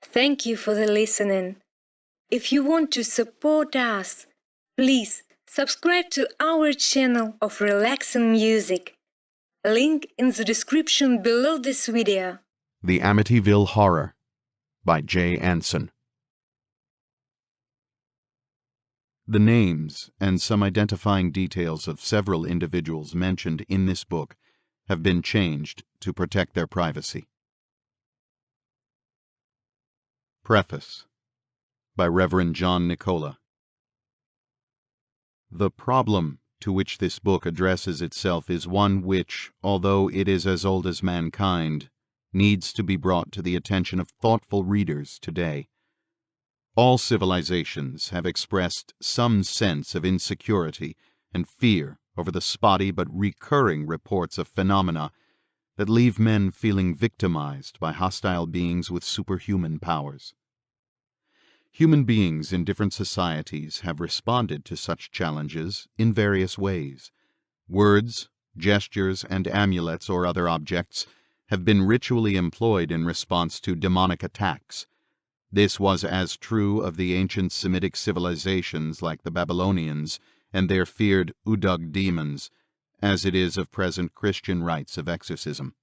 Thank you for the listening. If you want to support us, please subscribe to our channel of relaxing music. Link in the description below this video. The Amityville Horror by J. Anson. The names and some identifying details of several individuals mentioned in this book have been changed to protect their privacy. Preface by Reverend John Nicola. The problem to which this book addresses itself is one which, although it is as old as mankind, needs to be brought to the attention of thoughtful readers today. All civilizations have expressed some sense of insecurity and fear over the spotty but recurring reports of phenomena that leave men feeling victimized by hostile beings with superhuman powers. Human beings in different societies have responded to such challenges in various ways. Words, gestures, and amulets or other objects have been ritually employed in response to demonic attacks. This was as true of the ancient Semitic civilizations like the Babylonians and their feared Udug demons as it is of present Christian rites of exorcism.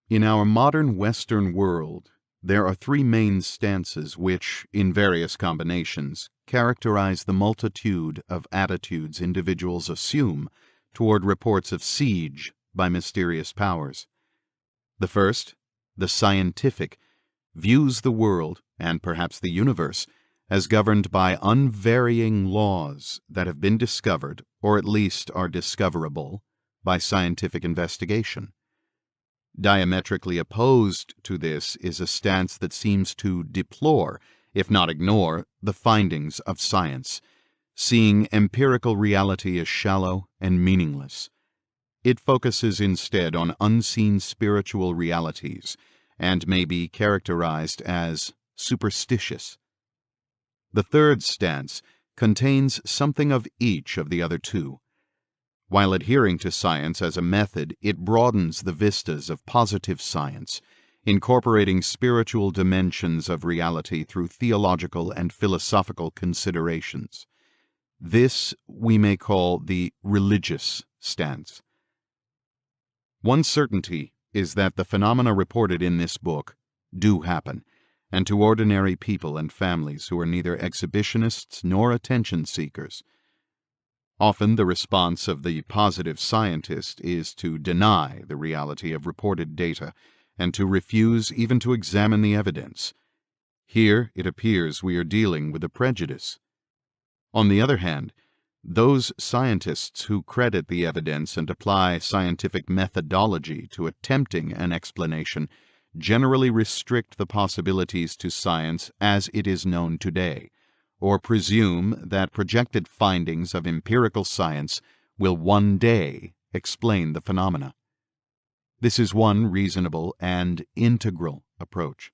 In our modern Western world, there are three main stances which, in various combinations, characterize the multitude of attitudes individuals assume toward reports of siege by mysterious powers. The first, the scientific, views the world, and perhaps the universe, as governed by unvarying laws that have been discovered, or at least are discoverable, by scientific investigation. Diametrically opposed to this is a stance that seems to deplore, if not ignore, the findings of science, seeing empirical reality as shallow and meaningless. It focuses instead on unseen spiritual realities, and may be characterized as superstitious. The third stance contains something of each of the other two. While adhering to science as a method, it broadens the vistas of positive science, incorporating spiritual dimensions of reality through theological and philosophical considerations. This we may call the religious stance. One certainty is that the phenomena reported in this book do happen, and to ordinary people and families who are neither exhibitionists nor attention seekers. Often the response of the positive scientist is to deny the reality of reported data and to refuse even to examine the evidence. Here it appears we are dealing with a prejudice. On the other hand, those scientists who credit the evidence and apply scientific methodology to attempting an explanation generally restrict the possibilities to science as it is known today, or presume that projected findings of empirical science will one day explain the phenomena. This is one reasonable and integral approach.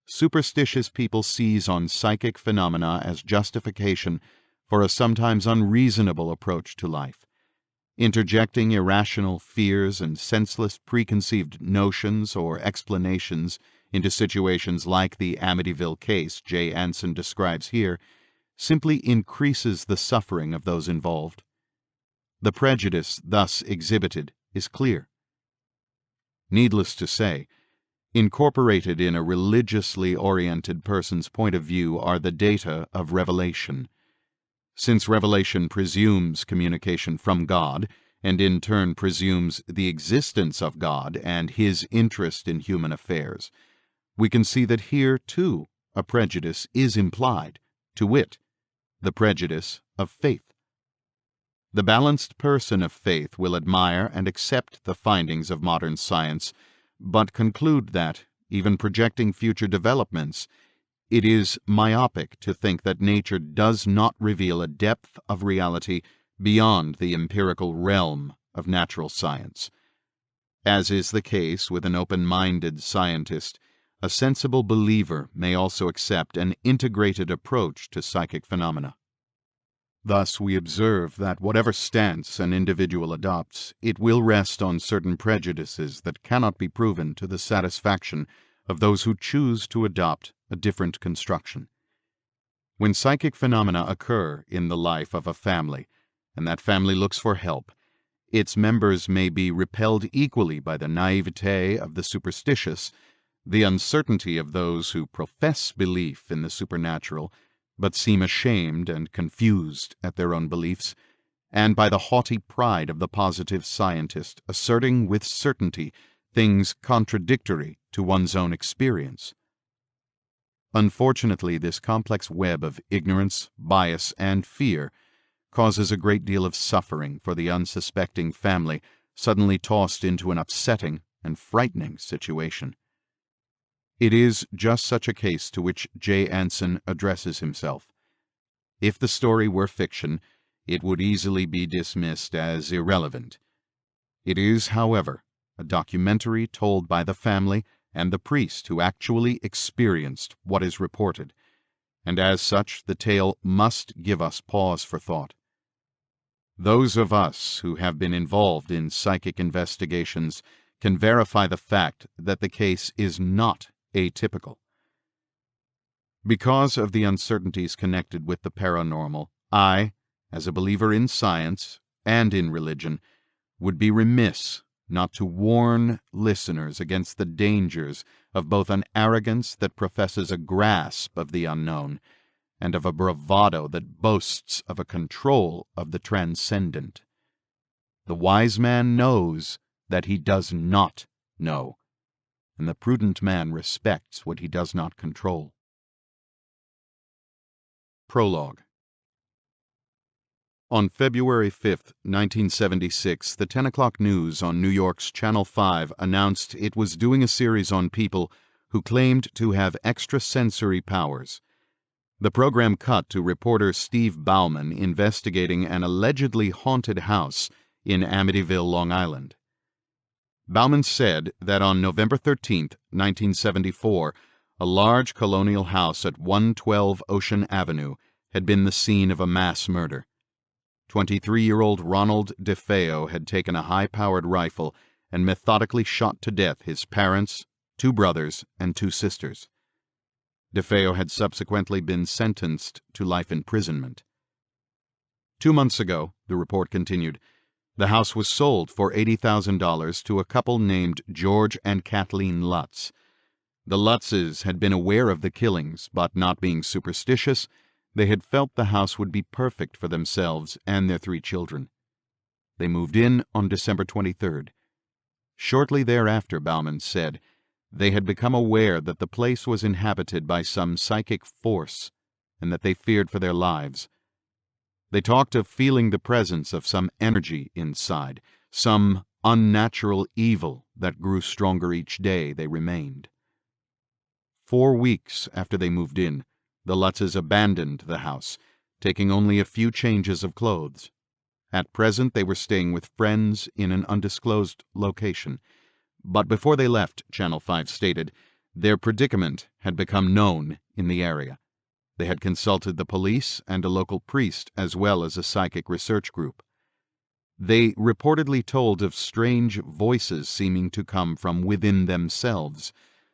Superstitious people seize on psychic phenomena as justification for a sometimes unreasonable approach to life, interjecting irrational fears and senseless preconceived notions or explanations into situations like the Amityville case J. Anson describes here, simply increases the suffering of those involved. The prejudice thus exhibited is clear. Needless to say, incorporated in a religiously oriented person's point of view are the data of revelation. Since revelation presumes communication from God, and in turn presumes the existence of God and His interest in human affairs, we can see that here, too, a prejudice is implied, to wit, the prejudice of faith. The balanced person of faith will admire and accept the findings of modern science, but conclude that, even projecting future developments, it is myopic to think that nature does not reveal a depth of reality beyond the empirical realm of natural science. As is the case with an open-minded scientist, a sensible believer may also accept an integrated approach to psychic phenomena. Thus we observe that whatever stance an individual adopts, it will rest on certain prejudices that cannot be proven to the satisfaction of those who choose to adopt a different construction. When psychic phenomena occur in the life of a family, and that family looks for help, its members may be repelled equally by the naivete of the superstitious, the uncertainty of those who profess belief in the supernatural, but seem ashamed and confused at their own beliefs, and by the haughty pride of the positive scientist asserting with certainty things contradictory to one's own experience. Unfortunately, this complex web of ignorance, bias, and fear causes a great deal of suffering for the unsuspecting family suddenly tossed into an upsetting and frightening situation. It is just such a case to which J. Anson addresses himself. If the story were fiction, it would easily be dismissed as irrelevant. It is, however, a documentary told by the family and the priest who actually experienced what is reported, and as such the tale must give us pause for thought. Those of us who have been involved in psychic investigations can verify the fact that the case is not atypical. Because of the uncertainties connected with the paranormal, I, as a believer in science and in religion, would be remiss not to warn listeners against the dangers of both an arrogance that professes a grasp of the unknown and of a bravado that boasts of a control of the transcendent. The wise man knows that he does not know, and the prudent man respects what he does not control. Prologue. On February 5, 1976, the 10 o'clock news on New York's Channel 5 announced it was doing a series on people who claimed to have extrasensory powers. The program cut to reporter Steve Bauman investigating an allegedly haunted house in Amityville, Long Island. Bauman said that on November 13, 1974, a large colonial house at 112 Ocean Avenue had been the scene of a mass murder. 23-year-old Ronald Defeo had taken a high-powered rifle and methodically shot to death his parents, 2 brothers, and 2 sisters. Defeo had subsequently been sentenced to life imprisonment. 2 months ago, the report continued, the house was sold for $80,000 to a couple named George and Kathleen Lutz. The Lutzes had been aware of the killings, but not being superstitious, they had felt the house would be perfect for themselves and their 3 children. They moved in on December 23rd. Shortly thereafter, Bauman said, they had become aware that the place was inhabited by some psychic force and that they feared for their lives. They talked of feeling the presence of some energy inside, some unnatural evil that grew stronger each day they remained. 4 weeks after they moved in, the Lutzes abandoned the house, taking only a few changes of clothes. At present, they were staying with friends in an undisclosed location. But before they left, Channel 5 stated, their predicament had become known in the area. They had consulted the police and a local priest as well as a psychic research group. They reportedly told of strange voices seeming to come from within themselves,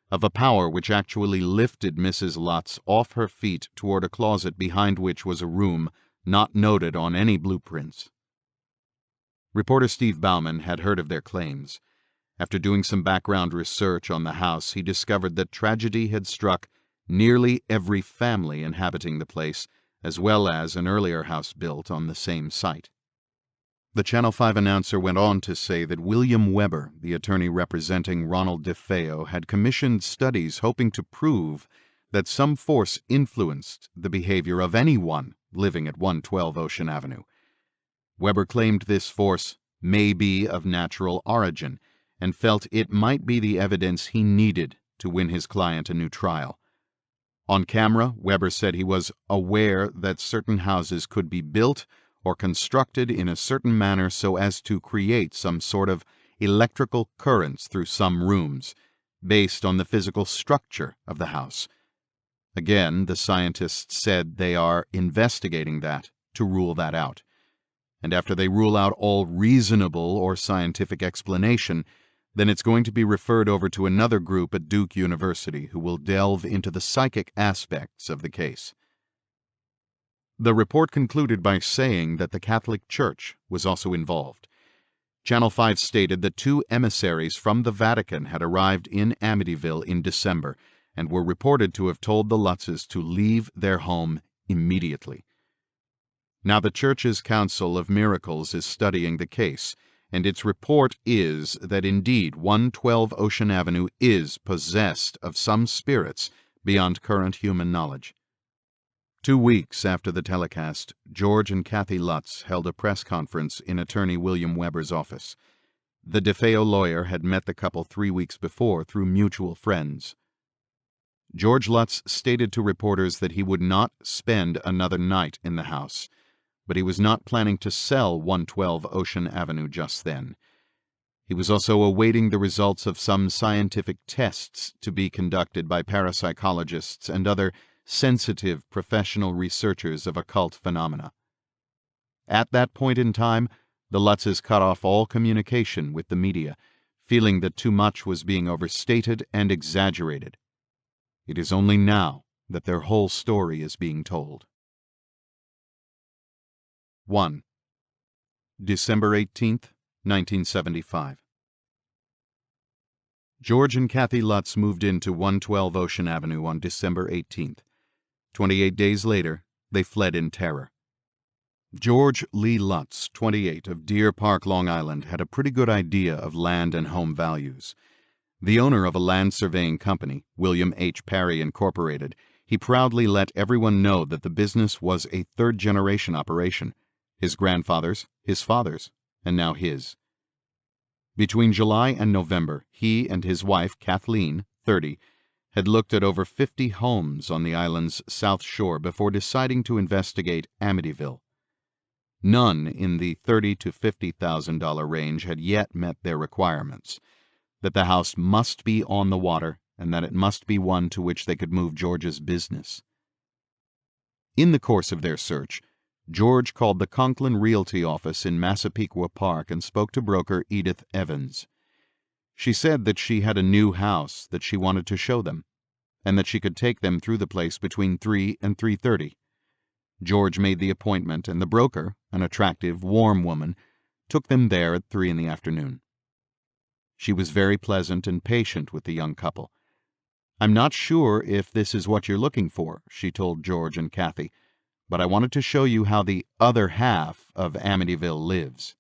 of a power which actually lifted Mrs. Lutz off her feet toward a closet behind which was a room not noted on any blueprints. Reporter Steve Bauman had heard of their claims. After doing some background research on the house, he discovered that tragedy had struck nearly every family inhabiting the place, as well as an earlier house built on the same site. The Channel 5 announcer went on to say that William Weber, the attorney representing Ronald Defeo, had commissioned studies hoping to prove that some force influenced the behavior of anyone living at 112 Ocean Avenue. Weber claimed this force may be of natural origin, and felt it might be the evidence he needed to win his client a new trial. On camera, Weber said he was aware that certain houses could be built or constructed in a certain manner so as to create some sort of electrical currents through some rooms, based on the physical structure of the house. Again, the scientists said they are investigating that to rule that out. And after they rule out all reasonable or scientific explanation, then it's going to be referred over to another group at Duke University who will delve into the psychic aspects of the case. The report concluded by saying that the Catholic Church was also involved. Channel 5 stated that 2 emissaries from the Vatican had arrived in Amityville in December and were reported to have told the Lutzes to leave their home immediately. Now, the Church's Council of Miracles is studying the case, and its report is that indeed 112 Ocean Avenue is possessed of some spirits beyond current human knowledge. 2 weeks after the telecast, George and Kathy Lutz held a press conference in attorney William Weber's office. The Defeo lawyer had met the couple 3 weeks before through mutual friends. George Lutz stated to reporters that he would not spend another night in the house, but he was not planning to sell 112 Ocean Avenue just then. He was also awaiting the results of some scientific tests to be conducted by parapsychologists and other sensitive professional researchers of occult phenomena. At that point in time, the Lutzes cut off all communication with the media, feeling that too much was being overstated and exaggerated. It is only now that their whole story is being told. 1. December 18th, 1975. George and Kathy Lutz moved into 112 Ocean Avenue on December 18th. 28 days later, they fled in terror. George Lee Lutz, 28, of Deer Park, Long Island, had a pretty good idea of land and home values. The owner of a land surveying company, William H. Parry Incorporated, he proudly let everyone know that the business was a third-generation operation, his grandfather's, his father's, and now his. Between July and November, he and his wife, Kathleen, 30, had looked at over 50 homes on the island's south shore before deciding to investigate Amityville. None in the $30,000 to $50,000 range had yet met their requirements, that the house must be on the water and that it must be one to which they could move George's business. In the course of their search, George called the Conklin Realty office in Massapequa Park and spoke to broker Edith Evans. She said that she had a new house that she wanted to show them, and that she could take them through the place between 3 and 3:30. George made the appointment, and the broker, an attractive, warm woman, took them there at 3 in the afternoon. She was very pleasant and patient with the young couple. "I'm not sure if this is what you're looking for," she told George and Kathy, "but I wanted to show you how the other half of Amityville lives."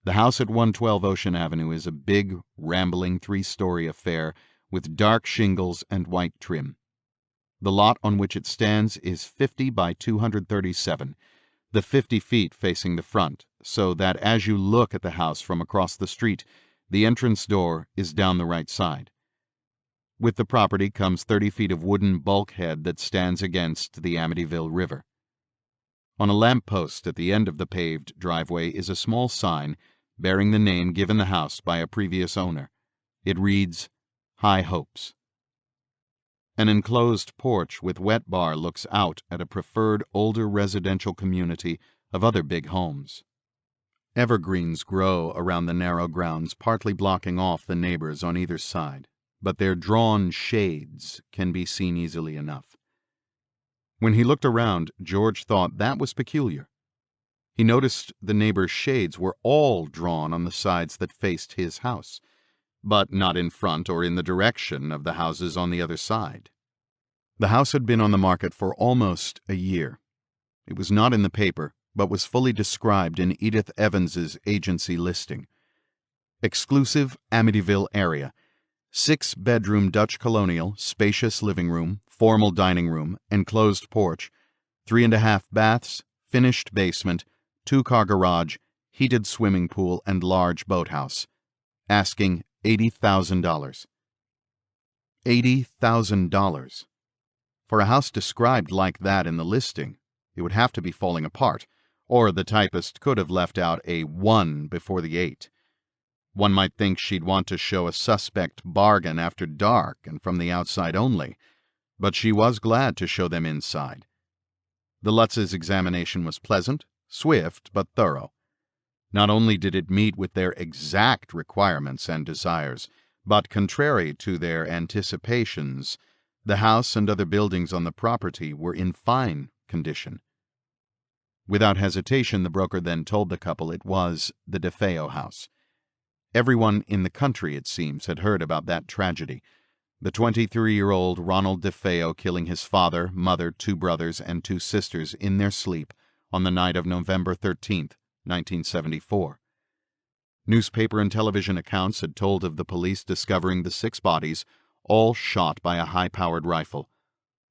The house at 112 Ocean Avenue is a big, rambling 3-story affair with dark shingles and white trim. The lot on which it stands is 50 by 237, the 50 feet facing the front, so that as you look at the house from across the street, the entrance door is down the right side. With the property comes 30 feet of wooden bulkhead that stands against the Amityville River. On a lamppost at the end of the paved driveway is a small sign bearing the name given the house by a previous owner. It reads, High Hopes. An enclosed porch with wet bar looks out at a preferred older residential community of other big homes. Evergreens grow around the narrow grounds, partly blocking off the neighbors on either side, but their drawn shades can be seen easily enough. When he looked around, George thought that was peculiar. He noticed the neighbors' shades were all drawn on the sides that faced his house, but not in front or in the direction of the houses on the other side. The house had been on the market for almost a year. It was not in the paper, but was fully described in Edith Evans's agency listing. Exclusive Amityville area. 6-bedroom Dutch colonial, spacious living room, formal dining room, enclosed porch, 3.5 baths, finished basement, 2-car garage, heated swimming pool, and large boathouse. Asking $80,000. $80,000. For a house described like that in the listing, it would have to be falling apart, or the typist could have left out a 1 before the 8. One might think she'd want to show a suspect bargain after dark and from the outside only, but she was glad to show them inside. The Lutz's examination was pleasant, swift, but thorough. Not only did it meet with their exact requirements and desires, but contrary to their anticipations, the house and other buildings on the property were in fine condition. Without hesitation, the broker then told the couple it was the Defeo house. Everyone in the country, it seems, had heard about that tragedy. The 23-year-old Ronald Defeo killing his father, mother, 2 brothers, and 2 sisters in their sleep on the night of November 13th, 1974. Newspaper and television accounts had told of the police discovering the 6 bodies, all shot by a high-powered rifle.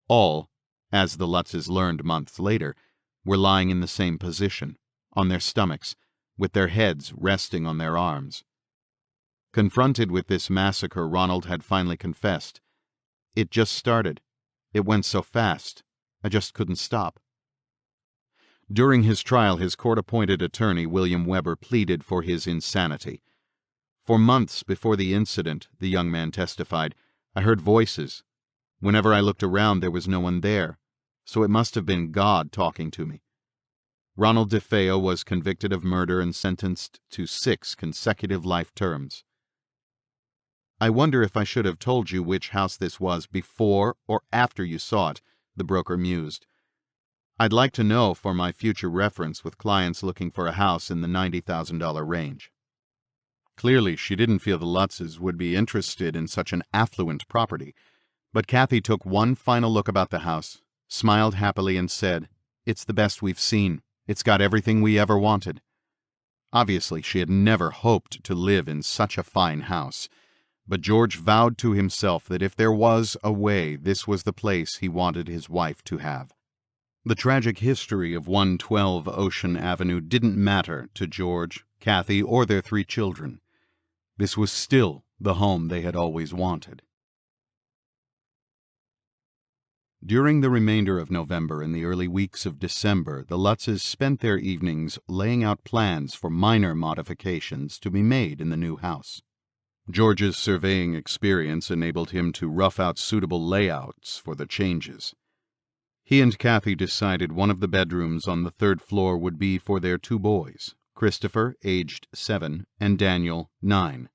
All, as the Lutzes learned months later, were lying in the same position, on their stomachs, with their heads resting on their arms. Confronted with this massacre, Ronald had finally confessed. "It just started. It went so fast. I just couldn't stop." During his trial, his court-appointed attorney, William Weber, pleaded for his insanity. "For months before the incident," the young man testified, "I heard voices. Whenever I looked around, there was no one there, so it must have been God talking to me." Ronald Defeo was convicted of murder and sentenced to 6 consecutive life terms. "I wonder if I should have told you which house this was before or after you saw it," the broker mused. "I'd like to know for my future reference with clients looking for a house in the $90,000 range." Clearly, she didn't feel the Lutzes would be interested in such an affluent property, but Kathy took one final look about the house, smiled happily, and said, "It's the best we've seen. It's got everything we ever wanted." Obviously, she had never hoped to live in such a fine house, but George vowed to himself that if there was a way, this was the place he wanted his wife to have. The tragic history of 112 Ocean Avenue didn't matter to George, Kathy, or their 3 children. This was still the home they had always wanted. During the remainder of November and the early weeks of December, the Lutzes spent their evenings laying out plans for minor modifications to be made in the new house. George's surveying experience enabled him to rough out suitable layouts for the changes. He and Kathy decided one of the bedrooms on the 3rd floor would be for their 2 boys, Christopher, aged 7, and Daniel, 9.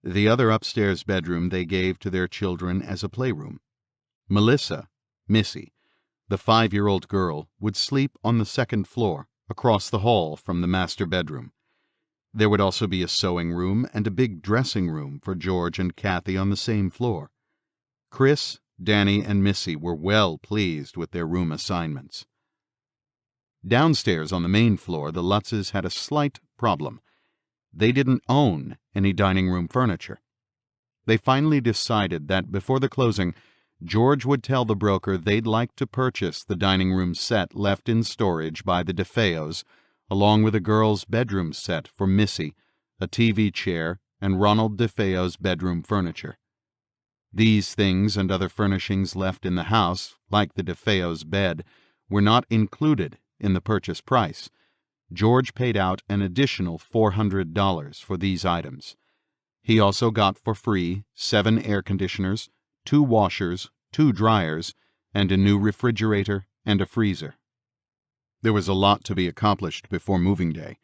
The other upstairs bedroom they gave to their children as a playroom. Melissa, Missy, the 5-year-old girl, would sleep on the 2nd floor, across the hall from the master bedroom. There would also be a sewing room and a big dressing room for George and Kathy on the same floor. Chris, Danny, and Missy were well pleased with their room assignments. Downstairs on the main floor, the Lutzes had a slight problem. They didn't own any dining room furniture. They finally decided that before the closing, George would tell the broker they'd like to purchase the dining room set left in storage by the Defeos, along with a girl's bedroom set for Missy, a TV chair, and Ronald Defeo's bedroom furniture. These things and other furnishings left in the house, like the Defeo's bed, were not included in the purchase price. George paid out an additional $400 for these items. He also got for free 7 air conditioners, 2 washers, 2 dryers, and a new refrigerator and a freezer. There was a lot to be accomplished before moving day.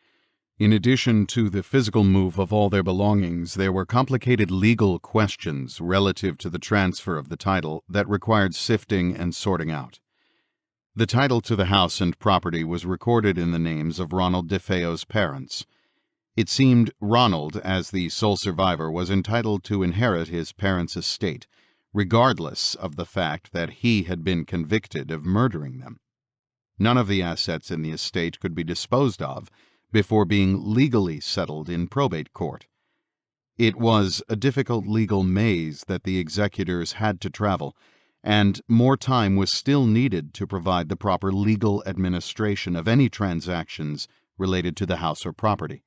In addition to the physical move of all their belongings, there were complicated legal questions relative to the transfer of the title that required sifting and sorting out. The title to the house and property was recorded in the names of Ronald Defeo's parents. It seemed Ronald, as the sole survivor, was entitled to inherit his parents' estate, regardless of the fact that he had been convicted of murdering them. None of the assets in the estate could be disposed of before being legally settled in probate court. It was a difficult legal maze that the executors had to travel, and more time was still needed to provide the proper legal administration of any transactions related to the house or property.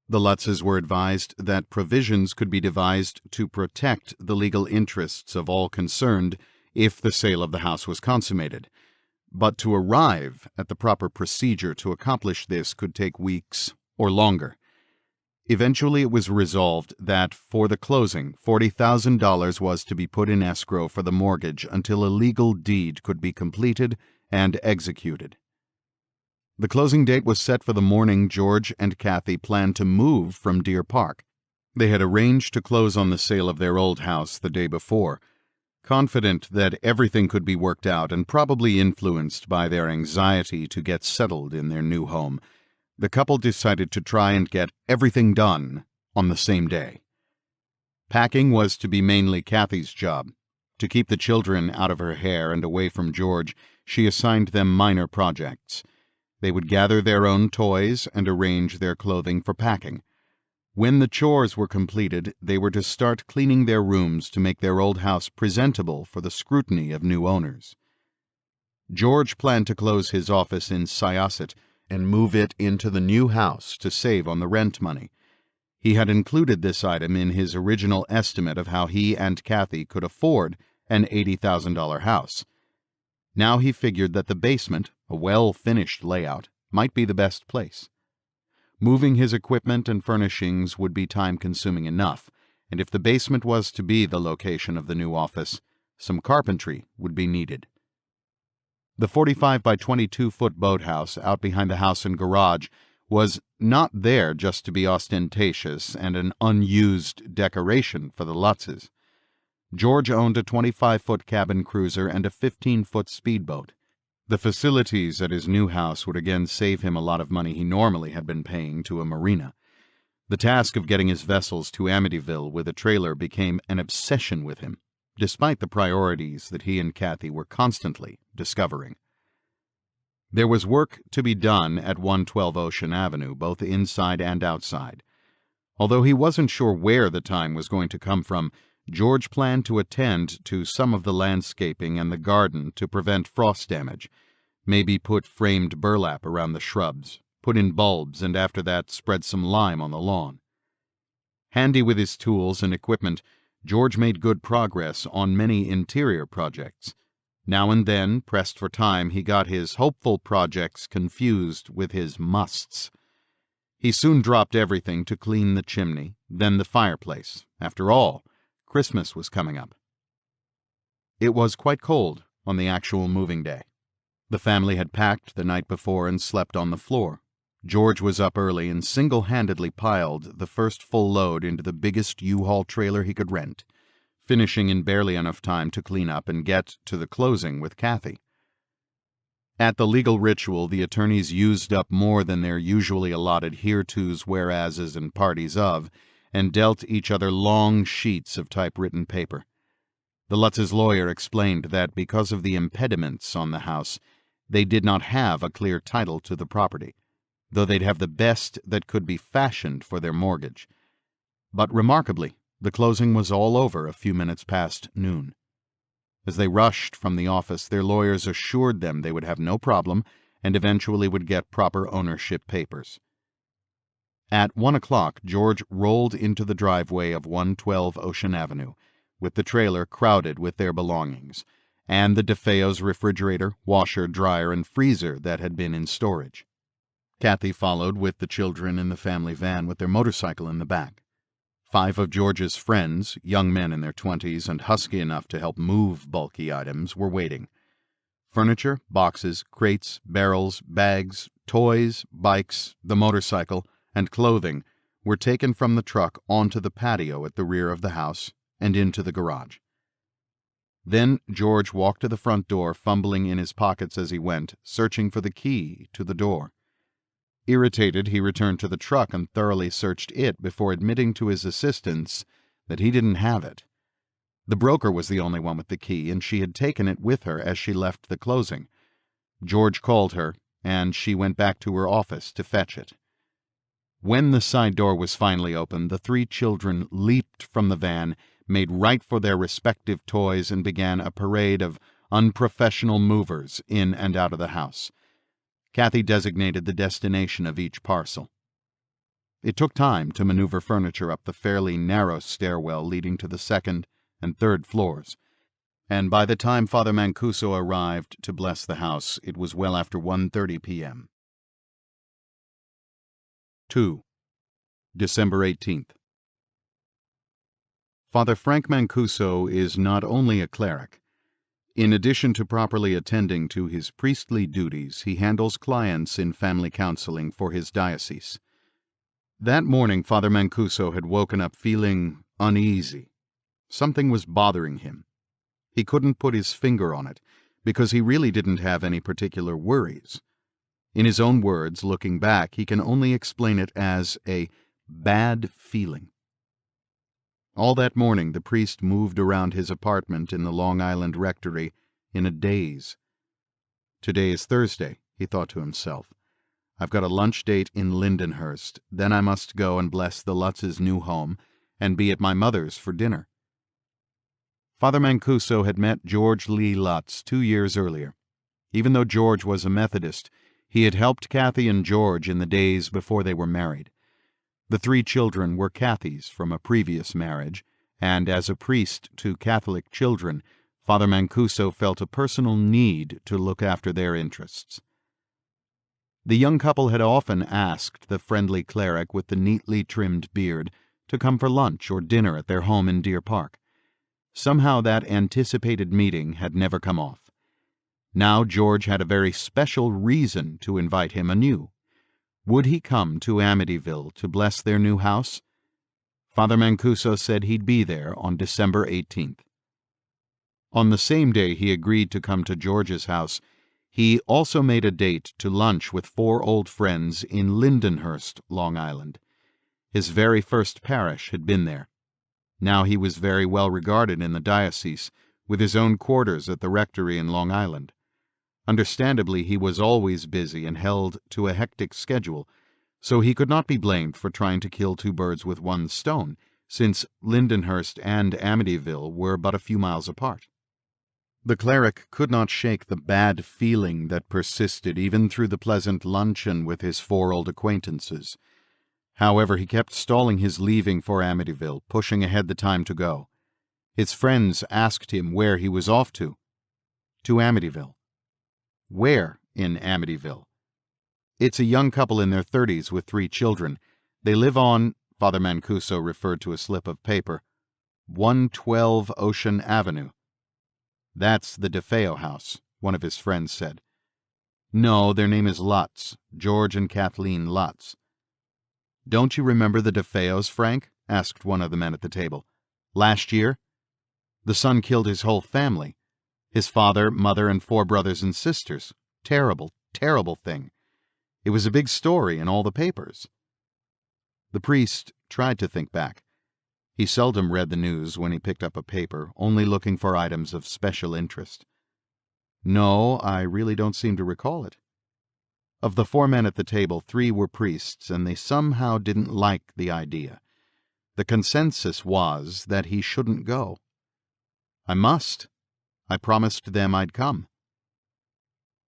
The Lutzes were advised that provisions could be devised to protect the legal interests of all concerned if the sale of the house was consummated. But to arrive at the proper procedure to accomplish this could take weeks or longer. Eventually it was resolved that for the closing, $40,000 was to be put in escrow for the mortgage until a legal deed could be completed and executed. The closing date was set for the morning George and Kathy planned to move from Deer Park. They had arranged to close on the sale of their old house the day before. Confident that everything could be worked out and probably influenced by their anxiety to get settled in their new home, the couple decided to try and get everything done on the same day. Packing was to be mainly Kathy's job. To keep the children out of her hair and away from George, she assigned them minor projects. They would gather their own toys and arrange their clothing for packing. When the chores were completed, they were to start cleaning their rooms to make their old house presentable for the scrutiny of new owners. George planned to close his office in Syosset and move it into the new house to save on the rent money. He had included this item in his original estimate of how he and Kathy could afford an $80,000 house. Now he figured that the basement, a well-finished layout, might be the best place. Moving his equipment and furnishings would be time-consuming enough, and if the basement was to be the location of the new office, some carpentry would be needed. The 45 by 22-foot boathouse out behind the house and garage was not there just to be ostentatious and an unused decoration for the Lutzes. George owned a 25-foot cabin cruiser and a 15-foot speedboat. The facilities at his new house would again save him a lot of money he normally had been paying to a marina. The task of getting his vessels to Amityville with a trailer became an obsession with him, despite the priorities that he and Kathy were constantly discovering. There was work to be done at 112 Ocean Avenue, both inside and outside. Although he wasn't sure where the time was going to come from, George planned to attend to some of the landscaping and the garden to prevent frost damage, maybe put framed burlap around the shrubs, put in bulbs, and after that spread some lime on the lawn. Handy with his tools and equipment, George made good progress on many interior projects. Now and then, pressed for time, he got his hopeful projects confused with his musts. He soon dropped everything to clean the chimney, then the fireplace. After all, Christmas was coming up. It was quite cold on the actual moving day. The family had packed the night before and slept on the floor. George was up early and single-handedly piled the first full load into the biggest U-Haul trailer he could rent, finishing in barely enough time to clean up and get to the closing with Kathy. At the legal ritual, the attorneys used up more than their usually allotted heretos, whereases, and parties of, and dealt each other long sheets of typewritten paper. The Lutz's lawyer explained that because of the impediments on the house, they did not have a clear title to the property, though they'd have the best that could be fashioned for their mortgage. But remarkably, the closing was all over a few minutes past noon. As they rushed from the office, their lawyers assured them they would have no problem and eventually would get proper ownership papers. At 1 o'clock, George rolled into the driveway of 112 Ocean Avenue, with the trailer crowded with their belongings, and the Defeo's refrigerator, washer, dryer, and freezer that had been in storage. Kathy followed with the children in the family van with their motorcycle in the back. 5 of George's friends, young men in their 20s and husky enough to help move bulky items, were waiting. Furniture, boxes, crates, barrels, bags, toys, bikes, the motorcycle, and clothing were taken from the truck onto the patio at the rear of the house and into the garage. Then George walked to the front door, fumbling in his pockets as he went, searching for the key to the door. Irritated, he returned to the truck and thoroughly searched it before admitting to his assistants that he didn't have it. The broker was the only one with the key, and she had taken it with her as she left the closing. George called her, and she went back to her office to fetch it. When the side door was finally opened, the 3 children leaped from the van, made right for their respective toys, and began a parade of unprofessional movers in and out of the house. Kathy designated the destination of each parcel. It took time to maneuver furniture up the fairly narrow stairwell leading to the 2nd and 3rd floors, and by the time Father Mancuso arrived to bless the house, it was well after 1:30 p.m. 2. December 18th. Father Frank Mancuso is not only a cleric. In addition to properly attending to his priestly duties, he handles clients in family counseling for his diocese. That morning, Father Mancuso had woken up feeling uneasy. Something was bothering him. He couldn't put his finger on it, because he really didn't have any particular worries. In his own words, looking back, he can only explain it as a bad feeling. All that morning, the priest moved around his apartment in the Long Island rectory in a daze. Today is Thursday, he thought to himself. I've got a lunch date in Lindenhurst, then I must go and bless the Lutz's new home and be at my mother's for dinner. Father Mancuso had met George Lee Lutz 2 years earlier. Even though George was a Methodist, he had helped Kathy and George in the days before they were married. The 3 children were Kathy's from a previous marriage, and as a priest to Catholic children, Father Mancuso felt a personal need to look after their interests. The young couple had often asked the friendly cleric with the neatly trimmed beard to come for lunch or dinner at their home in Deer Park. Somehow that anticipated meeting had never come off. Now George had a very special reason to invite him anew. Would he come to Amityville to bless their new house? Father Mancuso said he'd be there on December 18th. On the same day he agreed to come to George's house, he also made a date to lunch with 4 old friends in Lindenhurst, Long Island. His very first parish had been there. Now he was very well regarded in the diocese, with his own quarters at the rectory in Long Island. Understandably, he was always busy and held to a hectic schedule, so he could not be blamed for trying to kill 2 birds with 1 stone, since Lindenhurst and Amityville were but a few miles apart. The cleric could not shake the bad feeling that persisted even through the pleasant luncheon with his 4 old acquaintances. However, he kept stalling his leaving for Amityville, pushing ahead the time to go. His friends asked him where he was off to. To Amityville. Where in Amityville? It's a young couple in their 30s with 3 children. They live on, Father Mancuso referred to a slip of paper, 112 Ocean Avenue. That's the Defeo house, one of his friends said. No, their name is Lutz, George and Kathleen Lutz. Don't you remember the Defeos, Frank? Asked one of the men at the table. Last year? The son killed his whole family. His father, mother, and 4 brothers and sisters. Terrible, terrible thing. It was a big story in all the papers. The priest tried to think back. He seldom read the news when he picked up a paper, only looking for items of special interest. No, I really don't seem to recall it. Of the 4 men at the table, 3 were priests, and they somehow didn't like the idea. The consensus was that he shouldn't go. I must. I promised them I'd come.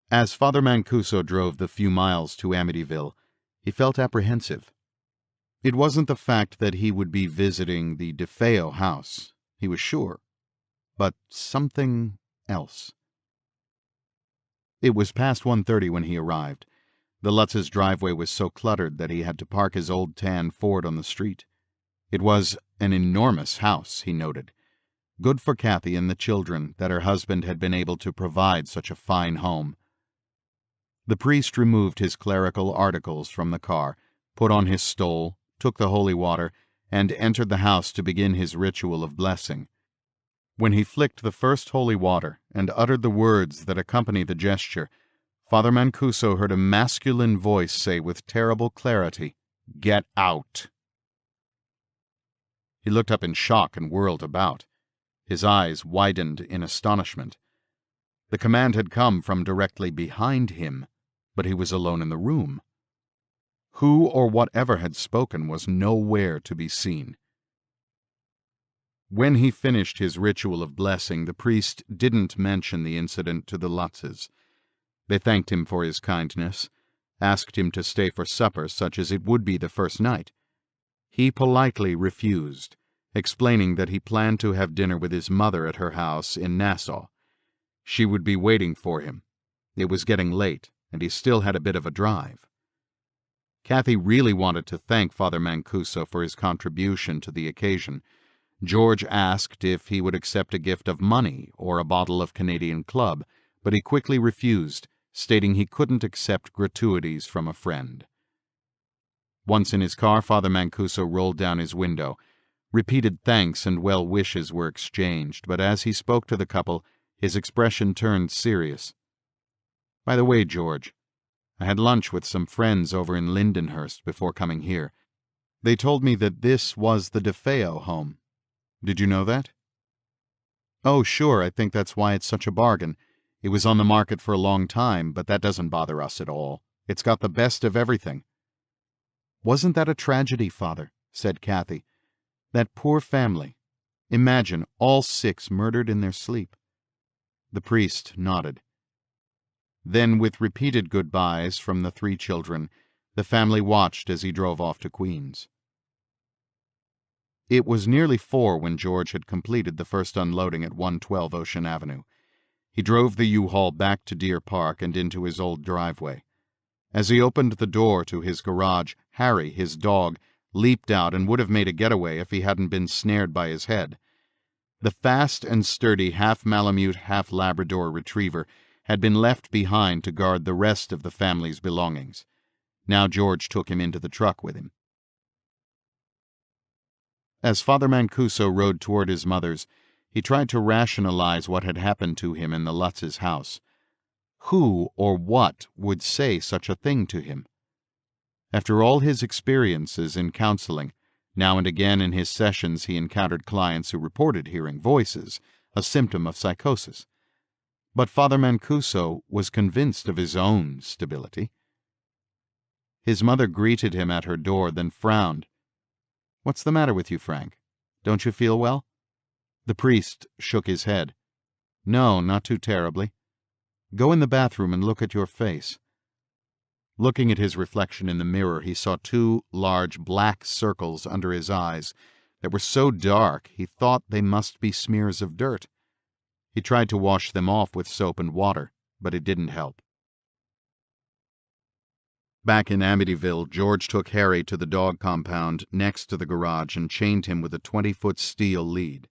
As Father Mancuso drove the few miles to Amityville, he felt apprehensive. It wasn't the fact that he would be visiting the Defeo house, he was sure, but something else. It was past 1:30 when he arrived. The Lutz's driveway was so cluttered that he had to park his old tan Ford on the street. It was an enormous house, he noted. Good for Kathy and the children that her husband had been able to provide such a fine home. The priest removed his clerical articles from the car, put on his stole, took the holy water, and entered the house to begin his ritual of blessing. When he flicked the first holy water and uttered the words that accompany the gesture, Father Mancuso heard a masculine voice say with terrible clarity, "Get out!" He looked up in shock and whirled about. His eyes widened in astonishment. The command had come from directly behind him, but he was alone in the room. Who or whatever had spoken was nowhere to be seen. When he finished his ritual of blessing, the priest didn't mention the incident to the Lutzes. They thanked him for his kindness, asked him to stay for supper such as it would be the first night. He politely refused, explaining that he planned to have dinner with his mother at her house in Nassau. She would be waiting for him. It was getting late, and he still had a bit of a drive. Kathy really wanted to thank Father Mancuso for his contribution to the occasion. George asked if he would accept a gift of money or a bottle of Canadian Club, but he quickly refused, stating he couldn't accept gratuities from a friend. Once in his car, Father Mancuso rolled down his window. Repeated thanks and well wishes were exchanged, but as he spoke to the couple, his expression turned serious. "By the way, George, I had lunch with some friends over in Lindenhurst before coming here. They told me that this was the Defeo home. Did you know that?" "Oh, sure, I think that's why it's such a bargain. It was on the market for a long time, but that doesn't bother us at all. It's got the best of everything." "Wasn't that a tragedy, Father?" said Kathy. "That poor family. Imagine, all 6 murdered in their sleep." The priest nodded. Then, with repeated goodbyes from the 3 children, the family watched as he drove off to Queens. It was nearly 4 when George had completed the first unloading at 112 Ocean Avenue. He drove the U-Haul back to Deer Park and into his old driveway. As he opened the door to his garage, Harry, his dog, leaped out and would have made a getaway if he hadn't been snared by his head. The fast and sturdy half-Malamute, half-Labrador retriever had been left behind to guard the rest of the family's belongings. Now George took him into the truck with him. As Father Mancuso rode toward his mother's, he tried to rationalize what had happened to him in the Lutz's house. Who or what would say such a thing to him? After all his experiences in counseling, now and again in his sessions he encountered clients who reported hearing voices, a symptom of psychosis. But Father Mancuso was convinced of his own stability. His mother greeted him at her door, then frowned. "What's the matter with you, Frank? Don't you feel well?" The priest shook his head. "No, not too terribly. Go in the bathroom and look at your face." Looking at his reflection in the mirror, he saw 2 large black circles under his eyes that were so dark he thought they must be smears of dirt. He tried to wash them off with soap and water, but it didn't help. Back in Amityville, George took Harry to the dog compound next to the garage and chained him with a 20-foot steel lead.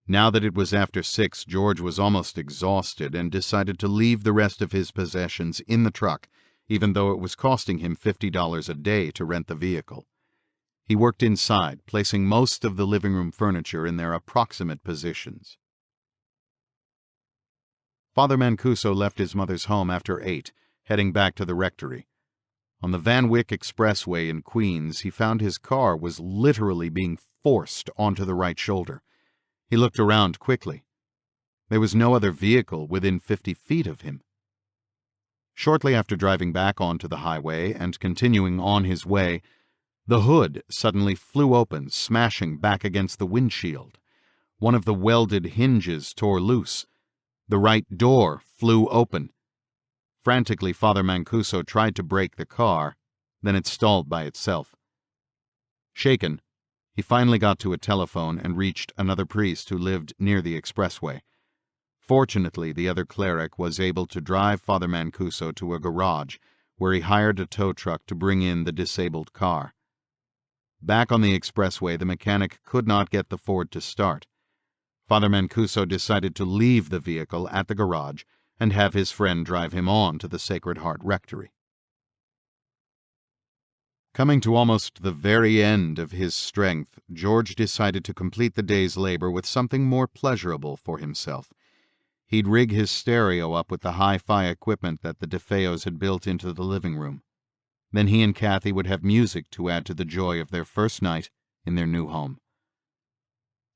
Now that it was after 6, George was almost exhausted and decided to leave the rest of his possessions in the truck, even though it was costing him $50 a day to rent the vehicle. He worked inside, placing most of the living room furniture in their approximate positions. Father Mancuso left his mother's home after 8, heading back to the rectory. On the Van Wyck Expressway in Queens, he found his car was literally being forced onto the right shoulder. He looked around quickly. There was no other vehicle within 50 feet of him. Shortly after driving back onto the highway and continuing on his way, the hood suddenly flew open, smashing back against the windshield. One of the welded hinges tore loose. The right door flew open. Frantically, Father Mancuso tried to brake the car, then it stalled by itself. Shaken, he finally got to a telephone and reached another priest who lived near the expressway. Fortunately, the other cleric was able to drive Father Mancuso to a garage, where he hired a tow truck to bring in the disabled car. Back on the expressway, the mechanic could not get the Ford to start. Father Mancuso decided to leave the vehicle at the garage and have his friend drive him on to the Sacred Heart Rectory. Coming to almost the very end of his strength, George decided to complete the day's labor with something more pleasurable for himself. He'd rig his stereo up with the hi-fi equipment that the Defeos had built into the living room. Then he and Kathy would have music to add to the joy of their first night in their new home.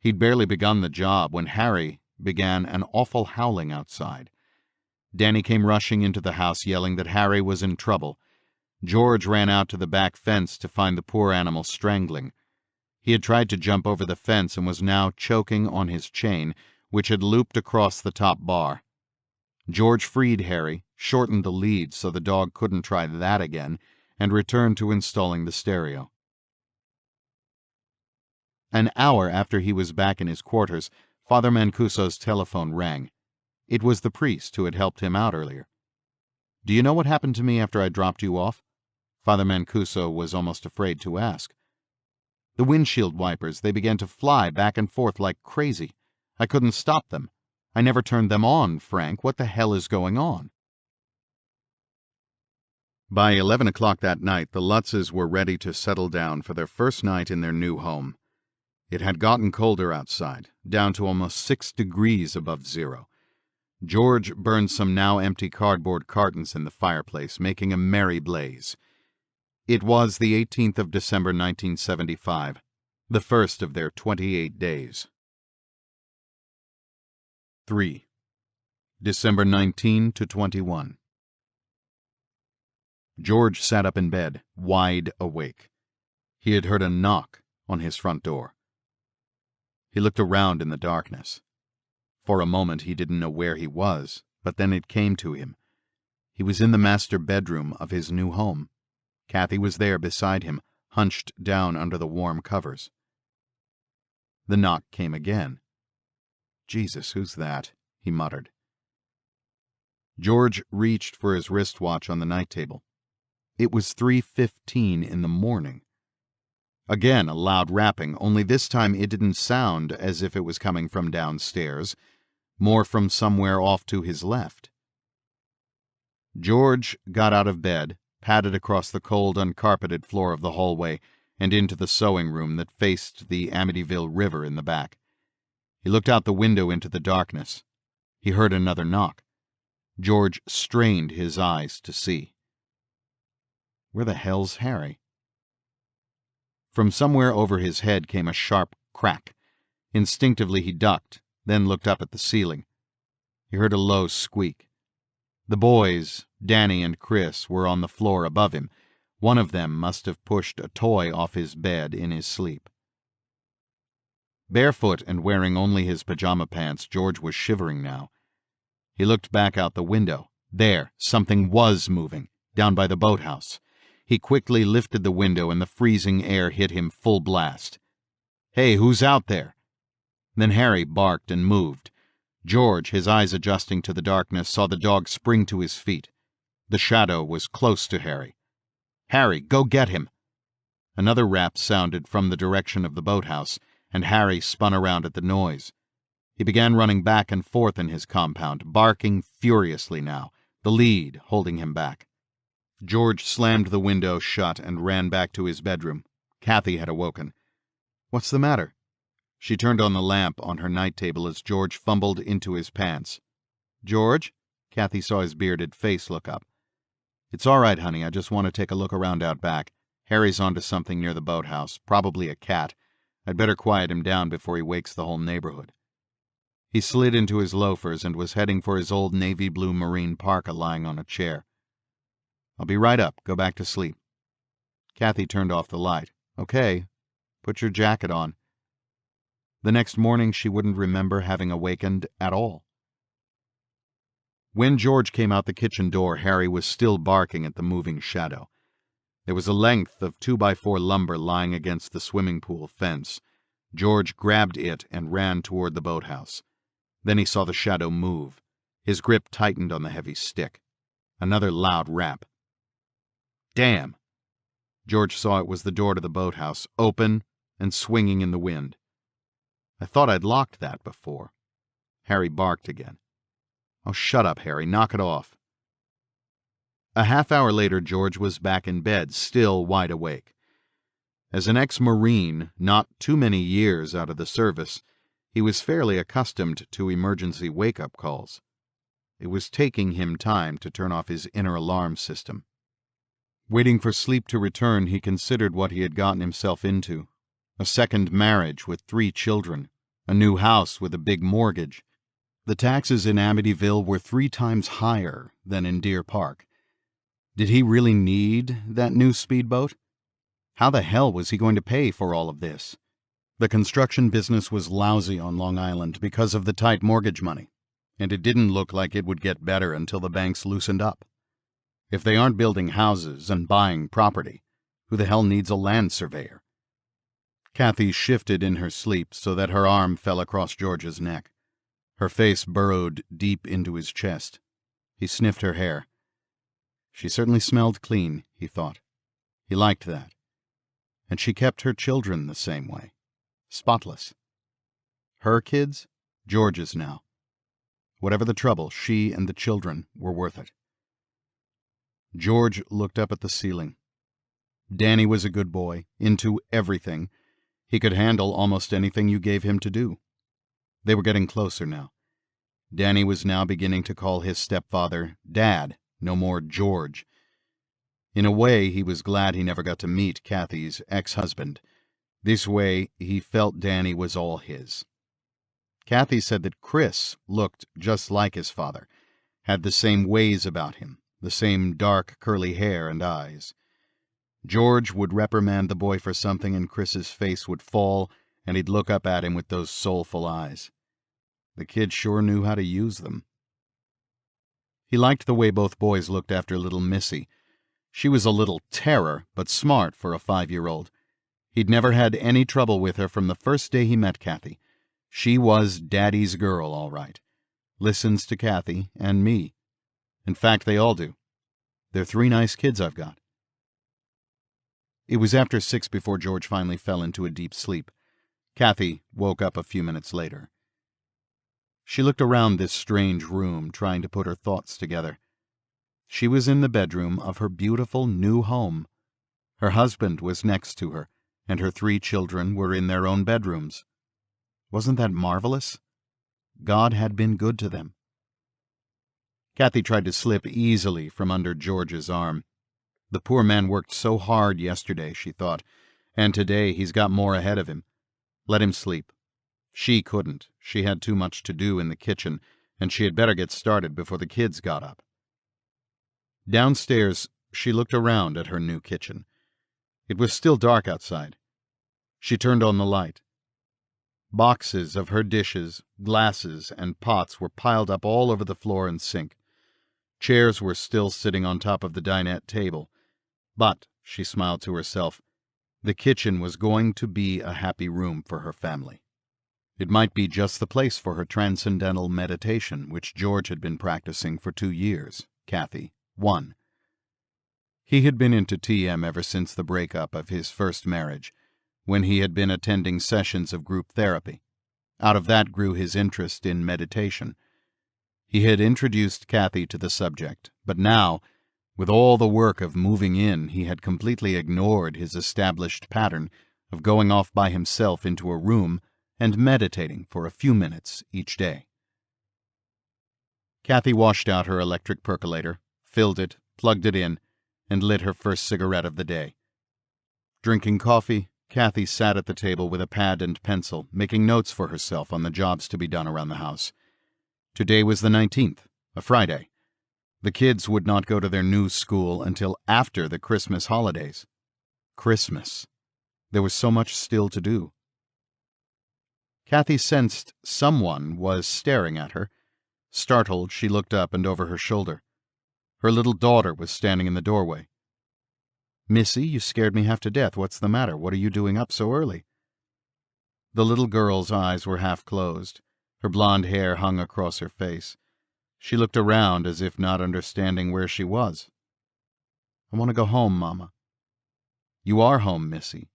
He'd barely begun the job when Harry began an awful howling outside. Danny came rushing into the house yelling that Harry was in trouble. George ran out to the back fence to find the poor animal strangling. He had tried to jump over the fence and was now choking on his chain, which had looped across the top bar. George freed Harry, shortened the lead so the dog couldn't try that again, and returned to installing the stereo. An hour after he was back in his quarters, Father Mancuso's telephone rang. It was the priest who had helped him out earlier. "Do you know what happened to me after I dropped you off?" Father Mancuso was almost afraid to ask. The windshield wipers, they began to fly back and forth like crazy. I couldn't stop them. I never turned them on, Frank. What the hell is going on? By 11 o'clock that night, the Lutzes were ready to settle down for their first night in their new home. It had gotten colder outside, down to almost 6 degrees above zero. George burned some now empty cardboard cartons in the fireplace, making a merry blaze. It was the 18th of December, 1975, the first of their 28 days. 3. December 19 to 21. George sat up in bed, wide awake. He had heard a knock on his front door. He looked around in the darkness. For a moment he didn't know where he was, but then it came to him. He was in the master bedroom of his new home. Kathy was there beside him, hunched down under the warm covers. The knock came again. "Jesus, who's that?" he muttered. George reached for his wristwatch on the night table. It was 3:15 in the morning. Again a loud rapping, only this time it didn't sound as if it was coming from downstairs, more from somewhere off to his left. George got out of bed, padded across the cold, uncarpeted floor of the hallway, and into the sewing room that faced the Amityville River in the back. He looked out the window into the darkness. He heard another knock. George strained his eyes to see. Where the hell's Harry? From somewhere over his head came a sharp crack. Instinctively he ducked, then looked up at the ceiling. He heard a low squeak. The boys, Danny and Chris, were on the floor above him. One of them must have pushed a toy off his bed in his sleep. Barefoot and wearing only his pajama pants, George was shivering now. He looked back out the window. There, something was moving, down by the boathouse. He quickly lifted the window and the freezing air hit him full blast. "Hey, who's out there?" Then Harry barked and moved. George, his eyes adjusting to the darkness, saw the dog spring to his feet. The shadow was close to Harry. "Harry, go get him!" Another rap sounded from the direction of the boathouse, and Harry spun around at the noise. He began running back and forth in his compound, barking furiously now, the lead holding him back. George slammed the window shut and ran back to his bedroom. Kathy had awoken. "What's the matter?" She turned on the lamp on her night table as George fumbled into his pants. "George?" Kathy saw his bearded face look up. "It's all right, honey. I just want to take a look around out back. Harry's onto something near the boathouse, probably a cat. I'd better quiet him down before he wakes the whole neighborhood." He slid into his loafers and was heading for his old navy blue marine parka lying on a chair. "I'll be right up. Go back to sleep." Kathy turned off the light. "Okay. Put your jacket on." The next morning she wouldn't remember having awakened at all. When George came out the kitchen door, Harry was still barking at the moving shadow. There was a length of 2x4 lumber lying against the swimming pool fence. George grabbed it and ran toward the boathouse. Then he saw the shadow move. His grip tightened on the heavy stick. Another loud rap. "Damn!" George saw it was the door to the boathouse, open and swinging in the wind. "I thought I'd locked that before." Harry barked again. "Oh, shut up, Harry. Knock it off." A half-hour later, George was back in bed, still wide awake. As an ex-Marine, not too many years out of the service, he was fairly accustomed to emergency wake-up calls. It was taking him time to turn off his inner alarm system. Waiting for sleep to return, he considered what he had gotten himself into. A second marriage with 3 children, a new house with a big mortgage. The taxes in Amityville were 3 times higher than in Deer Park. Did he really need that new speedboat? How the hell was he going to pay for all of this? The construction business was lousy on Long Island because of the tight mortgage money, and it didn't look like it would get better until the banks loosened up. If they aren't building houses and buying property, who the hell needs a land surveyor? Kathy shifted in her sleep so that her arm fell across George's neck. Her face burrowed deep into his chest. He sniffed her hair. She certainly smelled clean, he thought. He liked that. And she kept her children the same way. Spotless. Her kids? George's now. Whatever the trouble, she and the children were worth it. George looked up at the ceiling. Danny was a good boy, into everything. He could handle almost anything you gave him to do. They were getting closer now. Danny was now beginning to call his stepfather Dad, no more George. In a way, he was glad he never got to meet Kathy's ex-husband. This way, he felt Danny was all his. Kathy said that Chris looked just like his father, had the same ways about him, the same dark curly hair and eyes. George would reprimand the boy for something and Chris's face would fall and he'd look up at him with those soulful eyes. The kid sure knew how to use them. He liked the way both boys looked after little Missy. She was a little terror, but smart for a 5-year-old. He'd never had any trouble with her from the first day he met Kathy. She was Daddy's girl, all right. Listens to Kathy and me. In fact, they all do. They're 3 nice kids I've got. It was after 6 before George finally fell into a deep sleep. Kathy woke up a few minutes later. She looked around this strange room, trying to put her thoughts together. She was in the bedroom of her beautiful new home. Her husband was next to her, and her 3 children were in their own bedrooms. Wasn't that marvelous? God had been good to them. Kathy tried to slip easily from under George's arm. The poor man worked so hard yesterday, she thought, and today he's got more ahead of him. Let him sleep. She couldn't. She had too much to do in the kitchen, and she had better get started before the kids got up. Downstairs, she looked around at her new kitchen. It was still dark outside. She turned on the light. Boxes of her dishes, glasses, and pots were piled up all over the floor and sink. Chairs were still sitting on top of the dinette table. But, she smiled to herself, the kitchen was going to be a happy room for her family. It might be just the place for her transcendental meditation, which George had been practicing for 2 years, Kathy 1. He had been into TM ever since the breakup of his first marriage, when he had been attending sessions of group therapy. Out of that grew his interest in meditation. He had introduced Kathy to the subject, but now, with all the work of moving in, he had completely ignored his established pattern of going off by himself into a room and meditating for a few minutes each day. Kathy washed out her electric percolator, filled it, plugged it in, and lit her first cigarette of the day. Drinking coffee, Kathy sat at the table with a pad and pencil, making notes for herself on the jobs to be done around the house. Today was the 19th, a Friday. The kids would not go to their new school until after the Christmas holidays. Christmas. There was so much still to do. Kathy sensed someone was staring at her. Startled, she looked up and over her shoulder. Her little daughter was standing in the doorway. "Missy, you scared me half to death. What's the matter? What are you doing up so early?" The little girl's eyes were half closed. Her blonde hair hung across her face. She looked around as if not understanding where she was. "I want to go home, Mama." "You are home, Missy.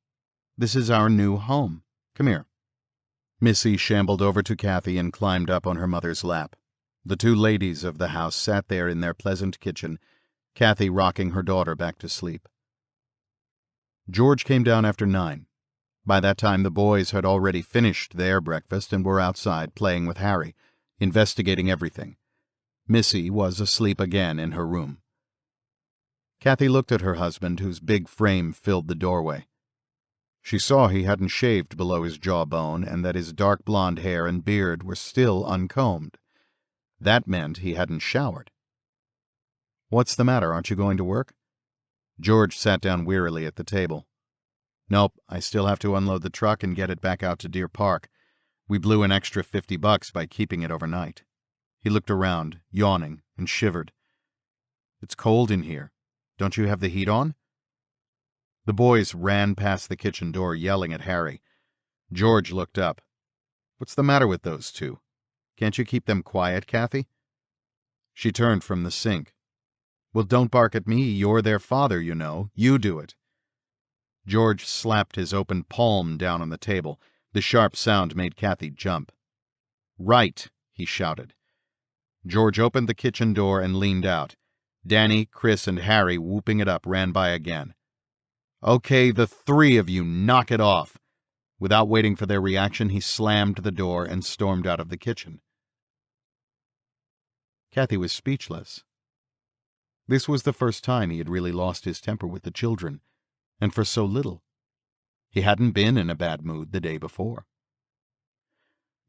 This is our new home. Come here." Missy shambled over to Kathy and climbed up on her mother's lap. The 2 ladies of the house sat there in their pleasant kitchen, Kathy rocking her daughter back to sleep. George came down after 9. By that time the boys had already finished their breakfast and were outside playing with Harry, investigating everything. Missy was asleep again in her room. Kathy looked at her husband, whose big frame filled the doorway. She saw he hadn't shaved below his jawbone and that his dark blonde hair and beard were still uncombed. That meant he hadn't showered. "What's the matter? Aren't you going to work?" George sat down wearily at the table. "Nope, I still have to unload the truck and get it back out to Deer Park. We blew an extra $50 by keeping it overnight." He looked around, yawning, and shivered. "It's cold in here. Don't you have the heat on?" The boys ran past the kitchen door, yelling at Harry. George looked up. "What's the matter with those 2? Can't you keep them quiet, Kathy?" She turned from the sink. "Well, don't bark at me. You're their father, you know. You do it." George slapped his open palm down on the table. The sharp sound made Kathy jump. "Right," he shouted. George opened the kitchen door and leaned out. Danny, Chris, and Harry, whooping it up, ran by again. "Okay, the three of you, knock it off." Without waiting for their reaction, he slammed the door and stormed out of the kitchen. Kathy was speechless. This was the first time he had really lost his temper with the children, and for so little. He hadn't been in a bad mood the day before.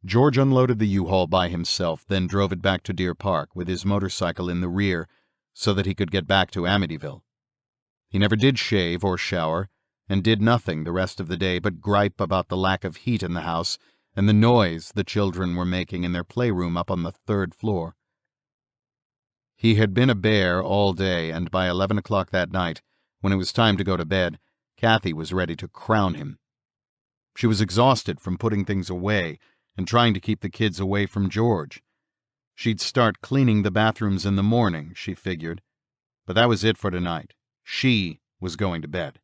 George unloaded the U-Haul by himself, then drove it back to Deer Park with his motorcycle in the rear so that he could get back to Amityville. He never did shave or shower, and did nothing the rest of the day but gripe about the lack of heat in the house and the noise the children were making in their playroom up on the 3rd floor. He had been a bear all day, and by 11 o'clock that night, when it was time to go to bed, Kathy was ready to crown him. She was exhausted from putting things away and trying to keep the kids away from George. She'd start cleaning the bathrooms in the morning, she figured, but that was it for tonight. She was going to bed.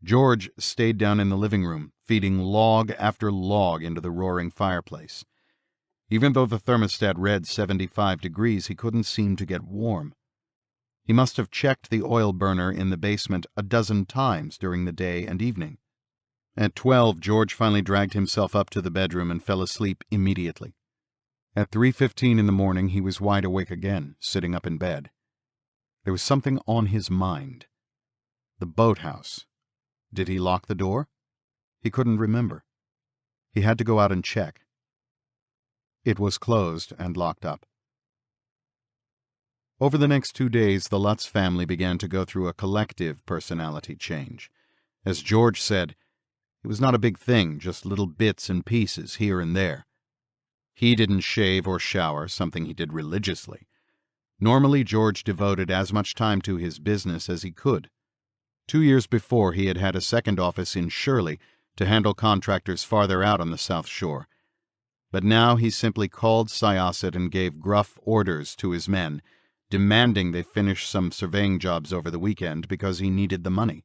George stayed down in the living room, feeding log after log into the roaring fireplace. Even though the thermostat read 75 degrees, he couldn't seem to get warm. He must have checked the oil burner in the basement a dozen times during the day and evening. At 12, George finally dragged himself up to the bedroom and fell asleep immediately. At 3:15 in the morning, he was wide awake again, sitting up in bed. There was something on his mind. The boathouse. Did he lock the door? He couldn't remember. He had to go out and check. It was closed and locked up. Over the next 2 days, the Lutz family began to go through a collective personality change. As George said, it was not a big thing, just little bits and pieces here and there. He didn't shave or shower, something he did religiously. Normally, George devoted as much time to his business as he could. 2 years before, he had had a second office in Shirley to handle contractors farther out on the South Shore. But now he simply called Syosset and gave gruff orders to his men, demanding they finish some surveying jobs over the weekend because he needed the money.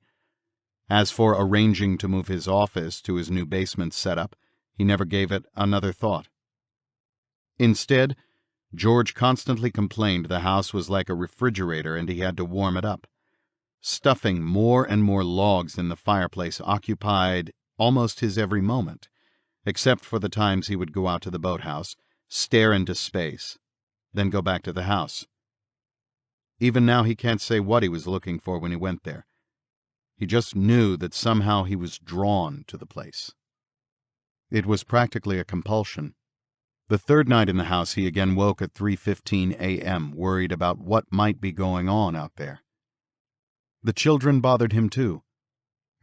As for arranging to move his office to his new basement setup, he never gave it another thought. Instead, George constantly complained the house was like a refrigerator and he had to warm it up. Stuffing more and more logs in the fireplace occupied almost his every moment, except for the times he would go out to the boathouse, stare into space, then go back to the house. Even now he can't say what he was looking for when he went there. He just knew that somehow he was drawn to the place. It was practically a compulsion. The third night in the house, he again woke at 3:15 a.m., worried about what might be going on out there. The children bothered him too.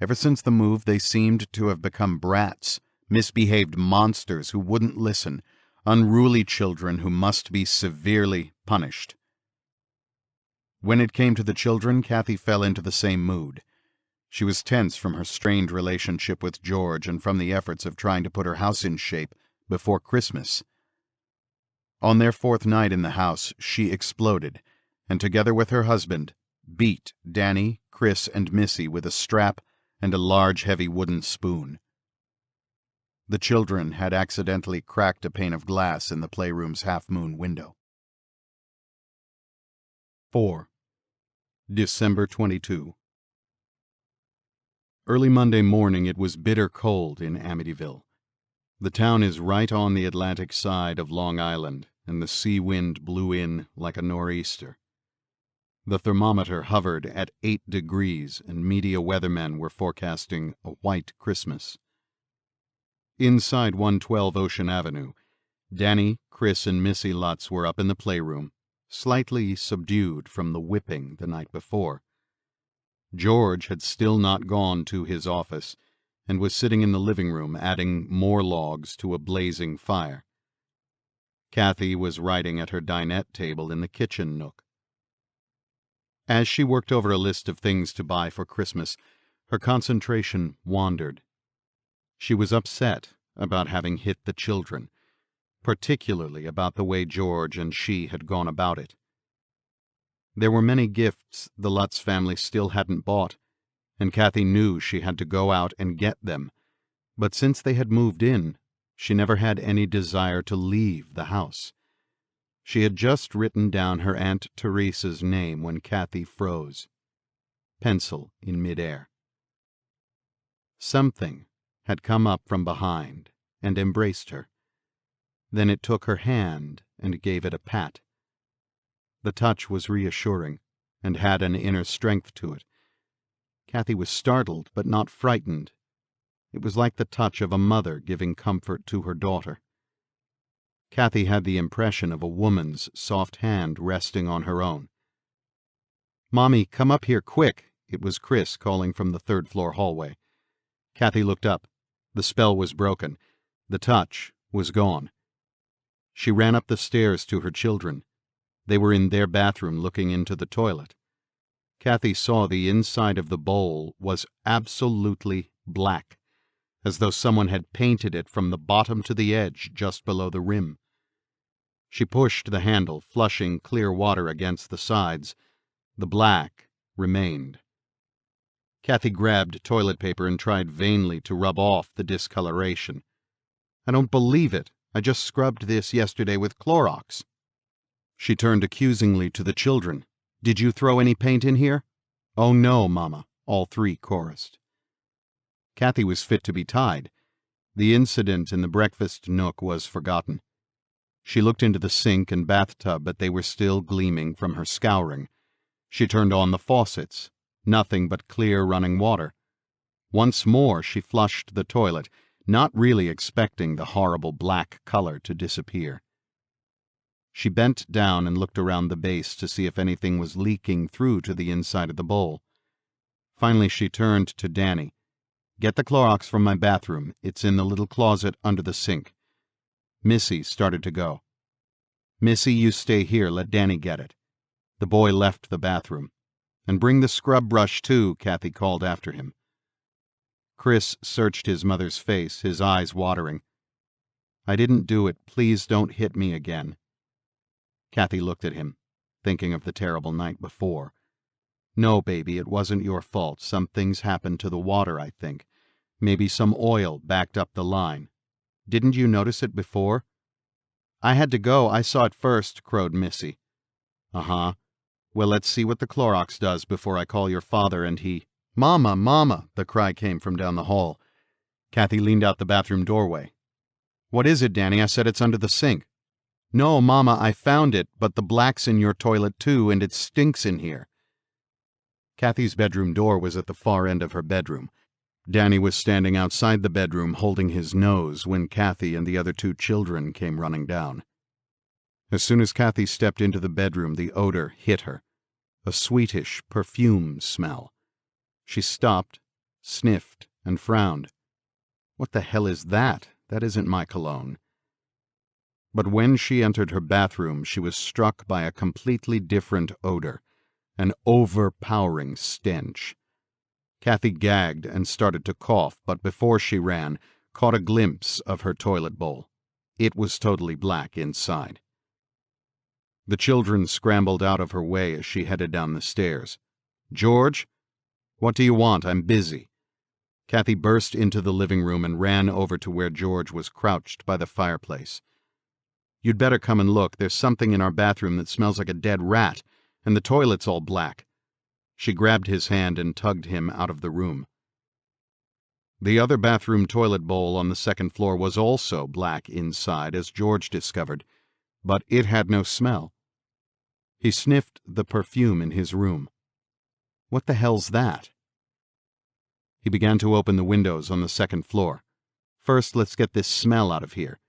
Ever since the move, they seemed to have become brats, misbehaved monsters who wouldn't listen, unruly children who must be severely punished. When it came to the children, Kathy fell into the same mood. She was tense from her strained relationship with George and from the efforts of trying to put her house in shape before Christmas. On their 4th night in the house, she exploded, and together with her husband, beat Danny, Chris, and Missy with a strap and a large, heavy wooden spoon. The children had accidentally cracked a pane of glass in the playroom's half-moon window. 4. December 22. Early Monday morning it was bitter cold in Amityville. The town is right on the Atlantic side of Long Island, and the sea wind blew in like a nor'easter. The thermometer hovered at 8 degrees, and media weathermen were forecasting a white Christmas. Inside 112 Ocean Avenue, Danny, Chris, and Missy Lutz were up in the playroom, slightly subdued from the whipping the night before. George had still not gone to his office, and was sitting in the living room adding more logs to a blazing fire. Kathy was writing at her dinette table in the kitchen nook. As she worked over a list of things to buy for Christmas, her concentration wandered. She was upset about having hit the children, particularly about the way George and she had gone about it. There were many gifts the Lutz family still hadn't bought, and Kathy knew she had to go out and get them, but since they had moved in, she never had any desire to leave the house. She had just written down her Aunt Teresa's name when Kathy froze, pencil in midair. Something had come up from behind and embraced her. Then it took her hand and gave it a pat. The touch was reassuring and had an inner strength to it. Kathy was startled but not frightened. It was like the touch of a mother giving comfort to her daughter. Kathy had the impression of a woman's soft hand resting on her own. "Mommy, come up here, quick!" It was Chris calling from the third-floor hallway. Kathy looked up. The spell was broken. The touch was gone. She ran up the stairs to her children. They were in their bathroom looking into the toilet. Kathy saw the inside of the bowl was absolutely black, as though someone had painted it from the bottom to the edge just below the rim. She pushed the handle, flushing clear water against the sides. The black remained. Kathy grabbed toilet paper and tried vainly to rub off the discoloration. "I don't believe it. I just scrubbed this yesterday with Clorox." She turned accusingly to the children. "Did you throw any paint in here?" "Oh no, Mama," all three chorused. Kathy was fit to be tied. The incident in the breakfast nook was forgotten. She looked into the sink and bathtub, but they were still gleaming from her scouring. She turned on the faucets. Nothing but clear running water. Once more she flushed the toilet, not really expecting the horrible black color to disappear. She bent down and looked around the base to see if anything was leaking through to the inside of the bowl. Finally she turned to Danny. "Get the Clorox from my bathroom. It's in the little closet under the sink." Missy started to go. "Missy, you stay here. Let Danny get it." The boy left the bathroom. "And bring the scrub brush, too," Kathy called after him. Chris searched his mother's face, his eyes watering. "I didn't do it. Please don't hit me again." Kathy looked at him, thinking of the terrible night before. "No, baby, it wasn't your fault. Some things happened to the water, I think. Maybe some oil backed up the line. Didn't you notice it before?" "I had to go. I saw it first," crowed Missy. "Uh-huh. Well, let's see what the Clorox does before I call your father and he—" "Mama, Mama!" the cry came from down the hall. Kathy leaned out the bathroom doorway. "What is it, Danny? I said it's under the sink." "No, Mama, I found it, but the black's in your toilet too, and it stinks in here." Kathy's bedroom door was at the far end of her bedroom. Danny was standing outside the bedroom holding his nose when Kathy and the other two children came running down. As soon as Kathy stepped into the bedroom, the odor hit her. A sweetish perfume smell. She stopped, sniffed, and frowned. "What the hell is that? That isn't my cologne." But when she entered her bathroom, she was struck by a completely different odor, an overpowering stench. Kathy gagged and started to cough, but before she ran, caught a glimpse of her toilet bowl. It was totally black inside. The children scrambled out of her way as she headed down the stairs. "George? What do you want? I'm busy." Kathy burst into the living room and ran over to where George was crouched by the fireplace. "You'd better come and look. There's something in our bathroom that smells like a dead rat, and the toilet's all black." She grabbed his hand and tugged him out of the room. The other bathroom toilet bowl on the second floor was also black inside, as George discovered, but it had no smell. He sniffed the perfume in his room. "What the hell's that?" He began to open the windows on the second floor. "First, let's get this smell out of here."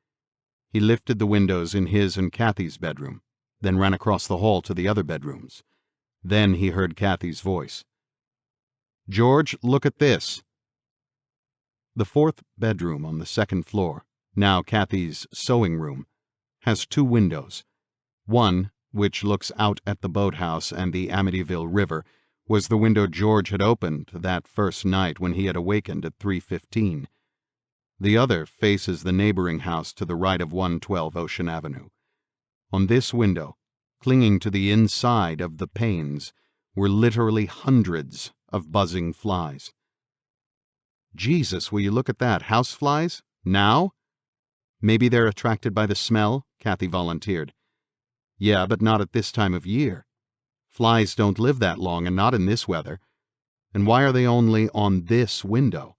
He lifted the windows in his and Kathy's bedroom, then ran across the hall to the other bedrooms. Then he heard Kathy's voice. "George, look at this." The fourth bedroom on the second floor, now Kathy's sewing room, has two windows. One, which looks out at the boathouse and the Amityville River, was the window George had opened that first night when he had awakened at 3:15. The other faces the neighboring house to the right of 112 Ocean Avenue. On this window, clinging to the inside of the panes, were literally hundreds of buzzing flies. "Jesus, will you look at that? House flies? Now?" "Maybe they're attracted by the smell," Kathy volunteered. "Yeah, but not at this time of year. Flies don't live that long, and not in this weather. And why are they only on this window?"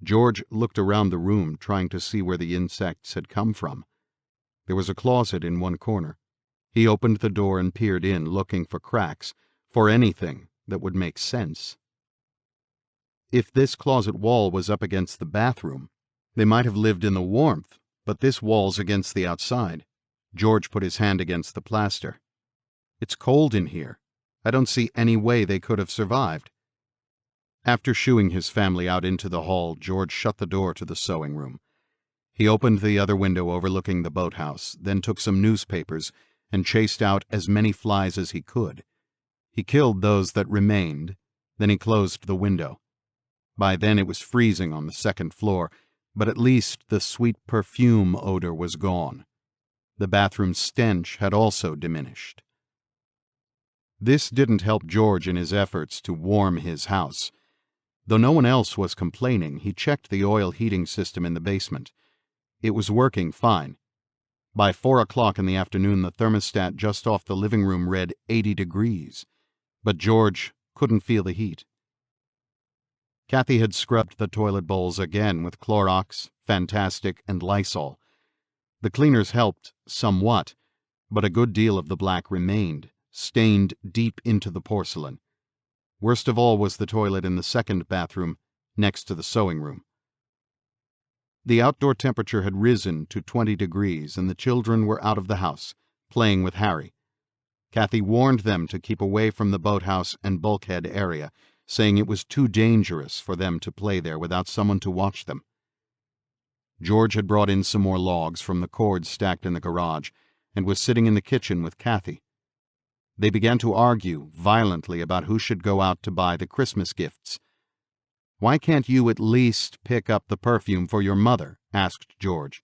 George looked around the room, trying to see where the insects had come from. There was a closet in one corner. He opened the door and peered in, looking for cracks, for anything that would make sense. If this closet wall was up against the bathroom, they might have lived in the warmth, but this wall's against the outside. George put his hand against the plaster. "It's cold in here. I don't see any way they could have survived." After shooing his family out into the hall, George shut the door to the sewing room. He opened the other window overlooking the boathouse, then took some newspapers and chased out as many flies as he could. He killed those that remained, then he closed the window. By then it was freezing on the second floor, but at least the sweet perfume odor was gone. The bathroom stench had also diminished. This didn't help George in his efforts to warm his house. Though no one else was complaining, he checked the oil heating system in the basement. It was working fine. By 4 o'clock in the afternoon, the thermostat just off the living room read 80 degrees, but George couldn't feel the heat. Kathy had scrubbed the toilet bowls again with Clorox, Fantastic, and Lysol. The cleaners helped somewhat, but a good deal of the black remained, stained deep into the porcelain. Worst of all was the toilet in the second bathroom, next to the sewing room. The outdoor temperature had risen to 20 degrees, and the children were out of the house, playing with Harry. Kathy warned them to keep away from the boathouse and bulkhead area, saying it was too dangerous for them to play there without someone to watch them. George had brought in some more logs from the cords stacked in the garage, and was sitting in the kitchen with Kathy. They began to argue violently about who should go out to buy the Christmas gifts. "Why can't you at least pick up the perfume for your mother?" asked George.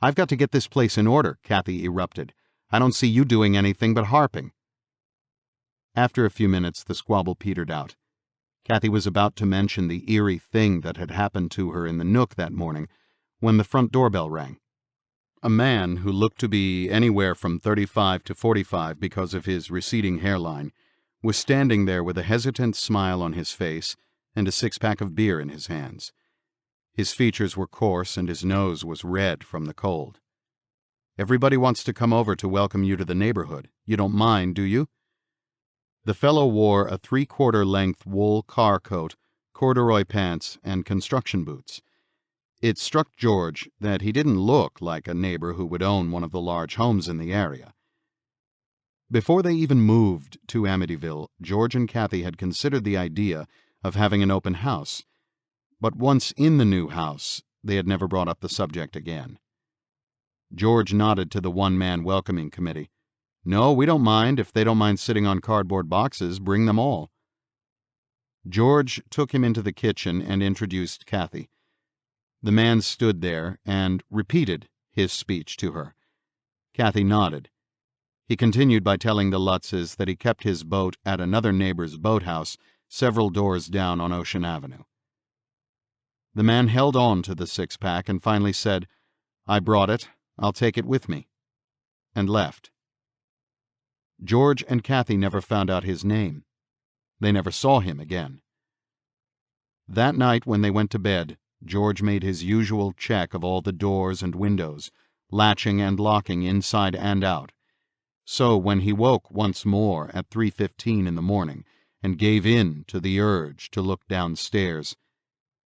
"I've got to get this place in order," Kathy erupted. "I don't see you doing anything but harping." After a few minutes, the squabble petered out. Kathy was about to mention the eerie thing that had happened to her in the Nook that morning when the front doorbell rang. A man who looked to be anywhere from 35 to 45 because of his receding hairline was standing there with a hesitant smile on his face and a six-pack of beer in his hands. His features were coarse and his nose was red from the cold. "Everybody wants to come over to welcome you to the neighborhood. You don't mind, do you?" The fellow wore a 3/4-length wool car coat, corduroy pants, and construction boots. It struck George that he didn't look like a neighbor who would own one of the large homes in the area. Before they even moved to Amityville, George and Kathy had considered the idea of having an open house, but once in the new house, they had never brought up the subject again. George nodded to the one-man welcoming committee. "No, we don't mind. If they don't mind sitting on cardboard boxes, bring them all." George took him into the kitchen and introduced Kathy. The man stood there and repeated his speech to her. Kathy nodded. He continued by telling the Lutzes that he kept his boat at another neighbor's boathouse several doors down on Ocean Avenue. The man held on to the six-pack and finally said, "I brought it. I'll take it with me," and left. George and Kathy never found out his name. They never saw him again. That night when they went to bed, George made his usual check of all the doors and windows, latching and locking inside and out. So when he woke once more at 3:15 in the morning and gave in to the urge to look downstairs,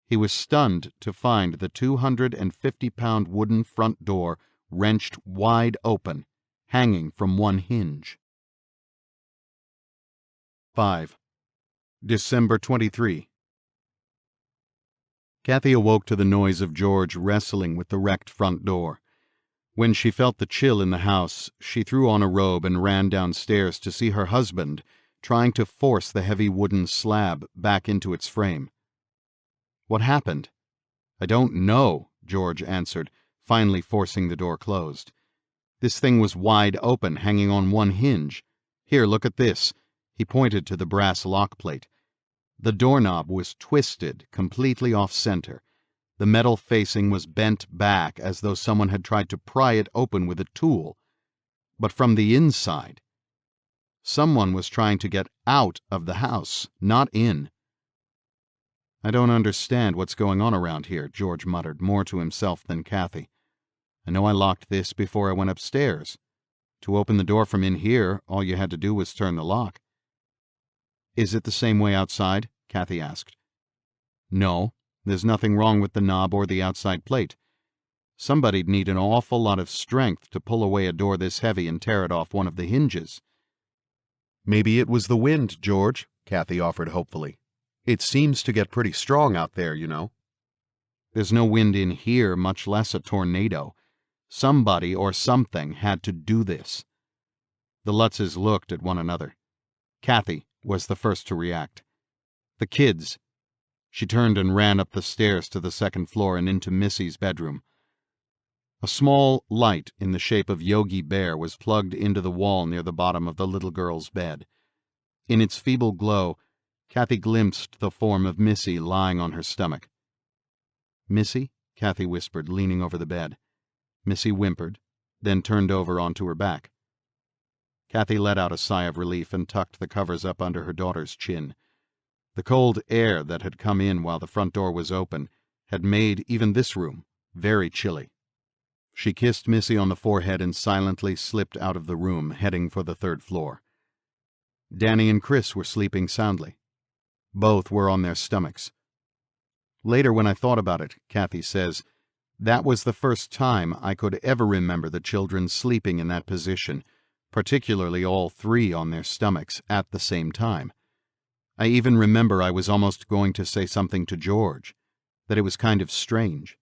he was stunned to find the 250-pound wooden front door wrenched wide open, hanging from one hinge. 5. December 23. Kathy awoke to the noise of George wrestling with the wrecked front door. When she felt the chill in the house, she threw on a robe and ran downstairs to see her husband trying to force the heavy wooden slab back into its frame. "What happened?" "I don't know," George answered, finally forcing the door closed. "This thing was wide open, hanging on one hinge. Here, look at this." He pointed to the brass lock plate. The doorknob was twisted, completely off-center. The metal facing was bent back as though someone had tried to pry it open with a tool. But from the inside, someone was trying to get out of the house, not in. "I don't understand what's going on around here," George muttered, more to himself than Kathy. "I know I locked this before I went upstairs. To open the door from in here, all you had to do was turn the lock." "Is it the same way outside?" Kathy asked. "No, there's nothing wrong with the knob or the outside plate. Somebody'd need an awful lot of strength to pull away a door this heavy and tear it off one of the hinges." "Maybe it was the wind, George," Kathy offered hopefully. "It seems to get pretty strong out there, you know." "There's no wind in here, much less a tornado. Somebody or something had to do this." The Lutzes looked at one another. Kathy was the first to react. "The kids." She turned and ran up the stairs to the second floor and into Missy's bedroom. A small light in the shape of Yogi Bear was plugged into the wall near the bottom of the little girl's bed. In its feeble glow, Kathy glimpsed the form of Missy lying on her stomach. "Missy?" Kathy whispered, leaning over the bed. Missy whimpered, then turned over onto her back. Kathy let out a sigh of relief and tucked the covers up under her daughter's chin. The cold air that had come in while the front door was open had made even this room very chilly. She kissed Missy on the forehead and silently slipped out of the room, heading for the third floor. Danny and Chris were sleeping soundly. Both were on their stomachs. "Later, when I thought about it," Kathy says, "that was the first time I could ever remember the children sleeping in that position, particularly all three on their stomachs at the same time. I even remember I was almost going to say something to George, that it was kind of strange."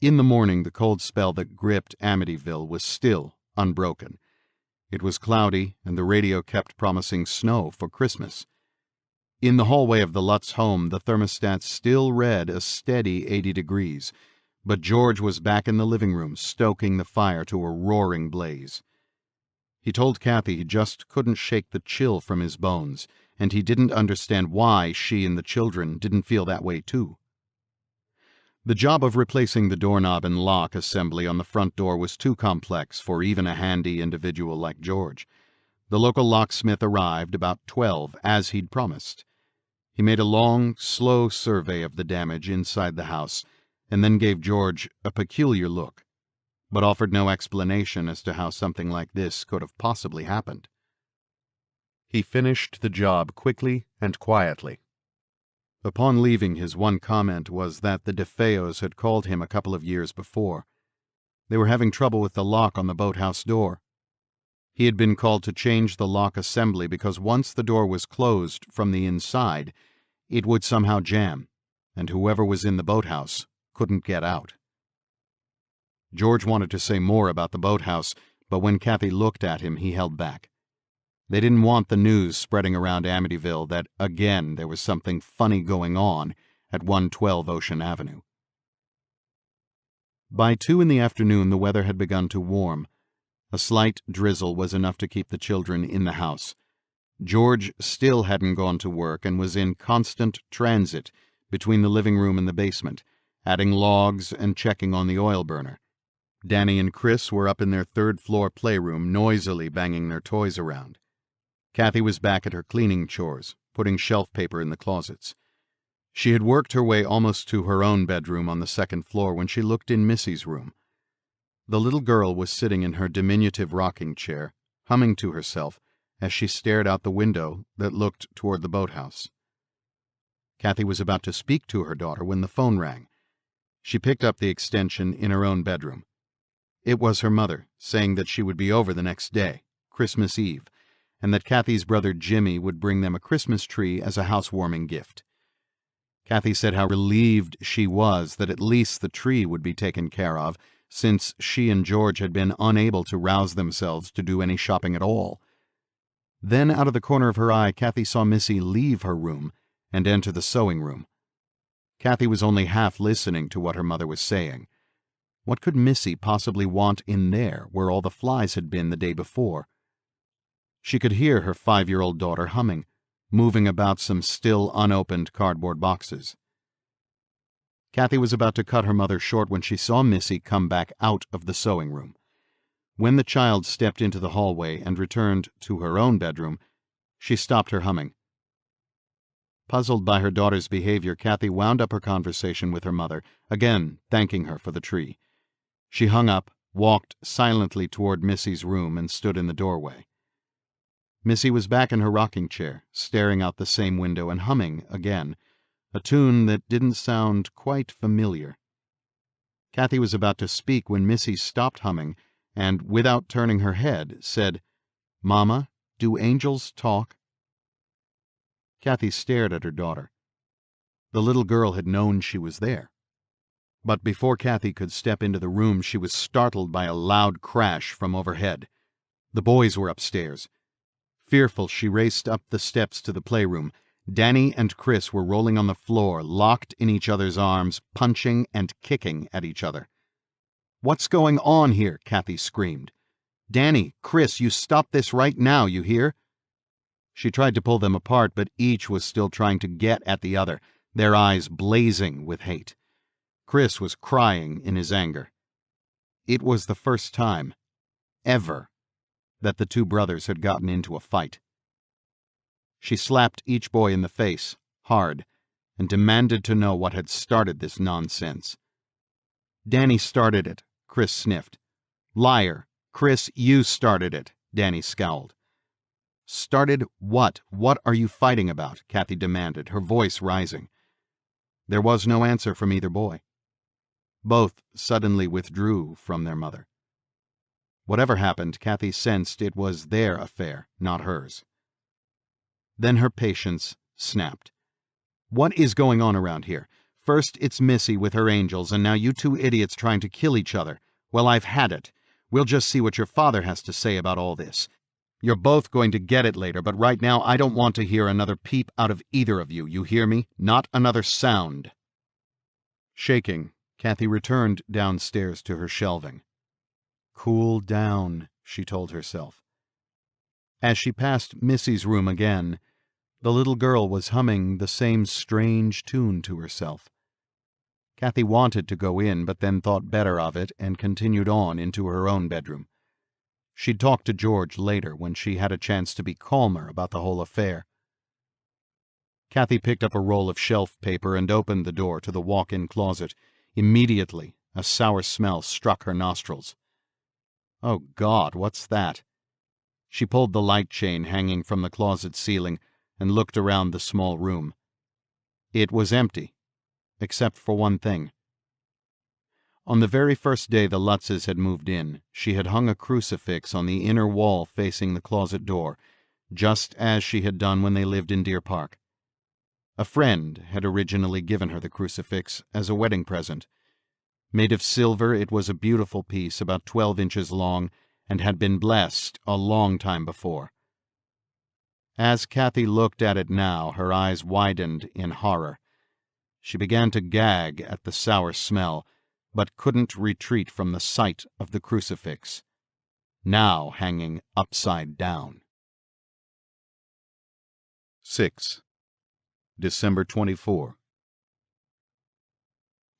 In the morning, the cold spell that gripped Amityville was still unbroken. It was cloudy, and the radio kept promising snow for Christmas. In the hallway of the Lutz home, the thermostat still read a steady 80 degrees, but George was back in the living room, stoking the fire to a roaring blaze. He told Kathy he just couldn't shake the chill from his bones, and he didn't understand why she and the children didn't feel that way too. The job of replacing the doorknob and lock assembly on the front door was too complex for even a handy individual like George. The local locksmith arrived about 12, as he'd promised. He made a long, slow survey of the damage inside the house, and then gave George a peculiar look, but offered no explanation as to how something like this could have possibly happened. He finished the job quickly and quietly. Upon leaving, his one comment was that the Defeos had called him a couple of years before. They were having trouble with the lock on the boathouse door. He had been called to change the lock assembly because once the door was closed from the inside, it would somehow jam, and whoever was in the boathouse couldn't get out. George wanted to say more about the boathouse, but when Kathy looked at him, he held back. They didn't want the news spreading around Amityville that, again, there was something funny going on at 112 Ocean Avenue. By 2 in the afternoon, the weather had begun to warm. A slight drizzle was enough to keep the children in the house. George still hadn't gone to work and was in constant transit between the living room and the basement, adding logs and checking on the oil burner. Danny and Chris were up in their third-floor playroom, noisily banging their toys around. Kathy was back at her cleaning chores, putting shelf paper in the closets. She had worked her way almost to her own bedroom on the second floor when she looked in Missy's room. The little girl was sitting in her diminutive rocking chair, humming to herself as she stared out the window that looked toward the boathouse. Kathy was about to speak to her daughter when the phone rang. She picked up the extension in her own bedroom. It was her mother, saying that she would be over the next day, Christmas Eve, and that Kathy's brother Jimmy would bring them a Christmas tree as a housewarming gift. Kathy said how relieved she was that at least the tree would be taken care of, since she and George had been unable to rouse themselves to do any shopping at all. Then, out of the corner of her eye, Kathy saw Missy leave her room and enter the sewing room. Kathy was only half listening to what her mother was saying. What could Missy possibly want in there, where all the flies had been the day before? She could hear her 5-year-old daughter humming, moving about some still unopened cardboard boxes. Kathy was about to cut her mother short when she saw Missy come back out of the sewing room. When the child stepped into the hallway and returned to her own bedroom, she stopped her humming. Puzzled by her daughter's behavior, Kathy wound up her conversation with her mother, again thanking her for the tree. She hung up, walked silently toward Missy's room, and stood in the doorway. Missy was back in her rocking chair, staring out the same window and humming again, a tune that didn't sound quite familiar. Kathy was about to speak when Missy stopped humming and, without turning her head, said, "Mama, do angels talk?" Kathy stared at her daughter. The little girl had known she was there. But before Kathy could step into the room, she was startled by a loud crash from overhead. The boys were upstairs. Fearful, she raced up the steps to the playroom. Danny and Chris were rolling on the floor, locked in each other's arms, punching and kicking at each other. "What's going on here?" Kathy screamed. "Danny, Chris, you stop this right now, you hear?" She tried to pull them apart, but each was still trying to get at the other, their eyes blazing with hate. Chris was crying in his anger. It was the first time, ever, that the two brothers had gotten into a fight. She slapped each boy in the face, hard, and demanded to know what had started this nonsense. "Danny started it," Chris sniffed. "Liar! Chris, you started it," Danny scowled. "Started what? What are you fighting about?" Kathy demanded, her voice rising. There was no answer from either boy. Both suddenly withdrew from their mother. Whatever happened, Kathy sensed it was their affair, not hers. Then her patience snapped. "What is going on around here? First it's Missy with her angels, and now you two idiots trying to kill each other. Well, I've had it. We'll just see what your father has to say about all this. You're both going to get it later, but right now I don't want to hear another peep out of either of you. You hear me? Not another sound." Shaking, Kathy returned downstairs to her shelving. "Cool down," she told herself. As she passed Missy's room again, the little girl was humming the same strange tune to herself. Kathy wanted to go in, but then thought better of it and continued on into her own bedroom. She'd talk to George later when she had a chance to be calmer about the whole affair. Kathy picked up a roll of shelf paper and opened the door to the walk-in closet. Immediately, a sour smell struck her nostrils. "Oh, God, what's that?" She pulled the light chain hanging from the closet ceiling and looked around the small room. It was empty, except for one thing. On the very first day the Lutzes had moved in, she had hung a crucifix on the inner wall facing the closet door, just as she had done when they lived in Deer Park. A friend had originally given her the crucifix as a wedding present. Made of silver, it was a beautiful piece about 12 inches long and had been blessed a long time before. As Kathy looked at it now, her eyes widened in horror. She began to gag at the sour smell, but couldn't retreat from the sight of the crucifix, now hanging upside down. 6. December 24.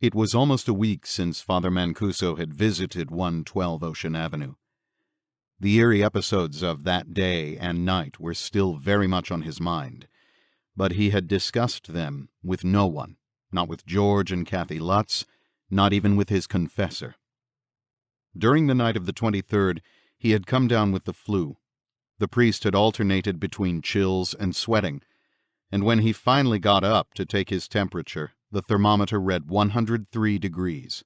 It was almost a week since Father Mancuso had visited 112 Ocean Avenue. The eerie episodes of that day and night were still very much on his mind, but he had discussed them with no one, not with George and Kathy Lutz, not even with his confessor. During the night of the 23rd, he had come down with the flu. The priest had alternated between chills and sweating, and when he finally got up to take his temperature, the thermometer read 103 degrees.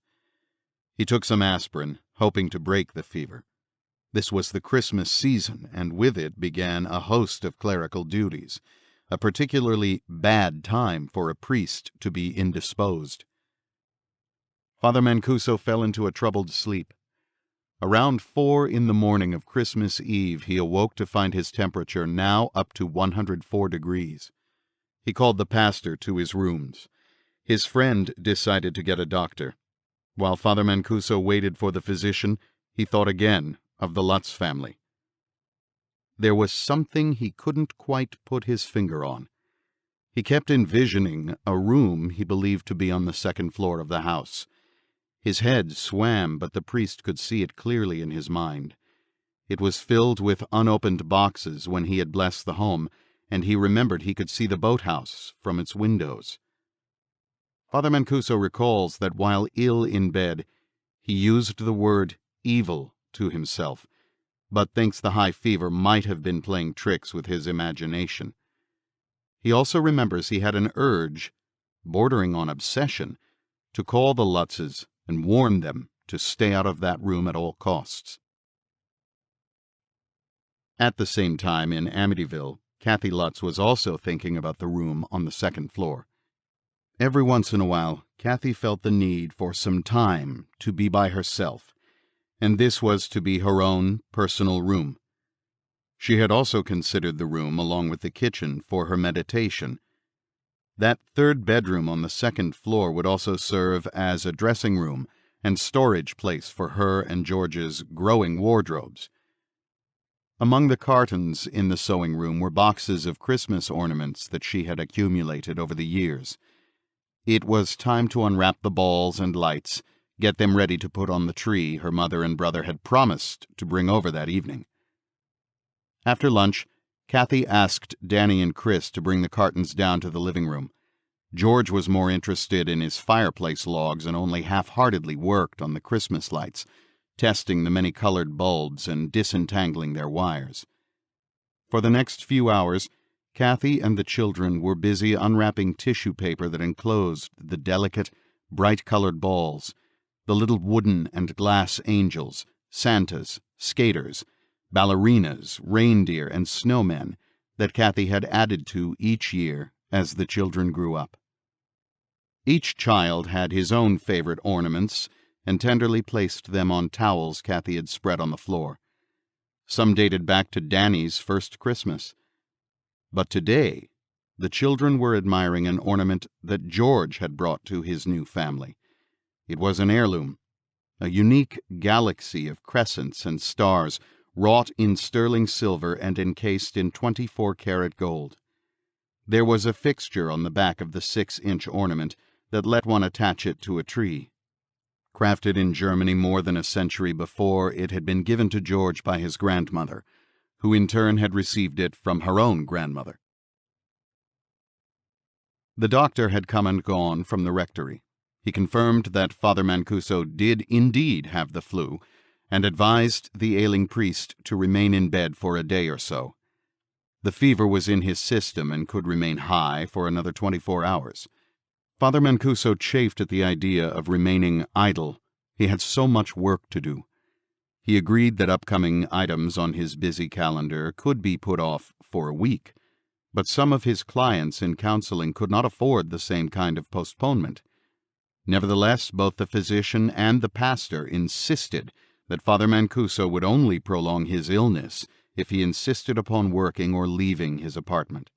He took some aspirin, hoping to break the fever. This was the Christmas season, and with it began a host of clerical duties, a particularly bad time for a priest to be indisposed. Father Mancuso fell into a troubled sleep. Around 4 in the morning of Christmas Eve, he awoke to find his temperature now up to 104 degrees. He called the pastor to his rooms. His friend decided to get a doctor. While Father Mancuso waited for the physician, he thought again of the Lutz family. there was something he couldn't quite put his finger on. He kept envisioning a room he believed to be on the second floor of the house. His head swam, but the priest could see it clearly in his mind. It was filled with unopened boxes when he had blessed the home, and he remembered he could see the boathouse from its windows. Father Mancuso recalls that while ill in bed, he used the word evil to himself, but thinks the high fever might have been playing tricks with his imagination. He also remembers he had an urge, bordering on obsession, to call the Lutzes and warn them to stay out of that room at all costs. At the same time, in Amityville, Kathy Lutz was also thinking about the room on the second floor. Every once in a while, Kathy felt the need for some time to be by herself, and this was to be her own personal room. She had also considered the room, along with the kitchen, for her meditation. That third bedroom on the second floor would also serve as a dressing room and storage place for her and George's growing wardrobes. Among the cartons in the sewing room were boxes of Christmas ornaments that she had accumulated over the years. It was time to unwrap the balls and lights, get them ready to put on the tree her mother and brother had promised to bring over that evening. After lunch, Kathy asked Danny and Chris to bring the cartons down to the living room. George was more interested in his fireplace logs and only half-heartedly worked on the Christmas lights, testing the many-colored bulbs and disentangling their wires. For the next few hours, Kathy and the children were busy unwrapping tissue paper that enclosed the delicate, bright-colored balls, the little wooden and glass angels, Santas, skaters, ballerinas, reindeer, and snowmen that Kathy had added to each year as the children grew up. Each child had his own favorite ornaments and tenderly placed them on towels Kathy had spread on the floor. Some dated back to Danny's first Christmas. But today, the children were admiring an ornament that George had brought to his new family. It was an heirloom, a unique galaxy of crescents and stars wrought in sterling silver and encased in 24-karat gold. There was a fixture on the back of the 6-inch ornament that let one attach it to a tree. Crafted in Germany more than a century before, it had been given to George by his grandmother, who in turn had received it from her own grandmother. The doctor had come and gone from the rectory. He confirmed that Father Mancuso did indeed have the flu, and advised the ailing priest to remain in bed for a day or so. The fever was in his system and could remain high for another 24 hours. Father Mancuso chafed at the idea of remaining idle. He had so much work to do. He agreed that upcoming items on his busy calendar could be put off for a week, but some of his clients in counseling could not afford the same kind of postponement. Nevertheless, both the physician and the pastor insisted that Father Mancuso would only prolong his illness if he insisted upon working or leaving his apartment.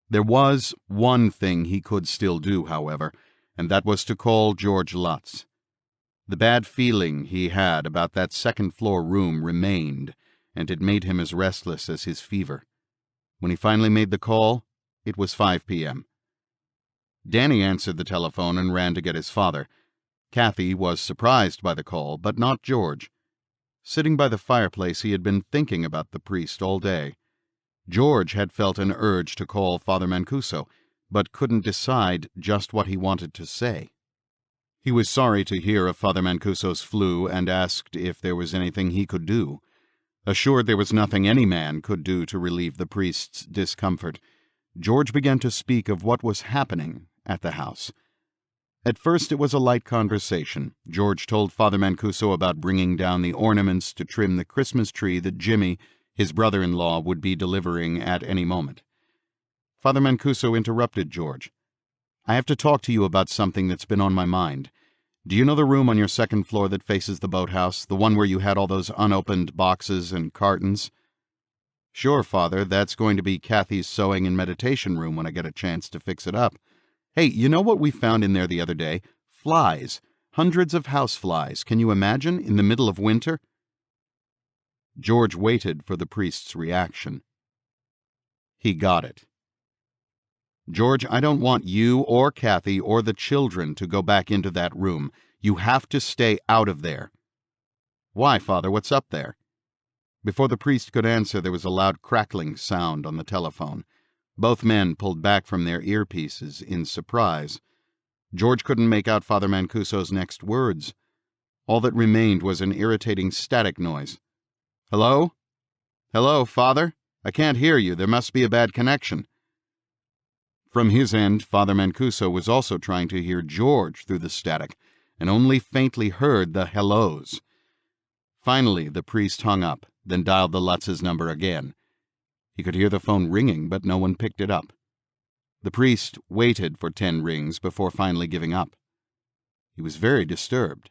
There was one thing he could still do, however, and that was to call George Lutz. The bad feeling he had about that second-floor room remained, and it made him as restless as his fever. When he finally made the call, it was 5 p.m. Danny answered the telephone and ran to get his father. Kathy was surprised by the call, but not George. Sitting by the fireplace, he had been thinking about the priest all day. George had felt an urge to call Father Mancuso, but couldn't decide just what he wanted to say. He was sorry to hear of Father Mancuso's flu and asked if there was anything he could do. Assured there was nothing any man could do to relieve the priest's discomfort, George began to speak of what was happening at the house. At first it was a light conversation. George told Father Mancuso about bringing down the ornaments to trim the Christmas tree that Jimmy, his brother-in-law, would be delivering at any moment. Father Mancuso interrupted George. "I have to talk to you about something that's been on my mind. Do you know the room on your second floor that faces the boathouse, the one where you had all those unopened boxes and cartons?" "Sure, Father, that's going to be Kathy's sewing and meditation room when I get a chance to fix it up. Hey, you know what we found in there the other day? Flies. Hundreds of house flies. Can you imagine, in the middle of winter?" George waited for the priest's reaction. He got it. "George, I don't want you or Kathy or the children to go back into that room. You have to stay out of there." "Why, Father, what's up there?" Before the priest could answer, there was a loud crackling sound on the telephone. Both men pulled back from their earpieces in surprise. George couldn't make out Father Mancuso's next words. All that remained was an irritating static noise. "Hello? Hello, Father? I can't hear you. There must be a bad connection." From his end, Father Mancuso was also trying to hear George through the static, and only faintly heard the hellos. Finally, the priest hung up, then dialed the Lutz's number again. He could hear the phone ringing, but no one picked it up. The priest waited for 10 rings before finally giving up. He was very disturbed.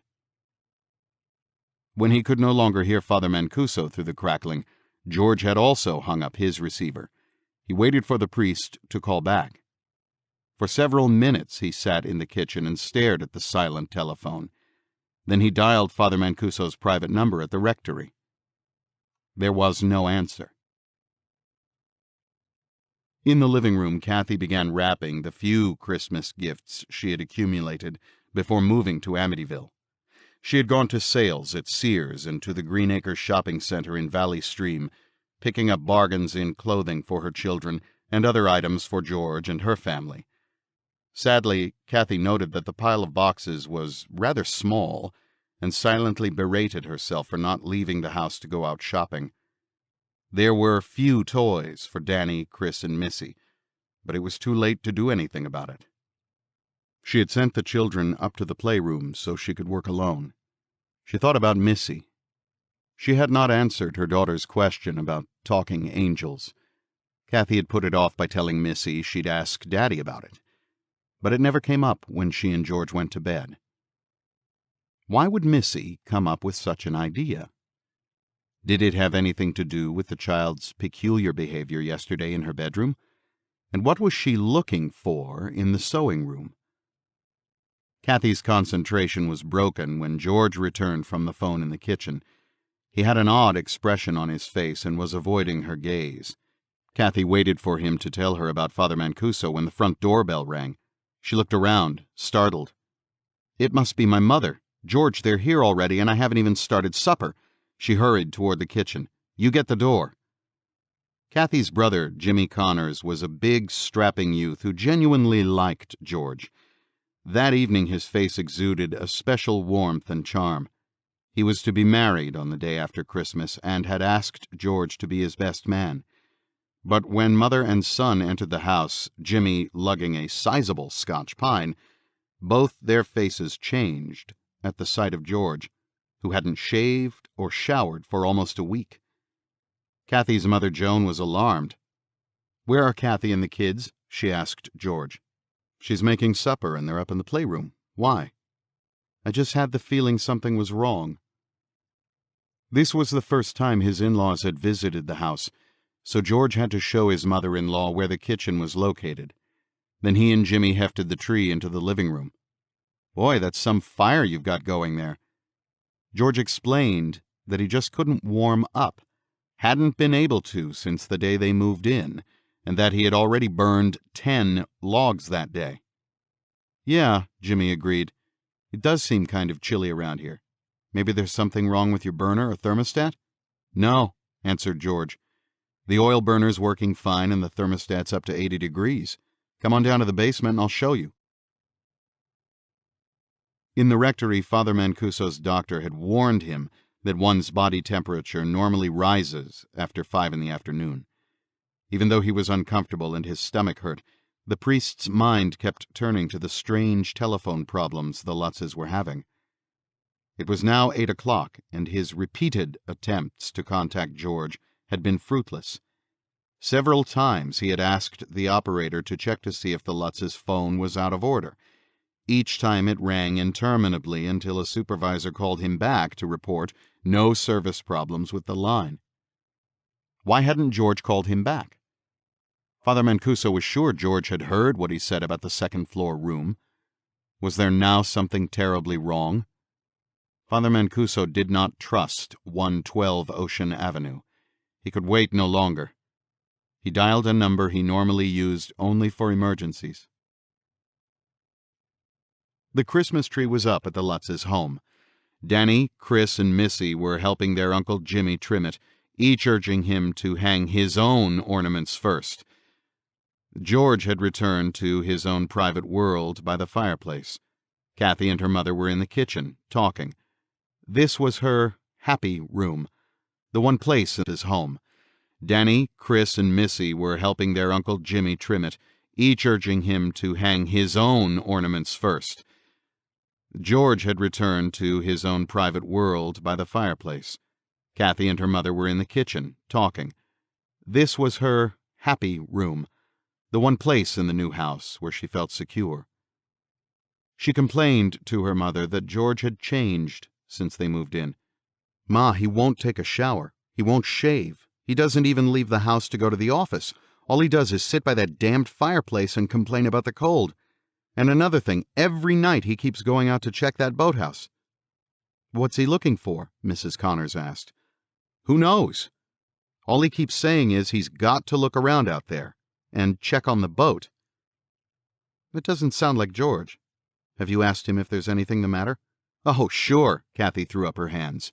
When he could no longer hear Father Mancuso through the crackling, George had also hung up his receiver. He waited for the priest to call back. For several minutes he sat in the kitchen and stared at the silent telephone. Then he dialed Father Mancuso's private number at the rectory. There was no answer. In the living room, Kathy began wrapping the few Christmas gifts she had accumulated before moving to Amityville. She had gone to sales at Sears and to the Greenacre Shopping Center in Valley Stream, picking up bargains in clothing for her children and other items for George and her family. Sadly, Kathy noted that the pile of boxes was rather small and silently berated herself for not leaving the house to go out shopping. There were few toys for Danny, Chris, and Missy, but it was too late to do anything about it. She had sent the children up to the playroom so she could work alone. She thought about Missy. She had not answered her daughter's question about talking angels. Kathy had put it off by telling Missy she'd ask Daddy about it, but it never came up when she and George went to bed. Why would Missy come up with such an idea? Did it have anything to do with the child's peculiar behavior yesterday in her bedroom? And what was she looking for in the sewing room? Kathy's concentration was broken when George returned from the phone in the kitchen. He had an odd expression on his face and was avoiding her gaze. Kathy waited for him to tell her about Father Mancuso when the front doorbell rang. She looked around, startled. "It must be my mother. George, they're here already, and I haven't even started supper." She hurried toward the kitchen. "You get the door." Kathy's brother, Jimmy Connors, was a big, strapping youth who genuinely liked George. That evening his face exuded a special warmth and charm. He was to be married on the day after Christmas and had asked George to be his best man. But when mother and son entered the house, Jimmy lugging a sizable Scotch pine, both their faces changed at the sight of George, who hadn't shaved or showered for almost a week. Kathy's mother, Joan, was alarmed. "Where are Kathy and the kids?" she asked George. "She's making supper and they're up in the playroom. Why?" "I just had the feeling something was wrong." This was the first time his in-laws had visited the house, so George had to show his mother-in-law where the kitchen was located. Then he and Jimmy hefted the tree into the living room. "Boy, that's some fire you've got going there." George explained that he just couldn't warm up, hadn't been able to since the day they moved in, and that he had already burned 10 logs that day. "Yeah," Jimmy agreed. "It does seem kind of chilly around here. Maybe there's something wrong with your burner or thermostat?" "No," answered George. "The oil burner's working fine and the thermostat's up to 80 degrees. Come on down to the basement and I'll show you." In the rectory, Father Mancuso's doctor had warned him that one's body temperature normally rises after 5 in the afternoon. Even though he was uncomfortable and his stomach hurt, the priest's mind kept turning to the strange telephone problems the Lutzes were having. It was now 8 o'clock, and his repeated attempts to contact George had been fruitless. Several times he had asked the operator to check to see if the Lutz's phone was out of order. Each time it rang interminably until a supervisor called him back to report no service problems with the line. Why hadn't George called him back? Father Mancuso was sure George had heard what he said about the second-floor room. Was there now something terribly wrong? Father Mancuso did not trust 112 Ocean Avenue. He could wait no longer. He dialed a number he normally used only for emergencies. The Christmas tree was up at the Lutz's home. Danny, Chris, and Missy were helping their Uncle Jimmy trim it, each urging him to hang his own ornaments first. George had returned to his own private world by the fireplace. Kathy and her mother were in the kitchen, talking. This was her happy room, the one place at his home. Danny, Chris, and Missy were helping their Uncle Jimmy trim it, each urging him to hang his own ornaments first. George had returned to his own private world by the fireplace. Kathy and her mother were in the kitchen, talking. This was her happy room, the one place in the new house where she felt secure. She complained to her mother that George had changed since they moved in. "Ma, he won't take a shower. He won't shave. He doesn't even leave the house to go to the office. All he does is sit by that damned fireplace and complain about the cold. And another thing, every night he keeps going out to check that boathouse." "What's he looking for?" Mrs. Connors asked. "Who knows? All he keeps saying is he's got to look around out there and check on the boat." "It doesn't sound like George. Have you asked him if there's anything the matter?" "Oh, sure," Kathy threw up her hands.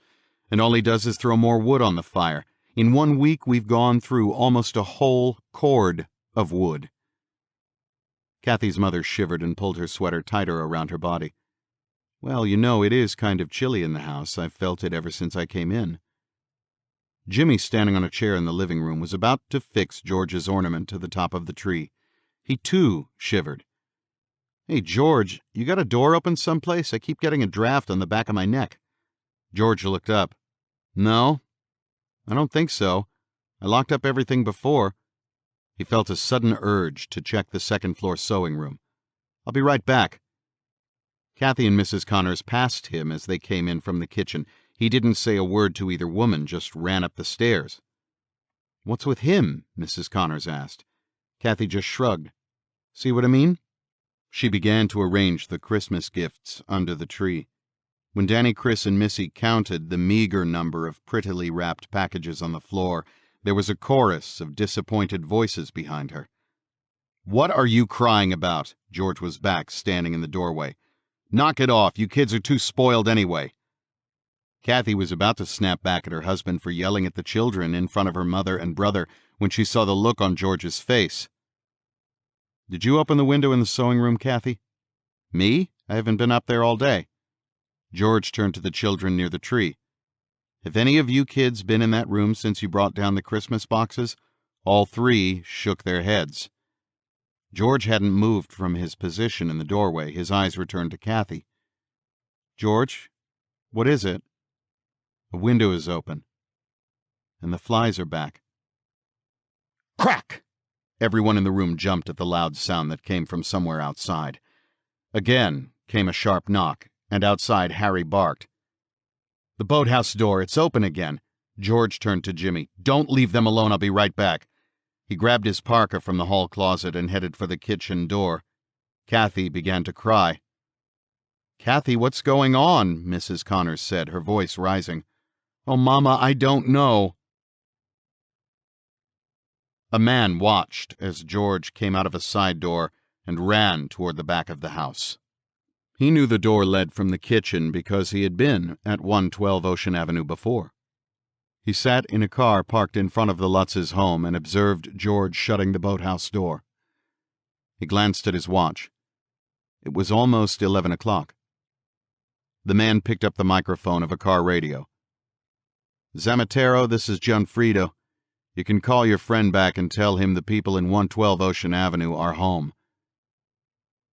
"And all he does is throw more wood on the fire. In 1 week we've gone through almost a whole cord of wood." Kathy's mother shivered and pulled her sweater tighter around her body. "Well, you know, it is kind of chilly in the house. I've felt it ever since I came in." Jimmy, standing on a chair in the living room, was about to fix George's ornament to the top of the tree. He, too, shivered. "Hey, George, you got a door open someplace? I keep getting a draft on the back of my neck." George looked up. "No, I don't think so. I locked up everything before." He felt a sudden urge to check the second-floor sewing room. "I'll be right back." Kathy and Mrs. Connors passed him as they came in from the kitchen. He didn't say a word to either woman, just ran up the stairs. "What's with him?" Mrs. Connors asked. Kathy just shrugged. "See what I mean?" She began to arrange the Christmas gifts under the tree. When Danny, Chris, and Missy counted the meager number of prettily wrapped packages on the floor, there was a chorus of disappointed voices behind her. "What are you crying about?" George was back, standing in the doorway. "Knock it off. You kids are too spoiled anyway." Kathy was about to snap back at her husband for yelling at the children in front of her mother and brother when she saw the look on George's face. "Did you open the window in the sewing room, Kathy?" "Me? I haven't been up there all day." George turned to the children near the tree. "Have any of you kids been in that room since you brought down the Christmas boxes?" All three shook their heads. George hadn't moved from his position in the doorway. His eyes returned to Kathy. "George, what is it?" "A window is open. And the flies are back." Crack! Everyone in the room jumped at the loud sound that came from somewhere outside. Again came a sharp knock, and outside Harry barked. "The boathouse door, it's open again." George turned to Jimmy. "Don't leave them alone, I'll be right back." He grabbed his parka from the hall closet and headed for the kitchen door. Kathy began to cry. "Kathy, what's going on?" Mrs. Connors said, her voice rising. "Oh, Mama, I don't know." A man watched as George came out of a side door and ran toward the back of the house. He knew the door led from the kitchen because he had been at 112 Ocean Avenue before. He sat in a car parked in front of the Lutz's home and observed George shutting the boathouse door. He glanced at his watch. It was almost 11 o'clock. The man picked up the microphone of a car radio. "Zamatero, this is Gianfrido. You can call your friend back and tell him the people in 112 Ocean Avenue are home."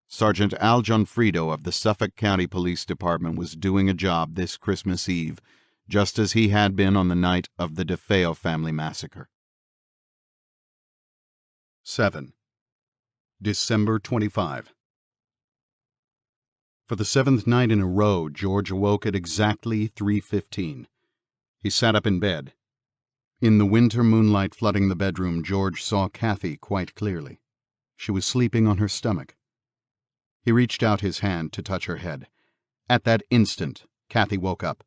Sergeant Al Gianfrido of the Suffolk County Police Department was doing a job this Christmas Eve, just as he had been on the night of the Defeo family massacre. 7. December 25. For the 7th night in a row, George awoke at exactly 3:15. He sat up in bed. In the winter moonlight flooding the bedroom, George saw Kathy quite clearly. She was sleeping on her stomach. He reached out his hand to touch her head. At that instant, Kathy woke up.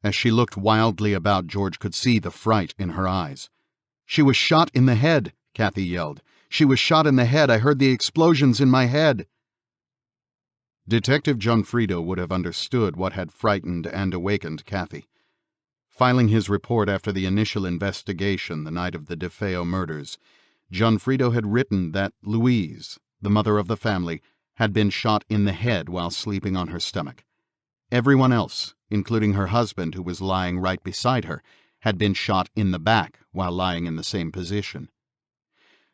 As she looked wildly about, George could see the fright in her eyes. "She was shot in the head," Kathy yelled. "She was shot in the head. I heard the explosions in my head." Detective Gianfrido would have understood what had frightened and awakened Kathy. Filing his report after the initial investigation the night of the Defeo murders, Gianfrido had written that Louise, the mother of the family, had been shot in the head while sleeping on her stomach. Everyone else, including her husband who was lying right beside her, had been shot in the back while lying in the same position.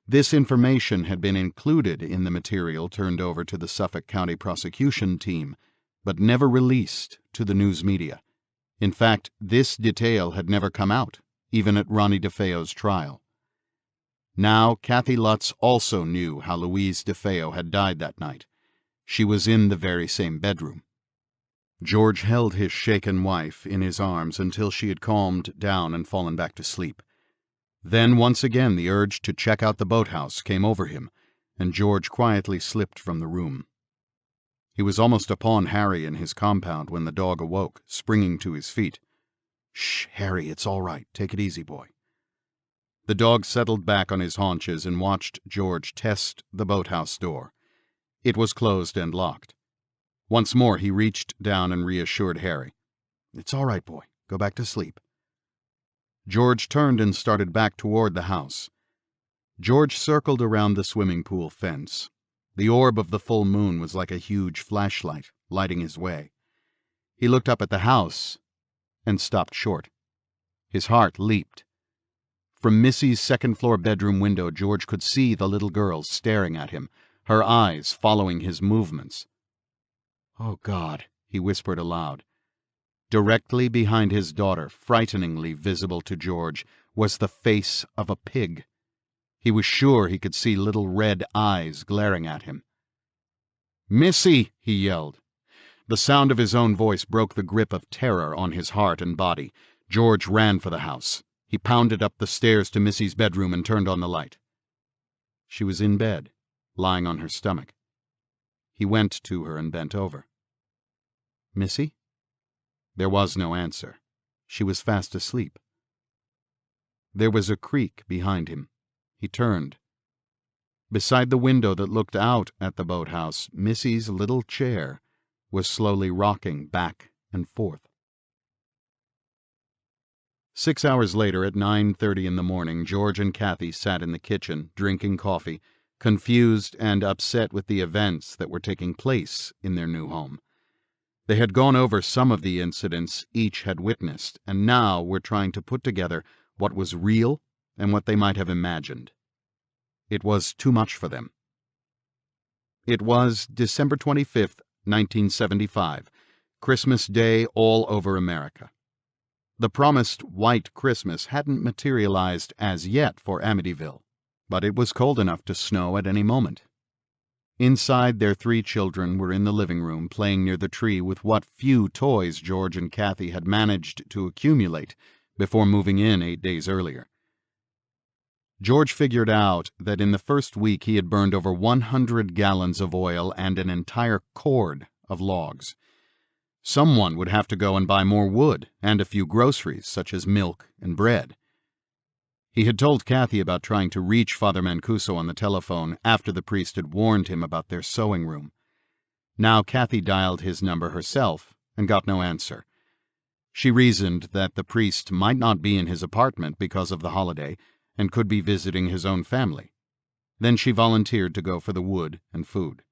This information had been included in the material turned over to the Suffolk County prosecution team, but never released to the news media. In fact, this detail had never come out, even at Ronnie Defeo's trial. Now, Kathy Lutz also knew how Louise Defeo had died that night. She was in the very same bedroom. George held his shaken wife in his arms until she had calmed down and fallen back to sleep. Then once again the urge to check out the boathouse came over him, and George quietly slipped from the room. He was almost upon Harry in his compound when the dog awoke, springing to his feet. "Shh, Harry, it's all right. Take it easy, boy." The dog settled back on his haunches and watched George test the boathouse door. It was closed and locked. Once more he reached down and reassured Harry. "It's all right, boy. Go back to sleep." George turned and started back toward the house. George circled around the swimming pool fence. The orb of the full moon was like a huge flashlight, lighting his way. He looked up at the house and stopped short. His heart leaped. From Missy's second-floor bedroom window, George could see the little girl staring at him, her eyes following his movements. "Oh, God," he whispered aloud. Directly behind his daughter, frighteningly visible to George, was the face of a pig. He was sure he could see little red eyes glaring at him. "Missy!" he yelled. The sound of his own voice broke the grip of terror on his heart and body. George ran for the house. He pounded up the stairs to Missy's bedroom and turned on the light. She was in bed, lying on her stomach. He went to her and bent over. "Missy?" There was no answer. She was fast asleep. There was a creak behind him. He turned. Beside the window that looked out at the boathouse, Missy's little chair was slowly rocking back and forth. 6 hours later, at 9:30 in the morning, George and Kathy sat in the kitchen, drinking coffee, confused and upset with the events that were taking place in their new home. They had gone over some of the incidents each had witnessed, and now were trying to put together what was real and what they might have imagined. It was too much for them. It was December 25th, 1975, Christmas Day all over America. The promised white Christmas hadn't materialized as yet for Amityville, but it was cold enough to snow at any moment. Inside, their 3 children were in the living room, playing near the tree with what few toys George and Kathy had managed to accumulate before moving in 8 days earlier. George figured out that in the first week he had burned over 100 gallons of oil and an entire cord of logs. Someone would have to go and buy more wood and a few groceries, such as milk and bread. He had told Kathy about trying to reach Father Mancuso on the telephone after the priest had warned him about their sewing room. Now Kathy dialed his number herself and got no answer. She reasoned that the priest might not be in his apartment because of the holiday and could be visiting his own family. Then she volunteered to go for the wood and food.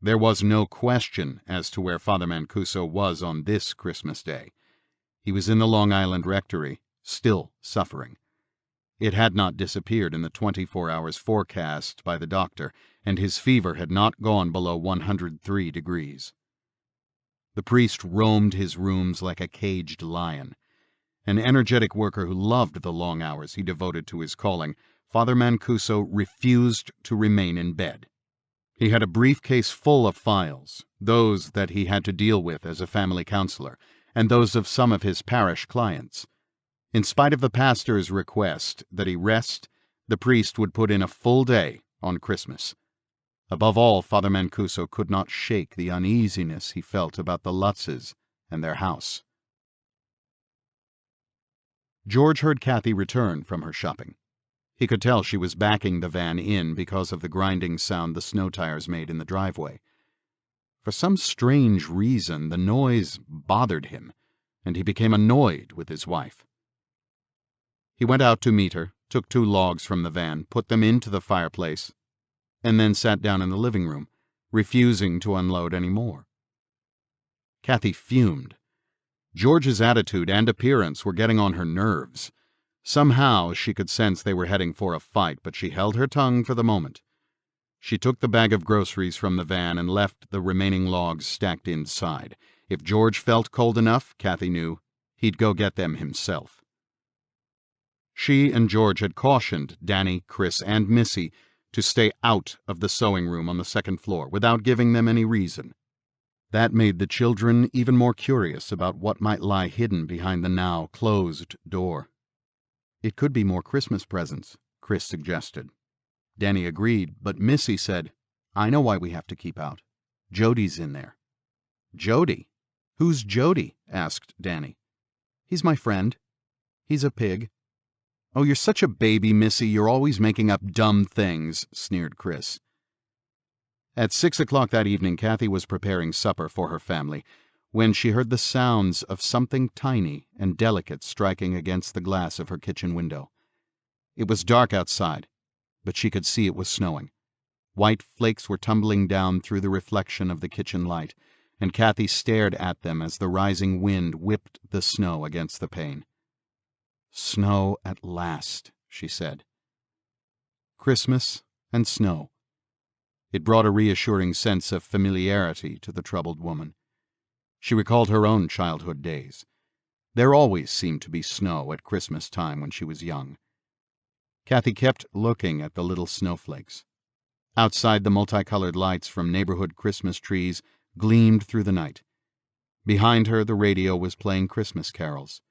There was no question as to where Father Mancuso was on this Christmas Day. He was in the Long Island Rectory, still suffering. It had not disappeared in the 24 hours forecast by the doctor, and his fever had not gone below 103 degrees. The priest roamed his rooms like a caged lion. An energetic worker who loved the long hours he devoted to his calling, Father Mancuso refused to remain in bed. He had a briefcase full of files, those that he had to deal with as a family counselor, and those of some of his parish clients. In spite of the pastor's request that he rest, the priest would put in a full day on Christmas. Above all, Father Mancuso could not shake the uneasiness he felt about the Lutzes and their house. George heard Kathy return from her shopping. He could tell she was backing the van in because of the grinding sound the snow tires made in the driveway. For some strange reason, the noise bothered him, and he became annoyed with his wife. He went out to meet her, took 2 logs from the van, put them into the fireplace, and then sat down in the living room, refusing to unload any more. Kathy fumed. George's attitude and appearance were getting on her nerves. Somehow she could sense they were heading for a fight, but she held her tongue for the moment. She took the bag of groceries from the van and left the remaining logs stacked inside. If George felt cold enough, Kathy knew, he'd go get them himself. She and George had cautioned Danny, Chris, and Missy to stay out of the sewing room on the 2nd floor without giving them any reason. That made the children even more curious about what might lie hidden behind the now closed door. "It could be more Christmas presents," Chris suggested. Danny agreed, but Missy said, "I know why we have to keep out. Jody's in there." "Jody? Who's Jody?" asked Danny. "He's my friend. He's a pig." "Oh, you're such a baby, Missy. You're always making up dumb things," sneered Chris. At 6 o'clock that evening, Kathy was preparing supper for her family when she heard the sounds of something tiny and delicate striking against the glass of her kitchen window. It was dark outside, but she could see it was snowing. White flakes were tumbling down through the reflection of the kitchen light, and Kathy stared at them as the rising wind whipped the snow against the pane. "Snow at last," she said. Christmas and snow. It brought a reassuring sense of familiarity to the troubled woman. She recalled her own childhood days. There always seemed to be snow at Christmas time when she was young. Kathy kept looking at the little snowflakes. Outside, the multicolored lights from neighborhood Christmas trees gleamed through the night. Behind her, the radio was playing Christmas carols.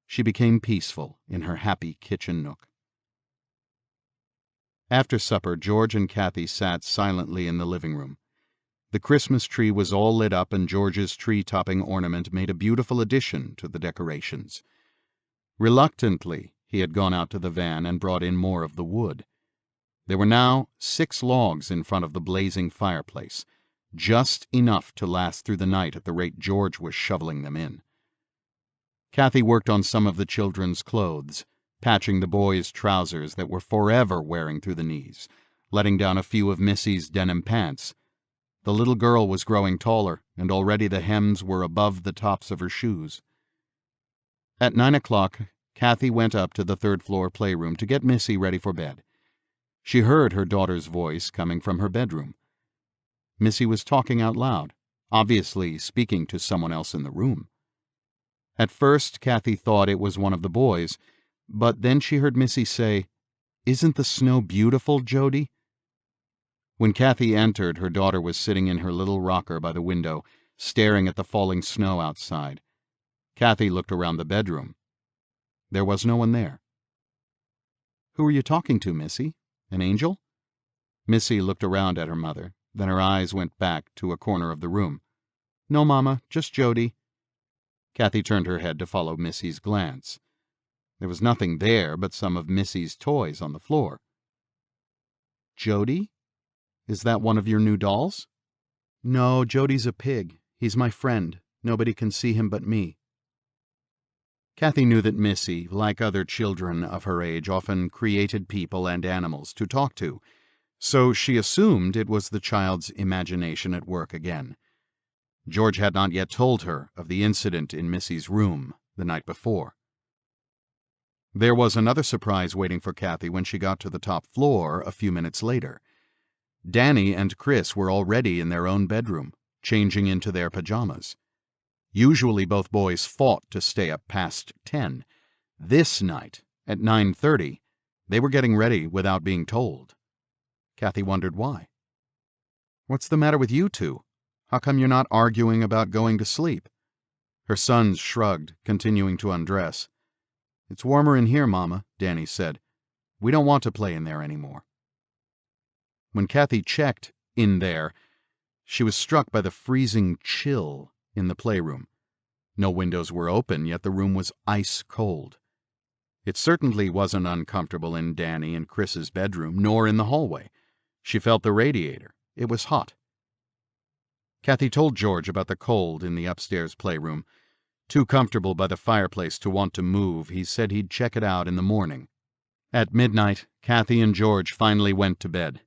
She became peaceful in her happy kitchen nook. After supper, George and Kathy sat silently in the living room. The Christmas tree was all lit up, and George's tree-topping ornament made a beautiful addition to the decorations. Reluctantly, he had gone out to the van and brought in more of the wood. There were now 6 logs in front of the blazing fireplace, just enough to last through the night at the rate George was shoveling them in. Kathy worked on some of the children's clothes, patching the boys' trousers that were forever wearing through the knees, letting down a few of Missy's denim pants. The little girl was growing taller, and already the hems were above the tops of her shoes. At 9 o'clock, Kathy went up to the 3rd-floor playroom to get Missy ready for bed. She heard her daughter's voice coming from her bedroom. Missy was talking out loud, obviously speaking to someone else in the room. At first, Kathy thought it was one of the boys, but then she heard Missy say, "Isn't the snow beautiful, Jody?" When Kathy entered, her daughter was sitting in her little rocker by the window, staring at the falling snow outside. Kathy looked around the bedroom. There was no one there. "Who are you talking to, Missy? An angel?" Missy looked around at her mother, then her eyes went back to a corner of the room. "No, Mama, just Jody." Kathy turned her head to follow Missy's glance. There was nothing there but some of Missy's toys on the floor. "Jody? Is that one of your new dolls?" "No, Jody's a pig. He's my friend. Nobody can see him but me." Kathy knew that Missy, like other children of her age, often created people and animals to talk to, so she assumed it was the child's imagination at work again. George had not yet told her of the incident in Missy's room the night before. There was another surprise waiting for Kathy when she got to the top floor a few minutes later. Danny and Chris were already in their own bedroom, changing into their pajamas. Usually both boys fought to stay up past 10. This night, at 9:30, they were getting ready without being told. Kathy wondered why. "What's the matter with you two? How come you're not arguing about going to sleep?" Her sons shrugged, continuing to undress. "It's warmer in here, Mama," Danny said. "We don't want to play in there anymore." When Kathy checked in there, she was struck by the freezing chill in the playroom. No windows were open, yet the room was ice cold. It certainly wasn't uncomfortable in Danny and Chris's bedroom, nor in the hallway. She felt the radiator. It was hot. Kathy told George about the cold in the upstairs playroom. Too comfortable by the fireplace to want to move, he said he'd check it out in the morning. At midnight, Kathy and George finally went to bed.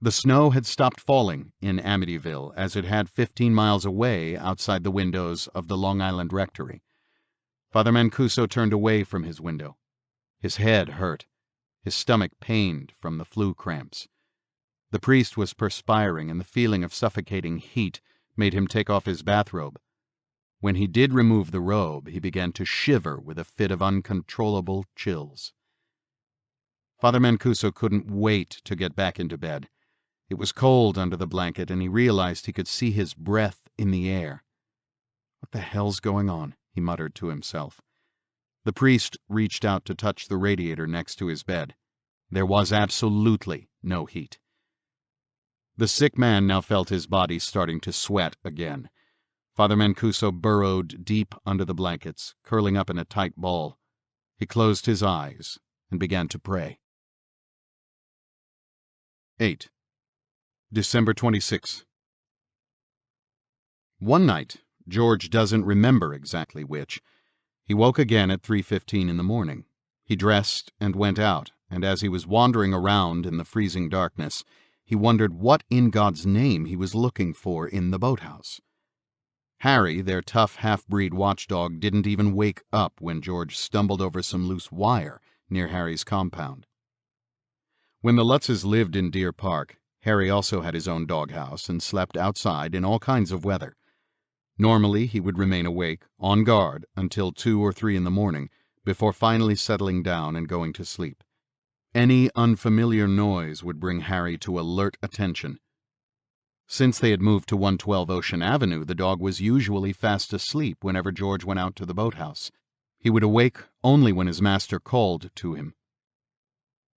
The snow had stopped falling in Amityville, as it had 15 miles away outside the windows of the Long Island Rectory. Father Mancuso turned away from his window. His head hurt. His stomach pained from the flu cramps. The priest was perspiring, and the feeling of suffocating heat made him take off his bathrobe. When he did remove the robe, he began to shiver with a fit of uncontrollable chills. Father Mancuso couldn't wait to get back into bed. It was cold under the blanket, and he realized he could see his breath in the air. "What the hell's going on?" he muttered to himself. The priest reached out to touch the radiator next to his bed. There was absolutely no heat. The sick man now felt his body starting to sweat again. Father Mancuso burrowed deep under the blankets, curling up in a tight ball. He closed his eyes and began to pray. 8. December 26. One night, George doesn't remember exactly which, he woke again at 3:15 in the morning. He dressed and went out, and as he was wandering around in the freezing darkness, he wondered what in God's name he was looking for in the boathouse. Harry, their tough half-breed watchdog, didn't even wake up when George stumbled over some loose wire near Harry's compound. When the Lutzes lived in Deer Park, Harry also had his own doghouse and slept outside in all kinds of weather. Normally, he would remain awake, on guard, until 2 or 3 in the morning, before finally settling down and going to sleep. Any unfamiliar noise would bring Harry to alert attention. Since they had moved to 112 Ocean Avenue, the dog was usually fast asleep whenever George went out to the boathouse. He would awake only when his master called to him.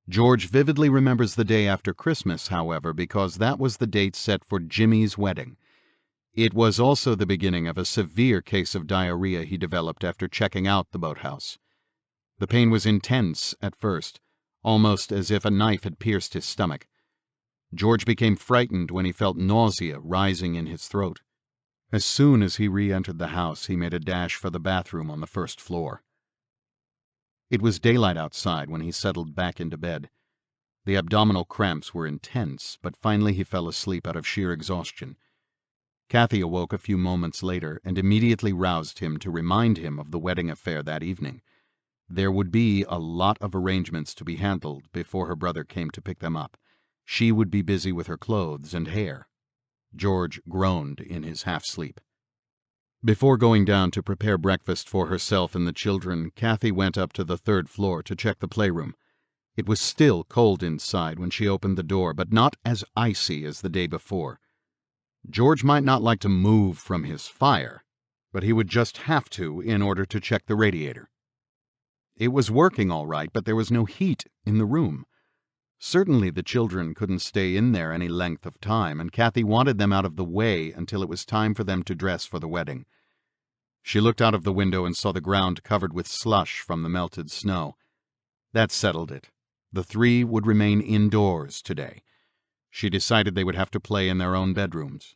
George vividly remembers the day after Christmas, however, because that was the date set for Jimmy's wedding. It was also the beginning of a severe case of diarrhea he developed after checking out the boathouse. The pain was intense at first, almost as if a knife had pierced his stomach. George became frightened when he felt nausea rising in his throat. As soon as he re-entered the house, he made a dash for the bathroom on the first floor. It was daylight outside when he settled back into bed. The abdominal cramps were intense, but finally he fell asleep out of sheer exhaustion. Kathy awoke a few moments later and immediately roused him to remind him of the wedding affair that evening. There would be a lot of arrangements to be handled before her brother came to pick them up. She would be busy with her clothes and hair. George groaned in his half-sleep. Before going down to prepare breakfast for herself and the children, Kathy went up to the 3rd floor to check the playroom. It was still cold inside when she opened the door, but not as icy as the day before. George might not like to move from his fire, but he would just have to in order to check the radiator. It was working all right, but there was no heat in the room. Certainly the children couldn't stay in there any length of time, and Kathy wanted them out of the way until it was time for them to dress for the wedding. She looked out of the window and saw the ground covered with slush from the melted snow. That settled it. The 3 would remain indoors today. She decided they would have to play in their own bedrooms.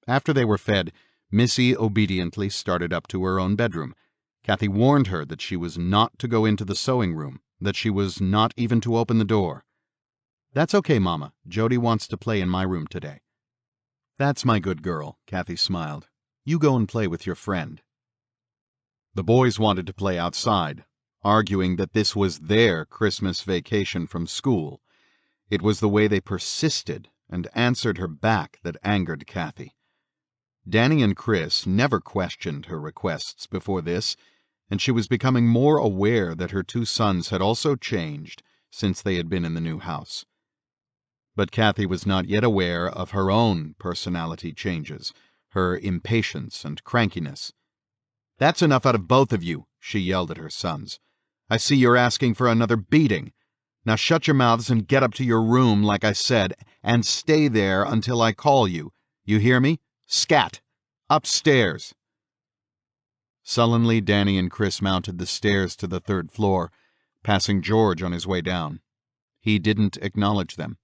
After they were fed, Missy obediently started up to her own bedroom. Kathy warned her that she was not to go into the sewing room, that she was not even to open the door. "That's okay, Mama. Jody wants to play in my room today." "That's my good girl," Kathy smiled. "You go and play with your friend." The boys wanted to play outside, arguing that this was their Christmas vacation from school. It was the way they persisted and answered her back that angered Kathy. Danny and Chris never questioned her requests before this, and she was becoming more aware that her 2 sons had also changed since they had been in the new house. But Kathy was not yet aware of her own personality changes, her impatience and crankiness. "That's enough out of both of you," she yelled at her sons. "I see you're asking for another beating. Now shut your mouths and get up to your room, like I said, and stay there until I call you. You hear me? Scat! Upstairs!" Sullenly, Danny and Chris mounted the stairs to the 3rd floor, passing George on his way down. He didn't acknowledge them.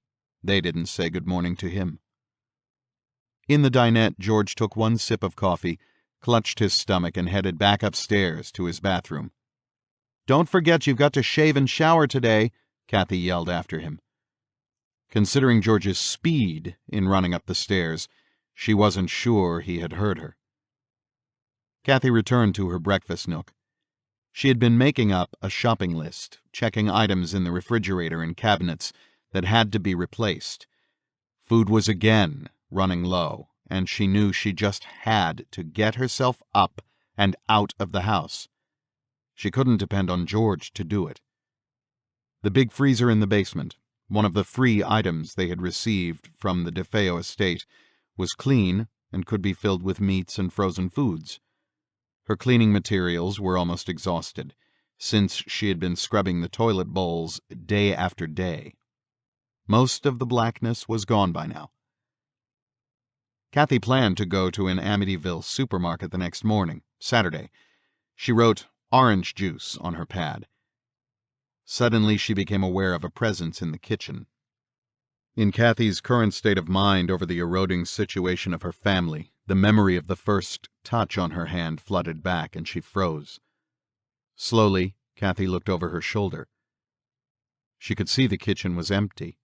They didn't say good morning to him. In the dinette, George took one sip of coffee, clutched his stomach, and headed back upstairs to his bathroom. "Don't forget you've got to shave and shower today," Kathy yelled after him. Considering George's speed in running up the stairs, she wasn't sure he had heard her. Kathy returned to her breakfast nook. She had been making up a shopping list, checking items in the refrigerator and cabinets that had to be replaced. Food was again running low, and she knew she just had to get herself up and out of the house. She couldn't depend on George to do it. The big freezer in the basement, one of the free items they had received from the Defeo estate, was clean and could be filled with meats and frozen foods. Her cleaning materials were almost exhausted, since she had been scrubbing the toilet bowls day after day. Most of the blackness was gone by now. Kathy planned to go to an Amityville supermarket the next morning, Saturday. She wrote orange juice on her pad. Suddenly she became aware of a presence in the kitchen. In Kathy's current state of mind over the eroding situation of her family, the memory of the first touch on her hand flooded back, and she froze. Slowly, Kathy looked over her shoulder. She could see the kitchen was empty,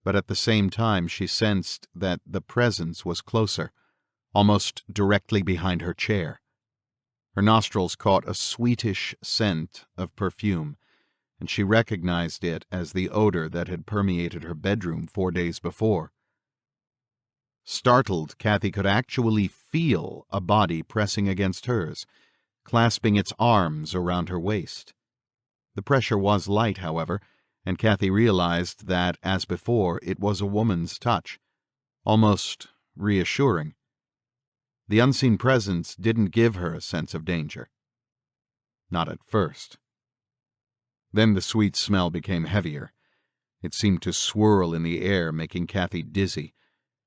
but at the same time she sensed that the presence was closer, almost directly behind her chair. Her nostrils caught a sweetish scent of perfume, and she recognized it as the odor that had permeated her bedroom 4 days before. Startled, Kathy could actually feel a body pressing against hers, clasping its arms around her waist. The pressure was light, however, and Kathy realized that, as before, it was a woman's touch, almost reassuring. The unseen presence didn't give her a sense of danger. Not at first. Then the sweet smell became heavier. It seemed to swirl in the air, making Kathy dizzy.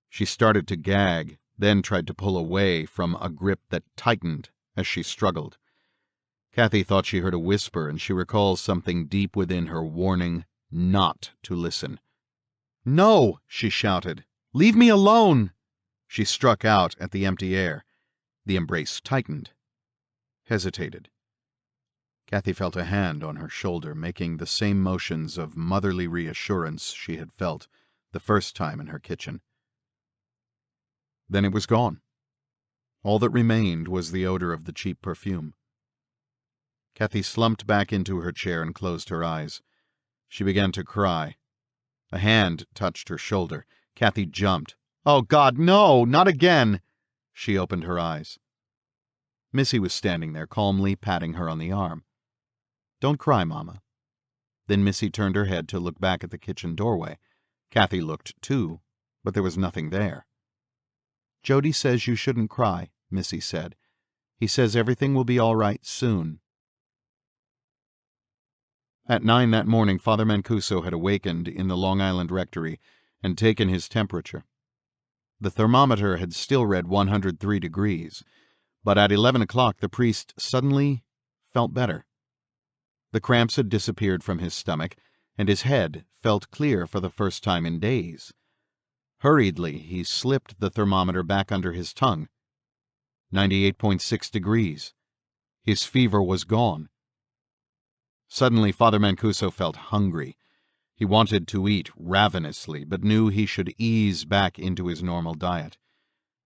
She started to gag, then tried to pull away from a grip that tightened as she struggled. Kathy thought she heard a whisper, and she recalls something deep within her warning not to listen. "No!" she shouted. "Leave me alone!" She struck out at the empty air. The embrace tightened, hesitated. Kathy felt a hand on her shoulder, making the same motions of motherly reassurance she had felt the first time in her kitchen. Then it was gone. All that remained was the odor of the cheap perfume. Kathy slumped back into her chair and closed her eyes. She began to cry. A hand touched her shoulder. Kathy jumped. "Oh, God, no! Not again!" She opened her eyes. Missy was standing there, calmly patting her on the arm. "Don't cry, Mama." Then Missy turned her head to look back at the kitchen doorway. Kathy looked, too, but there was nothing there. "Jody says you shouldn't cry," Missy said. "He says everything will be all right soon." At 9 that morning, Father Mancuso had awakened in the Long Island Rectory and taken his temperature. The thermometer had still read 103 degrees, but at 11 o'clock the priest suddenly felt better. The cramps had disappeared from his stomach, and his head felt clear for the first time in days. Hurriedly, he slipped the thermometer back under his tongue. 98.6 degrees. His fever was gone. Suddenly, Father Mancuso felt hungry. He wanted to eat ravenously, but knew he should ease back into his normal diet.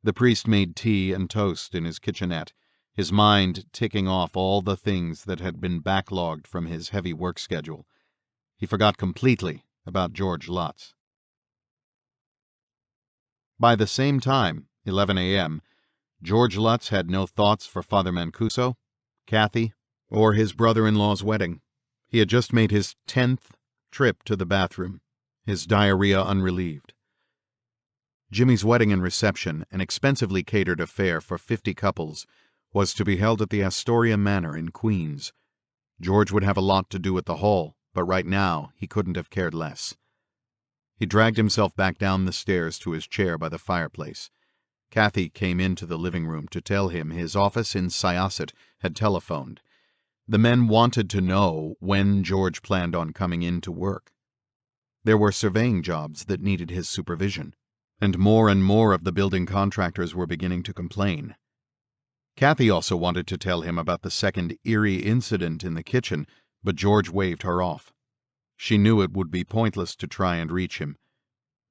The priest made tea and toast in his kitchenette, his mind ticking off all the things that had been backlogged from his heavy work schedule. He forgot completely about George Lutz. By the same time, 11 a.m., George Lutz had no thoughts for Father Mancuso, Kathy, or his brother-in-law's wedding. He had just made his 10th trip to the bathroom, his diarrhea unrelieved. Jimmy's wedding and reception, an expensively catered affair for 50 couples, was to be held at the Astoria Manor in Queens. George would have a lot to do at the hall, but right now he couldn't have cared less. He dragged himself back down the stairs to his chair by the fireplace. Kathy came into the living room to tell him his office in Syosset had telephoned. The men wanted to know when George planned on coming in to work. There were surveying jobs that needed his supervision, and more of the building contractors were beginning to complain. Kathy also wanted to tell him about the second eerie incident in the kitchen, but George waved her off. She knew it would be pointless to try and reach him.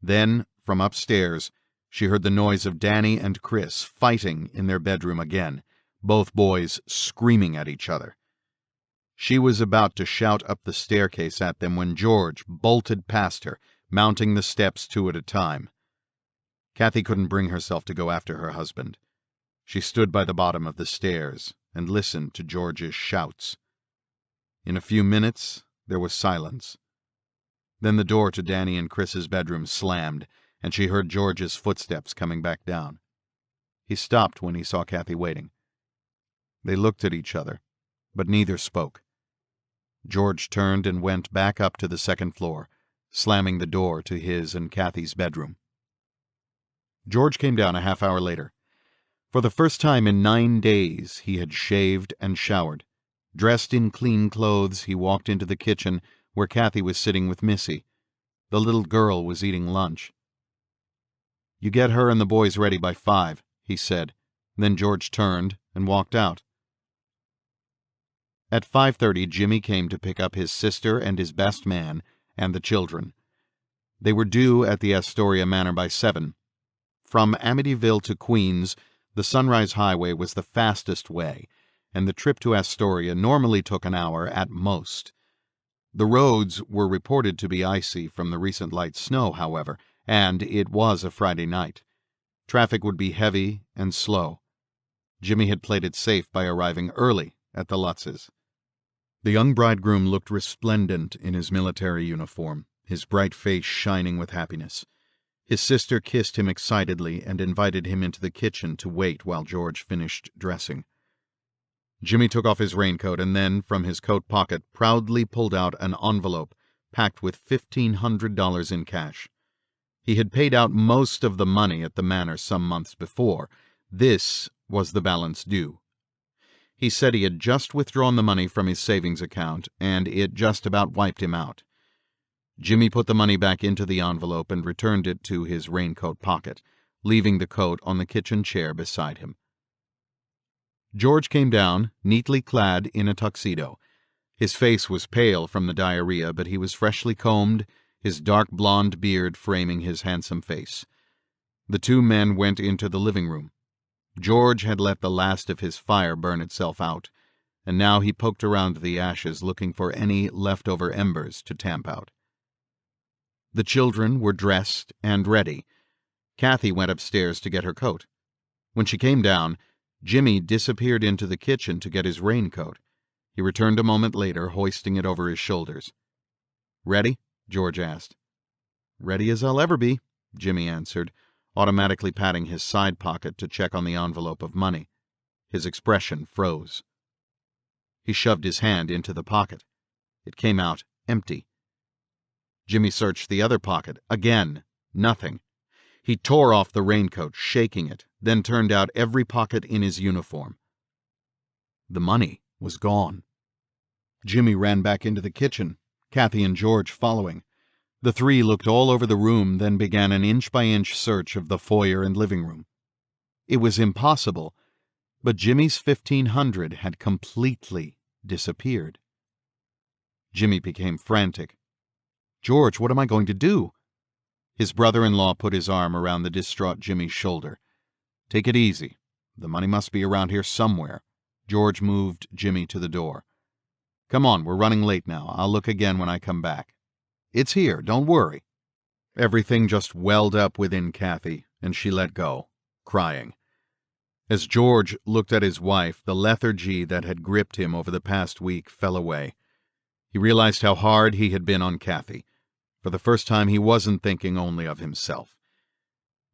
Then, from upstairs, she heard the noise of Danny and Chris fighting in their bedroom again, both boys screaming at each other. She was about to shout up the staircase at them when George bolted past her, mounting the steps 2 at a time. Kathy couldn't bring herself to go after her husband. She stood by the bottom of the stairs and listened to George's shouts. In a few minutes, there was silence. Then the door to Danny and Chris's bedroom slammed, and she heard George's footsteps coming back down. He stopped when he saw Kathy waiting. They looked at each other, but neither spoke. George turned and went back up to the second floor, slamming the door to his and Kathy's bedroom. George came down a half hour later. For the first time in 9 days, he had shaved and showered. Dressed in clean clothes, he walked into the kitchen where Kathy was sitting with Missy. The little girl was eating lunch. "You get her and the boys ready by 5, he said. Then George turned and walked out. At 5:30, Jimmy came to pick up his sister and his best man and the children. They were due at the Astoria Manor by 7. From Amityville to Queens, the Sunrise Highway was the fastest way, and the trip to Astoria normally took an hour at most. The roads were reported to be icy from the recent light snow, however, and it was a Friday night. Traffic would be heavy and slow. Jimmy had played it safe by arriving early at the Lutz's. The young bridegroom looked resplendent in his military uniform, his bright face shining with happiness. His sister kissed him excitedly and invited him into the kitchen to wait while George finished dressing. Jimmy took off his raincoat and then, from his coat pocket, proudly pulled out an envelope packed with $1,500 in cash. He had paid out most of the money at the manor some months before. This was the balance due. He said he had just withdrawn the money from his savings account, and it just about wiped him out. Jimmy put the money back into the envelope and returned it to his raincoat pocket, leaving the coat on the kitchen chair beside him. George came down, neatly clad in a tuxedo. His face was pale from the diarrhea, but he was freshly combed, his dark blonde beard framing his handsome face. The two men went into the living room. George had let the last of his fire burn itself out, and now he poked around the ashes looking for any leftover embers to tamp out. The children were dressed and ready. Kathy went upstairs to get her coat. When she came down, Jimmy disappeared into the kitchen to get his raincoat. He returned a moment later, hoisting it over his shoulders. "Ready?" George asked. "Ready as I'll ever be," Jimmy answered, automatically patting his side pocket to check on the envelope of money. His expression froze. He shoved his hand into the pocket. It came out empty. Jimmy searched the other pocket. Again, nothing. He tore off the raincoat, shaking it, then turned out every pocket in his uniform. The money was gone. Jimmy ran back into the kitchen, Kathy and George following. The three looked all over the room, then began an inch-by-inch search of the foyer and living room. It was impossible, but Jimmy's $1,500 had completely disappeared. Jimmy became frantic. "George, what am I going to do?" His brother-in-law put his arm around the distraught Jimmy's shoulder. "Take it easy. The money must be around here somewhere." George moved Jimmy to the door. "Come on, we're running late now. I'll look again when I come back." "It's here, don't worry." Everything just welled up within Kathy, and she let go, crying. As George looked at his wife, the lethargy that had gripped him over the past week fell away. He realized how hard he had been on Kathy. For the first time, he wasn't thinking only of himself.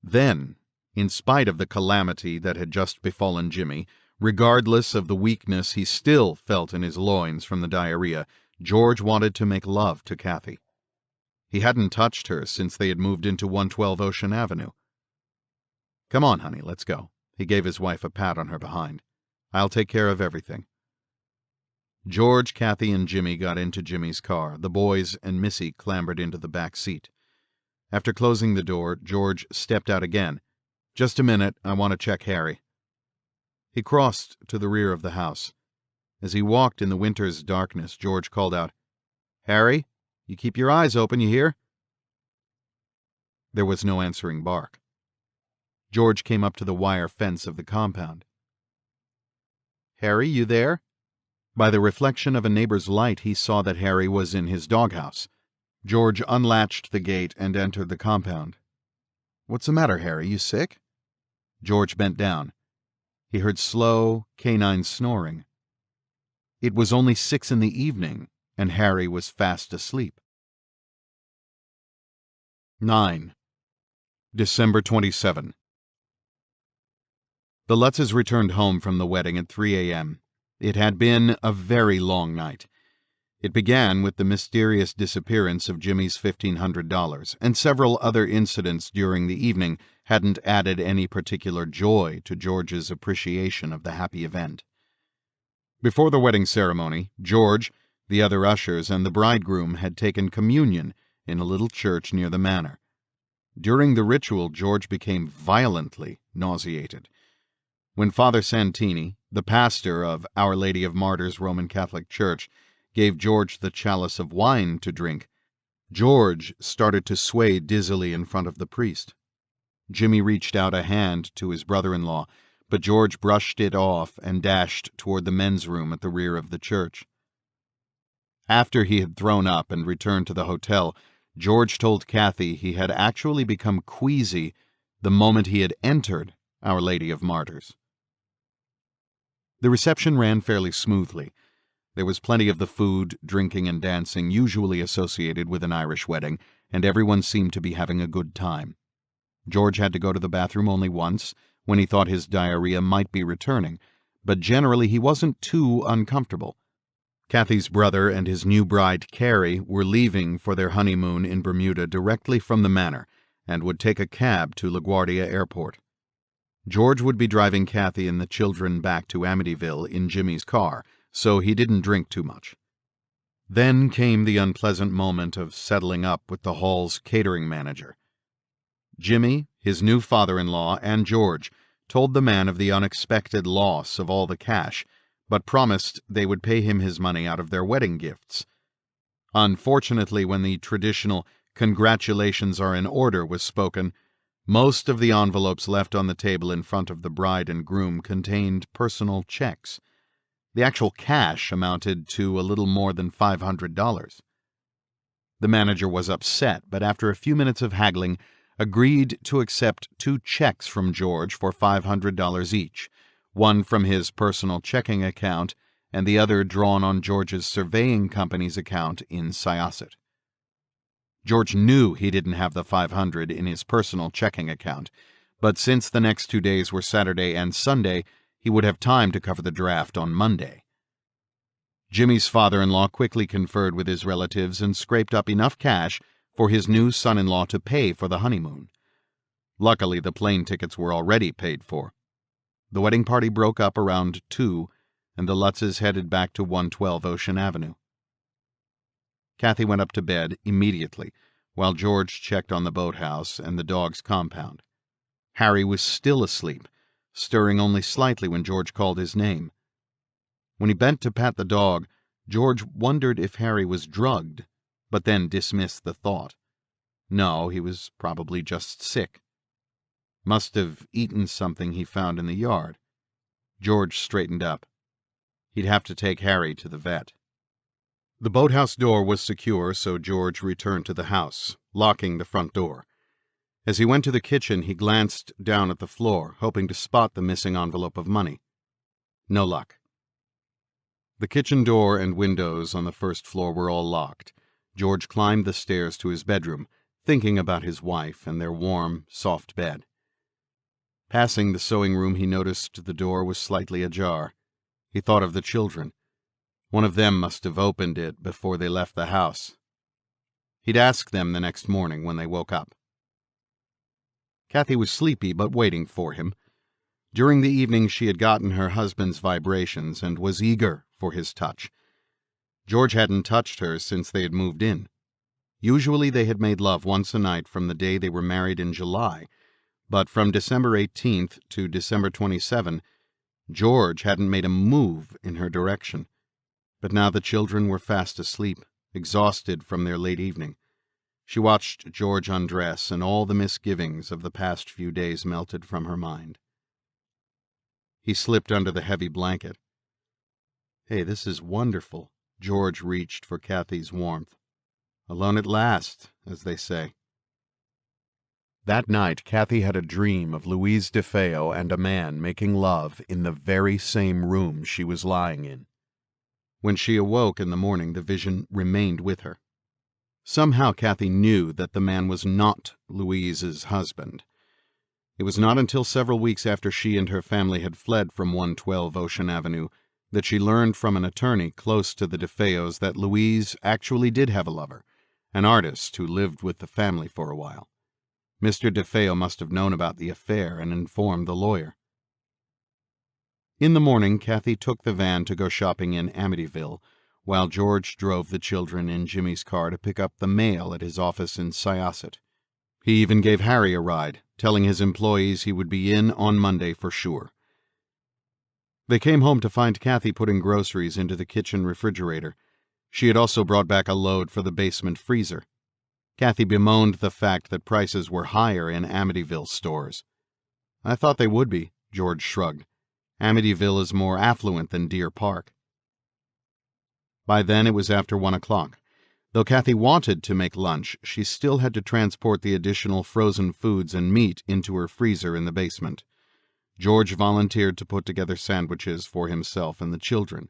Then, in spite of the calamity that had just befallen Jimmy, regardless of the weakness he still felt in his loins from the diarrhea, George wanted to make love to Kathy. He hadn't touched her since they had moved into 112 Ocean Avenue. "Come on, honey, let's go." He gave his wife a pat on her behind. "I'll take care of everything." George, Kathy, and Jimmy got into Jimmy's car. The boys and Missy clambered into the back seat. After closing the door, George stepped out again. "Just a minute, I want to check Harry." He crossed to the rear of the house. As he walked in the winter's darkness, George called out, "Harry, you keep your eyes open, you hear?" There was no answering bark. George came up to the wire fence of the compound. "Harry, you there?" By the reflection of a neighbor's light, he saw that Harry was in his doghouse. George unlatched the gate and entered the compound. "What's the matter, Harry? You sick?" George bent down. He heard slow, canine snoring. It was only 6 in the evening, and Harry was fast asleep. 9. December 27. The Lutzes returned home from the wedding at 3 a.m. It had been a very long night. It began with the mysterious disappearance of Jimmy's $1,500, and several other incidents during the evening hadn't added any particular joy to George's appreciation of the happy event. Before the wedding ceremony, George, the other ushers, and the bridegroom had taken communion in a little church near the manor. During the ritual, George became violently nauseated. When Father Santini, the pastor of Our Lady of Martyrs Roman Catholic Church, gave George the chalice of wine to drink, George started to sway dizzily in front of the priest. Jimmy reached out a hand to his brother-in-law, but George brushed it off and dashed toward the men's room at the rear of the church. After he had thrown up and returned to the hotel, George told Kathy he had actually become queasy the moment he had entered Our Lady of Martyrs. The reception ran fairly smoothly. There was plenty of the food, drinking, and dancing usually associated with an Irish wedding, and everyone seemed to be having a good time. George had to go to the bathroom only once, when he thought his diarrhea might be returning, but generally he wasn't too uncomfortable. Kathy's brother and his new bride, Carrie, were leaving for their honeymoon in Bermuda directly from the manor, and would take a cab to LaGuardia Airport. George would be driving Kathy and the children back to Amityville in Jimmy's car, so he didn't drink too much. Then came the unpleasant moment of settling up with the hall's catering manager. Jimmy, his new father-in-law, and George told the man of the unexpected loss of all the cash, but promised they would pay him his money out of their wedding gifts. Unfortunately, when the traditional "congratulations are in order" was spoken, most of the envelopes left on the table in front of the bride and groom contained personal checks. The actual cash amounted to a little more than $500. The manager was upset, but after a few minutes of haggling, agreed to accept 2 checks from George for $500 each, one from his personal checking account and the other drawn on George's surveying company's account in Syosset. George knew he didn't have the $500 in his personal checking account, but since the next 2 days were Saturday and Sunday, he would have time to cover the draft on Monday. Jimmy's father-in-law quickly conferred with his relatives and scraped up enough cash for his new son-in-law to pay for the honeymoon. Luckily, the plane tickets were already paid for. The wedding party broke up around 2, and the Lutzes headed back to 112 Ocean Avenue. Kathy went up to bed immediately, while George checked on the boathouse and the dog's compound. Harry was still asleep, stirring only slightly when George called his name. When he bent to pat the dog, George wondered if Harry was drugged, but then dismissed the thought. No, he was probably just sick. Must have eaten something he found in the yard. George straightened up. He'd have to take Harry to the vet. The boathouse door was secure, so George returned to the house, locking the front door. As he went to the kitchen, he glanced down at the floor, hoping to spot the missing envelope of money. No luck. The kitchen door and windows on the first floor were all locked. George climbed the stairs to his bedroom, thinking about his wife and their warm, soft bed. Passing the sewing room, he noticed the door was slightly ajar. He thought of the children. One of them must have opened it before they left the house. He'd ask them the next morning when they woke up. Kathy was sleepy but waiting for him. During the evening she had gotten her husband's vibrations and was eager for his touch. George hadn't touched her since they had moved in. Usually they had made love once a night from the day they were married in July, but from December 18th to December 27, George hadn't made a move in her direction. But now the children were fast asleep, exhausted from their late evening. She watched George undress, and all the misgivings of the past few days melted from her mind. He slipped under the heavy blanket. "Hey, this is wonderful." George reached for Kathy's warmth. "Alone at last, as they say." That night, Kathy had a dream of Louise Defeo and a man making love in the very same room she was lying in. When she awoke in the morning, the vision remained with her. Somehow Kathy knew that the man was not Louise's husband. It was not until several weeks after she and her family had fled from 112 Ocean Avenue that she learned from an attorney close to the Defeos that Louise actually did have a lover, an artist who lived with the family for a while. Mr. Defeo must have known about the affair and informed the lawyer. In the morning, Kathy took the van to go shopping in Amityville, while George drove the children in Jimmy's car to pick up the mail at his office in Syosset. He even gave Harry a ride, telling his employees he would be in on Monday for sure. They came home to find Kathy putting groceries into the kitchen refrigerator. She had also brought back a load for the basement freezer. Kathy bemoaned the fact that prices were higher in Amityville stores. "I thought they would be," George shrugged. "Amityville is more affluent than Deer Park." By then it was after 1 o'clock. Though Kathy wanted to make lunch, she still had to transport the additional frozen foods and meat into her freezer in the basement. George volunteered to put together sandwiches for himself and the children.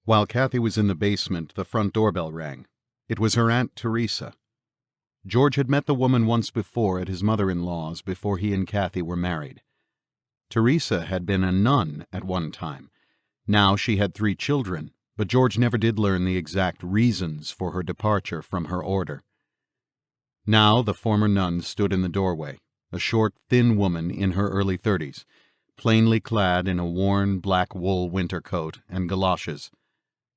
While Kathy was in the basement, the front doorbell rang. It was her Aunt Teresa. George had met the woman once before at his mother-in-law's before he and Kathy were married. Teresa had been a nun at one time. Now she had 3 children, but George never did learn the exact reasons for her departure from her order. Now the former nun stood in the doorway, a short, thin woman in her early 30s, plainly clad in a worn black wool winter coat and galoshes.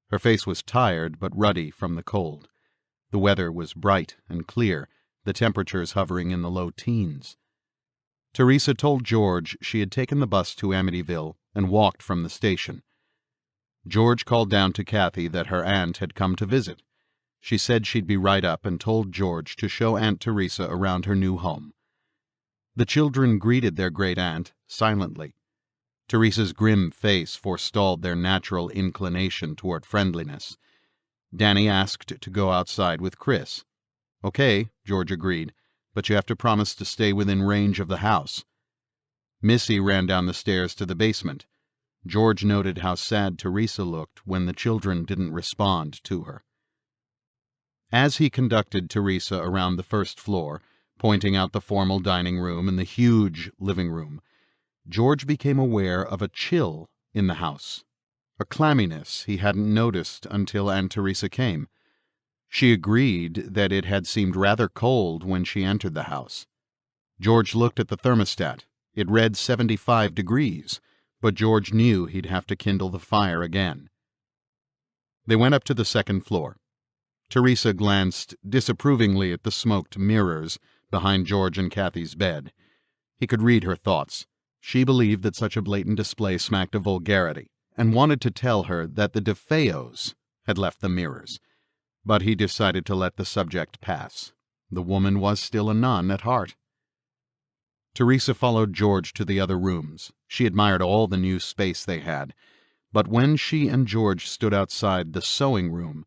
Her face was tired but ruddy from the cold. The weather was bright and clear, the temperatures hovering in the low teens. Teresa told George she had taken the bus to Amityville and walked from the station. George called down to Kathy that her aunt had come to visit. She said she'd be right up and told George to show Aunt Teresa around her new home. The children greeted their great-aunt silently. Teresa's grim face forestalled their natural inclination toward friendliness. Danny asked to go outside with Chris. "Okay," George agreed, "but you have to promise to stay within range of the house." Missy ran down the stairs to the basement. George noted how sad Teresa looked when the children didn't respond to her. As he conducted Teresa around the first floor, pointing out the formal dining room and the huge living room, George became aware of a chill in the house, a clamminess he hadn't noticed until Aunt Teresa came. She agreed that it had seemed rather cold when she entered the house. George looked at the thermostat. It read 75 degrees, but George knew he'd have to kindle the fire again. They went up to the second floor. Teresa glanced disapprovingly at the smoked mirrors behind George and Kathy's bed. He could read her thoughts. She believed that such a blatant display smacked of vulgarity, and wanted to tell her that the Defeos had left the mirrors. But he decided to let the subject pass. The woman was still a nun at heart. Teresa followed George to the other rooms. She admired all the new space they had. But when she and George stood outside the sewing room,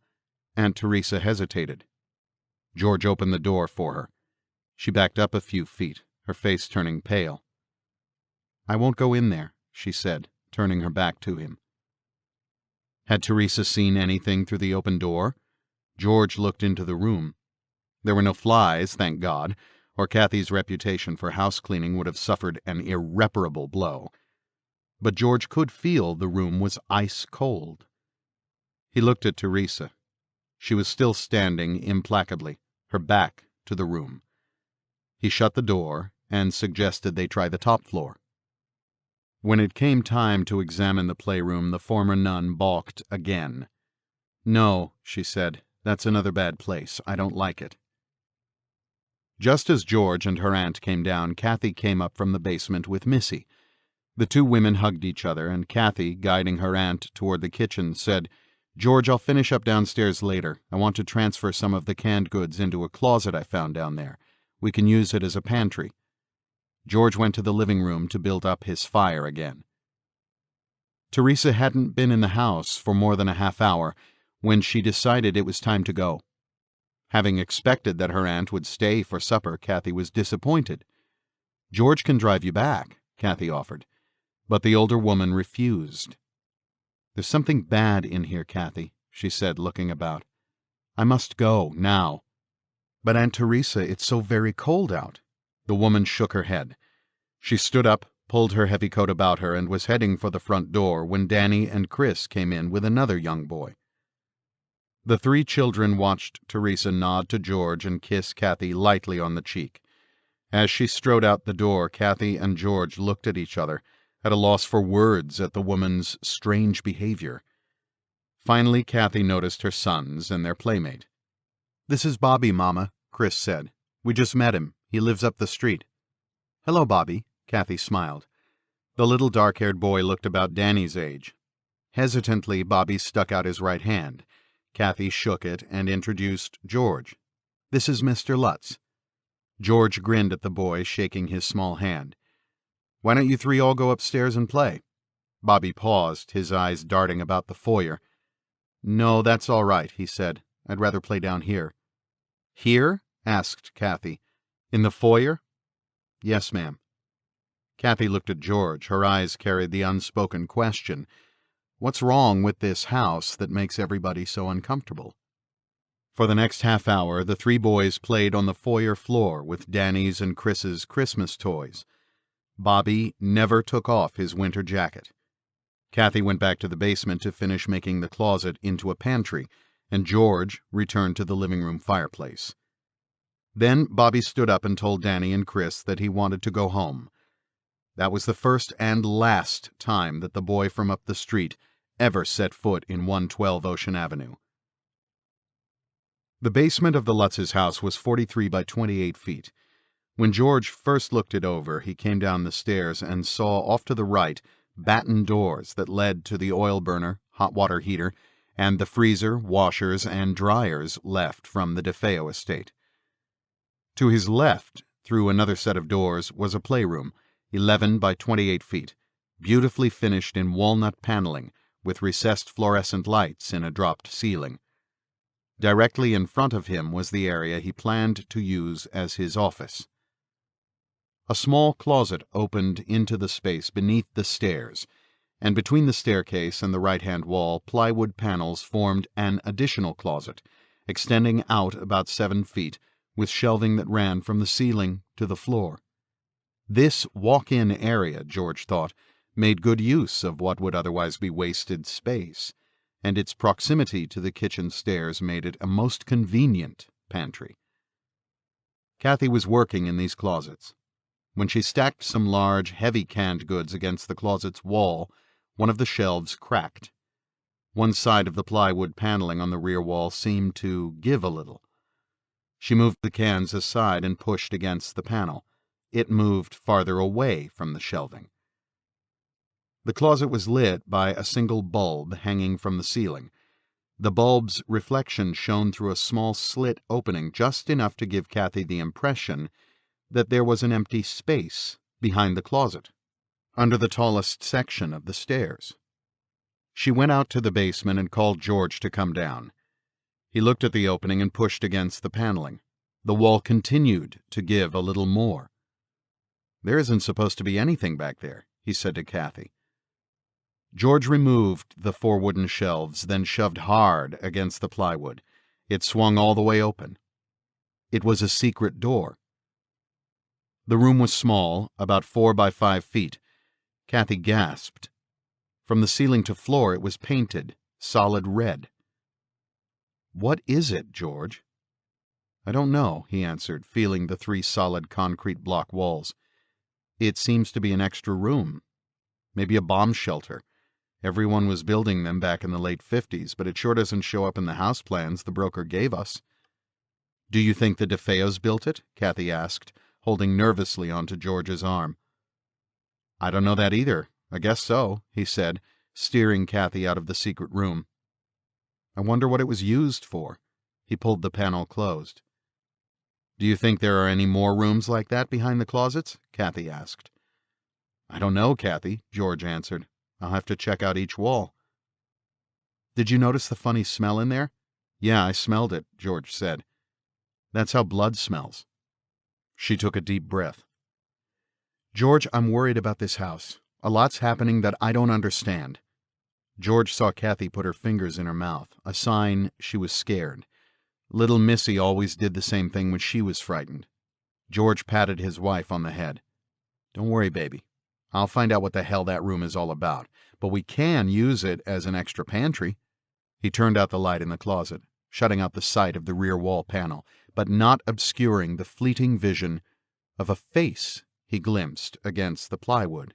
Aunt Teresa hesitated. George opened the door for her. She backed up a few feet, her face turning pale. "I won't go in there," she said, turning her back to him. Had Teresa seen anything through the open door? George looked into the room. There were no flies, thank God, or Kathy's reputation for house-cleaning would have suffered an irreparable blow. But George could feel the room was ice cold. He looked at Teresa. She was still standing implacably, her back to the room. He shut the door and suggested they try the top floor. When it came time to examine the playroom, the former nun balked again. "No," she said, "that's another bad place. I don't like it." Just as George and her aunt came down, Kathy came up from the basement with Missy. The two women hugged each other, and Kathy, guiding her aunt toward the kitchen, said, "George, I'll finish up downstairs later. I want to transfer some of the canned goods into a closet I found down there. We can use it as a pantry." George went to the living room to build up his fire again. Teresa hadn't been in the house for more than a half hour when she decided it was time to go. Having expected that her aunt would stay for supper, Kathy was disappointed. "George can drive you back," Kathy offered, but the older woman refused. "There's something bad in here, Kathy," she said, looking about. "I must go, now." "But Aunt Teresa, it's so very cold out." The woman shook her head. She stood up, pulled her heavy coat about her, and was heading for the front door when Danny and Chris came in with another young boy. The three children watched Teresa nod to George and kiss Kathy lightly on the cheek. As she strode out the door, Kathy and George looked at each other, at a loss for words at the woman's strange behavior. Finally, Kathy noticed her sons and their playmate. "This is Bobby, Mama," Chris said. "We just met him. He lives up the street." "Hello, Bobby," Kathy smiled. The little dark-haired boy looked about Danny's age. Hesitantly, Bobby stuck out his right hand. Kathy shook it and introduced George. "This is Mr. Lutz." George grinned at the boy, shaking his small hand. "Why don't you three all go upstairs and play?" Bobby paused, his eyes darting about the foyer. "No, that's all right," he said. "I'd rather play down here." "Here?" asked Kathy. "In the foyer?" "Yes, ma'am." Kathy looked at George. Her eyes carried the unspoken question. What's wrong with this house that makes everybody so uncomfortable? For the next half hour, the three boys played on the foyer floor with Danny's and Chris's Christmas toys. Bobby never took off his winter jacket. Kathy went back to the basement to finish making the closet into a pantry, and George returned to the living room fireplace. Then Bobby stood up and told Danny and Chris that he wanted to go home. That was the first and last time that the boy from up the street ever set foot in 112 Ocean Avenue. The basement of the Lutz's house was 43 by 28 feet. When George first looked it over, he came down the stairs and saw off to the right batten doors that led to the oil burner, hot water heater, and the freezer, washers, and dryers left from the Defeo estate. To his left, through another set of doors, was a playroom, 11 by 28 feet, beautifully finished in walnut paneling, with recessed fluorescent lights in a dropped ceiling. Directly in front of him was the area he planned to use as his office. A small closet opened into the space beneath the stairs, and between the staircase and the right-hand wall, plywood panels formed an additional closet, extending out about 7 feet, with shelving that ran from the ceiling to the floor. This walk-in area, George thought, made good use of what would otherwise be wasted space, and its proximity to the kitchen stairs made it a most convenient pantry. Kathy was working in these closets. When she stacked some large, heavy canned goods against the closet's wall, one of the shelves cracked. One side of the plywood paneling on the rear wall seemed to give a little. She moved the cans aside and pushed against the panel. It moved farther away from the shelving. The closet was lit by a single bulb hanging from the ceiling. The bulb's reflection shone through a small slit opening just enough to give Kathy the impression that there was an empty space behind the closet, under the tallest section of the stairs. She went out to the basement and called George to come down. He looked at the opening and pushed against the paneling. The wall continued to give a little more. "There isn't supposed to be anything back there," he said to Kathy. George removed the 4 wooden shelves, then shoved hard against the plywood. It swung all the way open. It was a secret door. The room was small, about 4 by 5 feet. Kathy gasped. From the ceiling to floor it was painted, solid red. "What is it, George?" "I don't know," he answered, feeling the 3 solid concrete block walls. "It seems to be an extra room. Maybe a bomb shelter. Everyone was building them back in the late 50s, but it sure doesn't show up in the house plans the broker gave us." "Do you think the Defeos built it?" Kathy asked, holding nervously onto George's arm. "I don't know that either. I guess so," he said, steering Kathy out of the secret room. "I wonder what it was used for." He pulled the panel closed. "Do you think there are any more rooms like that behind the closets?" Kathy asked. "I don't know, Kathy," George answered. "I'll have to check out each wall." "Did you notice the funny smell in there?" "Yeah, I smelled it," George said. "That's how blood smells." She took a deep breath. "George, I'm worried about this house. A lot's happening that I don't understand." George saw Kathy put her fingers in her mouth, a sign she was scared. Little Missy always did the same thing when she was frightened. George patted his wife on the head. "Don't worry, baby. I'll find out what the hell that room is all about. But we can use it as an extra pantry." He turned out the light in the closet, shutting out the sight of the rear wall panel, but not obscuring the fleeting vision of a face he glimpsed against the plywood.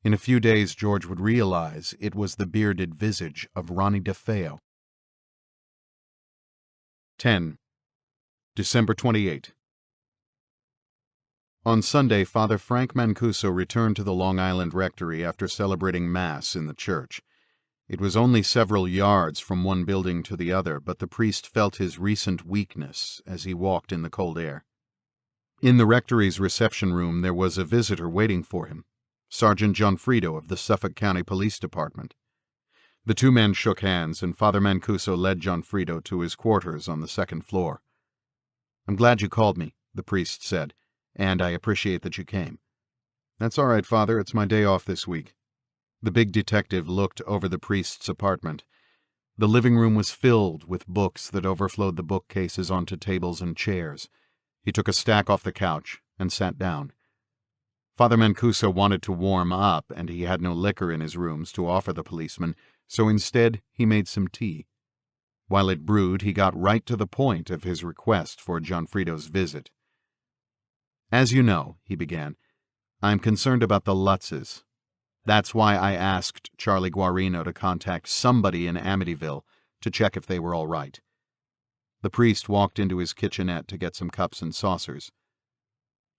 In a few days, George would realize it was the bearded visage of Ronald Defeo. 10. December 28. On Sunday, Father Frank Mancuso returned to the Long Island Rectory after celebrating Mass in the church. It was only several yards from one building to the other, but the priest felt his recent weakness as he walked in the cold air. In the rectory's reception room there was a visitor waiting for him, Sergeant Gianfrido of the Suffolk County Police Department. The 2 men shook hands, and Father Mancuso led Gianfrido to his quarters on the 2nd floor. "I'm glad you called me," the priest said, "and I appreciate that you came." "That's all right, Father. It's my day off this week." The big detective looked over the priest's apartment. The living room was filled with books that overflowed the bookcases onto tables and chairs. He took a stack off the couch and sat down. Father Mancuso wanted to warm up, and he had no liquor in his rooms to offer the policeman, so instead he made some tea. While it brewed, he got right to the point of his request for Gianfrido's visit. "As you know," he began, "I'm concerned about the Lutzes. That's why I asked Charlie Guarino to contact somebody in Amityville to check if they were all right." The priest walked into his kitchenette to get some cups and saucers.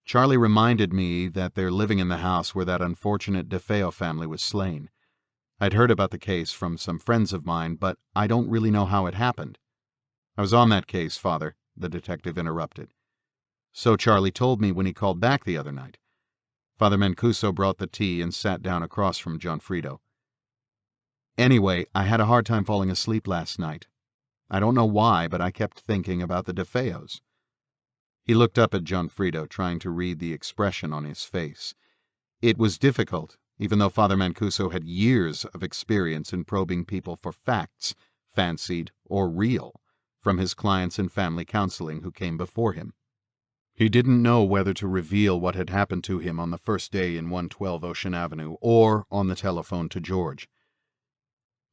"Charlie reminded me that they're living in the house where that unfortunate Defeo family was slain. I'd heard about the case from some friends of mine, but I don't really know how it happened." "I was on that case, Father," the detective interrupted. "So Charlie told me when he called back the other night." Father Mancuso brought the tea and sat down across from Gianfrido. "Anyway, I had a hard time falling asleep last night. I don't know why, but I kept thinking about the Defeos." He looked up at Gianfrido, trying to read the expression on his face. It was difficult, even though Father Mancuso had years of experience in probing people for facts, fancied or real, from his clients in family counseling who came before him. He didn't know whether to reveal what had happened to him on the first day in 112 Ocean Avenue or on the telephone to George.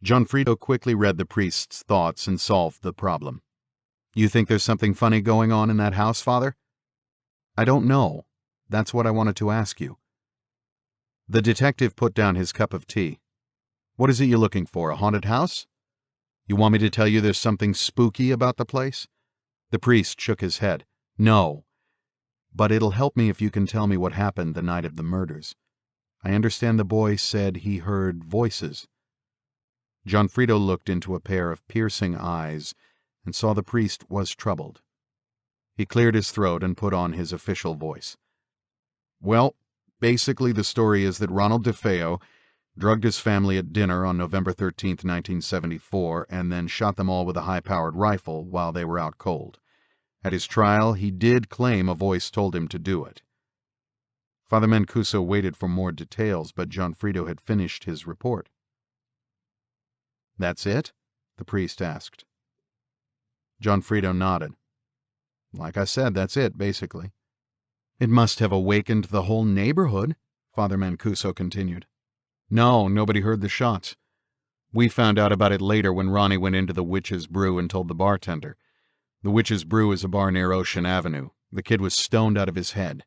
Gianfrido quickly read the priest's thoughts and solved the problem. "You think there's something funny going on in that house, Father?" "I don't know. That's what I wanted to ask you." The detective put down his cup of tea. "What is it you're looking for, a haunted house? You want me to tell you there's something spooky about the place?" The priest shook his head. "No. But it'll help me if you can tell me what happened the night of the murders. I understand the boy said he heard voices." Gianfrido looked into a pair of piercing eyes and saw the priest was troubled. He cleared his throat and put on his official voice. "Well, basically the story is that Ronald Defeo drugged his family at dinner on November 13th, 1974, and then shot them all with a high-powered rifle while they were out cold. At his trial, he did claim a voice told him to do it." Father Mancuso waited for more details, but Gianfrido had finished his report. "That's it?" the priest asked. Gianfrido nodded. "Like I said, that's it, basically." "It must have awakened the whole neighborhood," Father Mancuso continued. "No, nobody heard the shots. We found out about it later when Ronnie went into the Witch's Brew and told the bartender. The Witch's Brew is a bar near Ocean Avenue. The kid was stoned out of his head.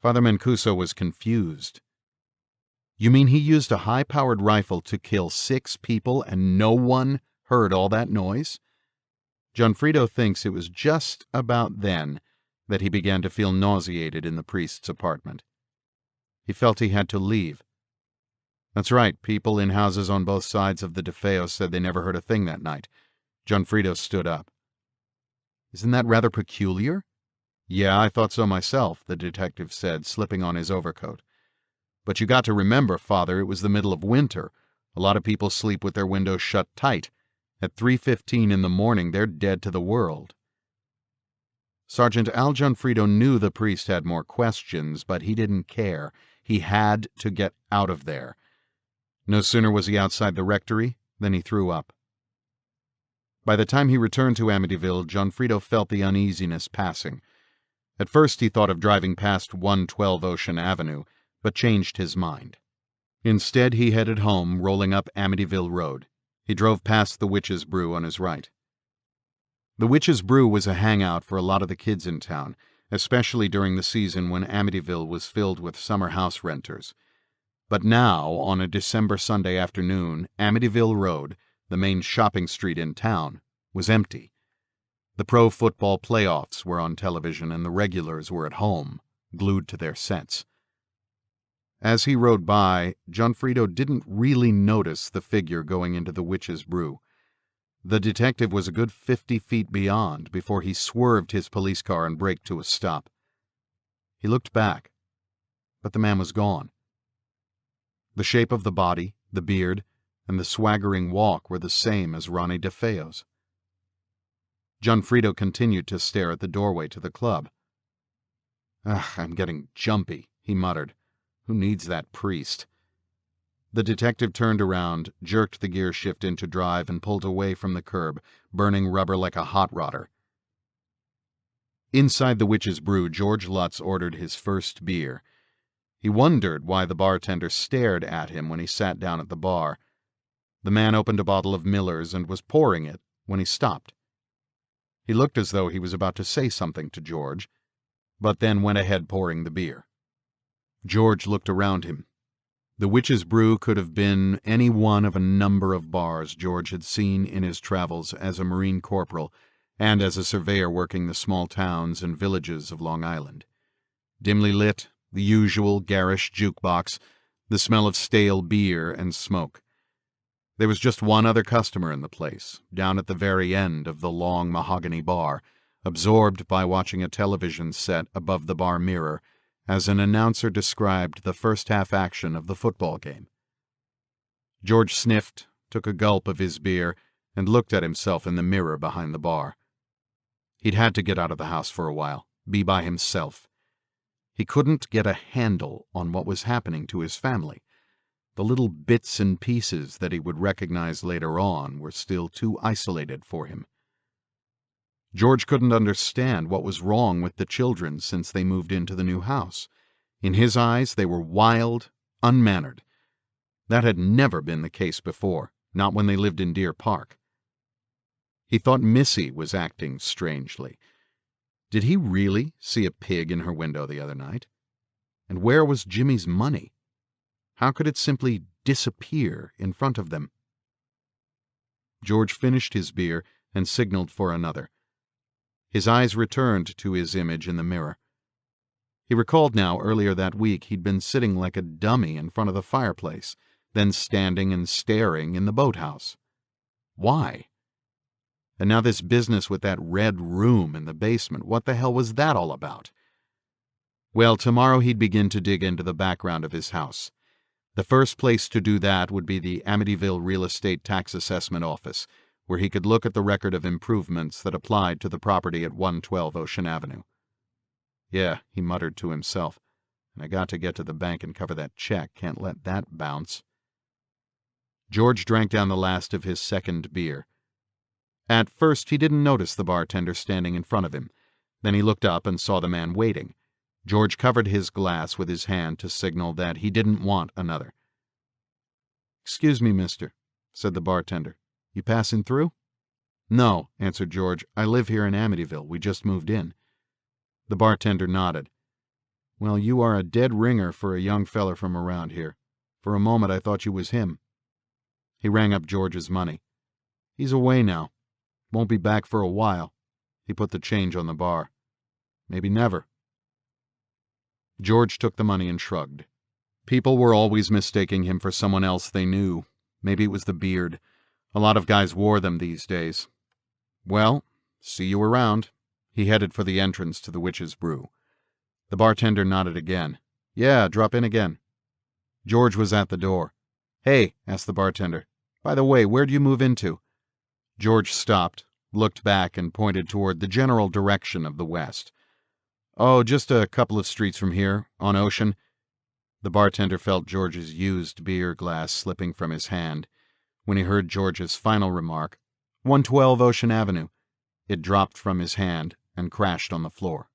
Father Mancuso was confused. You mean he used a high-powered rifle to kill 6 people and no one heard all that noise? Gianfrido thinks it was just about then that he began to feel nauseated in the priest's apartment. He felt he had to leave. That's right, people in houses on both sides of the Defeo said they never heard a thing that night. Gianfrido stood up. Isn't that rather peculiar? Yeah, I thought so myself, the detective said, slipping on his overcoat. But you got to remember, Father, it was the middle of winter. A lot of people sleep with their windows shut tight. At 3:15 in the morning, they're dead to the world. Sergeant Al Gianfrido knew the priest had more questions, but he didn't care. He had to get out of there. No sooner was he outside the rectory than he threw up. By the time he returned to Amityville, Gianfrido felt the uneasiness passing. At first he thought of driving past 112 Ocean Avenue, but changed his mind. Instead he headed home, rolling up Amityville Road. He drove past the Witch's Brew on his right. The Witch's Brew was a hangout for a lot of the kids in town, especially during the season when Amityville was filled with summer house renters. But now, on a December Sunday afternoon, Amityville Road, the main shopping street in town, was empty. The pro football playoffs were on television and the regulars were at home, glued to their sets. As he rode by, Gianfrido didn't really notice the figure going into the Witch's Brew. The detective was a good 50 feet beyond before he swerved his police car and braked to a stop. He looked back, but the man was gone. The shape of the body, the beard, and the swaggering walk were the same as Ronald Defeo's. Gianfrido continued to stare at the doorway to the club. I'm getting jumpy, he muttered. Who needs that priest? The detective turned around, jerked the gear shift into drive, and pulled away from the curb, burning rubber like a hot rodder. Inside the Witch's Brew, George Lutz ordered his first beer. He wondered why the bartender stared at him when he sat down at the bar. The man opened a bottle of Miller's and was pouring it when he stopped. He looked as though he was about to say something to George, but then went ahead pouring the beer. George looked around him. The Witch's Brew could have been any one of a number of bars George had seen in his travels as a Marine corporal and as a surveyor working the small towns and villages of Long Island. Dimly lit, the usual garish jukebox, the smell of stale beer and smoke. There was just one other customer in the place, down at the very end of the long mahogany bar, absorbed by watching a television set above the bar mirror as an announcer described the first half action of the football game. George sniffed, took a gulp of his beer, and looked at himself in the mirror behind the bar. He'd had to get out of the house for a while, be by himself. He couldn't get a handle on what was happening to his family. The little bits and pieces that he would recognize later on were still too isolated for him. George couldn't understand what was wrong with the children since they moved into the new house. In his eyes, they were wild, unmannered. That had never been the case before, not when they lived in Deer Park. He thought Missy was acting strangely. Did he really see a pig in her window the other night? And where was Jimmy's money? How could it simply disappear in front of them? George finished his beer and signaled for another. His eyes returned to his image in the mirror. He recalled now earlier that week he'd been sitting like a dummy in front of the fireplace, then standing and staring in the boathouse. Why? And now this business with that red room in the basement, what the hell was that all about? Well, tomorrow he'd begin to dig into the background of his house. The first place to do that would be the Amityville Real Estate Tax Assessment Office, where he could look at the record of improvements that applied to the property at 112 Ocean Avenue. Yeah, he muttered to himself, and I got to get to the bank and cover that check. Can't let that bounce. George drank down the last of his second beer. At first he didn't notice the bartender standing in front of him. Then he looked up and saw the man waiting. George covered his glass with his hand to signal that he didn't want another. "Excuse me, mister. said the bartender. "You passing through?" "No," answered George. "I live here in Amityville. We just moved in." The bartender nodded. "Well, you are a dead ringer for a young feller from around here. For a moment I thought you was him." He rang up George's money. "He's away now. Won't be back for a while." He put the change on the bar. "Maybe never." George took the money and shrugged. People were always mistaking him for someone else they knew. Maybe it was the beard. A lot of guys wore them these days. "Well, see you around." He headed for the entrance to the Witch's Brew. The bartender nodded again. "Yeah, drop in again." George was at the door. "Hey," asked the bartender. "By the way, where'd you move into?" George stopped, looked back, and pointed toward the general direction of the west. "Oh, just a couple of streets from here, on Ocean." The bartender felt George's used beer glass slipping from his hand. When he heard George's final remark, 112 Ocean Avenue, it dropped from his hand and crashed on the floor.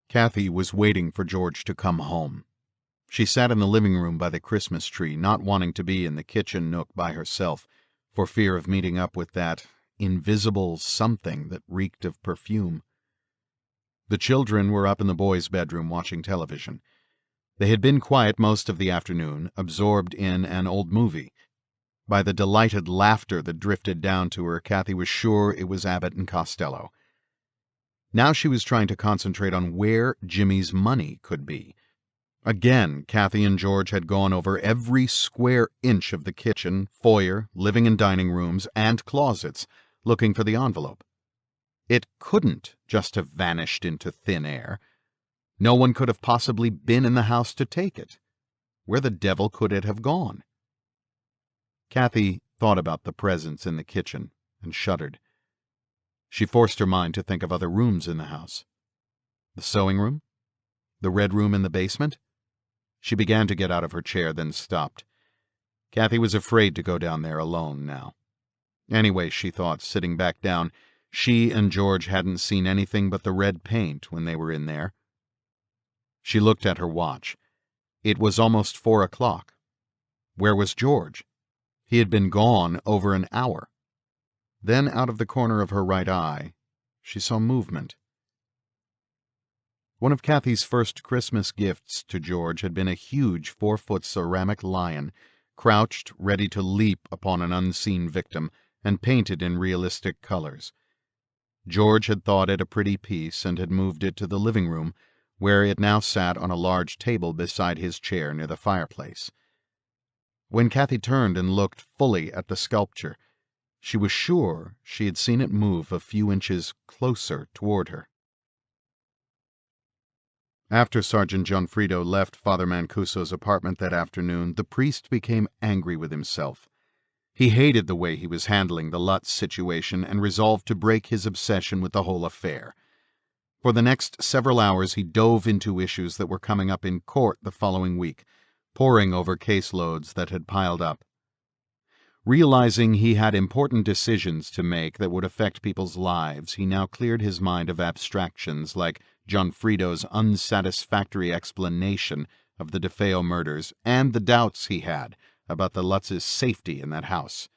Kathy was waiting for George to come home. She sat in the living room by the Christmas tree, not wanting to be in the kitchen nook by herself, for fear of meeting up with that invisible something that reeked of perfume. The children were up in the boys' bedroom watching television. They had been quiet most of the afternoon, absorbed in an old movie. By the delighted laughter that drifted down to her, Kathy was sure it was Abbott and Costello. Now she was trying to concentrate on where Jimmy's money could be. Again, Kathy and George had gone over every square inch of the kitchen, foyer, living and dining rooms, and closets, looking for the envelope. It couldn't just have vanished into thin air. No one could have possibly been in the house to take it. Where the devil could it have gone? Kathy thought about the presents in the kitchen and shuddered. She forced her mind to think of other rooms in the house. The sewing room? The red room in the basement? She began to get out of her chair, then stopped. Kathy was afraid to go down there alone now. Anyway, she thought, sitting back down, she and George hadn't seen anything but the red paint when they were in there. She looked at her watch. It was almost 4 o'clock. Where was George? He had been gone over an hour. Then, out of the corner of her right eye, she saw movement. One of Kathy's first Christmas gifts to George had been a huge 4-foot ceramic lion, crouched, ready to leap upon an unseen victim, and painted in realistic colors. George had thought it a pretty piece and had moved it to the living room, where it now sat on a large table beside his chair near the fireplace. When Kathy turned and looked fully at the sculpture, she was sure she had seen it move a few inches closer toward her. After Sergeant Gianfrido left Father Mancuso's apartment that afternoon, the priest became angry with himself. He hated the way he was handling the Lutz situation and resolved to break his obsession with the whole affair. For the next several hours he dove into issues that were coming up in court the following week, poring over caseloads that had piled up. Realizing he had important decisions to make that would affect people's lives, he now cleared his mind of abstractions like Gianfrido's unsatisfactory explanation of the Defeo murders and the doubts he had about the Lutz's safety in that house.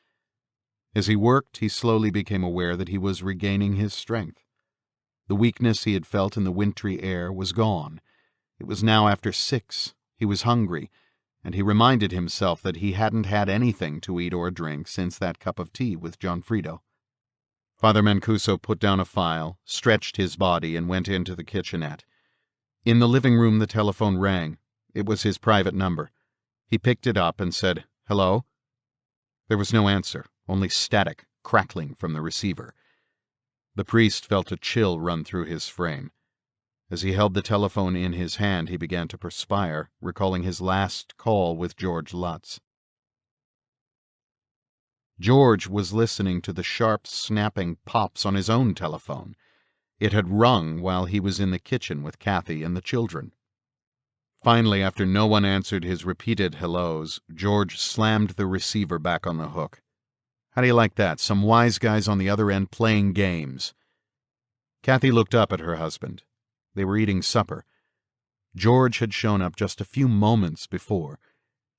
As he worked, he slowly became aware that he was regaining his strength. The weakness he had felt in the wintry air was gone. It was now after 6. He was hungry, and he reminded himself that he hadn't had anything to eat or drink since that cup of tea with Gianfrido. Father Mancuso put down a file, stretched his body, and went into the kitchenette. In the living room the telephone rang. It was his private number. He picked it up and said, "Hello?" There was no answer, only static, crackling from the receiver. The priest felt a chill run through his frame. As he held the telephone in his hand, he began to perspire, recalling his last call with George Lutz. George was listening to the sharp, snapping pops on his own telephone. It had rung while he was in the kitchen with Kathy and the children. Finally, after no one answered his repeated hellos, George slammed the receiver back on the hook. "How do you like that? Some wise guys on the other end playing games." Kathy looked up at her husband. They were eating supper. George had shown up just a few moments before.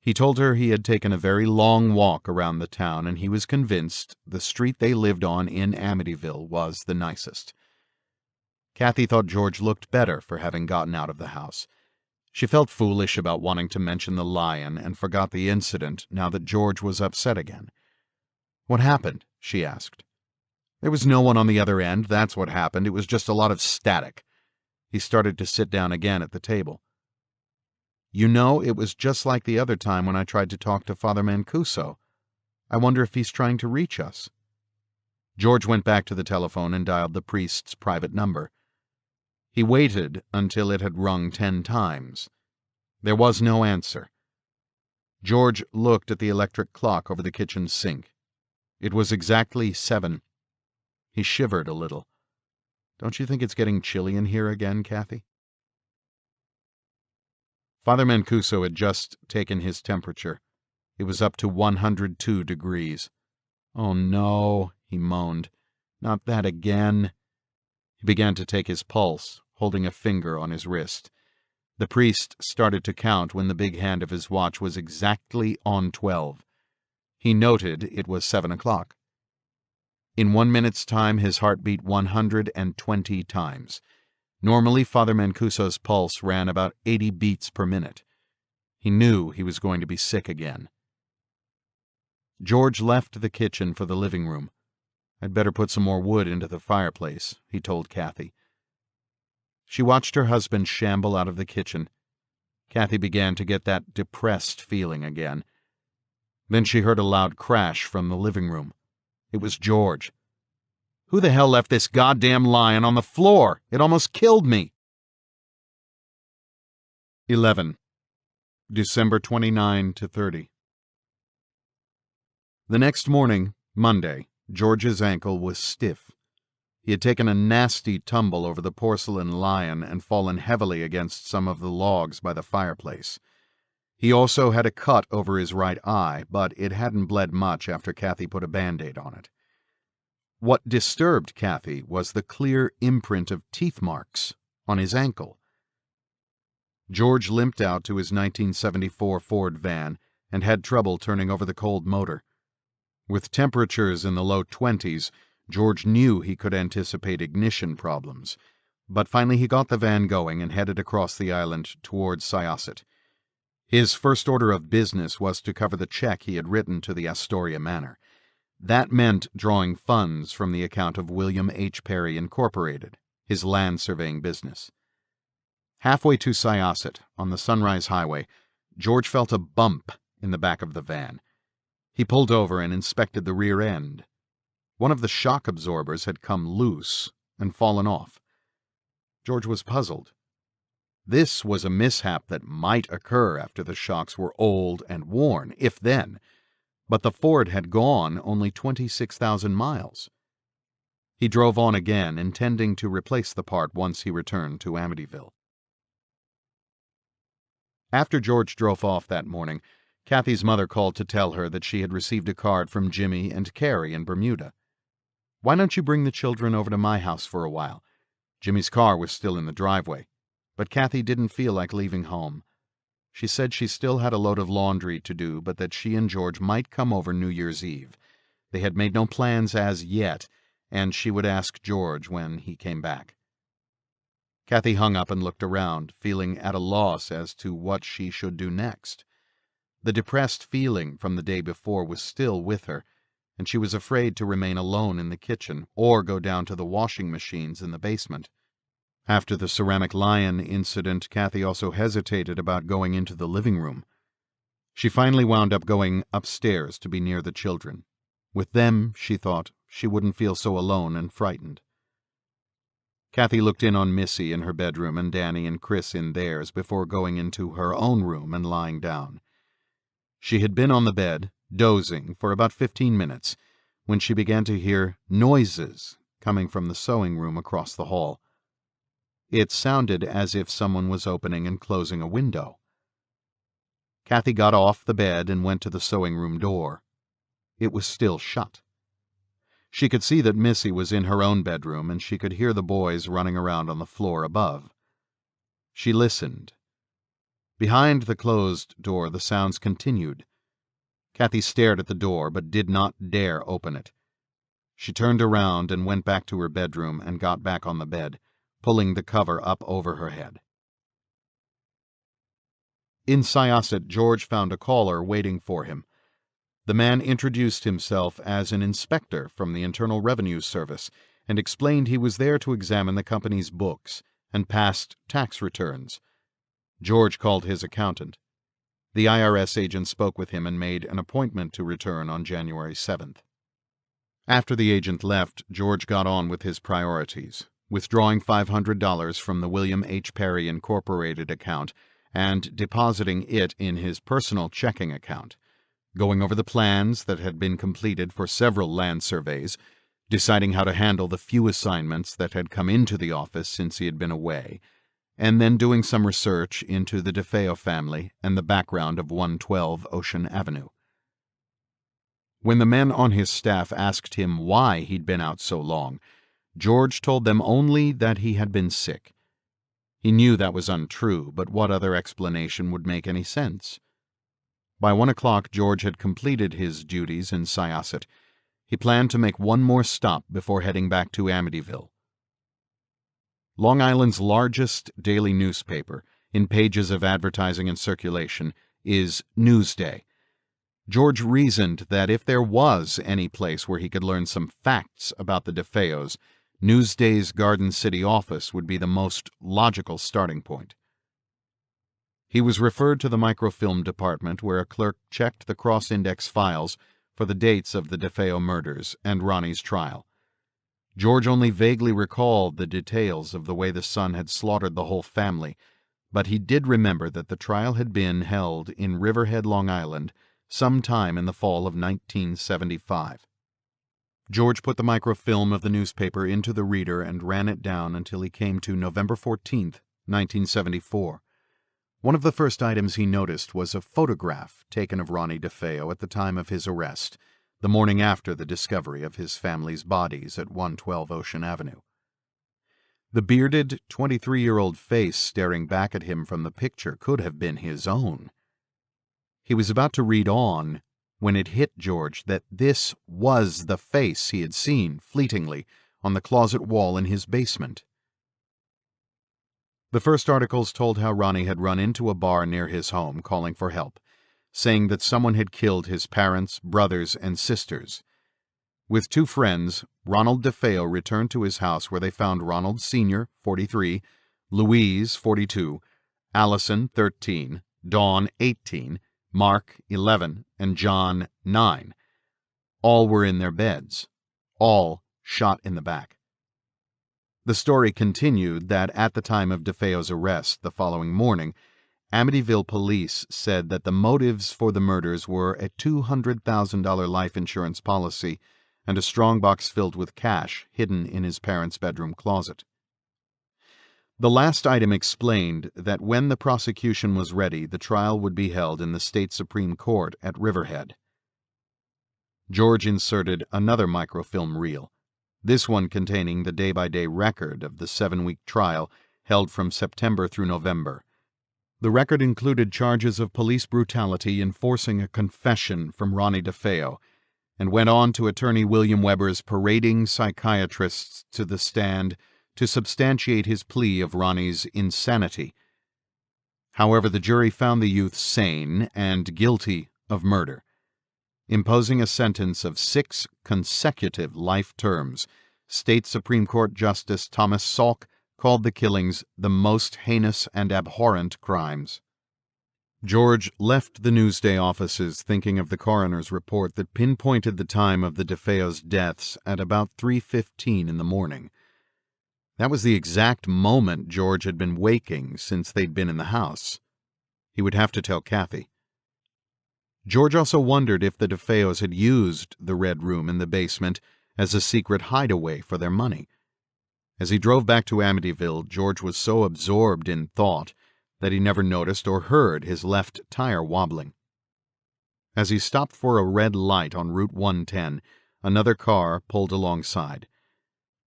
He told her he had taken a very long walk around the town, and he was convinced the street they lived on in Amityville was the nicest. Kathy thought George looked better for having gotten out of the house. She felt foolish about wanting to mention the lion and forgot the incident now that George was upset again. "What happened?" she asked. "There was no one on the other end, that's what happened. It was just a lot of static." He started to sit down again at the table. "You know, it was just like the other time when I tried to talk to Father Mancuso. I wonder if he's trying to reach us." George went back to the telephone and dialed the priest's private number. He waited until it had rung 10 times. There was no answer. George looked at the electric clock over the kitchen sink. It was exactly 7. He shivered a little. "Don't you think it's getting chilly in here again, Kathy?" Father Mancuso had just taken his temperature. It was up to 102 degrees. "Oh no," he moaned. "Not that again." He began to take his pulse, holding a finger on his wrist. The priest started to count when the big hand of his watch was exactly on 12. He noted it was 7 o'clock. In 1 minute's time, his heart beat 120 times. Normally, Father Mancuso's pulse ran about 80 beats per minute. He knew he was going to be sick again. George left the kitchen for the living room. "I'd better put some more wood into the fireplace," he told Kathy. She watched her husband shamble out of the kitchen. Kathy began to get that depressed feeling again. Then she heard a loud crash from the living room. It was George. "Who the hell left this goddamn lion on the floor? It almost killed me." 11. December 29 to 30. The next morning, Monday, George's ankle was stiff. He had taken a nasty tumble over the porcelain lion and fallen heavily against some of the logs by the fireplace. He also had a cut over his right eye, but it hadn't bled much after Kathy put a Band-Aid on it. What disturbed Kathy was the clear imprint of teeth marks on his ankle. George limped out to his 1974 Ford van and had trouble turning over the cold motor. With temperatures in the low 20s, George knew he could anticipate ignition problems, but finally he got the van going and headed across the island towards Syosset. His first order of business was to cover the check he had written to the Astoria Manor. That meant drawing funds from the account of William H. Perry, Incorporated, his land surveying business. Halfway to Syosset, on the Sunrise Highway, George felt a bump in the back of the van. He pulled over and inspected the rear end. One of the shock absorbers had come loose and fallen off. George was puzzled. This was a mishap that might occur after the shocks were old and worn, if then, but the Ford had gone only 26,000 miles. He drove on again, intending to replace the part once he returned to Amityville. After George drove off that morning, Kathy's mother called to tell her that she had received a card from Jimmy and Carrie in Bermuda. "Why don't you bring the children over to my house for a while?" Jimmy's car was still in the driveway, but Kathy didn't feel like leaving home. She said she still had a load of laundry to do, but that she and George might come over New Year's Eve. They had made no plans as yet, and she would ask George when he came back. Kathy hung up and looked around, feeling at a loss as to what she should do next. The depressed feeling from the day before was still with her, and she was afraid to remain alone in the kitchen or go down to the washing machines in the basement. After the ceramic lion incident, Kathy also hesitated about going into the living room. She finally wound up going upstairs to be near the children. With them, she thought, she wouldn't feel so alone and frightened. Kathy looked in on Missy in her bedroom and Danny and Chris in theirs before going into her own room and lying down. She had been on the bed, dozing, for about 15 minutes, when she began to hear noises coming from the sewing room across the hall. It sounded as if someone was opening and closing a window. Kathy got off the bed and went to the sewing room door. It was still shut. She could see that Missy was in her own bedroom, and she could hear the boys running around on the floor above. She listened. Behind the closed door, the sounds continued. Kathy stared at the door, but did not dare open it. She turned around and went back to her bedroom and got back on the bed, pulling the cover up over her head. In Syosset, George found a caller waiting for him. The man introduced himself as an inspector from the Internal Revenue Service and explained he was there to examine the company's books and past tax returns. George called his accountant. The IRS agent spoke with him and made an appointment to return on January 7th. After the agent left, George got on with his priorities, withdrawing $500 from the William H. Perry Incorporated account and depositing it in his personal checking account, going over the plans that had been completed for several land surveys, deciding how to handle the few assignments that had come into the office since he had been away, and then doing some research into the Defeo family and the background of 112 Ocean Avenue. When the men on his staff asked him why he'd been out so long, George told them only that he had been sick. He knew that was untrue, but what other explanation would make any sense? By 1 o'clock, George had completed his duties in Syosset. He planned to make one more stop before heading back to Amityville. Long Island's largest daily newspaper, in pages of advertising and circulation, is Newsday. George reasoned that if there was any place where he could learn some facts about the Defeos, Newsday's Garden City office would be the most logical starting point. He was referred to the microfilm department, where a clerk checked the cross-index files for the dates of the Defeo murders and Ronnie's trial. George only vaguely recalled the details of the way the son had slaughtered the whole family, but he did remember that the trial had been held in Riverhead, Long Island, sometime in the fall of 1975. George put the microfilm of the newspaper into the reader and ran it down until he came to November 14th, 1974. One of the first items he noticed was a photograph taken of Ronnie Defeo at the time of his arrest, the morning after the discovery of his family's bodies at 112 Ocean Avenue. The bearded, 23-year-old face staring back at him from the picture could have been his own. He was about to read on when it hit George that this was the face he had seen fleetingly on the closet wall in his basement. The first articles told how Ronnie had run into a bar near his home calling for help, saying that someone had killed his parents, brothers, and sisters. With two friends, Ronald Defeo returned to his house, where they found Ronald Sr., 43, Louise, 42, Allison, 13, Dawn, 18, Mark, 11, and John, 9. All were in their beds, all shot in the back. The story continued that at the time of Defeo's arrest the following morning, Amityville police said that the motives for the murders were a $200,000 life insurance policy and a strongbox filled with cash hidden in his parents' bedroom closet. The last item explained that when the prosecution was ready, the trial would be held in the state Supreme Court at Riverhead. George inserted another microfilm reel, this one containing the day-by-day record of the 7-week trial held from September through November. The record included charges of police brutality enforcing a confession from Ronnie Defeo, and went on to attorney William Weber's parading psychiatrists to the stand to substantiate his plea of Ronnie's insanity. However, the jury found the youth sane and guilty of murder, imposing a sentence of 6 consecutive life terms. State Supreme Court Justice Thomas Salk called the killings the most heinous and abhorrent crimes. George left the Newsday offices thinking of the coroner's report that pinpointed the time of the Defeo's deaths at about 3:15 in the morning. That was the exact moment George had been waking since they'd been in the house. He would have to tell Kathy. George also wondered if the Defeos had used the Red Room in the basement as a secret hideaway for their money. As he drove back to Amityville, George was so absorbed in thought that he never noticed or heard his left tire wobbling. As he stopped for a red light on Route 110, another car pulled alongside.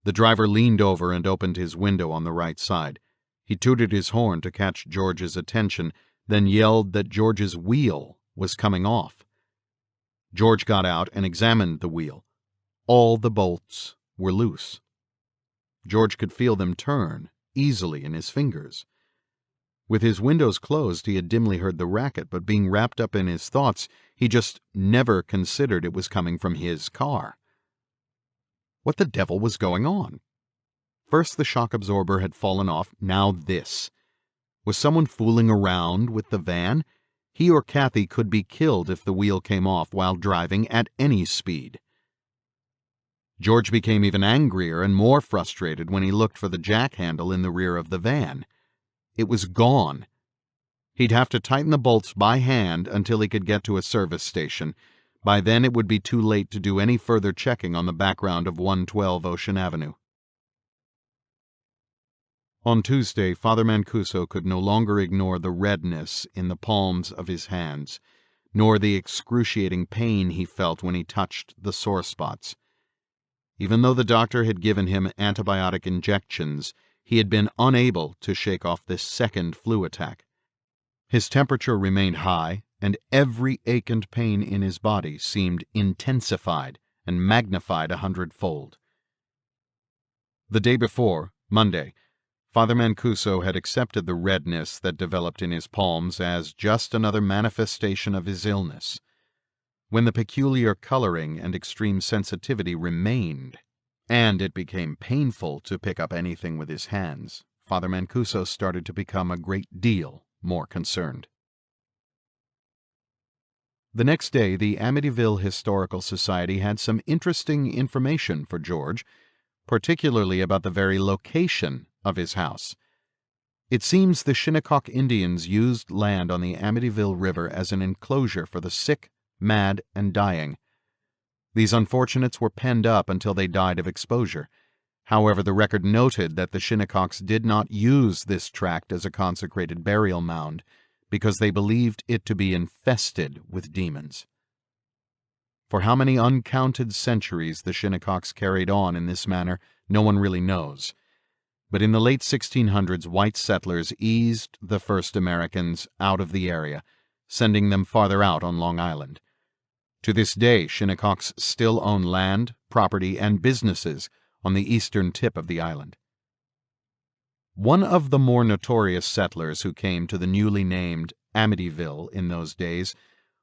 The driver leaned over and opened his window on the right side. He tooted his horn to catch George's attention, then yelled that George's wheel was coming off. George got out and examined the wheel. All the bolts were loose. George could feel them turn easily in his fingers. With his windows closed, he had dimly heard the racket, but being wrapped up in his thoughts, he just never considered it was coming from his car. What the devil was going on? First the shock absorber had fallen off, now this. Was someone fooling around with the van? He or Kathy could be killed if the wheel came off while driving at any speed. George became even angrier and more frustrated when he looked for the jack handle in the rear of the van. It was gone. He'd have to tighten the bolts by hand until he could get to a service station. By then it would be too late to do any further checking on the background of 112 Ocean Avenue. On Tuesday, Father Mancuso could no longer ignore the redness in the palms of his hands, nor the excruciating pain he felt when he touched the sore spots. Even though the doctor had given him antibiotic injections, he had been unable to shake off this second flu attack. His temperature remained high, and every ache and pain in his body seemed intensified and magnified 100-fold. The day before, Monday, Father Mancuso had accepted the redness that developed in his palms as just another manifestation of his illness. When the peculiar coloring and extreme sensitivity remained, and it became painful to pick up anything with his hands, Father Mancuso started to become a great deal more concerned. The next day, the Amityville Historical Society had some interesting information for George, particularly about the very location of his house. It seems the Shinnecock Indians used land on the Amityville River as an enclosure for the sick, mad, and dying. These unfortunates were penned up until they died of exposure. However, the record noted that the Shinnecocks did not use this tract as a consecrated burial mound because they believed it to be infested with demons. For how many uncounted centuries the Shinnecocks carried on in this manner, no one really knows. But in the late 1600s, white settlers eased the first Americans out of the area, sending them farther out on Long Island. To this day, Shinnecocks still own land, property, and businesses on the eastern tip of the island. One of the more notorious settlers who came to the newly named Amityville in those days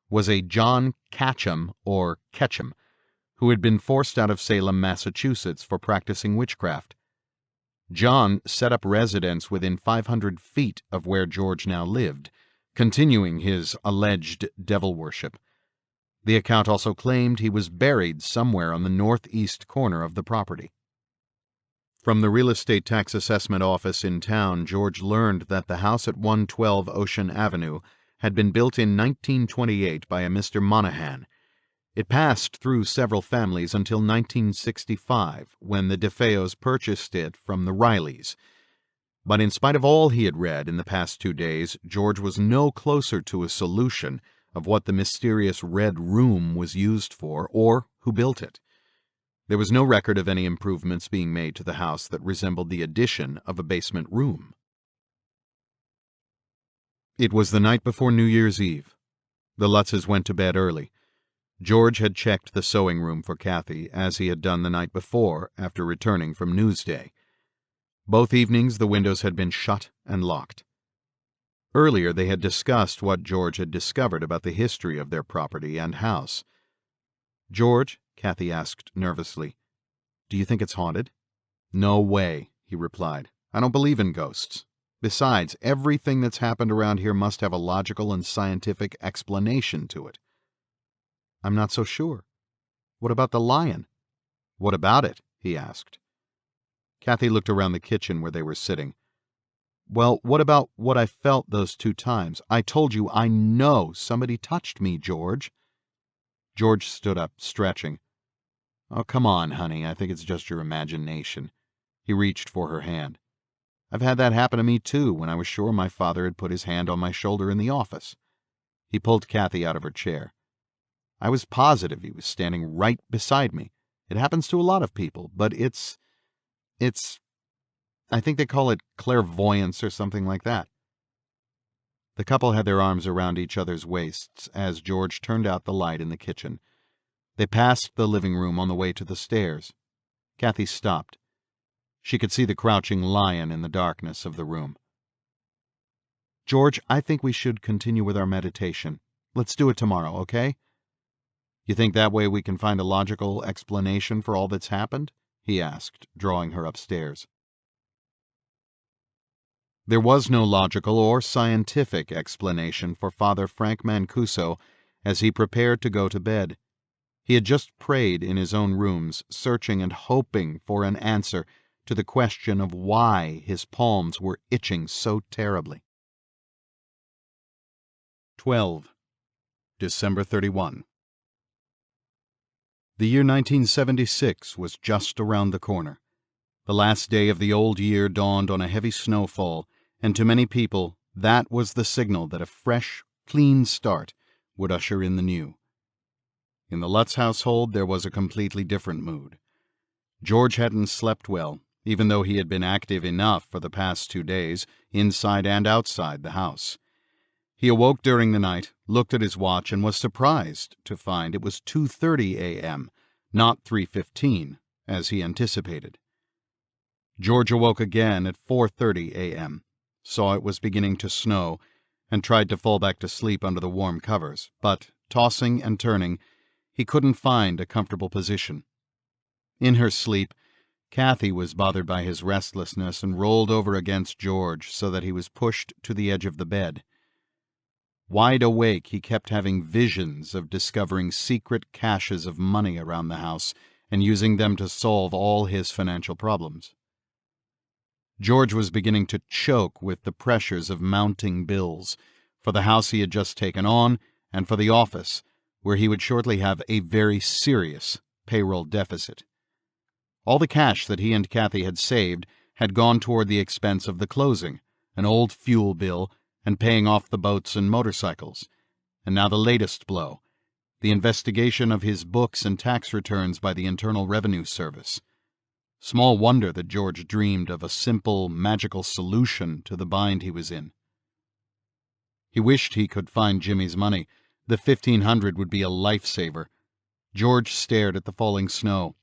was a John Catchem, or Ketchum, who had been forced out of Salem, Massachusetts for practicing witchcraft. John set up residence within 500 feet of where George now lived, continuing his alleged devil worship. The account also claimed he was buried somewhere on the northeast corner of the property. From the real estate tax assessment office in town, George learned that the house at 112 Ocean Avenue had been built in 1928 by a Mr. Monahan. It passed through several families until 1965, when the Defeos purchased it from the Rileys. But in spite of all he had read in the past 2 days, George was no closer to a solution of what the mysterious Red Room was used for, or who built it. There was no record of any improvements being made to the house that resembled the addition of a basement room. It was the night before New Year's Eve. The Lutzes went to bed early. George had checked the sewing room for Kathy, as he had done the night before after returning from Newsday. Both evenings the windows had been shut and locked. Earlier they had discussed what George had discovered about the history of their property and house. "George," Kathy asked nervously, "do you think it's haunted?" "No way," he replied. "I don't believe in ghosts. Besides, everything that's happened around here must have a logical and scientific explanation to it." "I'm not so sure. What about the lion?" "What about it?" he asked. Kathy looked around the kitchen where they were sitting. "Well, what about what I felt those 2 times? I told you, I know somebody touched me, George." George stood up, stretching. "Oh, come on, honey. I think it's just your imagination." He reached for her hand. "I've had that happen to me, too, when I was sure my father had put his hand on my shoulder in the office." He pulled Kathy out of her chair. "I was positive he was standing right beside me. It happens to a lot of people, but it's I think they call it clairvoyance or something like that." The couple had their arms around each other's waists as George turned out the light in the kitchen. They passed the living room on the way to the stairs. Kathy stopped. She could see the crouching lion in the darkness of the room. "George, I think we should continue with our meditation. Let's do it tomorrow, okay? You think that way we can find a logical explanation for all that's happened?" he asked, drawing her upstairs. There was no logical or scientific explanation for Father Frank Mancuso as he prepared to go to bed. He had just prayed in his own rooms, searching and hoping for an answer to the question of why his palms were itching so terribly. 12. December 31. The year 1976 was just around the corner. The last day of the old year dawned on a heavy snowfall, and to many people that was the signal that a fresh, clean start would usher in the new. In the Lutz household there was a completely different mood. George hadn't slept well, even though he had been active enough for the past 2 days, inside and outside the house. He awoke during the night, looked at his watch, and was surprised to find it was 2:30 a.m., not 3:15, as he anticipated. George awoke again at 4:30 a.m., saw it was beginning to snow, and tried to fall back to sleep under the warm covers, but, tossing and turning, he couldn't find a comfortable position. In her sleep, Kathy was bothered by his restlessness and rolled over against George so that he was pushed to the edge of the bed. Wide awake, he kept having visions of discovering secret caches of money around the house and using them to solve all his financial problems. George was beginning to choke with the pressures of mounting bills, for the house he had just taken on and for the office, where he would shortly have a very serious payroll deficit. All the cash that he and Kathy had saved had gone toward the expense of the closing, an old fuel bill, and paying off the boats and motorcycles. And now the latest blow, the investigation of his books and tax returns by the Internal Revenue Service. Small wonder that George dreamed of a simple, magical solution to the bind he was in. He wished he could find Jimmy's money. The $1,500 would be a lifesaver. George stared at the falling snow.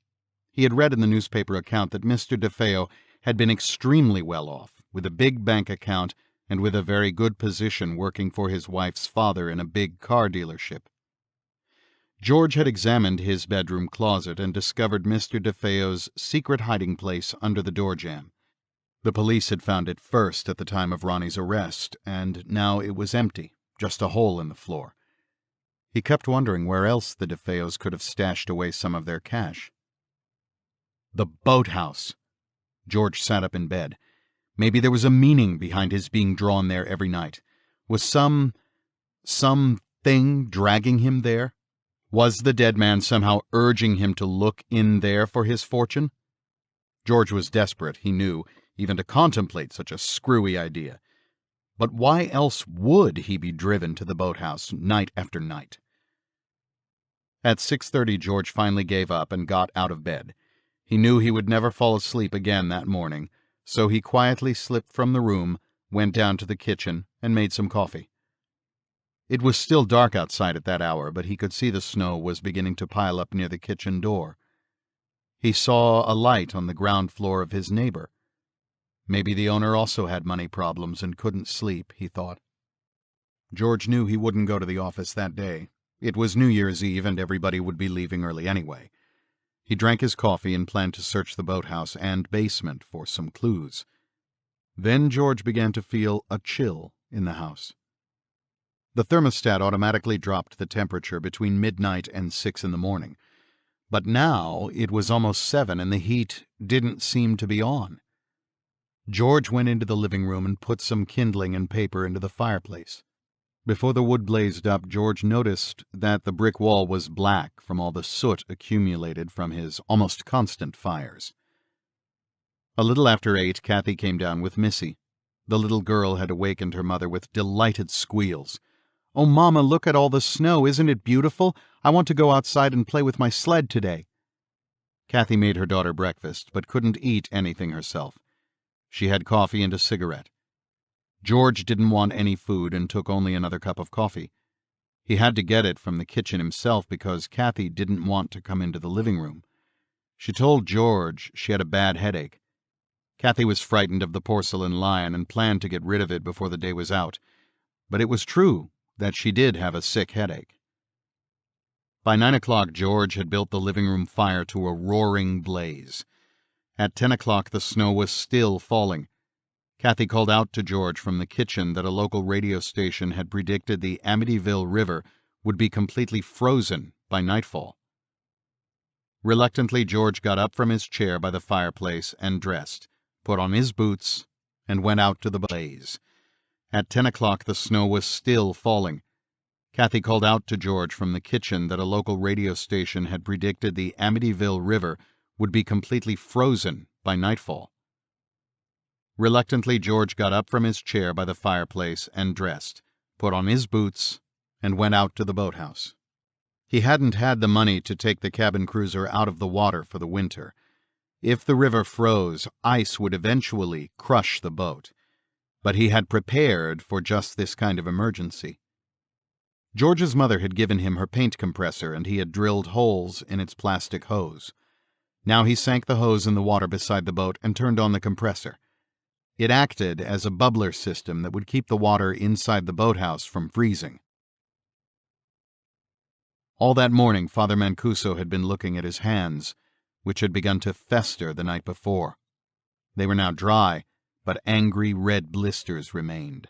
He had read in the newspaper account that Mr. Defeo had been extremely well off, with a big bank account and with a very good position working for his wife's father in a big car dealership. George had examined his bedroom closet and discovered Mr. Defeo's secret hiding place under the door jamb. The police had found it first at the time of Ronnie's arrest, and now it was empty, just a hole in the floor. He kept wondering where else the Defeos could have stashed away some of their cash. The boathouse! George sat up in bed. Maybe there was a meaning behind his being drawn there every night. Was some thing dragging him there? Was the dead man somehow urging him to look in there for his fortune? George was desperate, he knew, even to contemplate such a screwy idea. But why else would he be driven to the boathouse night after night? At 6:30, George finally gave up and got out of bed. He knew he would never fall asleep again that morning, so he quietly slipped from the room, went down to the kitchen, and made some coffee. It was still dark outside at that hour, but he could see the snow was beginning to pile up near the kitchen door. He saw a light on the ground floor of his neighbor. Maybe the owner also had money problems and couldn't sleep, he thought. George knew he wouldn't go to the office that day. It was New Year's Eve and everybody would be leaving early anyway. He drank his coffee and planned to search the boathouse and basement for some clues. Then George began to feel a chill in the house. The thermostat automatically dropped the temperature between midnight and 6 in the morning. But now it was almost 7 and the heat didn't seem to be on. George went into the living room and put some kindling and paper into the fireplace. Before the wood blazed up, George noticed that the brick wall was black from all the soot accumulated from his almost constant fires. A little after 8, Kathy came down with Missy. The little girl had awakened her mother with delighted squeals. "Oh, Mama, look at all the snow. Isn't it beautiful? I want to go outside and play with my sled today." Kathy made her daughter breakfast, but couldn't eat anything herself. She had coffee and a cigarette. George didn't want any food and took only another cup of coffee. He had to get it from the kitchen himself because Kathy didn't want to come into the living room. She told George she had a bad headache. Kathy was frightened of the porcelain lion and planned to get rid of it before the day was out, but it was true that she did have a sick headache. By 9 o'clock, George had built the living room fire to a roaring blaze. At 10 o'clock, the snow was still falling. Kathy called out to George from the kitchen that a local radio station had predicted the Amityville River would be completely frozen by nightfall. Reluctantly, George got up from his chair by the fireplace and dressed, put on his boots, and went out to the blaze. At 10 o'clock, the snow was still falling. Kathy called out to George from the kitchen that a local radio station had predicted the Amityville River would be completely frozen by nightfall. Reluctantly, George got up from his chair by the fireplace and dressed, put on his boots, and went out to the boathouse. He hadn't had the money to take the cabin cruiser out of the water for the winter. If the river froze, ice would eventually crush the boat. But he had prepared for just this kind of emergency. George's mother had given him her paint compressor, and he had drilled holes in its plastic hose. Now he sank the hose in the water beside the boat and turned on the compressor. It acted as a bubbler system that would keep the water inside the boathouse from freezing. All that morning, Father Mancuso had been looking at his hands, which had begun to fester the night before. They were now dry, but angry red blisters remained.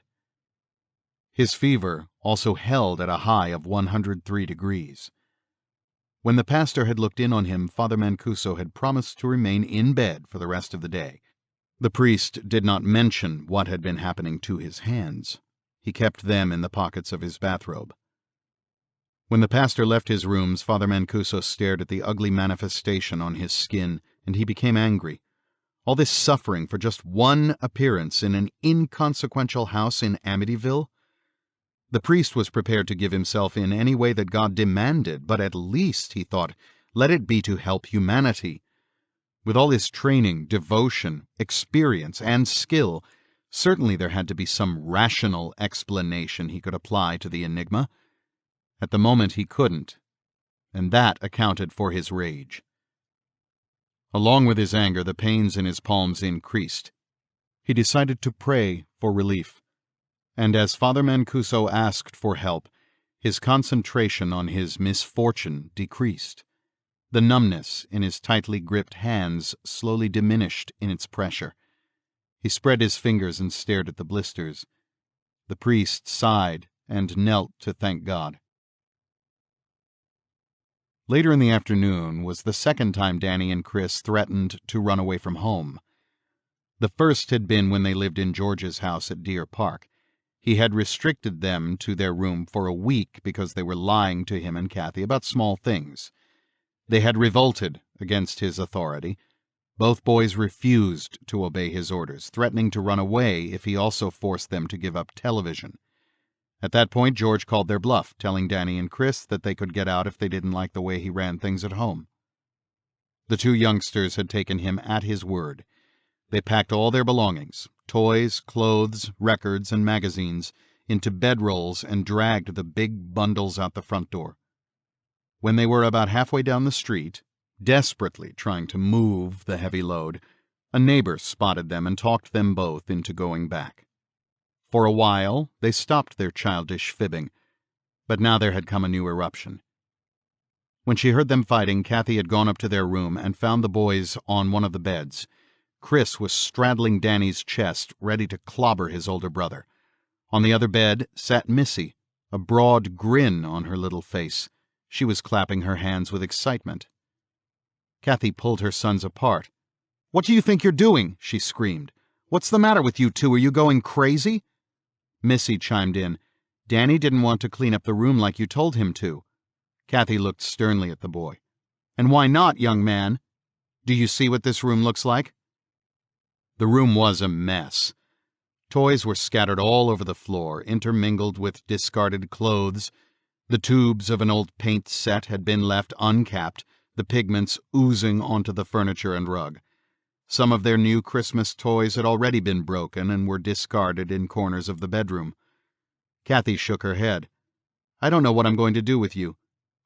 His fever also held at a high of 103 degrees. When the pastor had looked in on him, Father Mancuso had promised to remain in bed for the rest of the day. The priest did not mention what had been happening to his hands. He kept them in the pockets of his bathrobe. When the pastor left his rooms, Father Mancuso stared at the ugly manifestation on his skin, and he became angry. All this suffering for just one appearance in an inconsequential house in Amityville? The priest was prepared to give himself in any way that God demanded, but at least, he thought, let it be to help humanity. With all his training, devotion, experience, and skill, certainly there had to be some rational explanation he could apply to the enigma. At the moment he couldn't, and that accounted for his rage. Along with his anger, the pains in his palms increased. He decided to pray for relief. And as Father Mancuso asked for help, his concentration on his misfortune decreased. The numbness in his tightly gripped hands slowly diminished in its pressure. He spread his fingers and stared at the blisters. The priest sighed and knelt to thank God. Later in the afternoon was the second time Danny and Chris threatened to run away from home. The first had been when they lived in George's house at Deer Park. He had restricted them to their room for a week because they were lying to him and Kathy about small things. They had revolted against his authority. Both boys refused to obey his orders, threatening to run away if he also forced them to give up television. At that point, George called their bluff, telling Danny and Chris that they could get out if they didn't like the way he ran things at home. The two youngsters had taken him at his word. They packed all their belongings, toys, clothes, records, and magazines, into bedrolls and dragged the big bundles out the front door. When they were about halfway down the street, desperately trying to move the heavy load, a neighbor spotted them and talked them both into going back. For a while, they stopped their childish fibbing, but now there had come a new eruption. When she heard them fighting, Kathy had gone up to their room and found the boys on one of the beds. Chris was straddling Danny's chest, ready to clobber his older brother. On the other bed sat Missy, a broad grin on her little face. She was clapping her hands with excitement. Kathy pulled her sons apart. "What do you think you're doing?" she screamed. "What's the matter with you two? Are you going crazy?" Missy chimed in. "Danny didn't want to clean up the room like you told him to." Kathy looked sternly at the boy. "And why not, young man? Do you see what this room looks like?" The room was a mess. Toys were scattered all over the floor, intermingled with discarded clothes. The tubes of an old paint set had been left uncapped, the pigments oozing onto the furniture and rug. Some of their new Christmas toys had already been broken and were discarded in corners of the bedroom. Kathy shook her head. "I don't know what I'm going to do with you.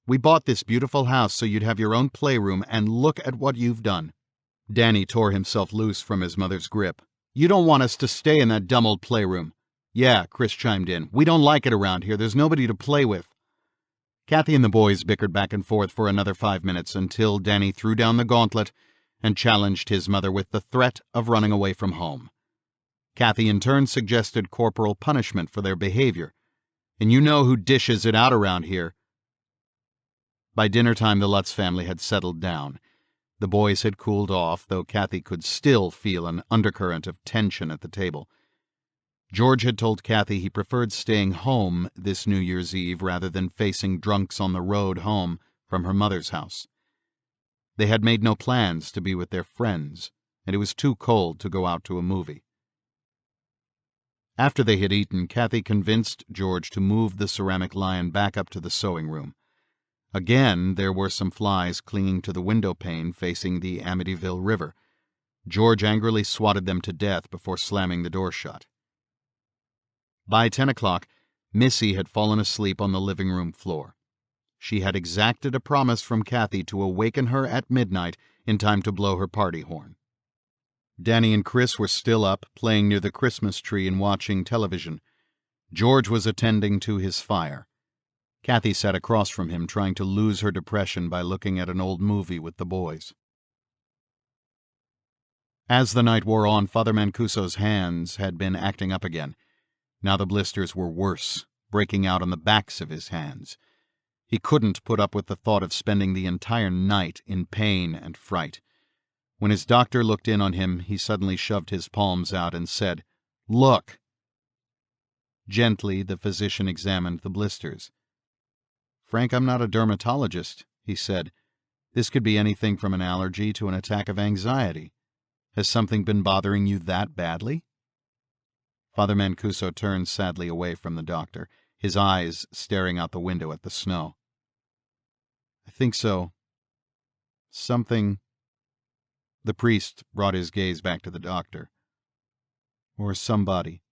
We bought this beautiful house so you'd have your own playroom, and look at what you've done." Danny tore himself loose from his mother's grip. "You don't want us to stay in that dumb old playroom." "Yeah," Chris chimed in. "We don't like it around here. There's nobody to play with." Kathy and the boys bickered back and forth for another 5 minutes until Danny threw down the gauntlet and challenged his mother with the threat of running away from home. Kathy in turn suggested corporal punishment for their behavior. "And you know who dishes it out around here." By dinner time, the Lutz family had settled down. The boys had cooled off, though Kathy could still feel an undercurrent of tension at the table. George had told Kathy he preferred staying home this New Year's Eve rather than facing drunks on the road home from her mother's house. They had made no plans to be with their friends, and it was too cold to go out to a movie. After they had eaten, Kathy convinced George to move the ceramic lion back up to the sewing room. Again, there were some flies clinging to the window pane facing the Amityville River. George angrily swatted them to death before slamming the door shut. By 10 o'clock, Missy had fallen asleep on the living room floor. She had exacted a promise from Kathy to awaken her at midnight in time to blow her party horn. Danny and Chris were still up, playing near the Christmas tree and watching television. George was attending to his fire. Kathy sat across from him, trying to lose her depression by looking at an old movie with the boys. As the night wore on, Father Mancuso's hands had been acting up again. Now the blisters were worse, breaking out on the backs of his hands. He couldn't put up with the thought of spending the entire night in pain and fright. When his doctor looked in on him, he suddenly shoved his palms out and said, "Look!" Gently, the physician examined the blisters. "Frank, I'm not a dermatologist," he said. "This could be anything from an allergy to an attack of anxiety. Has something been bothering you that badly?" Father Mancuso turned sadly away from the doctor, his eyes staring out the window at the snow. "I think so. Something—" The priest brought his gaze back to the doctor. "Or somebody."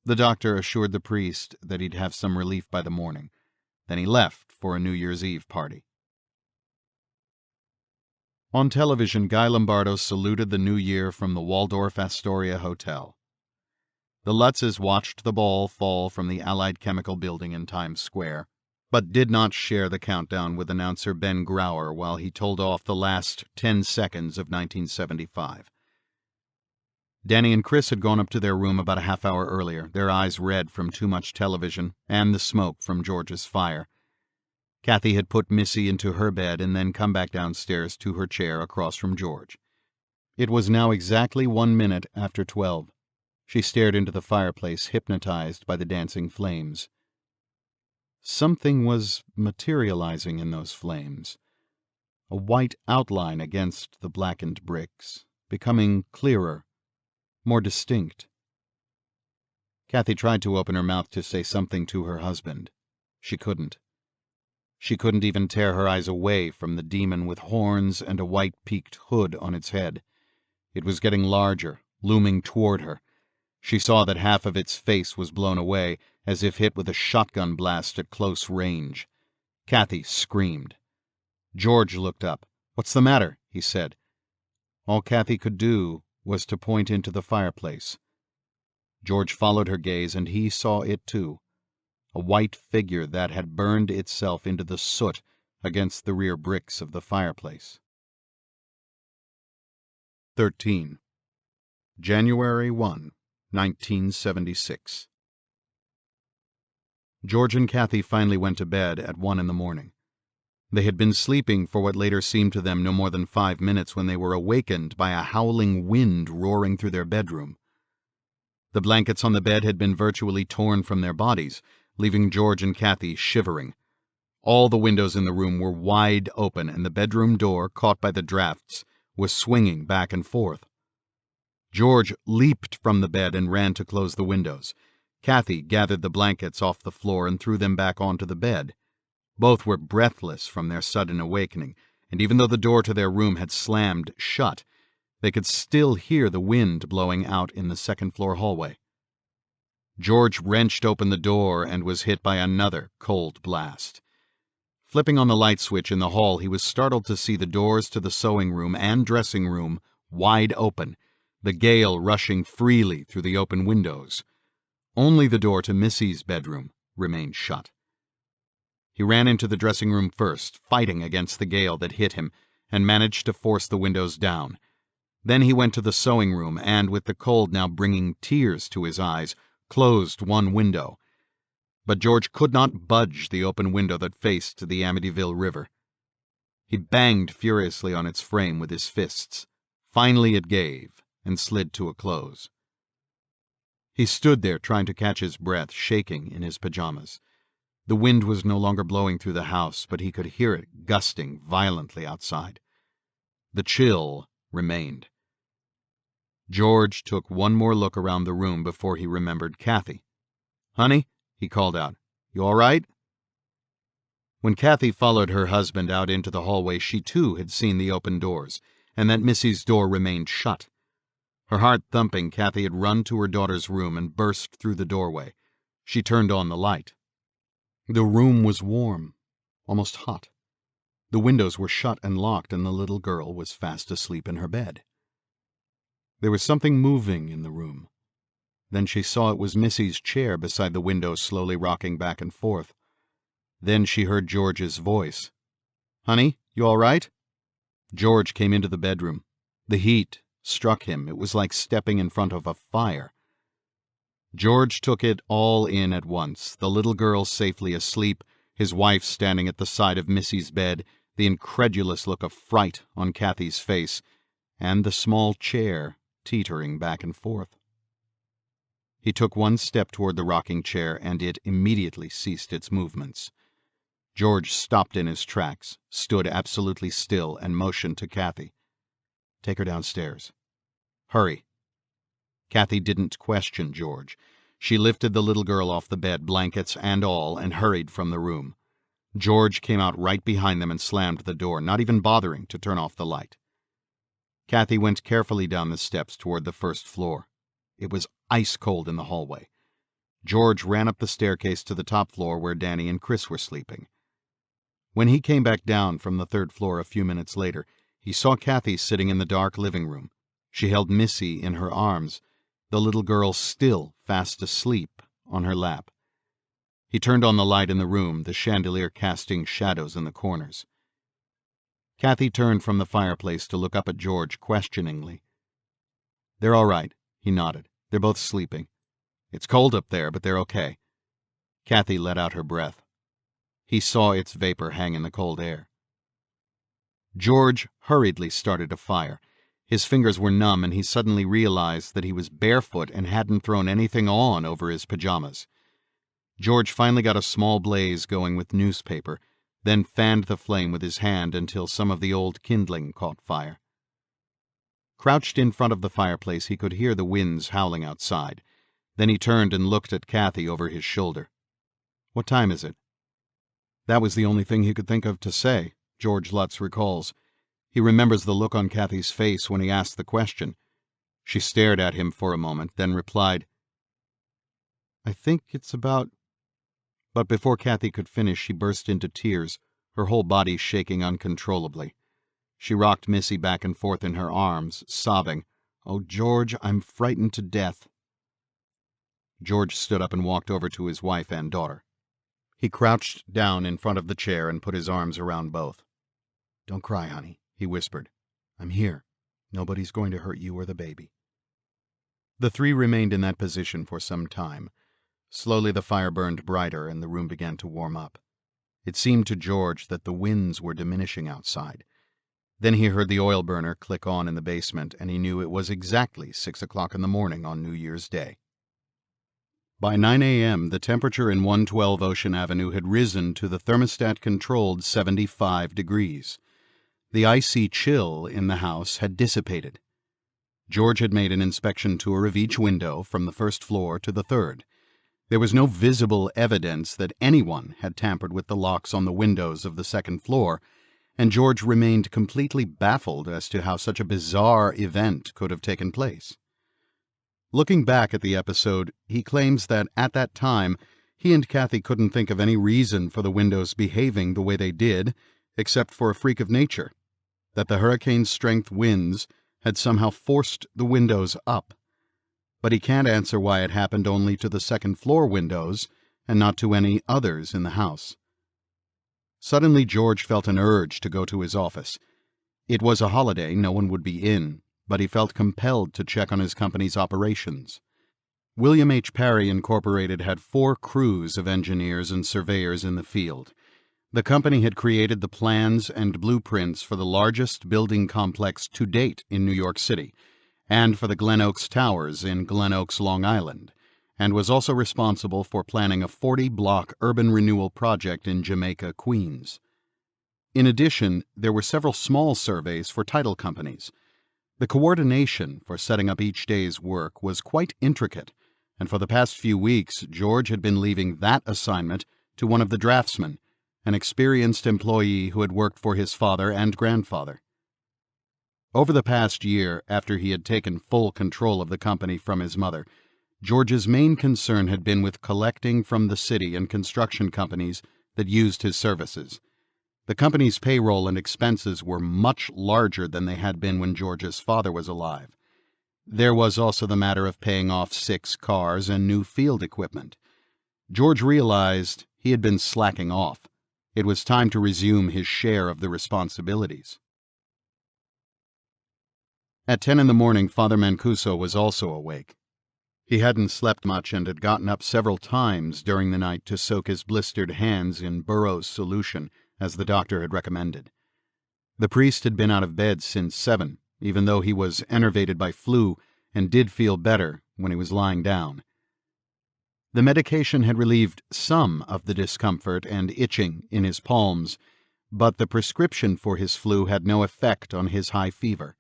The doctor assured the priest that he'd have some relief by the morning. Then he left for a New Year's Eve party. On television, Guy Lombardo saluted the new year from the Waldorf Astoria Hotel. The Lutzes watched the ball fall from the Allied Chemical Building in Times Square, but did not share the countdown with announcer Ben Grauer while he told off the last 10 seconds of 1975. Danny and Chris had gone up to their room about a half hour earlier, their eyes red from too much television and the smoke from George's fire. Kathy had put Missy into her bed and then come back downstairs to her chair across from George. It was now exactly 1 minute after 12. She stared into the fireplace, hypnotized by the dancing flames. Something was materializing in those flames, a white outline against the blackened bricks, becoming clearer, more distinct. Kathy tried to open her mouth to say something to her husband. She couldn't. She couldn't even tear her eyes away from the demon with horns and a white peaked hood on its head. It was getting larger, looming toward her. She saw that half of its face was blown away, as if hit with a shotgun blast at close range. Kathy screamed. George looked up. "What's the matter?" he said. All Kathy could do was to point into the fireplace. George followed her gaze, and he saw it too. A white figure that had burned itself into the soot against the rear bricks of the fireplace. 13. January 1, 1976. George and Kathy finally went to bed at 1 in the morning. They had been sleeping for what later seemed to them no more than 5 minutes when they were awakened by a howling wind roaring through their bedroom. The blankets on the bed had been virtually torn from their bodies, leaving George and Kathy shivering. All the windows in the room were wide open, and the bedroom door, caught by the drafts, was swinging back and forth. George leaped from the bed and ran to close the windows. Kathy gathered the blankets off the floor and threw them back onto the bed. Both were breathless from their sudden awakening, and even though the door to their room had slammed shut, They could still hear the wind blowing out in the second-floor hallway. George wrenched open the door and was hit by another cold blast. Flipping on the light switch in the hall, he was startled to see the doors to the sewing room and dressing room wide open, the gale rushing freely through the open windows. Only the door to Missy's bedroom remained shut. He ran into the dressing room first, fighting against the gale that hit him, and managed to force the windows down. Then he went to the sewing room and, with the cold now bringing tears to his eyes, closed one window. But George could not budge the open window that faced the Amityville River. He banged furiously on its frame with his fists. Finally it gave and slid to a close. He stood there trying to catch his breath, shaking in his pajamas. The wind was no longer blowing through the house, but he could hear it gusting violently outside. The chill remained. George took one more look around the room before he remembered Kathy. "Honey," he called out, "you all right?" When Kathy followed her husband out into the hallway, she too had seen the open doors, and that Missy's door remained shut. Her heart thumping, Kathy had run to her daughter's room and burst through the doorway. She turned on the light. The room was warm, almost hot. The windows were shut and locked, and the little girl was fast asleep in her bed. There was something moving in the room. Then she saw it was Missy's chair beside the window, slowly rocking back and forth. Then she heard George's voice. "Honey, you all right?" George came into the bedroom. The heat struck him. It was like stepping in front of a fire. George took it all in at once, the little girl safely asleep, his wife standing at the side of Missy's bed, the incredulous look of fright on Kathy's face, and the small chair teetering back and forth. He took one step toward the rocking chair, and it immediately ceased its movements. George stopped in his tracks, stood absolutely still, and motioned to Kathy. "Take her downstairs. Hurry." Kathy didn't question George. She lifted the little girl off the bed, blankets and all, and hurried from the room. George came out right behind them and slammed the door, not even bothering to turn off the light. Kathy went carefully down the steps toward the first floor. It was ice cold in the hallway. George ran up the staircase to the top floor where Danny and Chris were sleeping. When he came back down from the third floor a few minutes later, he saw Kathy sitting in the dark living room. She held Missy in her arms, the little girl still fast asleep on her lap. He turned on the light in the room, the chandelier casting shadows in the corners. Kathy turned from the fireplace to look up at George questioningly. "They're all right," he nodded. "They're both sleeping. It's cold up there, but they're okay." Kathy let out her breath. He saw its vapor hang in the cold air. George hurriedly started a fire. His fingers were numb, and he suddenly realized that he was barefoot and hadn't thrown anything on over his pajamas. George finally got a small blaze going with newspaper, then fanned the flame with his hand until some of the old kindling caught fire. Crouched in front of the fireplace, he could hear the winds howling outside. Then he turned and looked at Kathy over his shoulder. "What time is it?" That was the only thing he could think of to say, George Lutz recalls. He remembers the look on Kathy's face when he asked the question. She stared at him for a moment, then replied, "I think it's about—" But before Kathy could finish, she burst into tears, her whole body shaking uncontrollably. She rocked Missy back and forth in her arms, sobbing, "Oh, George, I'm frightened to death." George stood up and walked over to his wife and daughter. He crouched down in front of the chair and put his arms around both. "Don't cry, honey," he whispered. "I'm here. Nobody's going to hurt you or the baby." The three remained in that position for some time. Slowly the fire burned brighter and the room began to warm up. It seemed to George that the winds were diminishing outside. Then he heard the oil burner click on in the basement, and he knew it was exactly 6 o'clock in the morning on New Year's Day. By 9 a.m., the temperature in 112 Ocean Avenue had risen to the thermostat-controlled 75 degrees. The icy chill in the house had dissipated. George had made an inspection tour of each window from the first floor to the third. There was no visible evidence that anyone had tampered with the locks on the windows of the second floor, and George remained completely baffled as to how such a bizarre event could have taken place. Looking back at the episode, he claims that at that time, he and Kathy couldn't think of any reason for the windows behaving the way they did, except for a freak of nature, that the hurricane-strength winds had somehow forced the windows up. But he can't answer why it happened only to the second-floor windows and not to any others in the house. Suddenly George felt an urge to go to his office. It was a holiday, no one would be in, but he felt compelled to check on his company's operations. William H. Parry Incorporated had 4 crews of engineers and surveyors in the field. The company had created the plans and blueprints for the largest building complex to date in New York City, and for the Glen Oaks Towers in Glen Oaks, Long Island, and was also responsible for planning a 40-block urban renewal project in Jamaica, Queens. In addition, there were several small surveys for title companies. The coordination for setting up each day's work was quite intricate, and for the past few weeks George had been leaving that assignment to one of the draftsmen, an experienced employee who had worked for his father and grandfather. Over the past year, after he had taken full control of the company from his mother, George's main concern had been with collecting from the city and construction companies that used his services. The company's payroll and expenses were much larger than they had been when George's father was alive. There was also the matter of paying off 6 cars and new field equipment. George realized he had been slacking off. It was time to resume his share of the responsibilities. At 10 in the morning, Father Mancuso was also awake. He hadn't slept much and had gotten up several times during the night to soak his blistered hands in Burroughs solution, as the doctor had recommended. The priest had been out of bed since 7, even though he was enervated by flu and did feel better when he was lying down. The medication had relieved some of the discomfort and itching in his palms, but the prescription for his flu had no effect on his high fever.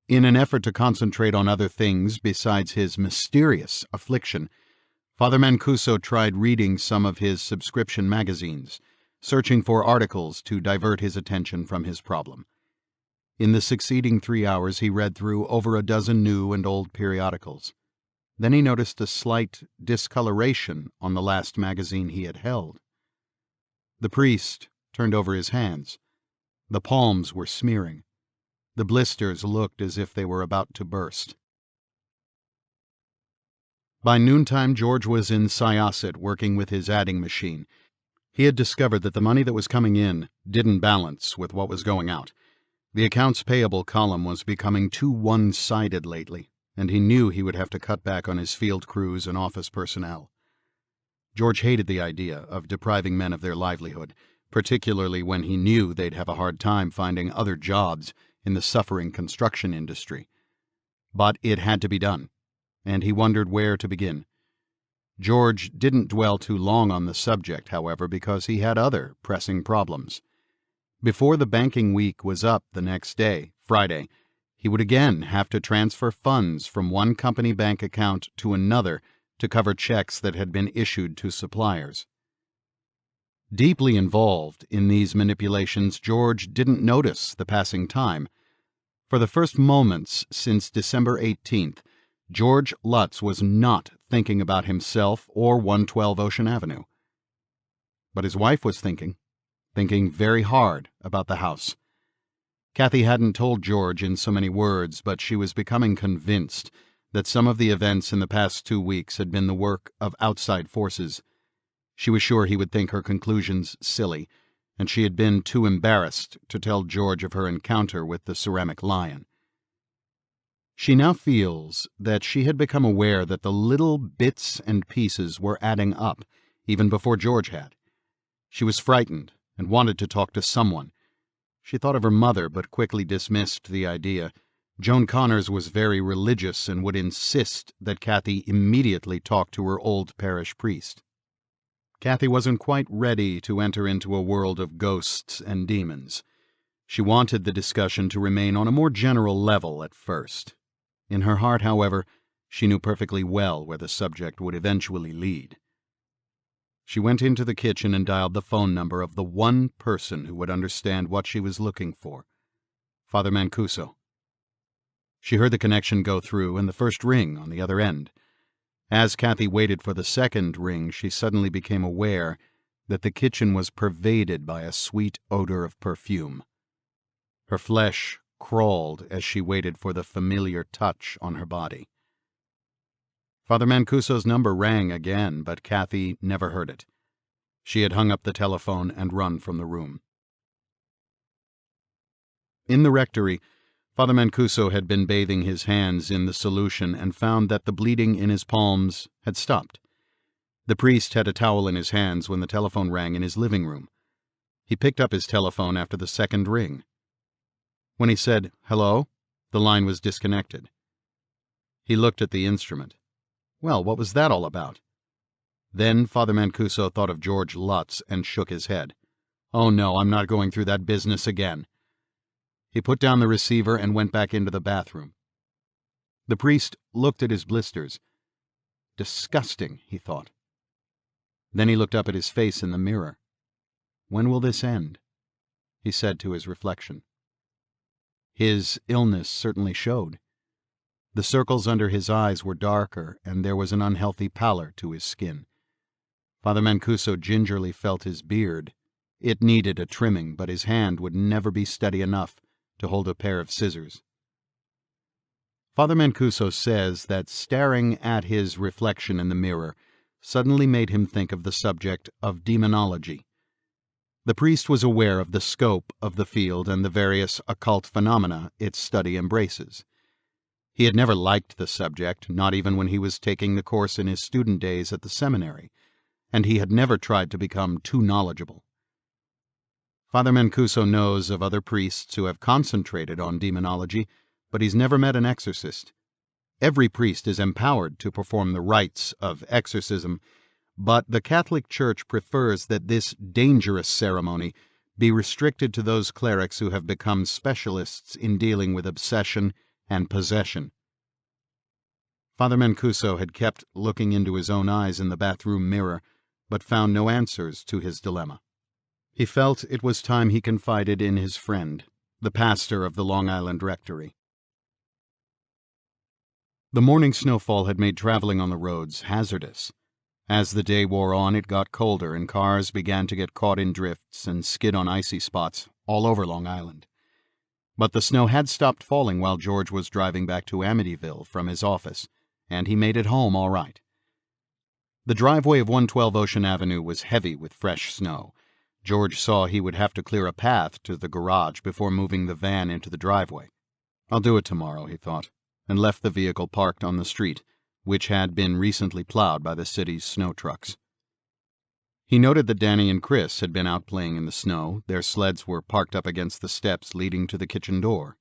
In an effort to concentrate on other things besides his mysterious affliction, Father Mancuso tried reading some of his subscription magazines, searching for articles to divert his attention from his problem. In the succeeding 3 hours he read through over a dozen new and old periodicals. Then he noticed a slight discoloration on the last magazine he had held. The priest turned over his hands. The palms were smearing. The blisters looked as if they were about to burst. By noontime, George was in Syosset working with his adding machine. He had discovered that the money that was coming in didn't balance with what was going out. The accounts payable column was becoming too one-sided lately, and he knew he would have to cut back on his field crews and office personnel. George hated the idea of depriving men of their livelihood, particularly when he knew they'd have a hard time finding other jobs in the suffering construction industry. But it had to be done, and he wondered where to begin. George didn't dwell too long on the subject, however, because he had other pressing problems. Before the banking week was up the next day, Friday, he would again have to transfer funds from one company bank account to another to cover checks that had been issued to suppliers. Deeply involved in these manipulations, George didn't notice the passing time. For the first moments since December 18th, George Lutz was not thinking about himself or 112 Ocean Avenue. But his wife was thinking very hard about the house. Kathy hadn't told George in so many words, but she was becoming convinced that some of the events in the past 2 weeks had been the work of outside forces. She was sure he would think her conclusions silly, and she had been too embarrassed to tell George of her encounter with the ceramic lion. She now feels that she had become aware that the little bits and pieces were adding up, even before George had. She was frightened and wanted to talk to someone. She thought of her mother, but quickly dismissed the idea. Joan Connors was very religious and would insist that Kathy immediately talk to her old parish priest. Kathy wasn't quite ready to enter into a world of ghosts and demons. She wanted the discussion to remain on a more general level at first. In her heart, however, she knew perfectly well where the subject would eventually lead. She went into the kitchen and dialed the phone number of the one person who would understand what she was looking for, Father Mancuso. She heard the connection go through and the first ring on the other end. As Kathy waited for the second ring, she suddenly became aware that the kitchen was pervaded by a sweet odor of perfume. Her flesh crawled as she waited for the familiar touch on her body. Father Mancuso's number rang again, but Kathy never heard it. She had hung up the telephone and run from the room. In the rectory, Father Mancuso had been bathing his hands in the solution and found that the bleeding in his palms had stopped. The priest had a towel in his hands when the telephone rang in his living room. He picked up his telephone after the second ring. When he said, "Hello," the line was disconnected. He looked at the instrument. Well, what was that all about? Then Father Mancuso thought of George Lutz and shook his head. "Oh no, I'm not going through that business again." He put down the receiver and went back into the bathroom. The priest looked at his blisters. Disgusting, he thought. Then he looked up at his face in the mirror. When will this end? He said to his reflection. His illness certainly showed. The circles under his eyes were darker, and there was an unhealthy pallor to his skin. Father Mancuso gingerly felt his beard. It needed a trimming, but his hand would never be steady enough to hold a pair of scissors. Father Mancuso says that staring at his reflection in the mirror suddenly made him think of the subject of demonology. The priest was aware of the scope of the field and the various occult phenomena its study embraces. He had never liked the subject, not even when he was taking the course in his student days at the seminary, and he had never tried to become too knowledgeable. Father Mancuso knows of other priests who have concentrated on demonology, but he's never met an exorcist. Every priest is empowered to perform the rites of exorcism, but the Catholic Church prefers that this dangerous ceremony be restricted to those clerics who have become specialists in dealing with obsession and possession. Father Mancuso had kept looking into his own eyes in the bathroom mirror, but found no answers to his dilemma. He felt it was time he confided in his friend, the pastor of the Long Island Rectory. The morning snowfall had made traveling on the roads hazardous. As the day wore on, it got colder, and cars began to get caught in drifts and skid on icy spots all over Long Island. But the snow had stopped falling while George was driving back to Amityville from his office, and he made it home all right. The driveway of 112 Ocean Avenue was heavy with fresh snow. George saw he would have to clear a path to the garage before moving the van into the driveway. "I'll do it tomorrow," he thought, and left the vehicle parked on the street, which had been recently plowed by the city's snow trucks. He noted that Danny and Chris had been out playing in the snow. Their sleds were parked up against the steps leading to the kitchen door.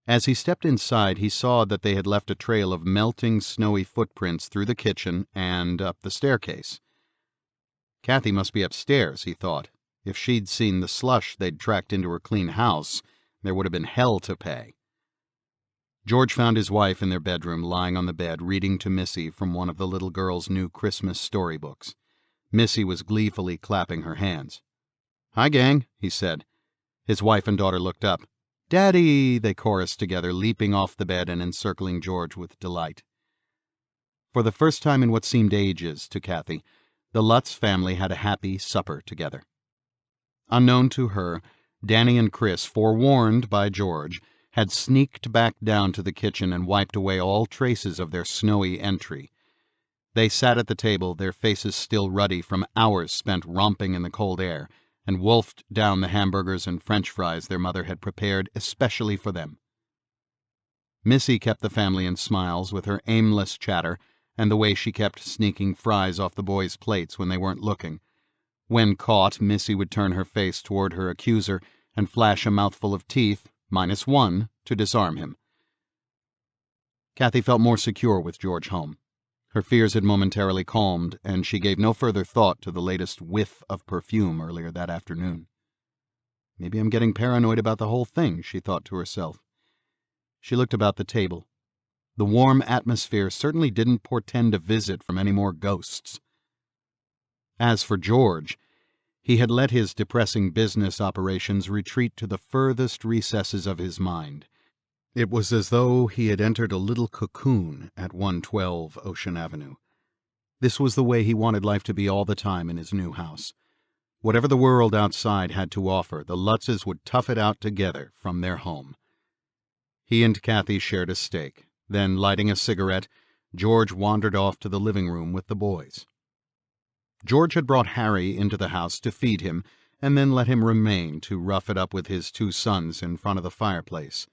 As he stepped inside, he saw that they had left a trail of melting, snowy footprints through the kitchen and up the staircase. Kathy must be upstairs, he thought. If she'd seen the slush they'd tracked into her clean house, there would have been hell to pay. George found his wife in their bedroom, lying on the bed, reading to Missy from one of the little girl's new Christmas storybooks. Missy was gleefully clapping her hands. "Hi, gang," he said. His wife and daughter looked up. "Daddy!" they chorused together, leaping off the bed and encircling George with delight. For the first time in what seemed ages to Kathy, the Lutz family had a happy supper together. Unknown to her, Danny and Chris, forewarned by George, had sneaked back down to the kitchen and wiped away all traces of their snowy entry. They sat at the table, their faces still ruddy from hours spent romping in the cold air, and wolfed down the hamburgers and French fries their mother had prepared especially for them. Missy kept the family in smiles with her aimless chatter and the way she kept sneaking fries off the boys' plates when they weren't looking. When caught, Missy would turn her face toward her accuser and flash a mouthful of teeth, -1, to disarm him. Kathy felt more secure with George home. Her fears had momentarily calmed, and she gave no further thought to the latest whiff of perfume earlier that afternoon. "Maybe I'm getting paranoid about the whole thing," she thought to herself. She looked about the table. The warm atmosphere certainly didn't portend a visit from any more ghosts. As for George, he had let his depressing business operations retreat to the furthest recesses of his mind. It was as though he had entered a little cocoon at 112 Ocean Avenue. This was the way he wanted life to be all the time in his new house. Whatever the world outside had to offer, the Lutzes would tough it out together from their home. He and Kathy shared a steak. Then, lighting a cigarette, George wandered off to the living room with the boys. George had brought Harry into the house to feed him and then let him remain to rough it up with his two sons in front of the fireplace.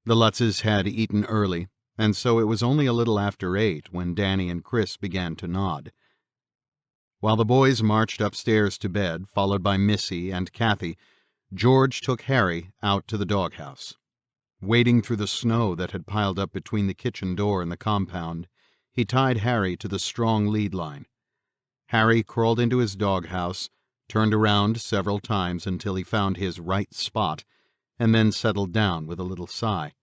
The Lutzes had eaten early, and so it was only a little after 8 when Danny and Chris began to nod. While the boys marched upstairs to bed, followed by Missy and Kathy, George took Harry out to the doghouse. Wading through the snow that had piled up between the kitchen door and the compound, he tied Harry to the strong lead line. Harry crawled into his doghouse, turned around several times until he found his right spot, and then settled down with a little sigh.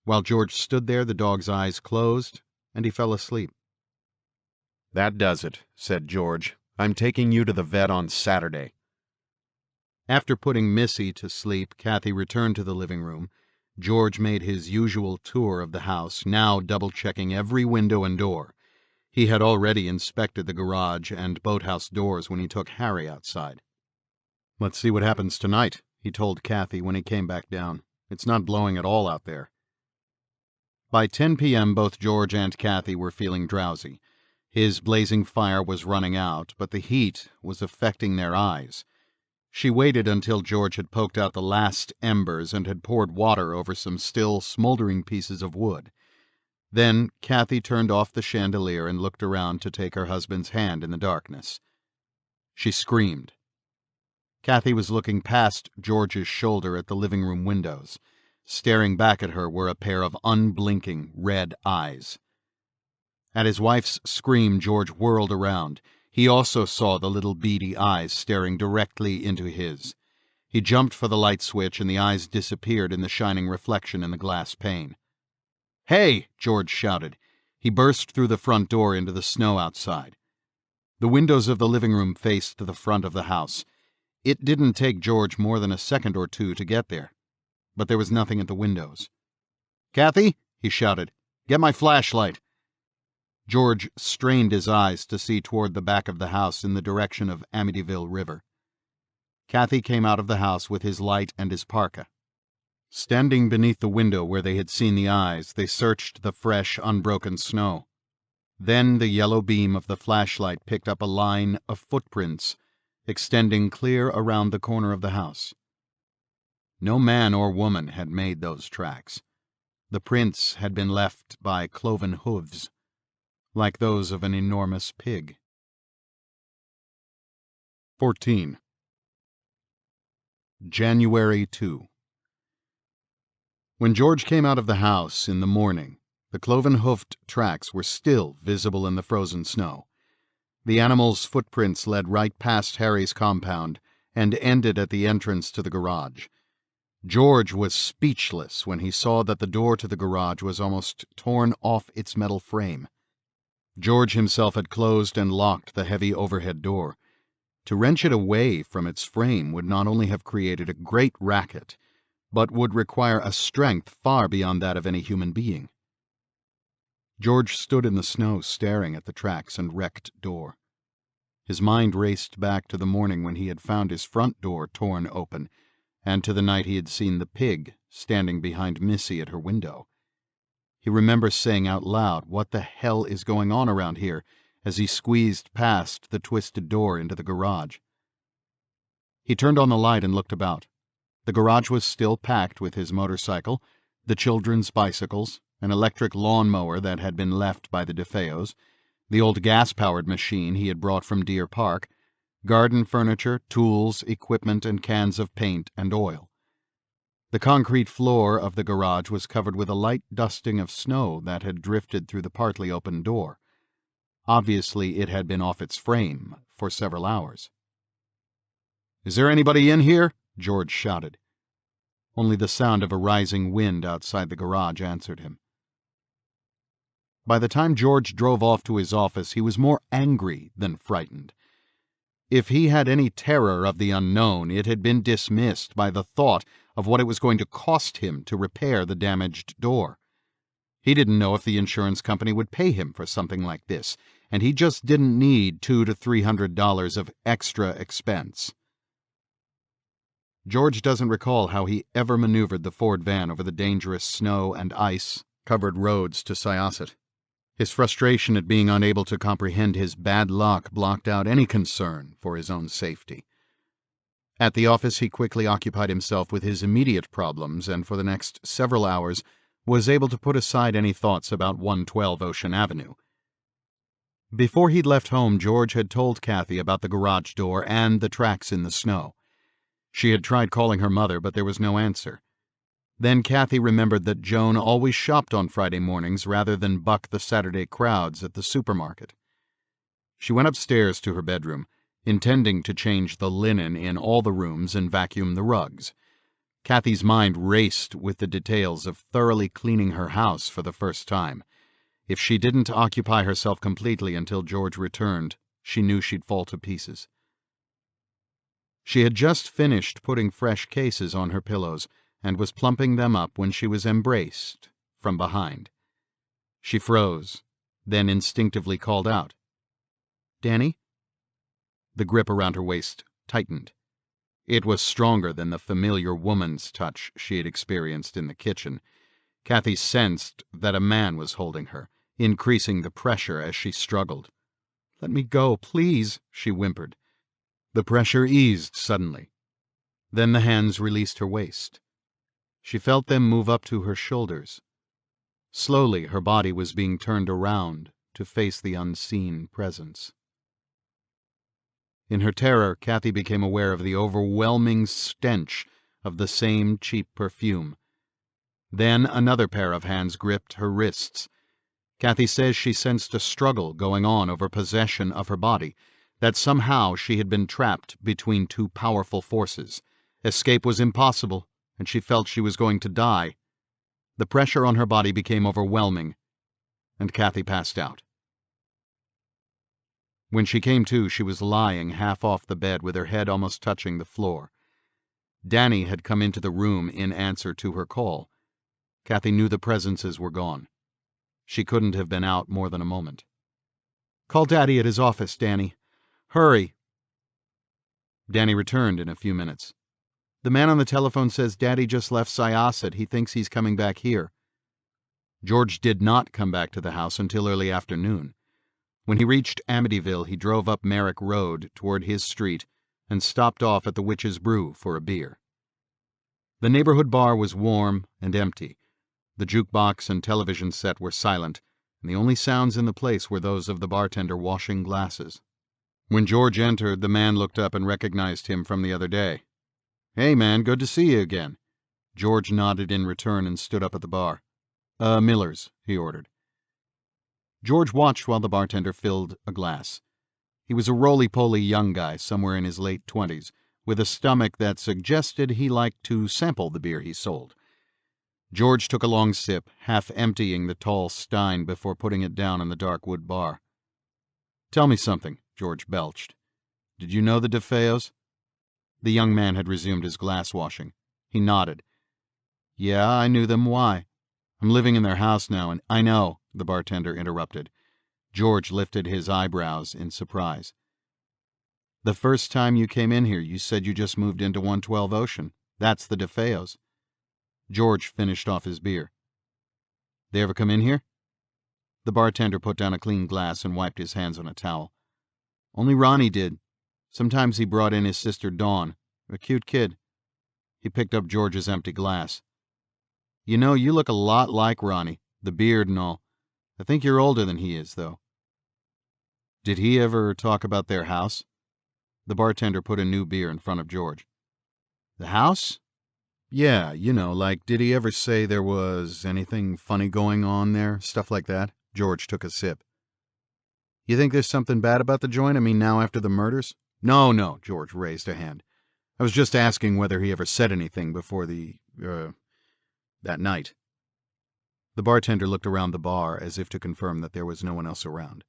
While George stood there, the dog's eyes closed, and he fell asleep. "That does it," said George. "I'm taking you to the vet on Saturday." After putting Missy to sleep, Kathy returned to the living room. George made his usual tour of the house, now double-checking every window and door. He had already inspected the garage and boathouse doors when he took Harry outside. "Let's see what happens tonight," he told Kathy when he came back down. "It's not blowing at all out there." By 10 p.m. both George and Kathy were feeling drowsy. His blazing fire was running out, but the heat was affecting their eyes. She waited until George had poked out the last embers and had poured water over some still smoldering pieces of wood. Then Kathy turned off the chandelier and looked around to take her husband's hand in the darkness. She screamed. Kathy was looking past George's shoulder at the living room windows. Staring back at her were a pair of unblinking red eyes. At his wife's scream, George whirled around. He also saw the little beady eyes staring directly into his. He jumped for the light switch, and the eyes disappeared in the shining reflection in the glass pane. "Hey!" George shouted. He burst through the front door into the snow outside. The windows of the living room faced the front of the house. It didn't take George more than a second or two to get there. But there was nothing at the windows. "Kathy," he shouted, "get my flashlight." George strained his eyes to see toward the back of the house in the direction of Amityville River. Kathy came out of the house with his light and his parka. Standing beneath the window where they had seen the eyes, they searched the fresh, unbroken snow. Then the yellow beam of the flashlight picked up a line of footprints extending clear around the corner of the house. No man or woman had made those tracks. The prints had been left by cloven hooves, like those of an enormous pig. 14. January 2. When George came out of the house in the morning, the cloven-hoofed tracks were still visible in the frozen snow. The animal's footprints led right past Harry's compound and ended at the entrance to the garage. George was speechless when he saw that the door to the garage was almost torn off its metal frame. George himself had closed and locked the heavy overhead door. To wrench it away from its frame would not only have created a great racket, but would require a strength far beyond that of any human being. George stood in the snow staring at the tracks and wrecked door. His mind raced back to the morning when he had found his front door torn open, and to the night he had seen the pig standing behind Missy at her window. He remembers saying out loud, "What the hell is going on around here?" as he squeezed past the twisted door into the garage. He turned on the light and looked about. The garage was still packed with his motorcycle, the children's bicycles, an electric lawnmower that had been left by the Defeos, the old gas-powered machine he had brought from Deer Park, garden furniture, tools, equipment, and cans of paint and oil. The concrete floor of the garage was covered with a light dusting of snow that had drifted through the partly open door. Obviously, it had been off its frame for several hours. "Is there anybody in here?" George shouted. Only the sound of a rising wind outside the garage answered him. By the time George drove off to his office, he was more angry than frightened. If he had any terror of the unknown, it had been dismissed by the thought of what it was going to cost him to repair the damaged door. He didn't know if the insurance company would pay him for something like this, and he just didn't need $200 to $300 of extra expense. George doesn't recall how he ever maneuvered the Ford van over the dangerous snow and ice-covered roads to Syosset. His frustration at being unable to comprehend his bad luck blocked out any concern for his own safety. At the office, he quickly occupied himself with his immediate problems, and for the next several hours was able to put aside any thoughts about 112 Ocean Avenue. Before he'd left home, George had told Kathy about the garage door and the tracks in the snow. She had tried calling her mother, but there was no answer. Then Kathy remembered that Joan always shopped on Friday mornings rather than buck the Saturday crowds at the supermarket. She went upstairs to her bedroom, intending to change the linen in all the rooms and vacuum the rugs. Kathy's mind raced with the details of thoroughly cleaning her house for the first time. If she didn't occupy herself completely until George returned, she knew she'd fall to pieces. She had just finished putting fresh cases on her pillows and was plumping them up when she was embraced from behind. She froze, then instinctively called out, "Danny?" The grip around her waist tightened. It was stronger than the familiar woman's touch she had experienced in the kitchen. Kathy sensed that a man was holding her, increasing the pressure as she struggled. "Let me go, please," she whimpered. The pressure eased suddenly. Then the hands released her waist. She felt them move up to her shoulders. Slowly, her body was being turned around to face the unseen presence. In her terror, Kathy became aware of the overwhelming stench of the same cheap perfume. Then another pair of hands gripped her wrists. Kathy says she sensed a struggle going on over possession of her body, that somehow she had been trapped between two powerful forces. Escape was impossible, and she felt she was going to die. The pressure on her body became overwhelming, and Kathy passed out. When she came to, she was lying half off the bed with her head almost touching the floor. Danny had come into the room in answer to her call. Kathy knew the presences were gone. She couldn't have been out more than a moment. "Call Daddy at his office, Danny. Hurry." Danny returned in a few minutes. "The man on the telephone says Daddy just left Syosset. He thinks he's coming back here." George did not come back to the house until early afternoon. When he reached Amityville, he drove up Merrick Road toward his street and stopped off at the Witch's Brew for a beer. The neighborhood bar was warm and empty. The jukebox and television set were silent, and the only sounds in the place were those of the bartender washing glasses. When George entered, the man looked up and recognized him from the other day. "Hey, man, good to see you again." George nodded in return and stood up at the bar. Miller's," he ordered. George watched while the bartender filled a glass. He was a roly-poly young guy, somewhere in his late 20s, with a stomach that suggested he liked to sample the beer he sold. George took a long sip, half emptying the tall stein before putting it down in the dark wood bar. "Tell me something," George belched. "Did you know the Defeos?" The young man had resumed his glass washing. He nodded. "Yeah, I knew them. Why?" "I'm living in their house now, and—" "I know," the bartender interrupted. George lifted his eyebrows in surprise. "The first time you came in here, you said you just moved into 112 Ocean. That's the Defeos." George finished off his beer. "They ever come in here?" The bartender put down a clean glass and wiped his hands on a towel. "Only Ronnie did. Sometimes he brought in his sister Dawn. A cute kid." He picked up George's empty glass. "You know, you look a lot like Ronnie, the beard and all. I think you're older than he is, though." "Did he ever talk about their house?" The bartender put a new beer in front of George. "The house?" "Yeah, you know, like, did he ever say there was anything funny going on there, stuff like that?" George took a sip. "You think there's something bad about the joint? I mean, now after the murders?" No, George raised a hand. "I was just asking whether he ever said anything before that night." The bartender looked around the bar as if to confirm that there was no one else around.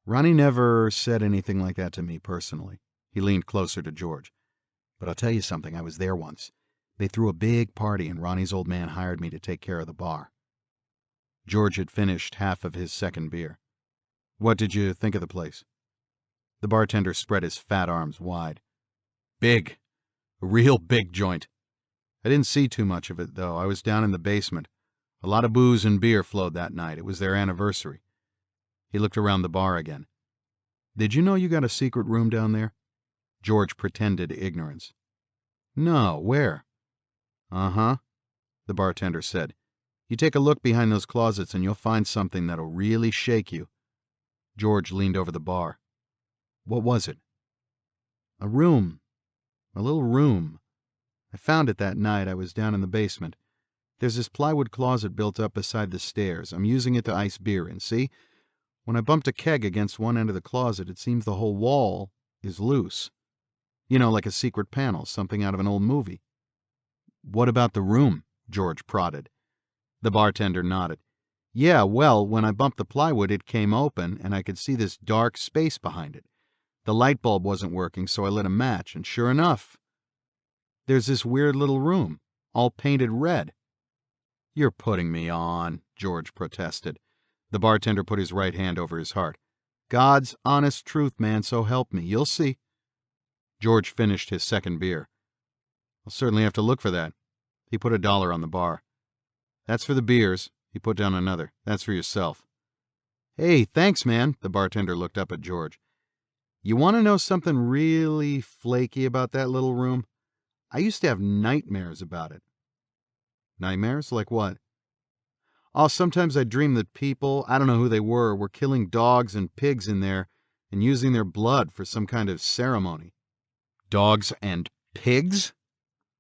Ronnie never said anything like that to me personally. He leaned closer to George. But I'll tell you something, I was there once. They threw a big party and Ronnie's old man hired me to take care of the bar. George had finished half of his second beer. What did you think of the place? The bartender spread his fat arms wide. Big. A real big joint. I didn't see too much of it, though. I was down in the basement. A lot of booze and beer flowed that night. It was their anniversary. He looked around the bar again. Did you know you got a secret room down there? George pretended ignorance. No, where? Uh-huh, the bartender said. You take a look behind those closets and you'll find something that'll really shake you. George leaned over the bar. What was it? A room. A little room. I found it that night. I was down in the basement. There's this plywood closet built up beside the stairs. I'm using it to ice beer in, see? When I bumped a keg against one end of the closet, it seems the whole wall is loose. You know, like a secret panel, something out of an old movie. What about the room? George prodded. The bartender nodded. Yeah, well, when I bumped the plywood, it came open, and I could see this dark space behind it. The light bulb wasn't working, so I lit a match, and sure enough, there's this weird little room, all painted red. You're putting me on, George protested. The bartender put his right hand over his heart. God's honest truth, man, so help me. You'll see. George finished his second beer. I'll certainly have to look for that. He put $1 on the bar. That's for the beers. He put down another. That's for yourself. Hey, thanks, man. The bartender looked up at George. You want to know something really flaky about that little room? I used to have nightmares about it. Nightmares? Like what? Oh, sometimes I dream that people, I don't know who they were killing dogs and pigs in there and using their blood for some kind of ceremony. Dogs and pigs?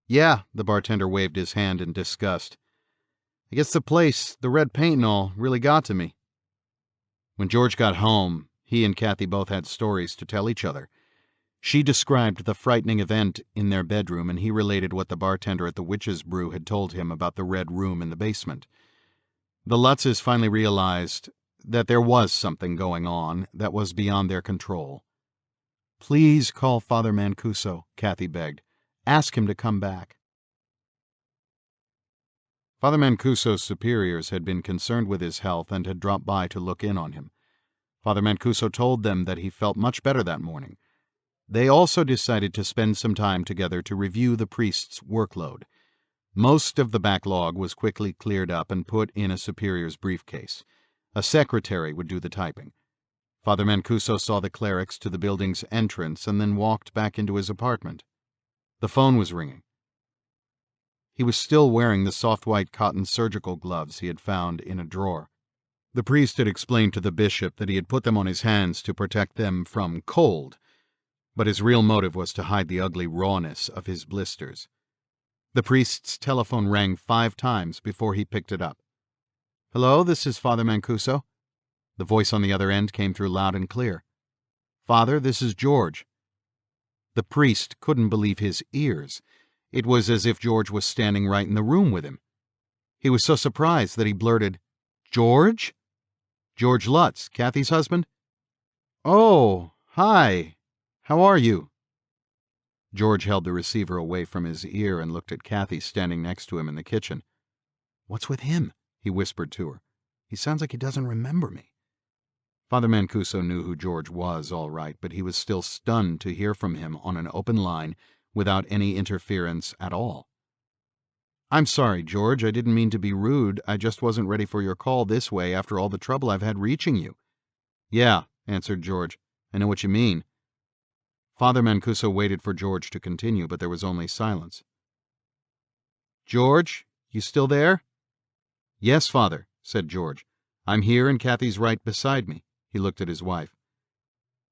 Yeah, the bartender waved his hand in disgust. I guess the place, the red paint and all, really got to me. When George got home, he and Kathy both had stories to tell each other. She described the frightening event in their bedroom, and he related what the bartender at the Witch's Brew had told him about the red room in the basement. The Lutzes finally realized that there was something going on that was beyond their control. Please call Father Mancuso, Kathy begged. Ask him to come back. Father Mancuso's superiors had been concerned with his health and had dropped by to look in on him. Father Mancuso told them that he felt much better that morning. They also decided to spend some time together to review the priest's workload. Most of the backlog was quickly cleared up and put in a superior's briefcase. A secretary would do the typing. Father Mancuso saw the clerics to the building's entrance and then walked back into his apartment. The phone was ringing. He was still wearing the soft white cotton surgical gloves he had found in a drawer. The priest had explained to the bishop that he had put them on his hands to protect them from cold, but his real motive was to hide the ugly rawness of his blisters. The priest's telephone rang 5 times before he picked it up. Hello, this is Father Mancuso. The voice on the other end came through loud and clear. Father, this is George. The priest couldn't believe his ears. It was as if George was standing right in the room with him. He was so surprised that he blurted, George? George Lutz, Kathy's husband? Oh, hi. How are you? George held the receiver away from his ear and looked at Kathy standing next to him in the kitchen. What's with him? He whispered to her. He sounds like he doesn't remember me. Father Mancuso knew who George was, all right, but he was still stunned to hear from him on an open line without any interference at all. I'm sorry, George. I didn't mean to be rude. I just wasn't ready for your call this way after all the trouble I've had reaching you. Yeah, answered George. I know what you mean. Father Mancuso waited for George to continue, but there was only silence. George, you still there? Yes, Father, said George. I'm here and Kathy's right beside me. He looked at his wife.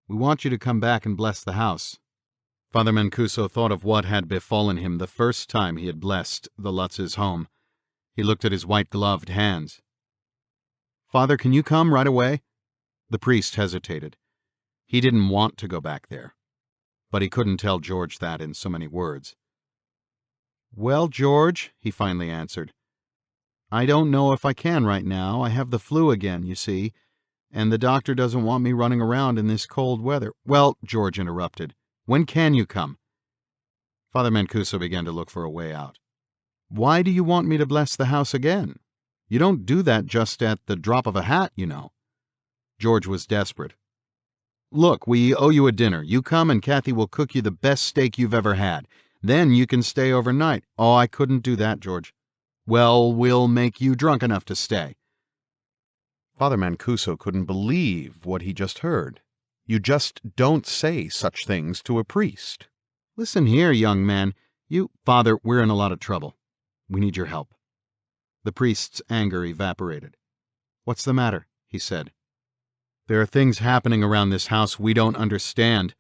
We want you to come back and bless the house. Father Mancuso thought of what had befallen him the first time he had blessed the Lutz's home. He looked at his white-gloved hands. Father, can you come right away? The priest hesitated. He didn't want to go back there, but he couldn't tell George that in so many words. Well, George, he finally answered, I don't know if I can right now. I have the flu again, you see, and the doctor doesn't want me running around in this cold weather." "Well," George interrupted, "when can you come?" Father Mancuso began to look for a way out. "Why do you want me to bless the house again? You don't do that just at the drop of a hat, you know." George was desperate. "Look, we owe you a dinner. You come and Kathy will cook you the best steak you've ever had. Then you can stay overnight." "Oh, I couldn't do that, George." "Well, we'll make you drunk enough to stay." Father Mancuso couldn't believe what he just heard. You just don't say such things to a priest. "Listen here, young man. Father, we're in a lot of trouble. We need your help." The priest's anger evaporated. "What's the matter?" he said. "There are things happening around this house we don't understand.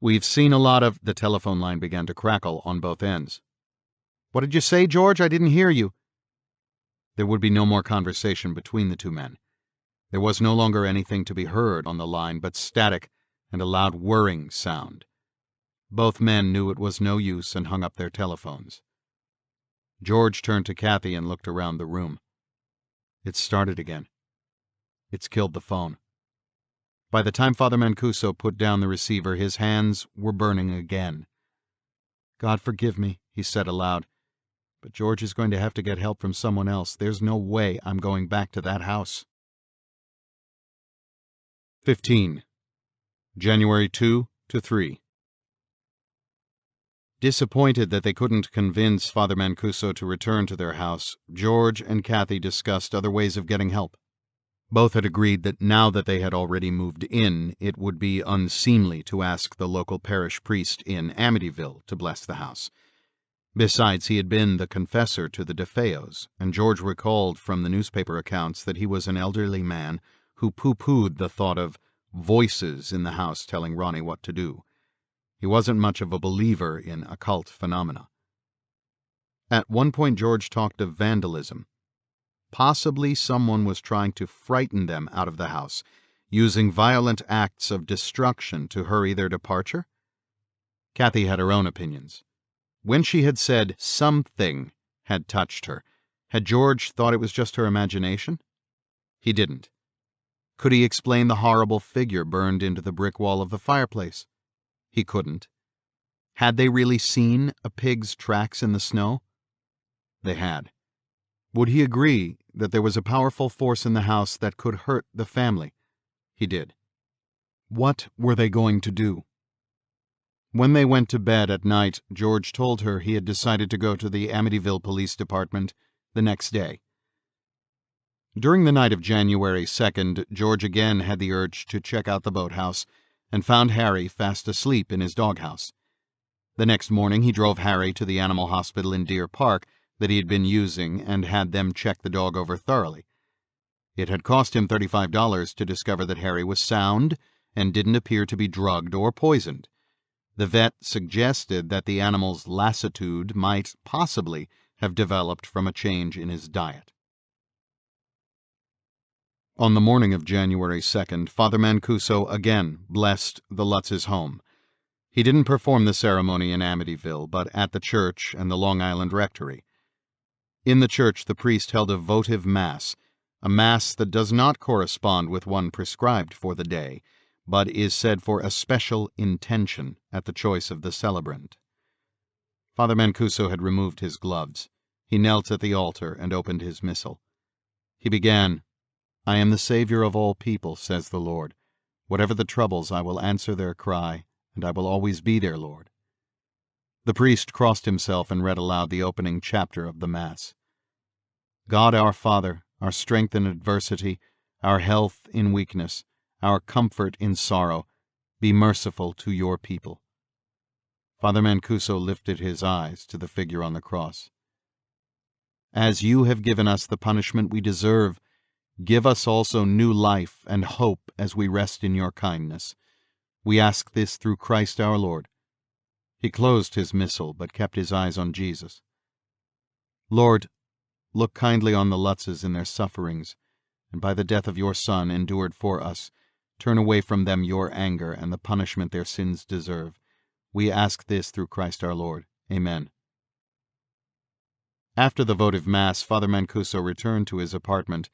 We've seen a lot of—" The telephone line began to crackle on both ends. "What did you say, George? I didn't hear you." There would be no more conversation between the two men. There was no longer anything to be heard on the line but static and a loud whirring sound. Both men knew it was no use and hung up their telephones. George turned to Kathy and looked around the room. It's started again. It's killed the phone. By the time Father Mancuso put down the receiver, his hands were burning again. "God forgive me," he said aloud, "but George is going to have to get help from someone else. There's no way I'm going back to that house." 15. January 2 to 3. Disappointed that they couldn't convince Father Mancuso to return to their house, George and Kathy discussed other ways of getting help. Both had agreed that now that they had already moved in, it would be unseemly to ask the local parish priest in Amityville to bless the house. Besides, he had been the confessor to the Defeos, and George recalled from the newspaper accounts that he was an elderly man who pooh-poohed the thought of voices in the house telling Ronnie what to do. He wasn't much of a believer in occult phenomena. At one point, George talked of vandalism. Possibly someone was trying to frighten them out of the house, using violent acts of destruction to hurry their departure. Kathy had her own opinions. When she had said something had touched her, had George thought it was just her imagination? He didn't. Could he explain the horrible figure burned into the brick wall of the fireplace? He couldn't. Had they really seen a pig's tracks in the snow? They had. Would he agree that there was a powerful force in the house that could hurt the family? He did. What were they going to do? When they went to bed at night, George told her he had decided to go to the Amityville Police Department the next day. During the night of January 2nd, George again had the urge to check out the boathouse and found Harry fast asleep in his doghouse. The next morning he drove Harry to the animal hospital in Deer Park that he had been using and had them check the dog over thoroughly. It had cost him $35 to discover that Harry was sound and didn't appear to be drugged or poisoned. The vet suggested that the animal's lassitude might possibly have developed from a change in his diet. On the morning of January 2nd, Father Mancuso again blessed the Lutz's home. He didn't perform the ceremony in Amityville, but at the church and the Long Island Rectory. In the church, the priest held a votive mass, a mass that does not correspond with one prescribed for the day, but is said for a special intention at the choice of the celebrant. Father Mancuso had removed his gloves. He knelt at the altar and opened his missal. He began, "I am the Savior of all people, says the Lord. Whatever the troubles, I will answer their cry, and I will always be their Lord." The priest crossed himself and read aloud the opening chapter of the Mass. "God our Father, our strength in adversity, our health in weakness, our comfort in sorrow, be merciful to your people." Father Mancuso lifted his eyes to the figure on the cross. "As you have given us the punishment we deserve, give us also new life and hope as we rest in your kindness. We ask this through Christ our Lord." He closed his missal, but kept his eyes on Jesus. "Lord, look kindly on the Lutzes in their sufferings, and by the death of your Son endured for us, turn away from them your anger and the punishment their sins deserve. We ask this through Christ our Lord. Amen." After the votive Mass, Father Mancuso returned to his apartment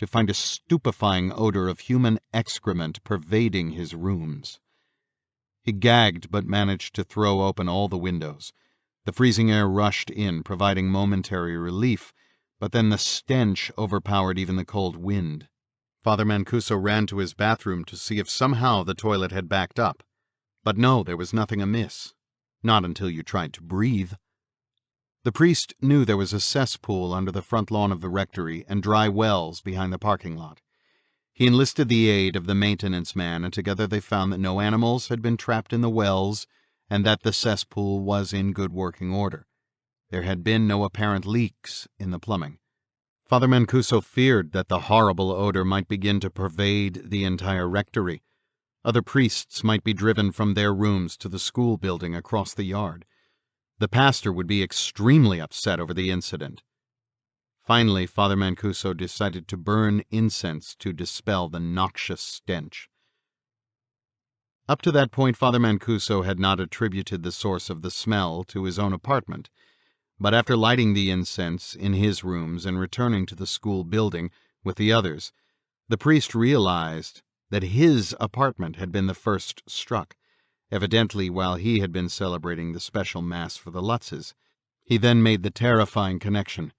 to find a stupefying odor of human excrement pervading his rooms. He gagged but managed to throw open all the windows. The freezing air rushed in, providing momentary relief, but then the stench overpowered even the cold wind. Father Mancuso ran to his bathroom to see if somehow the toilet had backed up. But no, there was nothing amiss. Not until you tried to breathe. The priest knew there was a cesspool under the front lawn of the rectory and dry wells behind the parking lot. He enlisted the aid of the maintenance man, and together they found that no animals had been trapped in the wells and that the cesspool was in good working order. There had been no apparent leaks in the plumbing. Father Mancuso feared that the horrible odor might begin to pervade the entire rectory. Other priests might be driven from their rooms to the school building across the yard. The pastor would be extremely upset over the incident. Finally, Father Mancuso decided to burn incense to dispel the noxious stench. Up to that point, Father Mancuso had not attributed the source of the smell to his own apartment, but after lighting the incense in his rooms and returning to the school building with the others, the priest realized that his apartment had been the first struck, evidently while he had been celebrating the special Mass for the Lutzes. He then made the terrifying connection.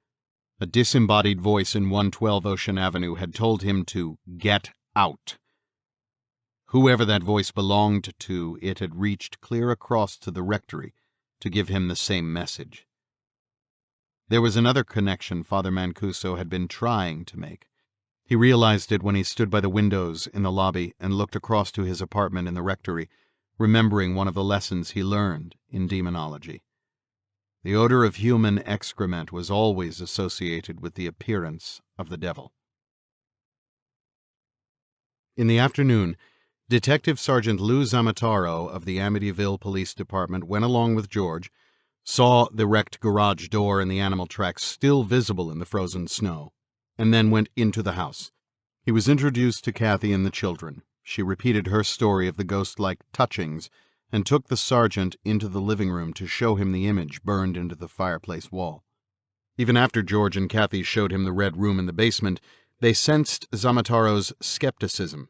A disembodied voice in 112 Ocean Avenue had told him to get out. Whoever that voice belonged to, it had reached clear across to the rectory to give him the same message. There was another connection Father Mancuso had been trying to make. He realized it when he stood by the windows in the lobby and looked across to his apartment in the rectory, remembering one of the lessons he learned in demonology. The odor of human excrement was always associated with the appearance of the devil. In the afternoon, Detective Sergeant Lou Zamataro of the Amityville Police Department went along with George, saw the wrecked garage door and the animal tracks still visible in the frozen snow, and then went into the house. He was introduced to Kathy and the children. She repeated her story of the ghost-like touchings and took the sergeant into the living room to show him the image burned into the fireplace wall. Even after George and Kathy showed him the red room in the basement, they sensed Zamataro's skepticism.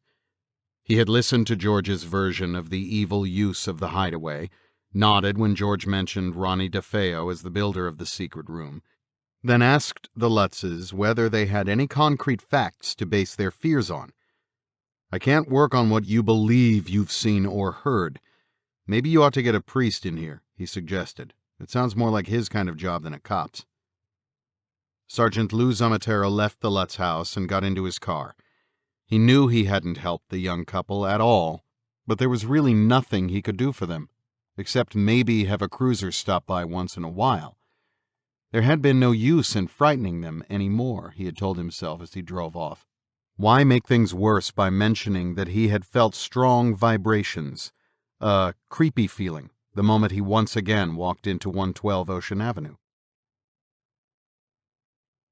He had listened to George's version of the evil use of the hideaway, nodded when George mentioned Ronald Defeo as the builder of the secret room, then asked the Lutzes whether they had any concrete facts to base their fears on. "I can't work on what you believe you've seen or heard. Maybe you ought to get a priest in here," he suggested. "It sounds more like his kind of job than a cop's." Sergeant Lou Zamatero left the Lutz house and got into his car. He knew he hadn't helped the young couple at all, but there was really nothing he could do for them, except maybe have a cruiser stop by once in a while. There had been no use in frightening them any more, he had told himself as he drove off. Why make things worse by mentioning that he had felt strong vibrations, a creepy feeling, the moment he once again walked into 112 Ocean Avenue?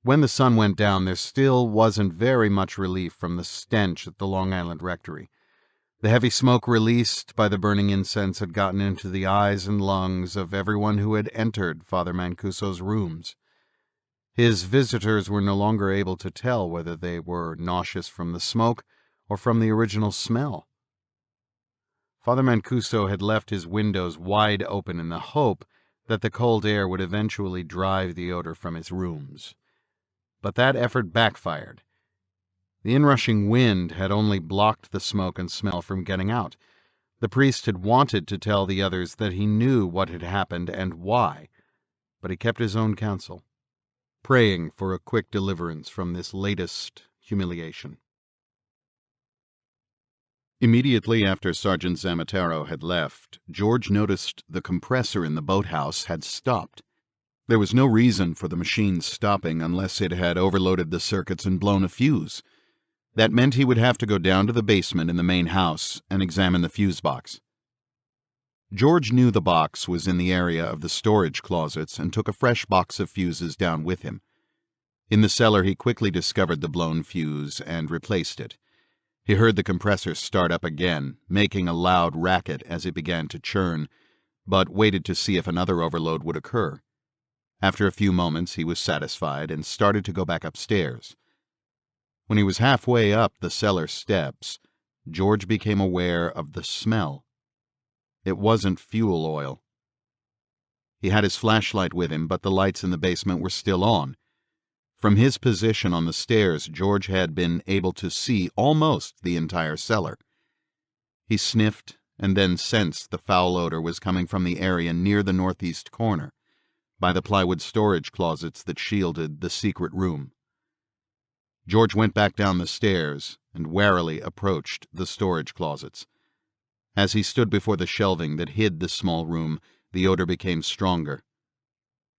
When the sun went down, there still wasn't very much relief from the stench at the Long Island Rectory. The heavy smoke released by the burning incense had gotten into the eyes and lungs of everyone who had entered Father Mancuso's rooms. His visitors were no longer able to tell whether they were nauseous from the smoke or from the original smell. Father Mancuso had left his windows wide open in the hope that the cold air would eventually drive the odor from his rooms. But that effort backfired. The inrushing wind had only blocked the smoke and smell from getting out. The priest had wanted to tell the others that he knew what had happened and why, but he kept his own counsel, praying for a quick deliverance from this latest humiliation. Immediately after Sergeant Zamataro had left, George noticed the compressor in the boathouse had stopped. There was no reason for the machine stopping unless it had overloaded the circuits and blown a fuse. That meant he would have to go down to the basement in the main house and examine the fuse box. George knew the box was in the area of the storage closets and took a fresh box of fuses down with him. In the cellar, he quickly discovered the blown fuse and replaced it. He heard the compressor start up again, making a loud racket as it began to churn, but waited to see if another overload would occur. After a few moments, he was satisfied and started to go back upstairs. When he was halfway up the cellar steps, George became aware of the smell. It wasn't fuel oil. He had his flashlight with him, but the lights in the basement were still on. From his position on the stairs, George had been able to see almost the entire cellar. He sniffed and then sensed the foul odor was coming from the area near the northeast corner, by the plywood storage closets that shielded the secret room. George went back down the stairs and warily approached the storage closets. As he stood before the shelving that hid the small room, the odor became stronger.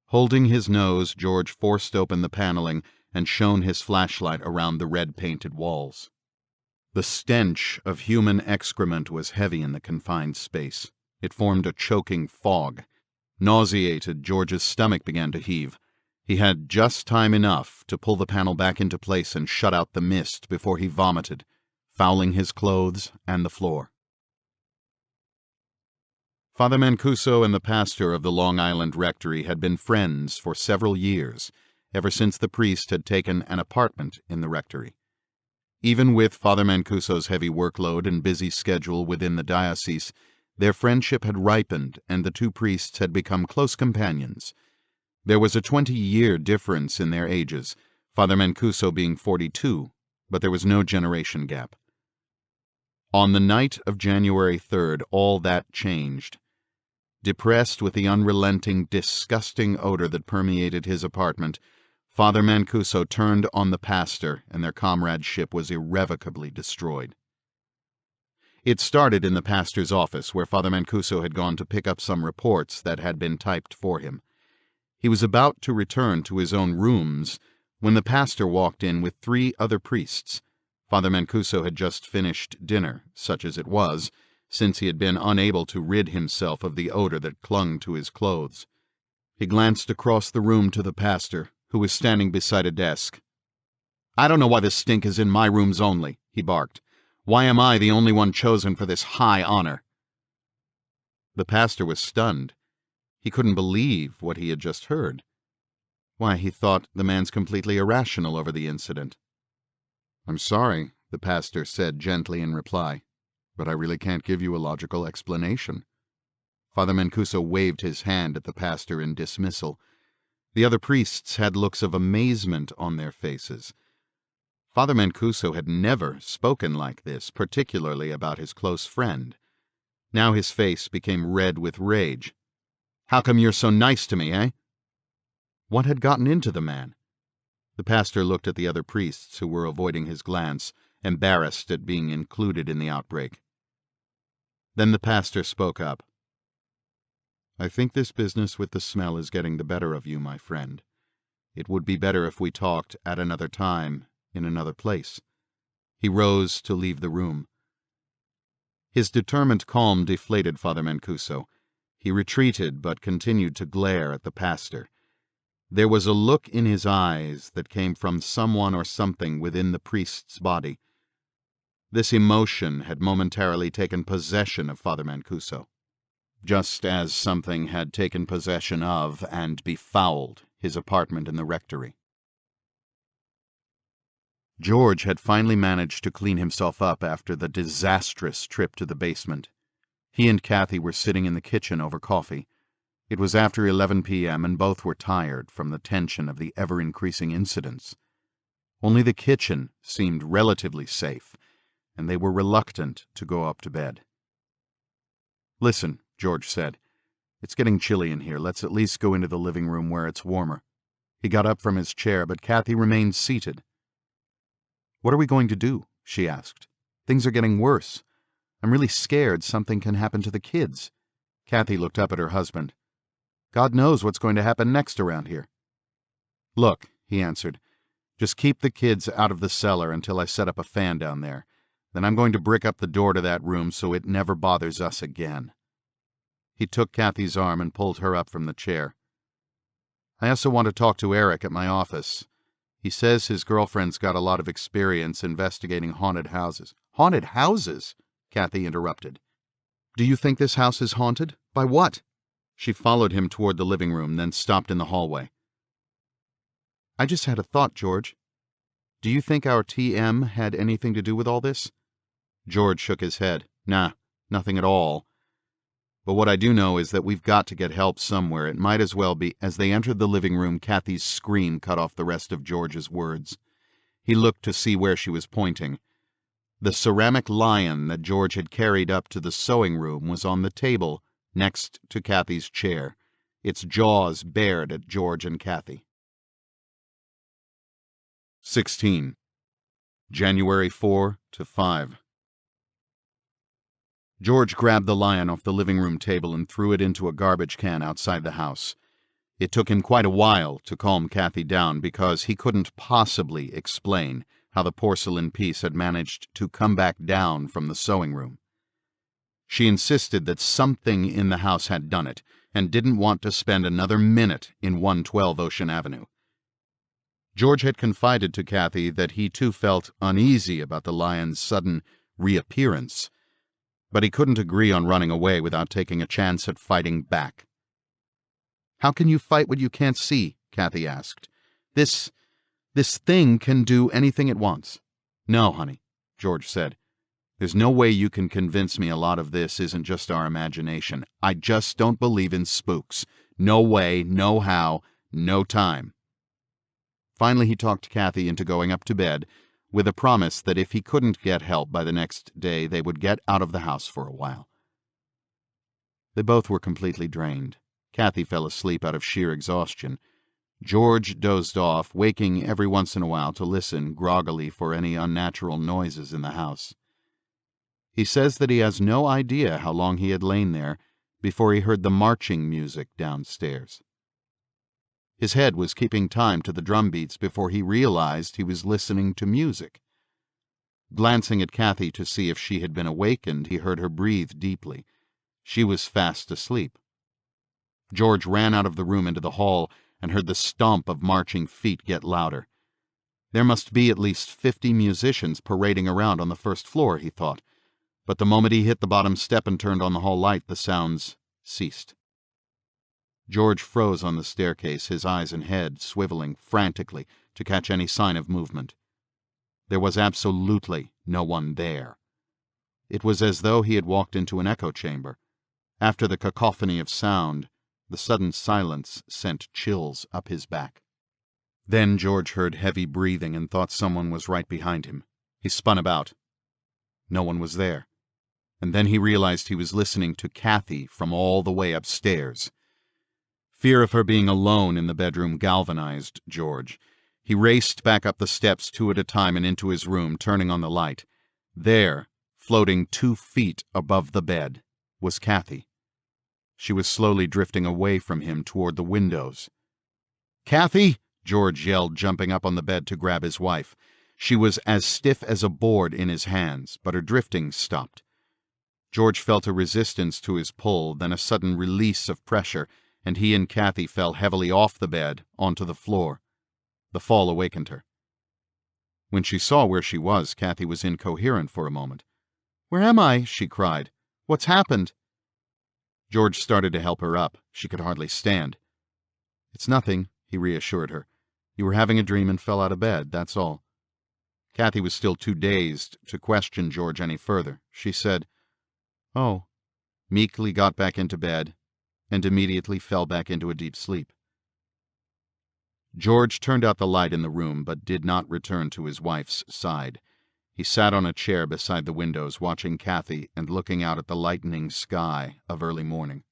Holding his nose, George forced open the paneling and shone his flashlight around the red-painted walls. The stench of human excrement was heavy in the confined space. It formed a choking fog. Nauseated, George's stomach began to heave. He had just time enough to pull the panel back into place and shut out the mist before he vomited, fouling his clothes and the floor. Father Mancuso and the pastor of the Long Island Rectory had been friends for several years, ever since the priest had taken an apartment in the rectory. Even with Father Mancuso's heavy workload and busy schedule within the diocese, their friendship had ripened and the two priests had become close companions. There was a 20-year difference in their ages, Father Mancuso being 42, but there was no generation gap. On the night of January 3rd, all that changed. Depressed with the unrelenting, disgusting odor that permeated his apartment, Father Mancuso turned on the pastor, and their comradeship was irrevocably destroyed. It started in the pastor's office, where Father Mancuso had gone to pick up some reports that had been typed for him. He was about to return to his own rooms when the pastor walked in with 3 other priests. Father Mancuso had just finished dinner, such as it was, since he had been unable to rid himself of the odor that clung to his clothes. He glanced across the room to the pastor, who was standing beside a desk. "I don't know why this stink is in my rooms only," he barked. "Why am I the only one chosen for this high honor?" The pastor was stunned. He couldn't believe what he had just heard. Why, he thought the man's completely irrational over the incident. "I'm sorry," the pastor said gently in reply, "but I really can't give you a logical explanation." Father Mancuso waved his hand at the pastor in dismissal. The other priests had looks of amazement on their faces. Father Mancuso had never spoken like this, particularly about his close friend. Now his face became red with rage. "How come you're so nice to me, eh?" What had gotten into the man? The pastor looked at the other priests who were avoiding his glance, embarrassed at being included in the outbreak. Then the pastor spoke up. "I think this business with the smell is getting the better of you, my friend. It would be better if we talked at another time, in another place." He rose to leave the room. His determined calm deflated Father Mancuso. He retreated, but continued to glare at the pastor. There was a look in his eyes that came from someone or something within the priest's body. This emotion had momentarily taken possession of Father Mancuso, just as something had taken possession of and befouled his apartment in the rectory. George had finally managed to clean himself up after the disastrous trip to the basement. He and Kathy were sitting in the kitchen over coffee. It was after 11 p.m. and both were tired from the tension of the ever-increasing incidents. Only the kitchen seemed relatively safe, and they were reluctant to go up to bed. "Listen," George said, "it's getting chilly in here. Let's at least go into the living room where it's warmer." He got up from his chair, but Kathy remained seated. "What are we going to do?" she asked. "Things are getting worse. I'm really scared something can happen to the kids." Kathy looked up at her husband. "God knows what's going to happen next around here." "Look," he answered, "just keep the kids out of the cellar until I set up a fan down there. Then I'm going to brick up the door to that room so it never bothers us again." He took Kathy's arm and pulled her up from the chair. "I also want to talk to Eric at my office. He says his girlfriend's got a lot of experience investigating haunted houses." "Haunted houses?" Kathy interrupted. "Do you think this house is haunted? By what?" She followed him toward the living room, then stopped in the hallway. "I just had a thought, George." Do you think our TM had anything to do with all this?" George shook his head. "Nah, nothing at all. But what I do know is that we've got to get help somewhere. It might as well be—" As they entered the living room, Kathy's scream cut off the rest of George's words. He looked to see where she was pointing. The ceramic lion that George had carried up to the sewing room was on the table next to Kathy's chair, its jaws bared at George and Kathy. 16. January 4 to 5. George grabbed the lion off the living room table and threw it into a garbage can outside the house. It took him quite a while to calm Kathy down because he couldn't possibly explain how the porcelain piece had managed to come back down from the sewing room. She insisted that something in the house had done it and didn't want to spend another minute in 112 Ocean Avenue. George had confided to Kathy that he too felt uneasy about the lion's sudden reappearance, but he couldn't agree on running away without taking a chance at fighting back. "How can you fight what you can't see?" Kathy asked. This thing can do anything it wants." "No, honey," George said. "There's no way you can convince me a lot of this isn't just our imagination. I just don't believe in spooks. No way, no how, no time." Finally, he talked Kathy into going up to bed, with a promise that if he couldn't get help by the next day, they would get out of the house for a while. They both were completely drained. Kathy fell asleep out of sheer exhaustion. George dozed off, waking every once in a while to listen groggily for any unnatural noises in the house. He says that he has no idea how long he had lain there before he heard the marching music downstairs. His head was keeping time to the drum beats before he realized he was listening to music. Glancing at Kathy to see if she had been awakened, he heard her breathe deeply. She was fast asleep. George ran out of the room into the hall and heard the stomp of marching feet get louder. There must be at least 50 musicians parading around on the first floor, he thought, but the moment he hit the bottom step and turned on the hall light, the sounds ceased. George froze on the staircase, his eyes and head swiveling frantically to catch any sign of movement. There was absolutely no one there. It was as though he had walked into an echo chamber. After the cacophony of sound, the sudden silence sent chills up his back. Then George heard heavy breathing and thought someone was right behind him. He spun about. No one was there. And then he realized he was listening to Kathy from all the way upstairs. Fear of her being alone in the bedroom galvanized George. He raced back up the steps 2 at a time and into his room, turning on the light. There, floating 2 feet above the bed, was Kathy. She was slowly drifting away from him toward the windows. "Kathy!" George yelled, jumping up on the bed to grab his wife. She was as stiff as a board in his hands, but her drifting stopped. George felt a resistance to his pull, then a sudden release of pressure, and he and Kathy fell heavily off the bed onto the floor. The fall awakened her. When she saw where she was, Kathy was incoherent for a moment. "Where am I?" she cried. "What's happened?" George started to help her up. She could hardly stand. "It's nothing," he reassured her. "You were having a dream and fell out of bed, that's all." Kathy was still too dazed to question George any further. She said, "Oh," meekly got back into bed, and immediately fell back into a deep sleep. George turned out the light in the room, but did not return to his wife's side. He sat on a chair beside the windows, watching Kathy and looking out at the lightening sky of early morning.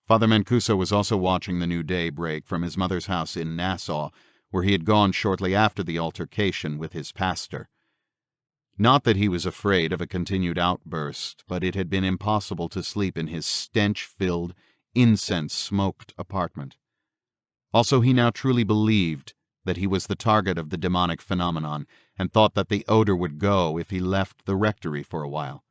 Father Mancuso was also watching the new day break from his mother's house in Nassau, where he had gone shortly after the altercation with his pastor. Not that he was afraid of a continued outburst, but it had been impossible to sleep in his stench-filled, incense-smoked apartment. Also, he now truly believed that he was the target of the demonic phenomenon, and thought that the odor would go if he left the rectory for a while.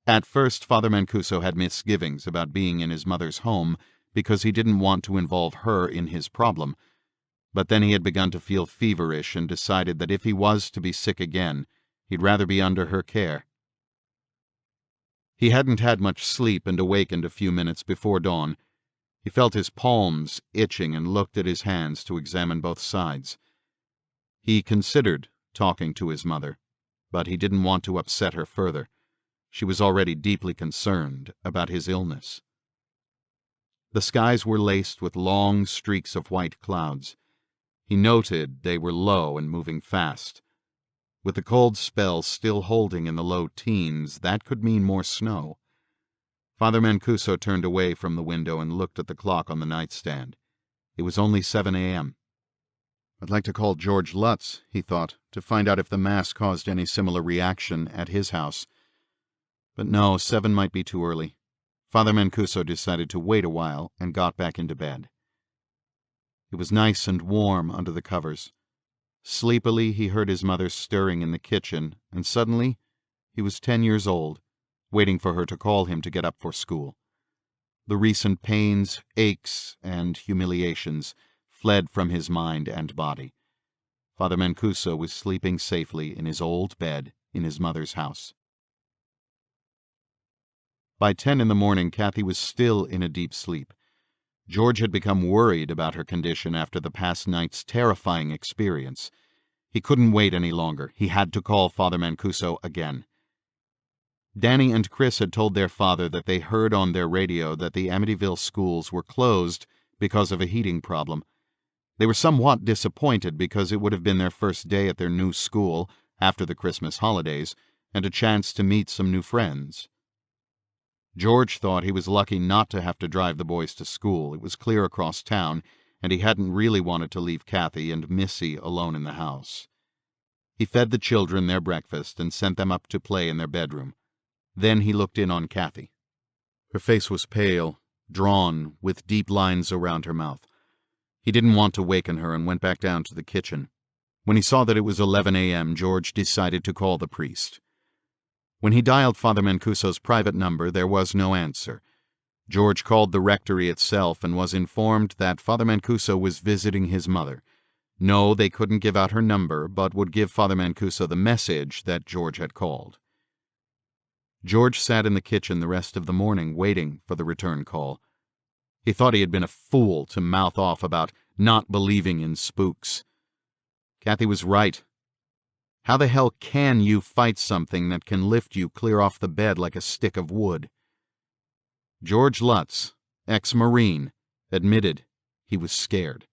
At first, Father Mancuso had misgivings about being in his mother's home because he didn't want to involve her in his problem, but then he had begun to feel feverish and decided that if he was to be sick again, he'd rather be under her care. He hadn't had much sleep and awakened a few minutes before dawn. He felt his palms itching and looked at his hands to examine both sides. He considered talking to his mother, but he didn't want to upset her further. She was already deeply concerned about his illness. The skies were laced with long streaks of white clouds. He noted they were low and moving fast. With the cold spell still holding in the low teens, that could mean more snow. Father Mancuso turned away from the window and looked at the clock on the nightstand. It was only 7 a.m. I'd like to call George Lutz, he thought, to find out if the Mass caused any similar reaction at his house. But no, 7 might be too early. Father Mancuso decided to wait a while and got back into bed. It was nice and warm under the covers. Sleepily, he heard his mother stirring in the kitchen, and suddenly he was 10 years old, waiting for her to call him to get up for school. The recent pains, aches, and humiliations fled from his mind and body. Father Mancuso was sleeping safely in his old bed in his mother's house. By 10 in the morning, Kathy was still in a deep sleep. George had become worried about her condition after the past night's terrifying experience. He couldn't wait any longer. He had to call Father Mancuso again. Danny and Chris had told their father that they heard on their radio that the Amityville schools were closed because of a heating problem. They were somewhat disappointed because it would have been their first day at their new school after the Christmas holidays and a chance to meet some new friends. George thought he was lucky not to have to drive the boys to school. It was clear across town, and he hadn't really wanted to leave Kathy and Missy alone in the house. He fed the children their breakfast and sent them up to play in their bedroom. Then he looked in on Kathy. Her face was pale, drawn, with deep lines around her mouth. He didn't want to waken her and went back down to the kitchen. When he saw that it was 11 a.m., George decided to call the priest. When he dialed Father Mancuso's private number, there was no answer. George called the rectory itself and was informed that Father Mancuso was visiting his mother. No, they couldn't give out her number, but would give Father Mancuso the message that George had called. George sat in the kitchen the rest of the morning waiting for the return call. He thought he had been a fool to mouth off about not believing in spooks. Kathy was right. How the hell can you fight something that can lift you clear off the bed like a stick of wood? George Lutz, ex-Marine, admitted he was scared.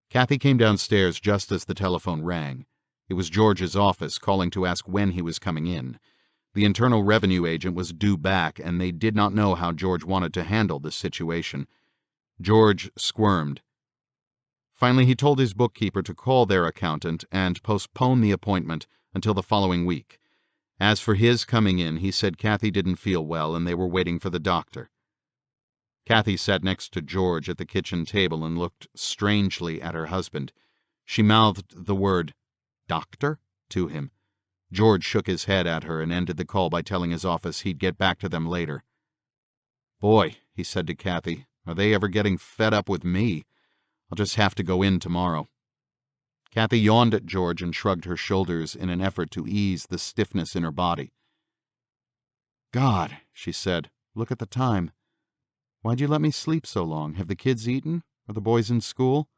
Kathy came downstairs just as the telephone rang. It was George's office calling to ask when he was coming in. The Internal Revenue agent was due back, and they did not know how George wanted to handle this situation. George squirmed. Finally, he told his bookkeeper to call their accountant and postpone the appointment until the following week. As for his coming in, he said Kathy didn't feel well and they were waiting for the doctor. Kathy sat next to George at the kitchen table and looked strangely at her husband. She mouthed the word, "Doctor?" to him. George shook his head at her and ended the call by telling his office he'd get back to them later. "Boy," he said to Kathy, "are they ever getting fed up with me? I'll just have to go in tomorrow." Kathy yawned at George and shrugged her shoulders in an effort to ease the stiffness in her body. "God," she said, "look at the time. Why'd you let me sleep so long? Have the kids eaten? Are the boys in school?"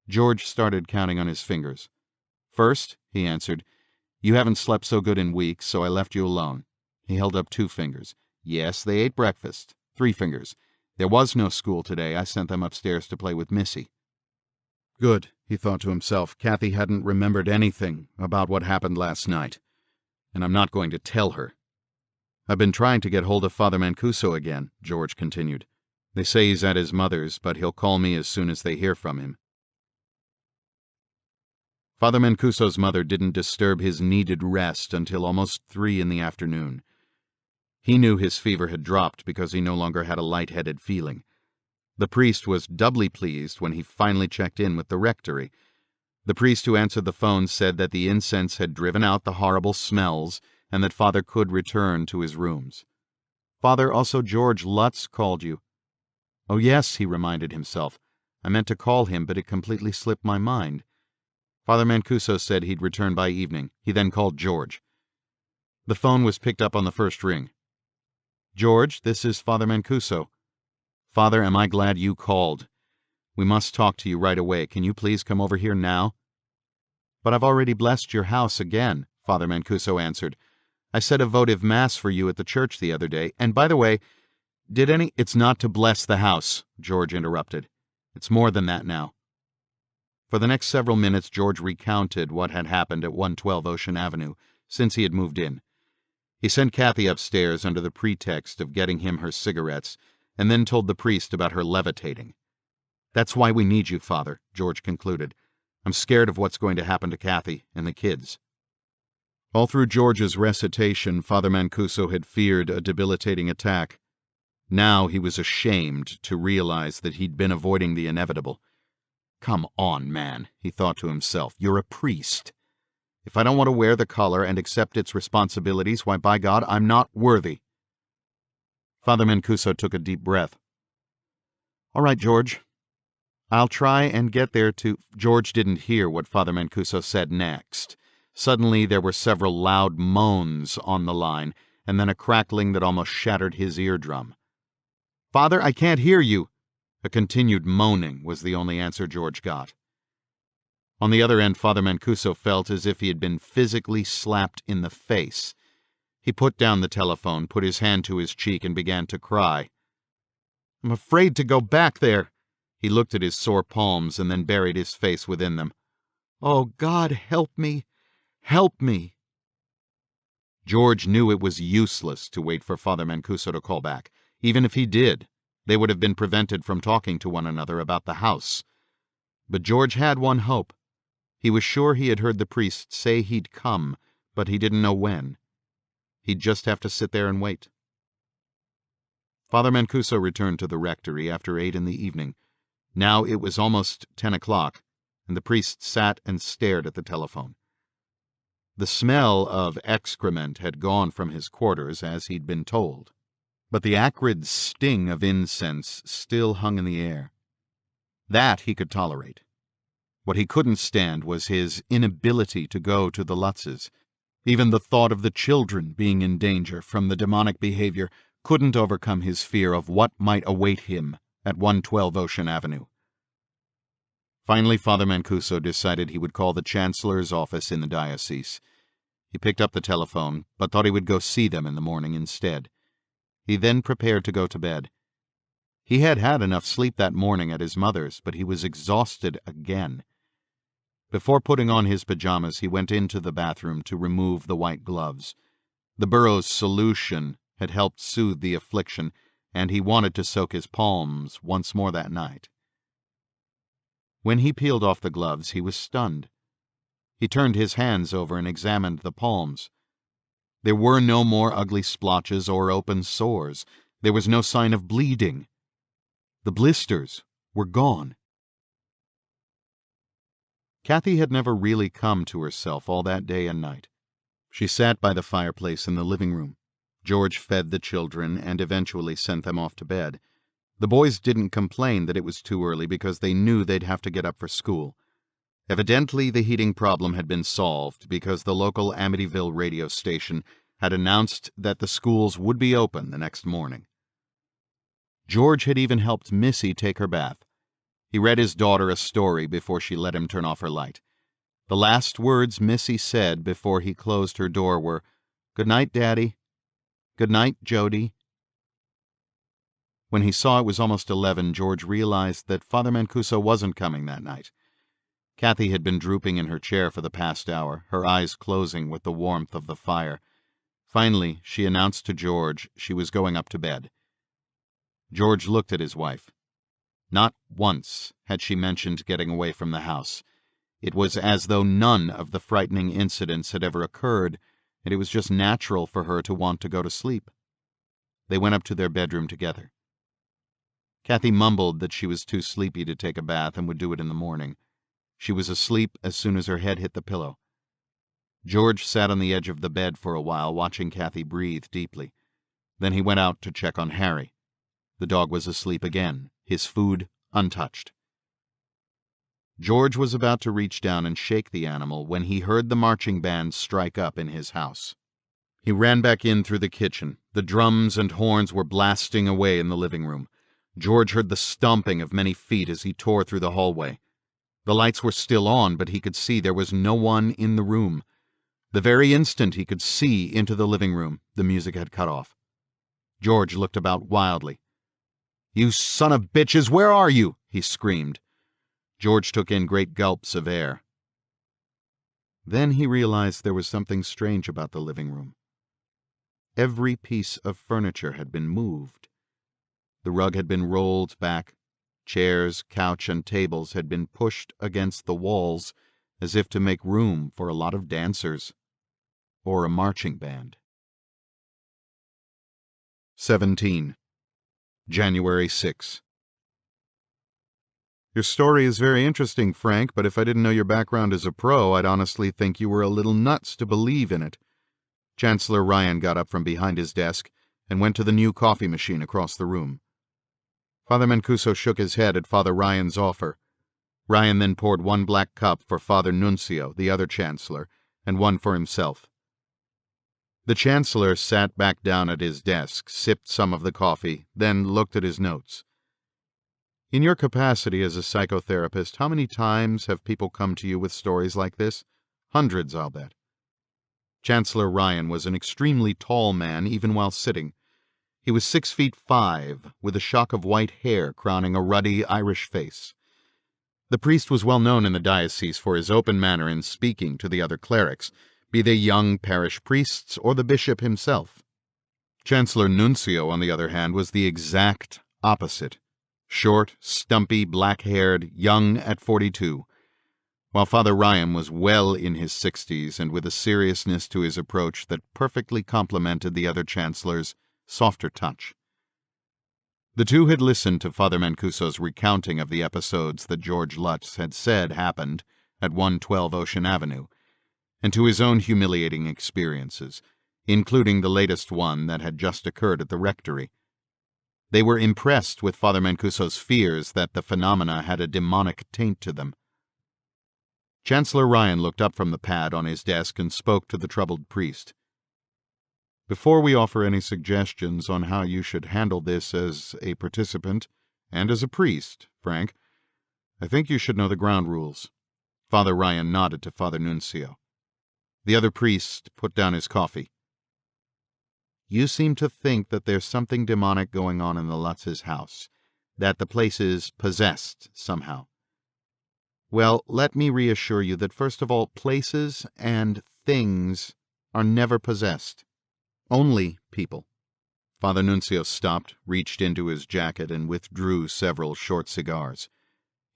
George started counting on his fingers. "First," he answered, "you haven't slept so good in weeks, so I left you alone." He held up 2 fingers. "Yes, they ate breakfast." 3 fingers. "There was no school today. I sent them upstairs to play with Missy." Good, he thought to himself. Kathy hadn't remembered anything about what happened last night. And I'm not going to tell her. "I've been trying to get hold of Father Mancuso again," George continued. "They say he's at his mother's, but he'll call me as soon as they hear from him." Father Mancuso's mother didn't disturb his needed rest until almost 3 in the afternoon. He knew his fever had dropped because he no longer had a lightheaded feeling. The priest was doubly pleased when he finally checked in with the rectory. The priest who answered the phone said that the incense had driven out the horrible smells and that Father could return to his rooms. "Father, also George Lutz called you." "Oh yes," he reminded himself. "I meant to call him, but it completely slipped my mind." Father Mancuso said he'd return by evening. He then called George. The phone was picked up on the first ring. "George, this is Father Mancuso." Father, am I glad you called. We must talk to you right away. Can you please come over here now? But I've already blessed your house again, Father Mancuso answered. I said a votive mass for you at the church the other day, and by the way, It's not to bless the house, George interrupted. It's more than that now. For the next several minutes, George recounted what had happened at 112 Ocean Avenue since he had moved in. He sent Kathy upstairs under the pretext of getting him her cigarettes, and then told the priest about her levitating. That's why we need you, Father, George concluded. I'm scared of what's going to happen to Kathy and the kids. All through George's recitation, Father Mancuso had feared a debilitating attack. Now he was ashamed to realize that he'd been avoiding the inevitable. Come on, man, he thought to himself. You're a priest. If I don't want to wear the collar and accept its responsibilities, why, by God, I'm not worthy. Father Mancuso took a deep breath. All right, George. I'll try and get there to... George didn't hear what Father Mancuso said next. Suddenly there were several loud moans on the line, and then a crackling that almost shattered his eardrum. Father, I can't hear you. A continued moaning was the only answer George got. On the other end, Father Mancuso felt as if he had been physically slapped in the face. He put down the telephone, put his hand to his cheek, and began to cry. I'm afraid to go back there. He looked at his sore palms and then buried his face within them. Oh, God, help me! Help me! George knew it was useless to wait for Father Mancuso to call back. Even if he did, they would have been prevented from talking to one another about the house. But George had one hope. He was sure he had heard the priest say he'd come, but he didn't know when. He'd just have to sit there and wait. Father Mancuso returned to the rectory after 8 in the evening. Now it was almost 10 o'clock, and the priest sat and stared at the telephone. The smell of excrement had gone from his quarters, as he'd been told, but the acrid sting of incense still hung in the air. That he could tolerate. What he couldn't stand was his inability to go to the Lutzes. Even the thought of the children being in danger from the demonic behavior couldn't overcome his fear of what might await him at 112 Ocean Avenue. Finally, Father Mancuso decided he would call the chancellor's office in the diocese. He picked up the telephone, but thought he would go see them in the morning instead. He then prepared to go to bed. He had had enough sleep that morning at his mother's, but he was exhausted again. Before putting on his pajamas, he went into the bathroom to remove the white gloves. The Burroughs solution had helped soothe the affliction, and he wanted to soak his palms once more that night. When he peeled off the gloves, he was stunned. He turned his hands over and examined the palms. There were no more ugly splotches or open sores. There was no sign of bleeding. The blisters were gone. Kathy had never really come to herself all that day and night. She sat by the fireplace in the living room. George fed the children and eventually sent them off to bed. The boys didn't complain that it was too early because they knew they'd have to get up for school. Evidently, the heating problem had been solved because the local Amityville radio station had announced that the schools would be open the next morning. George had even helped Missy take her bath. He read his daughter a story before she let him turn off her light. The last words Missy said before he closed her door were, "Good night, Daddy. Good night, Jody." When he saw it was almost 11, George realized that Father Mancuso wasn't coming that night. Kathy had been drooping in her chair for the past hour, her eyes closing with the warmth of the fire. Finally, she announced to George she was going up to bed. George looked at his wife. Not once had she mentioned getting away from the house. It was as though none of the frightening incidents had ever occurred, and it was just natural for her to want to go to sleep. They went up to their bedroom together. Kathy mumbled that she was too sleepy to take a bath and would do it in the morning. She was asleep as soon as her head hit the pillow. George sat on the edge of the bed for a while, watching Kathy breathe deeply. Then he went out to check on Harry. The dog was asleep again, his food untouched. George was about to reach down and shake the animal when he heard the marching band strike up in his house. He ran back in through the kitchen. The drums and horns were blasting away in the living room. George heard the stomping of many feet as he tore through the hallway. The lights were still on, but he could see there was no one in the room. The very instant he could see into the living room, the music had cut off. George looked about wildly. "You son of bitches, where are you?" he screamed. George took in great gulps of air. Then he realized there was something strange about the living room. Every piece of furniture had been moved. The rug had been rolled back. Chairs, couch, and tables had been pushed against the walls as if to make room for a lot of dancers or a marching band. 17. January 6. Your story is very interesting, Frank, but if I didn't know your background as a pro, I'd honestly think you were a little nuts to believe in it. Chancellor Ryan got up from behind his desk and went to the new coffee machine across the room. Father Mancuso shook his head at Father Ryan's offer. Ryan then poured one black cup for Father Nuncio, the other chancellor, and one for himself. The chancellor sat back down at his desk, sipped some of the coffee, then looked at his notes. In your capacity as a psychotherapist, how many times have people come to you with stories like this? Hundreds, I'll bet. Chancellor Ryan was an extremely tall man, even while sitting. He was 6'5", with a shock of white hair crowning a ruddy Irish face. The priest was well known in the diocese for his open manner in speaking to the other clerics, be they young parish priests or the bishop himself. Chancellor Nuncio, on the other hand, was the exact opposite. Short, stumpy, black-haired, young at 42. While Father Ryan was well in his 60s and with a seriousness to his approach that perfectly complemented the other chancellor's softer touch. The two had listened to Father Mancuso's recounting of the episodes that George Lutz had said happened at 112 Ocean Avenue, and to his own humiliating experiences, including the latest one that had just occurred at the rectory. They were impressed with Father Mancuso's fears that the phenomena had a demonic taint to them. Chancellor Ryan looked up from the pad on his desk and spoke to the troubled priest. Before we offer any suggestions on how you should handle this as a participant and as a priest, Frank, I think you should know the ground rules. Father Ryan nodded to Father Nuncio. The other priest put down his coffee. You seem to think that there's something demonic going on in the Lutz's house, that the place is possessed somehow. Well, let me reassure you that first of all, places and things are never possessed. Only people. Father Nuncio stopped, reached into his jacket, and withdrew several short cigars.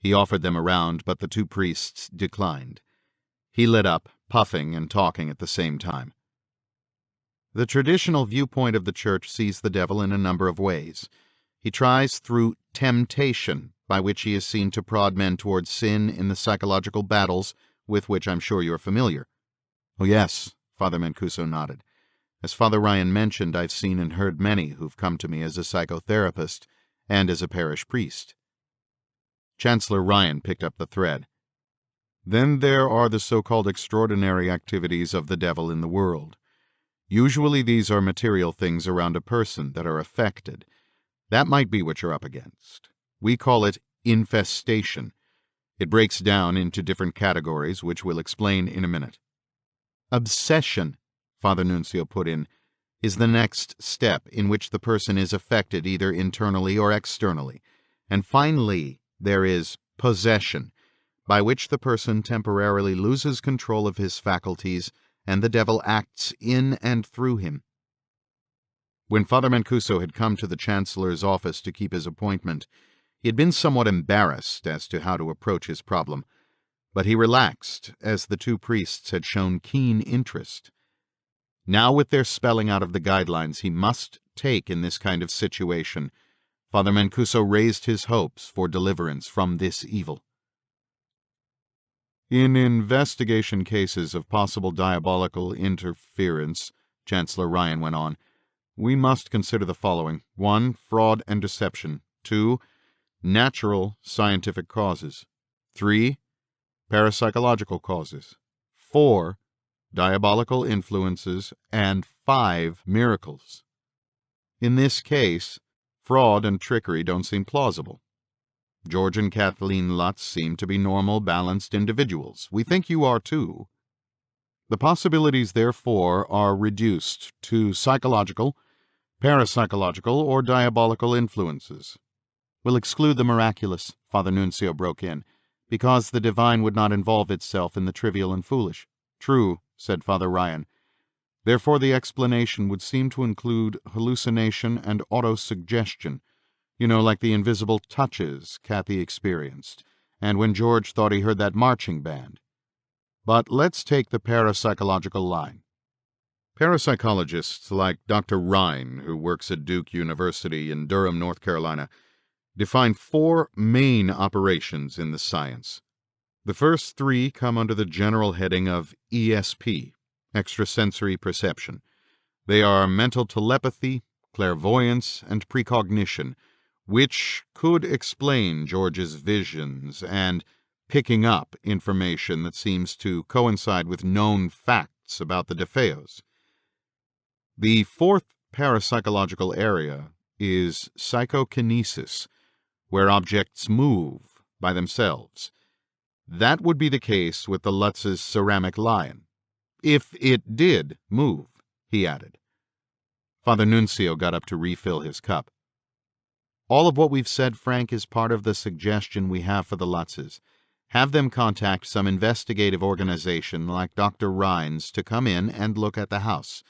He offered them around, but the two priests declined. He lit up, puffing and talking at the same time. The traditional viewpoint of the Church sees the devil in a number of ways. He tries through temptation, by which he is seen to prod men towards sin in the psychological battles with which I'm sure you're familiar. Oh yes, Father Mancuso nodded. As Father Ryan mentioned, I've seen and heard many who've come to me as a psychotherapist and as a parish priest. Chancellor Ryan picked up the thread. Then there are the so-called extraordinary activities of the devil in the world. Usually these are material things around a person that are affected. That might be what you're up against. We call it infestation. It breaks down into different categories, which we'll explain in a minute. Obsession, Father Nuncio put in, is the next step in which the person is affected either internally or externally. And finally, there is possession, by which the person temporarily loses control of his faculties and the devil acts in and through him. When Father Mancuso had come to the Chancellor's office to keep his appointment, he had been somewhat embarrassed as to how to approach his problem, but he relaxed as the two priests had shown keen interest. Now, with their spelling out of the guidelines he must take in this kind of situation, Father Mancuso raised his hopes for deliverance from this evil. In investigation cases of possible diabolical interference, Chancellor Ryan went on, we must consider the following. 1. Fraud and deception. 2. Natural scientific causes. 3. Parapsychological causes. 4. Diabolical influences. And 5. Miracles. In this case, fraud and trickery don't seem plausible. George and Kathleen Lutz seem to be normal, balanced individuals. We think you are too. The possibilities, therefore, are reduced to psychological, parapsychological, or diabolical influences. We'll exclude the miraculous, Father Nuncio broke in, because the divine would not involve itself in the trivial and foolish. True, said Father Ryan. Therefore the explanation would seem to include hallucination and autosuggestion, like the invisible touches Kathy experienced, and when George thought he heard that marching band. But let's take the parapsychological line. Parapsychologists like Dr. Ryan, who works at Duke University in Durham, North Carolina, define 4 main operations in the science. The first 3 come under the general heading of ESP, extrasensory perception. They are mental telepathy, clairvoyance, and precognition, which could explain George's visions and picking up information that seems to coincide with known facts about the Defeos. The 4th parapsychological area is psychokinesis, where objects move by themselves. That would be the case with the Lutz's ceramic lion. If it did move, he added. Father Nuncio got up to refill his cup. All of what we've said, Frank, is part of the suggestion we have for the Lutzes. Have them contact some investigative organization like Dr. Ryan's to come in and look at the house.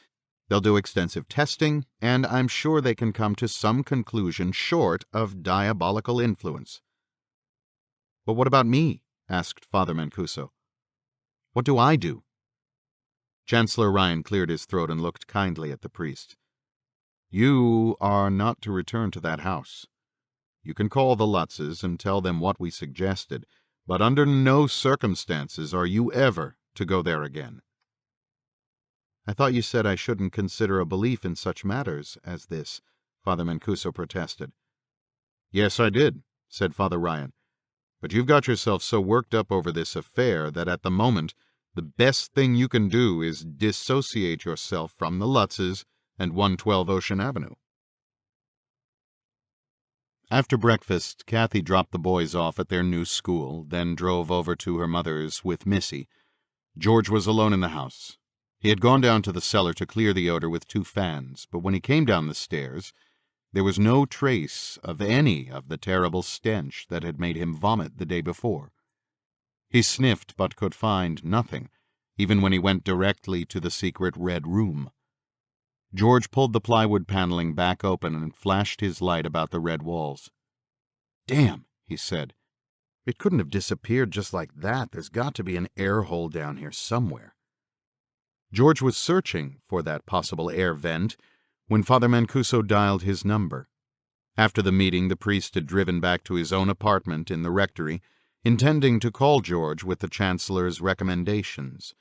They'll do extensive testing, and I'm sure they can come to some conclusion short of diabolical influence. But what about me? Asked Father Mancuso. What do I do? Chancellor Ryan cleared his throat and looked kindly at the priest. You are not to return to that house. You can call the Lutzes and tell them what we suggested, but under no circumstances are you ever to go there again. I thought you said I shouldn't consider a belief in such matters as this, Father Mancuso protested. Yes, I did, said Father Ryan. But you've got yourself so worked up over this affair that at the moment the best thing you can do is dissociate yourself from the Lutzes and 112 Ocean Avenue. After breakfast, Kathy dropped the boys off at their new school, then drove over to her mother's with Missy. George was alone in the house. He had gone down to the cellar to clear the odor with 2 fans, but when he came down the stairs, there was no trace of any of the terrible stench that had made him vomit the day before. He sniffed but could find nothing, even when he went directly to the secret red room. George pulled the plywood paneling back open and flashed his light about the red walls. "Damn," he said. "It couldn't have disappeared just like that. There's got to be an air hole down here somewhere." George was searching for that possible air vent when Father Mancuso dialed his number. After the meeting, the priest had driven back to his own apartment in the rectory, intending to call George with the Chancellor's recommendations.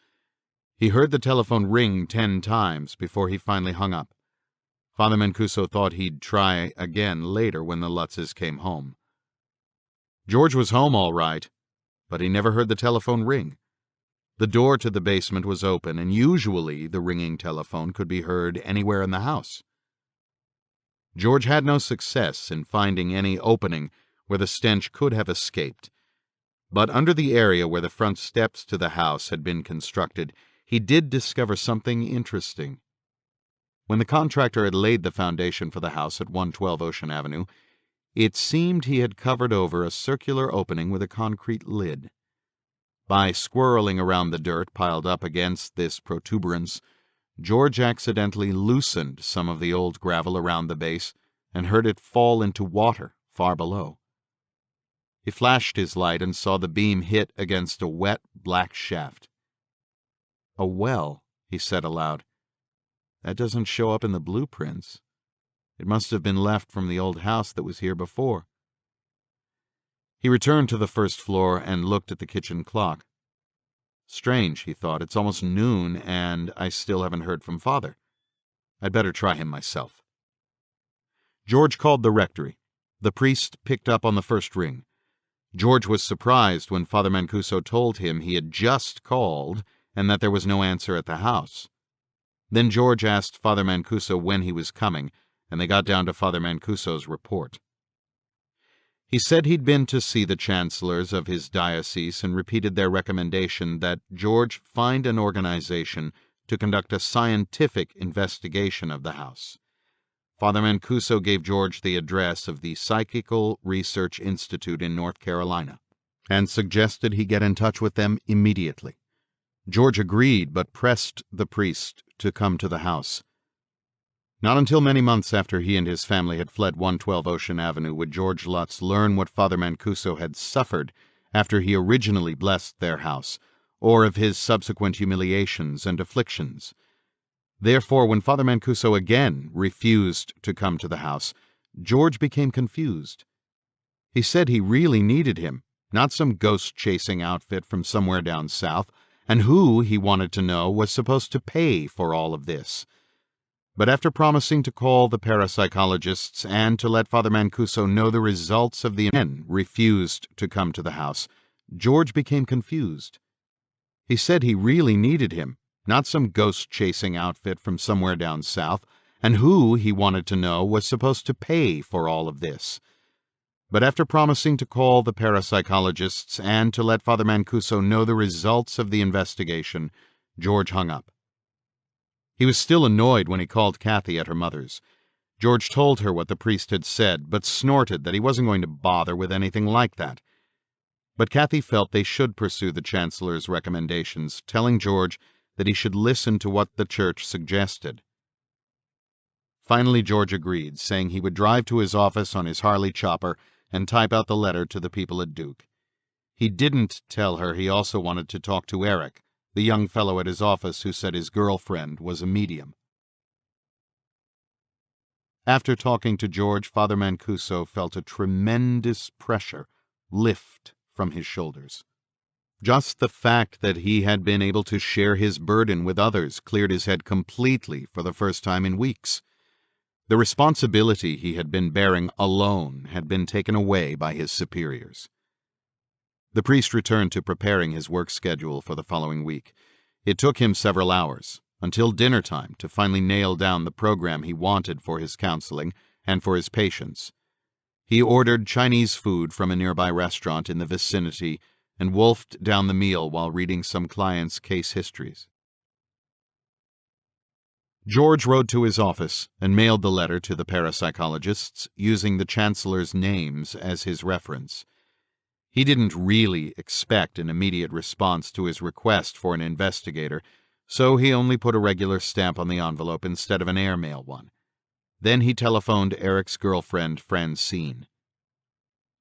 He heard the telephone ring 10 times before he finally hung up. Father Mancuso thought he'd try again later when the Lutzes came home. George was home all right, but he never heard the telephone ring. The door to the basement was open, and usually the ringing telephone could be heard anywhere in the house. George had no success in finding any opening where the stench could have escaped, but under the area where the front steps to the house had been constructed, he did discover something interesting. When the contractor had laid the foundation for the house at 112 Ocean Avenue, it seemed he had covered over a circular opening with a concrete lid. By squirreling around the dirt piled up against this protuberance, George accidentally loosened some of the old gravel around the base and heard it fall into water far below. He flashed his light and saw the beam hit against a wet, black shaft. "A well," he said aloud. "That doesn't show up in the blueprints. It must have been left from the old house that was here before." He returned to the first floor and looked at the kitchen clock. Strange, he thought. It's almost noon, and I still haven't heard from Father. I'd better try him myself. George called the rectory. The priest picked up on the first ring. George was surprised when Father Mancuso told him he had just called and that there was no answer at the house. Then George asked Father Mancuso when he was coming, and they got down to Father Mancuso's report. He said he'd been to see the chancellors of his diocese and repeated their recommendation that George find an organization to conduct a scientific investigation of the house. Father Mancuso gave George the address of the Psychical Research Institute in North Carolina and suggested he get in touch with them immediately. George agreed, but pressed the priest to come to the house. Not until many months after he and his family had fled 112 Ocean Avenue would George Lutz learn what Father Mancuso had suffered after he originally blessed their house, or of his subsequent humiliations and afflictions. Therefore, when Father Mancuso again refused to come to the house, George became confused. He said he really needed him, not some ghost-chasing outfit from somewhere down south, and who, he wanted to know, was supposed to pay for all of this. But after promising to call the parapsychologists and to let Father Mancuso know the results of the men refused to come to the house, George became confused. He said he really needed him, not some ghost-chasing outfit from somewhere down south, and who, he wanted to know, was supposed to pay for all of this. But after promising to call the parapsychologists and to let Father Mancuso know the results of the investigation, George hung up. He was still annoyed when he called Kathy at her mother's. George told her what the priest had said, but snorted that he wasn't going to bother with anything like that. But Kathy felt they should pursue the chancellor's recommendations, telling George that he should listen to what the church suggested. Finally, George agreed, saying he would drive to his office on his Harley chopper and type out the letter to the people at Duke. He didn't tell her he also wanted to talk to Eric, the young fellow at his office who said his girlfriend was a medium. After talking to George, Father Mancuso felt a tremendous pressure lift from his shoulders. Just the fact that he had been able to share his burden with others cleared his head completely for the first time in weeks. The responsibility he had been bearing alone had been taken away by his superiors. The priest returned to preparing his work schedule for the following week. It took him several hours, until dinner time, to finally nail down the program he wanted for his counseling and for his patients. He ordered Chinese food from a nearby restaurant in the vicinity and wolfed down the meal while reading some clients' case histories. George rode to his office and mailed the letter to the parapsychologists, using the chancellor's names as his reference. He didn't really expect an immediate response to his request for an investigator, so he only put a regular stamp on the envelope instead of an airmail one. Then he telephoned Eric's girlfriend, Francine.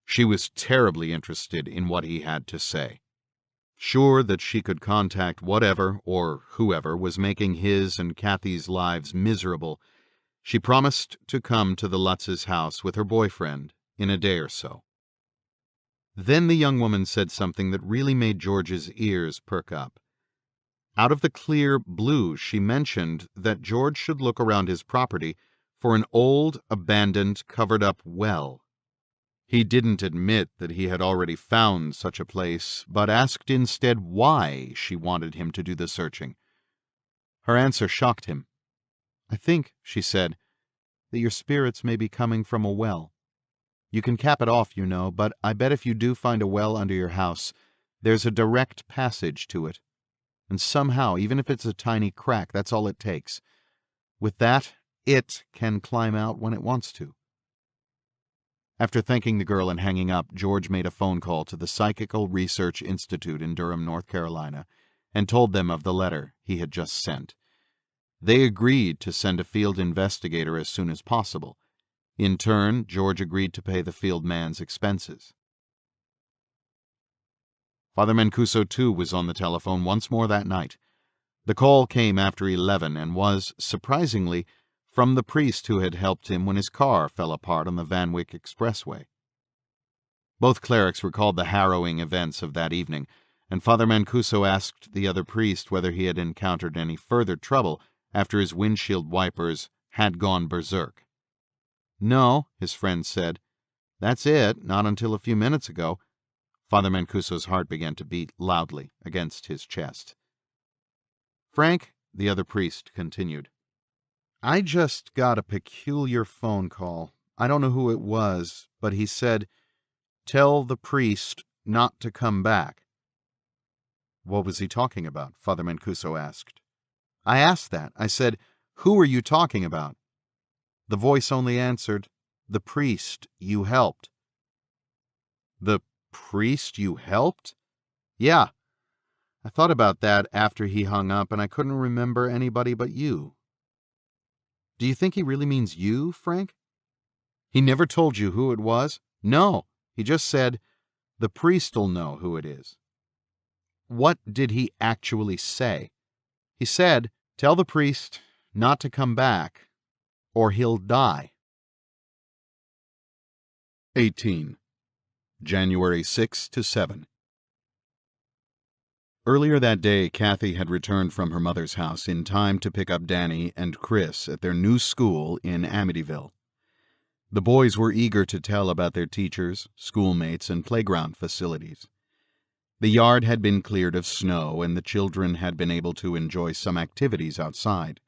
She was terribly interested in what he had to say. Sure that she could contact whatever or whoever was making his and Kathy's lives miserable, she promised to come to the Lutz's house with her boyfriend in a day or so. Then the young woman said something that really made George's ears perk up. Out of the clear blue, she mentioned that George should look around his property for an old, abandoned, covered-up well. He didn't admit that he had already found such a place, but asked instead why she wanted him to do the searching. Her answer shocked him. "I think," she said, "that your spirits may be coming from a well. You can cap it off, you know, but I bet if you do find a well under your house, there's a direct passage to it. And somehow, even if it's a tiny crack, that's all it takes. With that, it can climb out when it wants to." After thanking the girl and hanging up, George made a phone call to the Psychical Research Institute in Durham, North Carolina, and told them of the letter he had just sent. They agreed to send a field investigator as soon as possible. In turn, George agreed to pay the field man's expenses. Father Mancuso, too, was on the telephone once more that night. The call came after 11 and was, surprisingly, from the priest who had helped him when his car fell apart on the Van Wyck Expressway. Both clerics recalled the harrowing events of that evening, and Father Mancuso asked the other priest whether he had encountered any further trouble after his windshield wipers had gone berserk. "No," his friend said. "That's it, not until a few minutes ago." Father Mancuso's heart began to beat loudly against his chest. "Frank," the other priest continued, I just got a peculiar phone call. I don't know who it was, but he said, 'Tell the priest not to come back.'" "What was he talking about?" Father Mancuso asked. "I asked that. I said, 'Who are you talking about?' The voice only answered, 'The priest you helped.'" "The priest you helped?" "Yeah. I thought about that after he hung up, and I couldn't remember anybody but you." "Do you think he really means you, Frank?" "He never told you who it was?" "No. He just said, 'The priest'll know who it is.'" "What did he actually say?" "He said, 'Tell the priest not to come back, or he'll die.'" 18. January 6 to 7. Earlier that day, Kathy had returned from her mother's house in time to pick up Danny and Chris at their new school in Amityville. The boys were eager to tell about their teachers, schoolmates, and playground facilities. The yard had been cleared of snow, and the children had been able to enjoy some activities outside.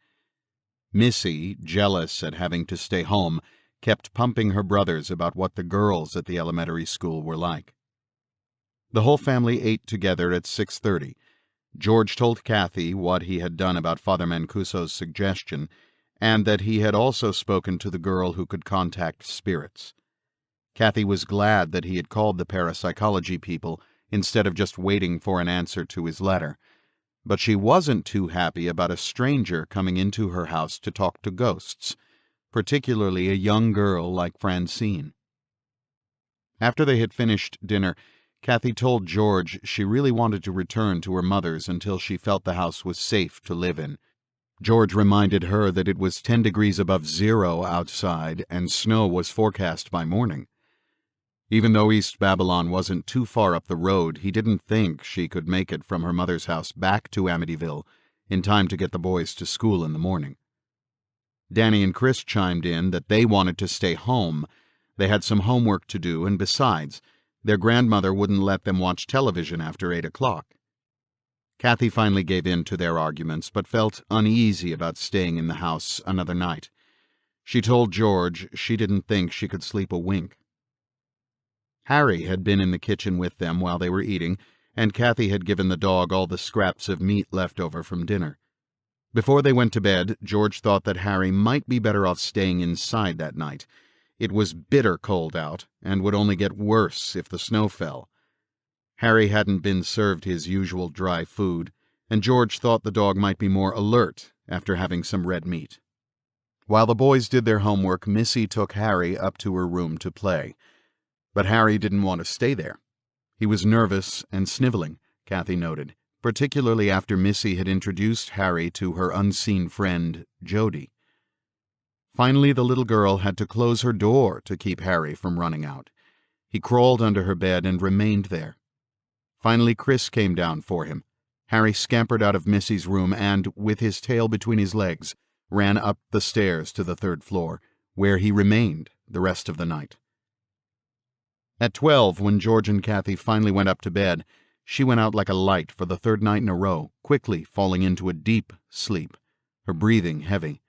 Missy, jealous at having to stay home, kept pumping her brothers about what the girls at the elementary school were like. The whole family ate together at 6:30. George told Kathy what he had done about Father Mancuso's suggestion, and that he had also spoken to the girl who could contact spirits. Kathy was glad that he had called the parapsychology people instead of just waiting for an answer to his letter, but she wasn't too happy about a stranger coming into her house to talk to ghosts, particularly a young girl like Francine. After they had finished dinner, Kathy told George she really wanted to return to her mother's until she felt the house was safe to live in. George reminded her that it was 10 degrees above zero outside and snow was forecast by morning. Even though East Babylon wasn't too far up the road, he didn't think she could make it from her mother's house back to Amityville in time to get the boys to school in the morning. Danny and Chris chimed in that they wanted to stay home. They had some homework to do, and besides, their grandmother wouldn't let them watch television after 8 o'clock. Kathy finally gave in to their arguments, but felt uneasy about staying in the house another night. She told George she didn't think she could sleep a wink. Harry had been in the kitchen with them while they were eating, and Kathy had given the dog all the scraps of meat left over from dinner. Before they went to bed, George thought that Harry might be better off staying inside that night. It was bitter cold out, and would only get worse if the snow fell. Harry hadn't been served his usual dry food, and George thought the dog might be more alert after having some red meat. While the boys did their homework, Missy took Harry up to her room to play. But Harry didn't want to stay there. He was nervous and sniveling, Kathy noted, particularly after Missy had introduced Harry to her unseen friend, Jody. Finally, the little girl had to close her door to keep Harry from running out. He crawled under her bed and remained there. Finally, Chris came down for him. Harry scampered out of Missy's room and, with his tail between his legs, ran up the stairs to the 3rd floor, where he remained the rest of the night. At 12, when George and Kathy finally went up to bed, she went out like a light for the 3rd night in a row, quickly falling into a deep sleep, her breathing heavy.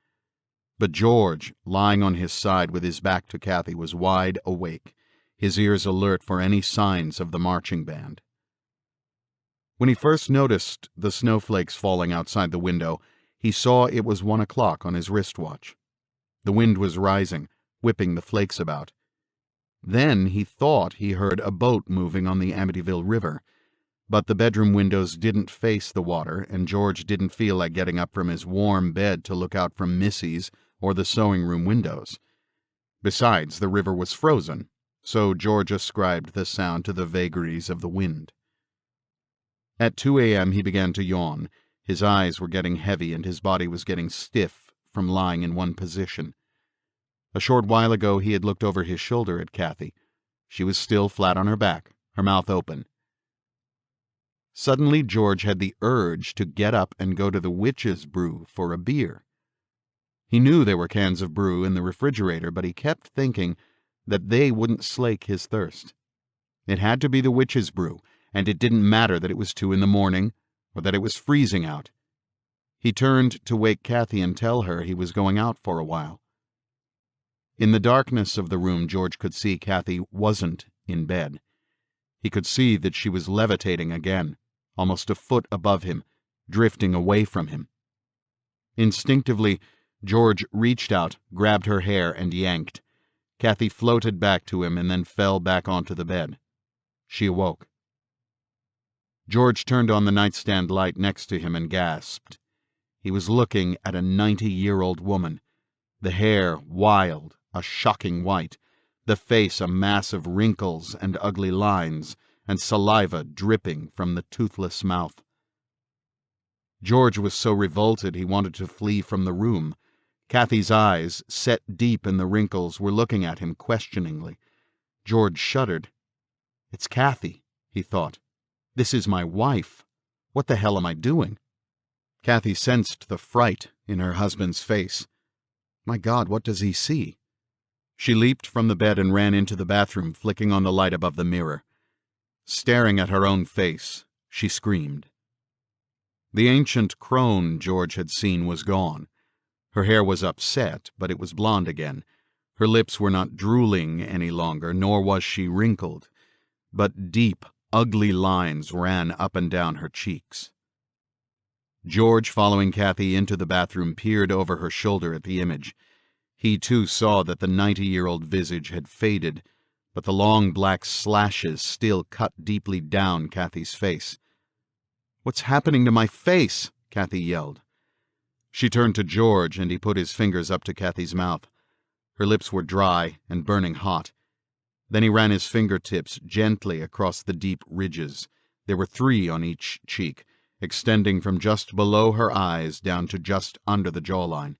But George, lying on his side with his back to Kathy, was wide awake, his ears alert for any signs of the marching band. When he first noticed the snowflakes falling outside the window, he saw it was 1 o'clock on his wristwatch. The wind was rising, whipping the flakes about. Then he thought he heard a boat moving on the Amityville River, but the bedroom windows didn't face the water, and George didn't feel like getting up from his warm bed to look out from Missy's or the sewing room windows. Besides, the river was frozen, so George ascribed the sound to the vagaries of the wind. At 2 a.m. he began to yawn. His eyes were getting heavy and his body was getting stiff from lying in one position. A short while ago he had looked over his shoulder at Kathy. She was still flat on her back, her mouth open. Suddenly George had the urge to get up and go to the witch's brew for a beer. He knew there were cans of brew in the refrigerator, but he kept thinking that they wouldn't slake his thirst. It had to be the witch's brew, and it didn't matter that it was 2 in the morning or that it was freezing out. He turned to wake Kathy and tell her he was going out for a while. In the darkness of the room, George could see Kathy wasn't in bed. He could see that she was levitating again, almost a foot above him, drifting away from him. Instinctively, George reached out, grabbed her hair, and yanked. Kathy floated back to him and then fell back onto the bed. She awoke. George turned on the nightstand light next to him and gasped. He was looking at a 90-year-old woman, the hair wild, a shocking white, the face a mass of wrinkles and ugly lines, and saliva dripping from the toothless mouth. George was so revolted he wanted to flee from the room. Kathy's eyes, set deep in the wrinkles, were looking at him questioningly. George shuddered. "It's Kathy," he thought. "This is my wife. What the hell am I doing?" Kathy sensed the fright in her husband's face. My God, what does he see? She leaped from the bed and ran into the bathroom, flicking on the light above the mirror. Staring at her own face, she screamed. The ancient crone George had seen was gone. Her hair was upset, but it was blonde again. Her lips were not drooling any longer, nor was she wrinkled, but deep, ugly lines ran up and down her cheeks. George, following Kathy into the bathroom, peered over her shoulder at the image. He, too, saw that the 90-year-old visage had faded, but the long black slashes still cut deeply down Kathy's face. "What's happening to my face?" Kathy yelled. She turned to George, and he put his fingers up to Kathy's mouth. Her lips were dry and burning hot. Then he ran his fingertips gently across the deep ridges. There were 3 on each cheek, extending from just below her eyes down to just under the jawline.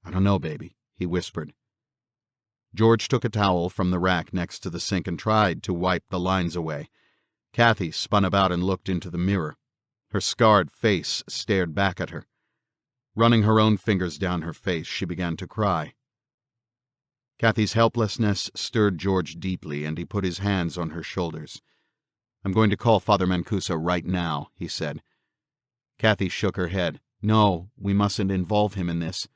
"I don't know, baby," he whispered. George took a towel from the rack next to the sink and tried to wipe the lines away. Kathy spun about and looked into the mirror. Her scarred face stared back at her. Running her own fingers down her face, she began to cry. Kathy's helplessness stirred George deeply, and he put his hands on her shoulders. "I'm going to call Father Mancuso right now," he said. Kathy shook her head. "No, we mustn't involve him in this."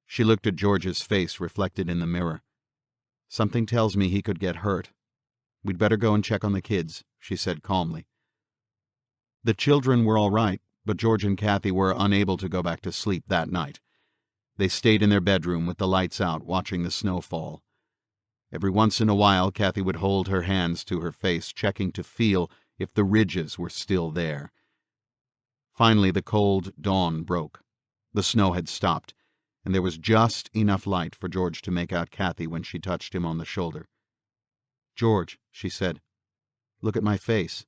She looked at George's face reflected in the mirror. "Something tells me he could get hurt. We'd better go and check on the kids," she said calmly. The children were all right, but George and Kathy were unable to go back to sleep that night. They stayed in their bedroom with the lights out, watching the snow fall. Every once in a while, Kathy would hold her hands to her face, checking to feel if the ridges were still there. Finally, the cold dawn broke. The snow had stopped, and there was just enough light for George to make out Kathy when she touched him on the shoulder. "George," she said, "look at my face."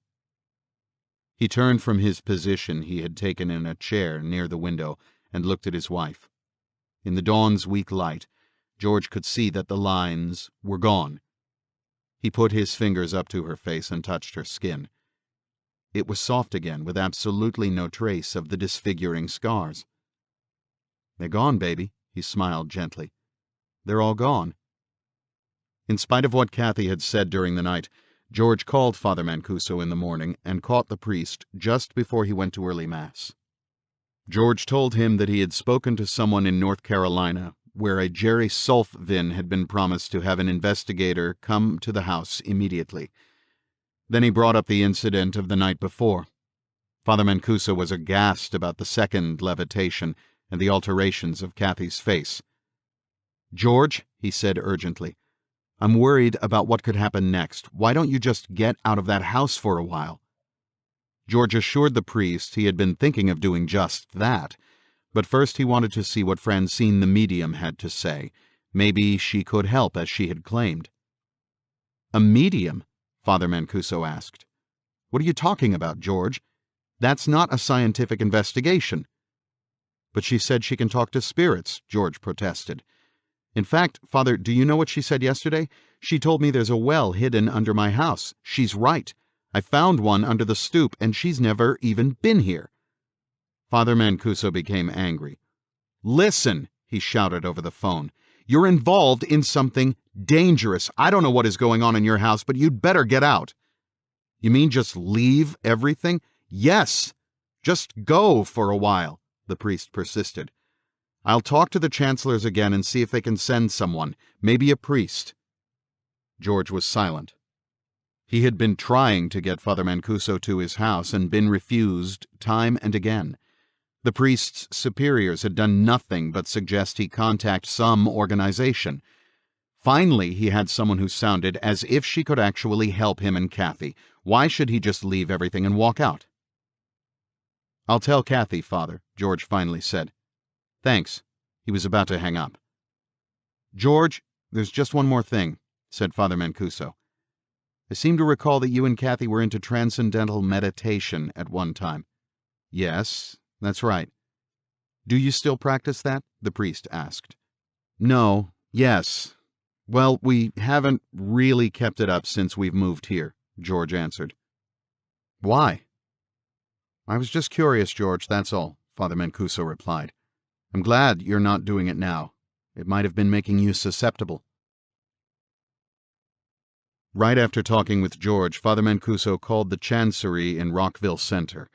He turned from his position he had taken in a chair near the window and looked at his wife. In the dawn's weak light, George could see that the lines were gone. He put his fingers up to her face and touched her skin. It was soft again, with absolutely no trace of the disfiguring scars. "They're gone, baby," he smiled gently. "They're all gone." In spite of what Kathy had said during the night, George called Father Mancuso in the morning and caught the priest just before he went to early Mass. George told him that he had spoken to someone in North Carolina, where a Jerry Sulfvin had been promised to have an investigator come to the house immediately. Then he brought up the incident of the night before. Father Mancuso was aghast about the second levitation and the alterations of Kathy's face. "George," he said urgently, "I'm worried about what could happen next. Why don't you just get out of that house for a while?" George assured the priest he had been thinking of doing just that, but first he wanted to see what Francine the medium had to say. Maybe she could help, as she had claimed. "A medium?" Father Mancuso asked. "What are you talking about, George? That's not a scientific investigation." "But she said she can talk to spirits," George protested. "In fact, Father, do you know what she said yesterday? She told me there's a well hidden under my house. She's right. I found one under the stoop, and she's never even been here." Father Mancuso became angry. "Listen," he shouted over the phone. "You're involved in something dangerous. I don't know what is going on in your house, but you'd better get out." "You mean just leave everything?" "Yes. Just go for a while," the priest persisted. "I'll talk to the chancellors again and see if they can send someone, maybe a priest." George was silent. He had been trying to get Father Mancuso to his house and been refused time and again. The priest's superiors had done nothing but suggest he contact some organization. Finally, he had someone who sounded as if she could actually help him and Kathy. Why should he just leave everything and walk out? "I'll tell Kathy, Father," George finally said. "Thanks." He was about to hang up. "George, there's just one more thing," said Father Mancuso. "I seem to recall that you and Kathy were into transcendental meditation at one time." "Yes, that's right." "Do you still practice that?" the priest asked. "No, yes. Well, we haven't really kept it up since we've moved here," George answered. "Why?" "I was just curious, George, that's all," Father Mancuso replied. "I'm glad you're not doing it now. It might have been making you susceptible." Right after talking with George, Father Mancuso called the Chancery in Rockville Center.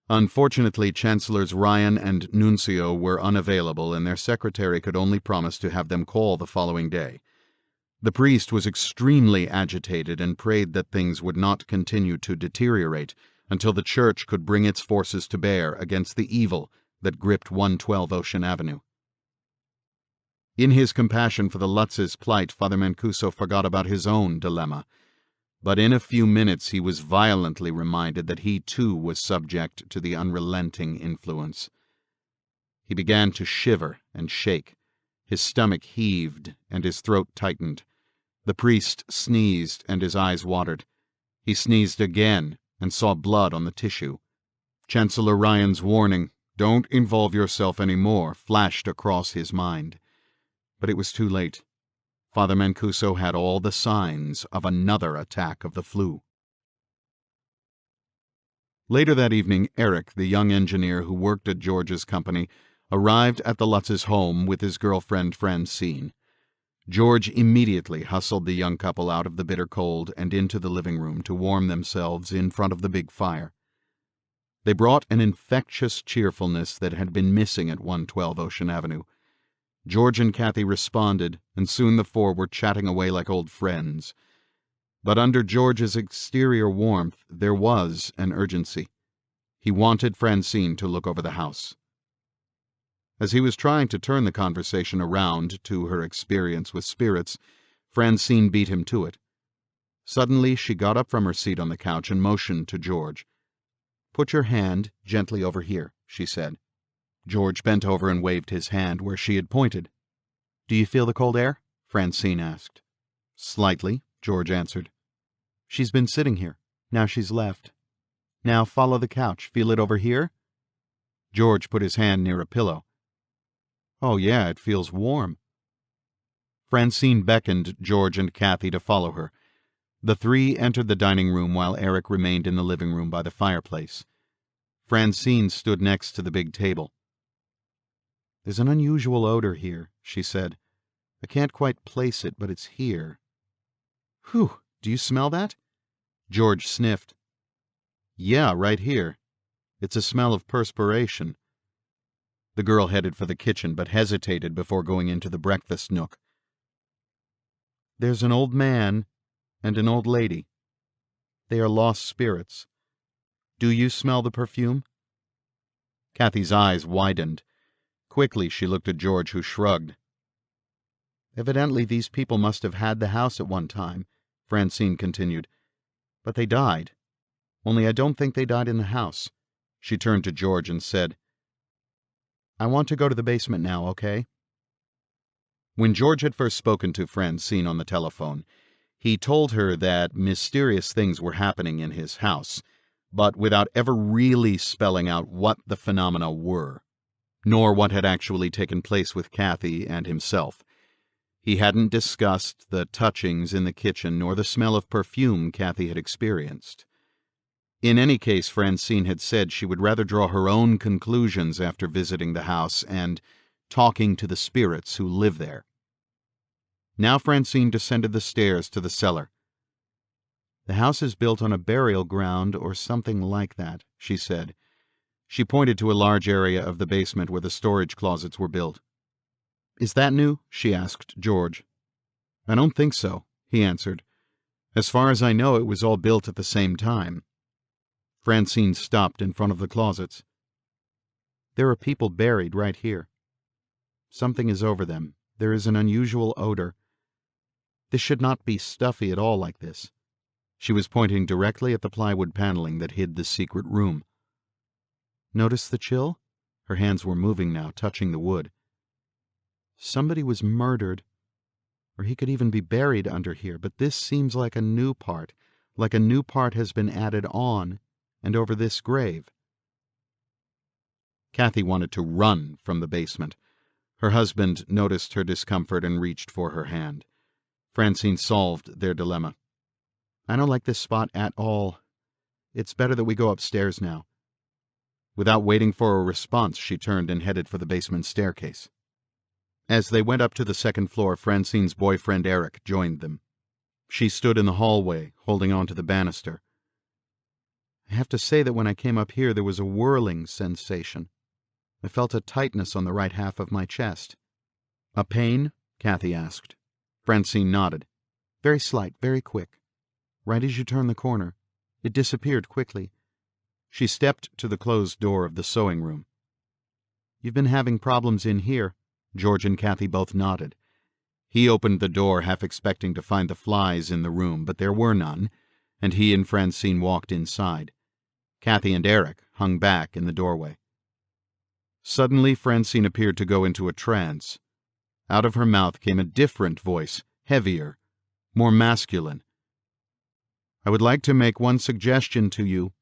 Unfortunately, Chancellors Ryan and Nuncio were unavailable, and their secretary could only promise to have them call the following day. The priest was extremely agitated and prayed that things would not continue to deteriorate until the church could bring its forces to bear against the evil that gripped 112 Ocean Avenue. In his compassion for the Lutz's plight, Father Mancuso forgot about his own dilemma. But in a few minutes he was violently reminded that he too was subject to the unrelenting influence. He began to shiver and shake. His stomach heaved and his throat tightened. The priest sneezed and his eyes watered. He sneezed again and saw blood on the tissue. Chancellor Ryan's warning, "Don't involve yourself any more," flashed across his mind. But it was too late. Father Mancuso had all the signs of another attack of the flu. Later that evening, Eric, the young engineer who worked at George's company, arrived at the Lutz's home with his girlfriend Francine. George immediately hustled the young couple out of the bitter cold and into the living room to warm themselves in front of the big fire. They brought an infectious cheerfulness that had been missing at 112 Ocean Avenue. George and Kathy responded, and soon the four were chatting away like old friends. But under George's exterior warmth there was an urgency. He wanted Francine to look over the house. As he was trying to turn the conversation around to her experience with spirits, Francine beat him to it. Suddenly she got up from her seat on the couch and motioned to George. "Put your hand gently over here," she said. George bent over and waved his hand where she had pointed. "Do you feel the cold air?" Francine asked. "Slightly," George answered. "She's been sitting here. Now she's left. Now follow the couch. Feel it over here?" George put his hand near a pillow. "Oh, yeah, it feels warm." Francine beckoned George and Kathy to follow her. The three entered the dining room while Eric remained in the living room by the fireplace. Francine stood next to the big table. "There's an unusual odor here," she said. "I can't quite place it, but it's here." "Whew, do you smell that?" George sniffed. "Yeah, right here. It's a smell of perspiration." The girl headed for the kitchen, but hesitated before going into the breakfast nook. "There's an old man and an old lady. They are lost spirits. Do you smell the perfume?" Kathy's eyes widened. Quickly she looked at George, who shrugged. "Evidently these people must have had the house at one time," Francine continued. "But they died. Only I don't think they died in the house." She turned to George and said, "I want to go to the basement now, okay?" When George had first spoken to Francine on the telephone, he told her that mysterious things were happening in his house, but without ever really spelling out what the phenomena were, nor what had actually taken place with Kathy and himself. He hadn't discussed the touchings in the kitchen nor the smell of perfume Kathy had experienced. In any case, Francine had said she would rather draw her own conclusions after visiting the house and talking to the spirits who live there. Now Francine descended the stairs to the cellar. "The house is built on a burial ground or something like that," she said. She pointed to a large area of the basement where the storage closets were built. "Is that new?" she asked George. "I don't think so," he answered. "As far as I know, it was all built at the same time." Francine stopped in front of the closets. "There are people buried right here. Something is over them. There is an unusual odor. This should not be stuffy at all like this." She was pointing directly at the plywood paneling that hid the secret room. "Notice the chill?" Her hands were moving now, touching the wood. "Somebody was murdered. Or he could even be buried under here, but this seems like a new part has been added on and over this grave." Kathy wanted to run from the basement. Her husband noticed her discomfort and reached for her hand. Francine solved their dilemma. "I don't like this spot at all. It's better that we go upstairs now." Without waiting for a response, she turned and headed for the basement staircase. As they went up to the second floor, Francine's boyfriend Eric joined them. She stood in the hallway, holding on to the banister. "I have to say that when I came up here, there was a whirling sensation. I felt a tightness on the right half of my chest." "A pain?" Kathy asked. Francine nodded. "Very slight, very quick. Right as you turn the corner. It disappeared quickly." She stepped to the closed door of the sewing room. "You've been having problems in here." George and Kathy both nodded. He opened the door, half expecting to find the flies in the room, but there were none, and he and Francine walked inside. Kathy and Eric hung back in the doorway. Suddenly, Francine appeared to go into a trance. Out of her mouth came a different voice, heavier, more masculine. "I would like to make one suggestion to you.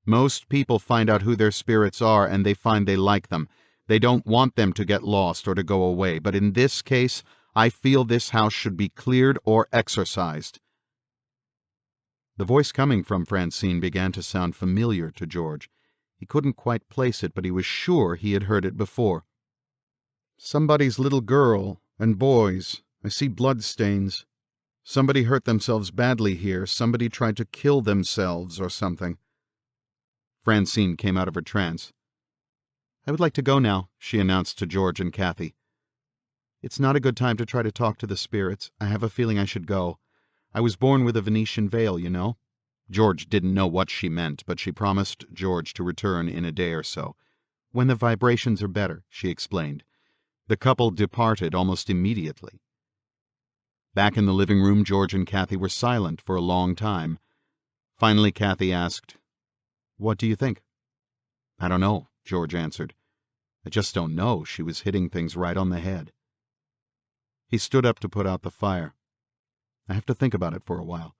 Most people find out who their spirits are, and they find they like them. They don't want them to get lost or to go away, but in this case, I feel this house should be cleared or exorcised." The voice coming from Francine began to sound familiar to George. He couldn't quite place it, but he was sure he had heard it before. "Somebody's little girl and boys. I see blood stains. Somebody hurt themselves badly here. Somebody tried to kill themselves or something." Francine came out of her trance. "I would like to go now," she announced to George and Kathy. "It's not a good time to try to talk to the spirits. I have a feeling I should go. I was born with a Venetian veil, you know." George didn't know what she meant, but she promised George to return in a day or so. "When the vibrations are better," she explained. The couple departed almost immediately. Back in the living room, George and Kathy were silent for a long time. Finally, Kathy asked, "What do you think?" "I don't know," George answered. "I just don't know." She was hitting things right on the head. He stood up to put out the fire. "I have to think about it for a while."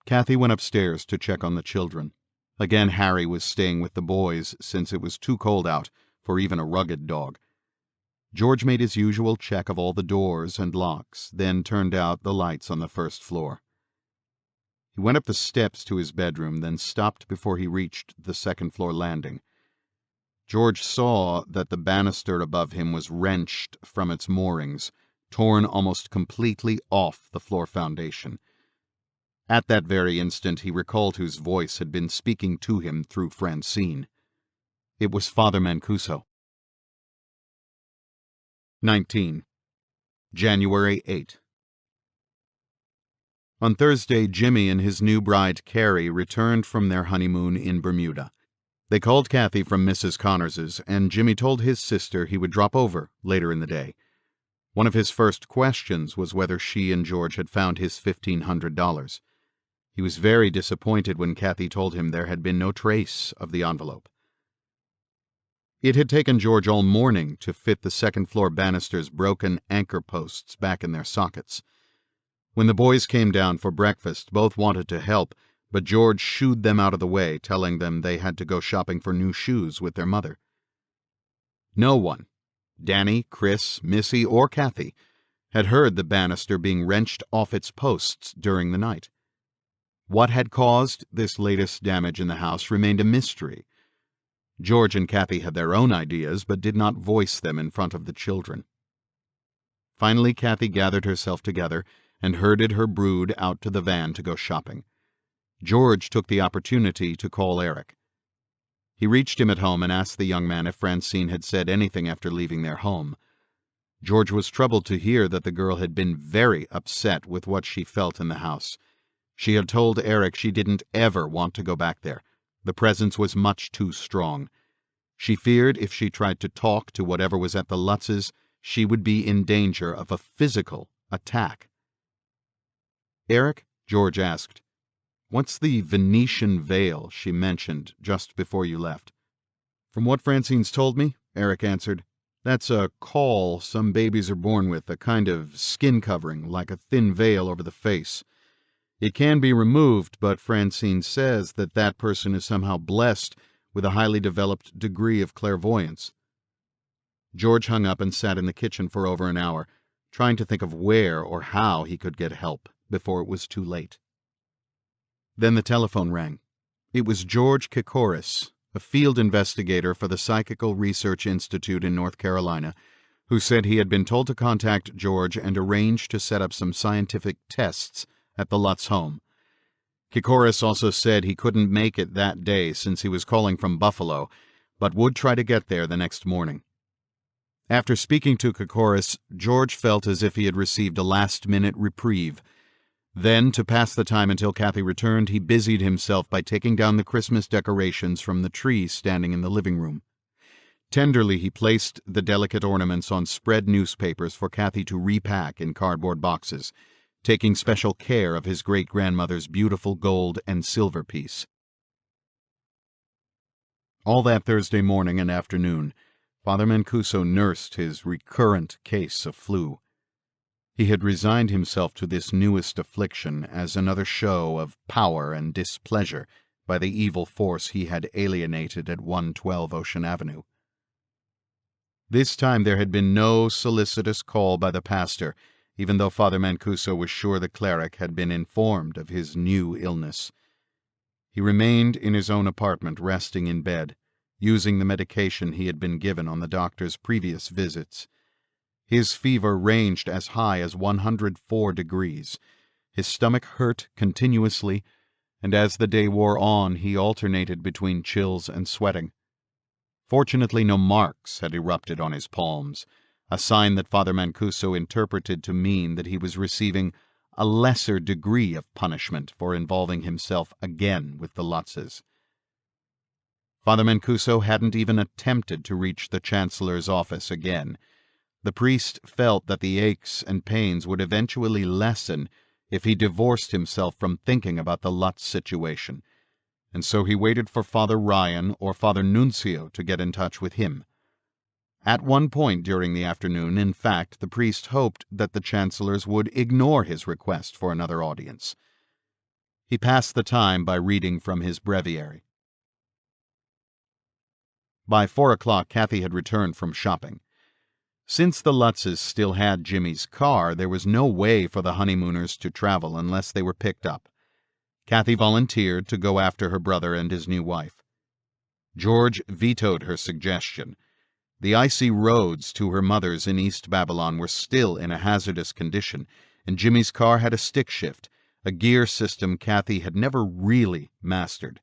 Kathy went upstairs to check on the children. Again, Harry was staying with the boys since it was too cold out for even a rugged dog. George made his usual check of all the doors and locks, then turned out the lights on the first floor. He went up the steps to his bedroom, then stopped before he reached the second-floor landing. George saw that the banister above him was wrenched from its moorings, torn almost completely off the floor foundation. At that very instant he recalled whose voice had been speaking to him through Francine. It was Father Mancuso. 19. January 8. On Thursday, Jimmy and his new bride, Carrie, returned from their honeymoon in Bermuda. They called Kathy from Mrs. Connors's, and Jimmy told his sister he would drop over later in the day. One of his first questions was whether she and George had found his $1,500. He was very disappointed when Kathy told him there had been no trace of the envelope. It had taken George all morning to fit the second-floor banister's broken anchor posts back in their sockets. When the boys came down for breakfast, both wanted to help, but George shooed them out of the way, telling them they had to go shopping for new shoes with their mother. No one, Danny, Chris, Missy, or Kathy, had heard the banister being wrenched off its posts during the night. What had caused this latest damage in the house remained a mystery. George and Kathy had their own ideas, but did not voice them in front of the children. Finally, Kathy gathered herself together and herded her brood out to the van to go shopping. George took the opportunity to call Eric. He reached him at home and asked the young man if Francine had said anything after leaving their home. George was troubled to hear that the girl had been very upset with what she felt in the house. She had told Eric she didn't ever want to go back there. The presence was much too strong. She feared if she tried to talk to whatever was at the Lutzes, she would be in danger of a physical attack. "Eric," George asked, "what's the Venetian veil she mentioned just before you left?" "From what Francine's told me," Eric answered, "that's a caul some babies are born with, a kind of skin covering, like a thin veil over the face. It can be removed, but Francine says that that person is somehow blessed with a highly developed degree of clairvoyance." George hung up and sat in the kitchen for over an hour, trying to think of where or how he could get help before it was too late. Then the telephone rang. It was George Kikoris, a field investigator for the Psychical Research Institute in North Carolina, who said he had been told to contact George and arrange to set up some scientific tests at the Lutz home. Kikoris also said he couldn't make it that day since he was calling from Buffalo, but would try to get there the next morning. After speaking to Kikoris, George felt as if he had received a last-minute reprieve. Then, to pass the time until Kathy returned, he busied himself by taking down the Christmas decorations from the tree standing in the living room. Tenderly, he placed the delicate ornaments on spread newspapers for Kathy to repack in cardboard boxes, taking special care of his great-grandmother's beautiful gold and silver piece. All that Thursday morning and afternoon, Father Mancuso nursed his recurrent case of flu. He had resigned himself to this newest affliction as another show of power and displeasure by the evil force he had alienated at 112 Ocean Avenue. This time there had been no solicitous call by the pastor, even though Father Mancuso was sure the cleric had been informed of his new illness. He remained in his own apartment, resting in bed, using the medication he had been given on the doctor's previous visits. His fever ranged as high as 104 degrees. His stomach hurt continuously, and as the day wore on, he alternated between chills and sweating. Fortunately, no marks had erupted on his palms, a sign that Father Mancuso interpreted to mean that he was receiving a lesser degree of punishment for involving himself again with the Lutzes. Father Mancuso hadn't even attempted to reach the Chancellor's office again. The priest felt that the aches and pains would eventually lessen if he divorced himself from thinking about the Lutz situation, and so he waited for Father Ryan or Father Nuncio to get in touch with him. At one point during the afternoon, in fact, the priest hoped that the Chancellors would ignore his request for another audience. He passed the time by reading from his breviary. By 4 o'clock, Kathy had returned from shopping. Since the Lutzes still had Jimmy's car, there was no way for the honeymooners to travel unless they were picked up. Kathy volunteered to go after her brother and his new wife. George vetoed her suggestion. The icy roads to her mother's in East Babylon were still in a hazardous condition, and Jimmy's car had a stick shift, a gear system Kathy had never really mastered.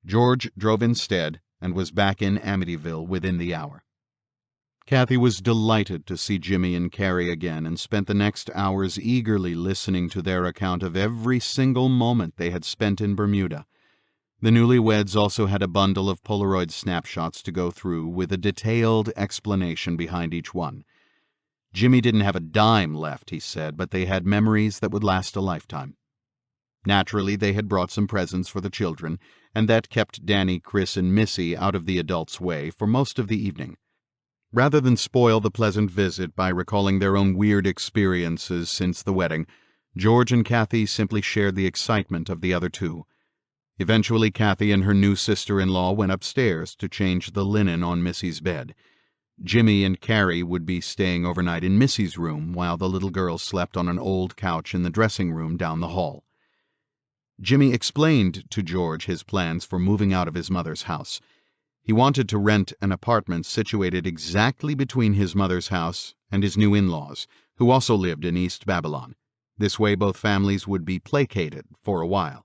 George drove instead and was back in Amityville within the hour. Kathy was delighted to see Jimmy and Carrie again and spent the next hours eagerly listening to their account of every single moment they had spent in Bermuda. The newlyweds also had a bundle of Polaroid snapshots to go through with a detailed explanation behind each one. Jimmy didn't have a dime left, he said, but they had memories that would last a lifetime. Naturally, they had brought some presents for the children, and that kept Danny, Chris, and Missy out of the adults' way for most of the evening. Rather than spoil the pleasant visit by recalling their own weird experiences since the wedding, George and Kathy simply shared the excitement of the other two. Eventually, Kathy and her new sister-in-law went upstairs to change the linen on Missy's bed. Jimmy and Carrie would be staying overnight in Missy's room, while the little girl slept on an old couch in the dressing room down the hall. Jimmy explained to George his plans for moving out of his mother's house. He wanted to rent an apartment situated exactly between his mother's house and his new in-laws, who also lived in East Babylon. This way both families would be placated for a while.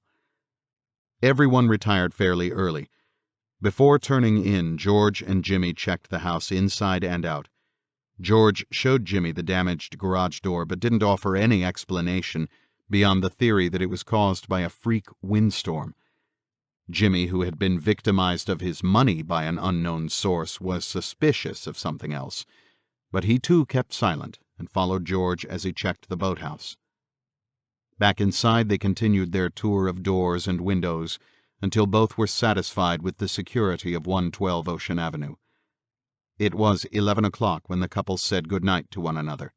Everyone retired fairly early. Before turning in, George and Jimmy checked the house inside and out. George showed Jimmy the damaged garage door, but didn't offer any explanation beyond the theory that it was caused by a freak windstorm. Jimmy, who had been victimized of his money by an unknown source, was suspicious of something else, but he too kept silent and followed George as he checked the boathouse. Back inside, they continued their tour of doors and windows until both were satisfied with the security of 112 Ocean Avenue. It was 11 o'clock when the couple said goodnight to one another.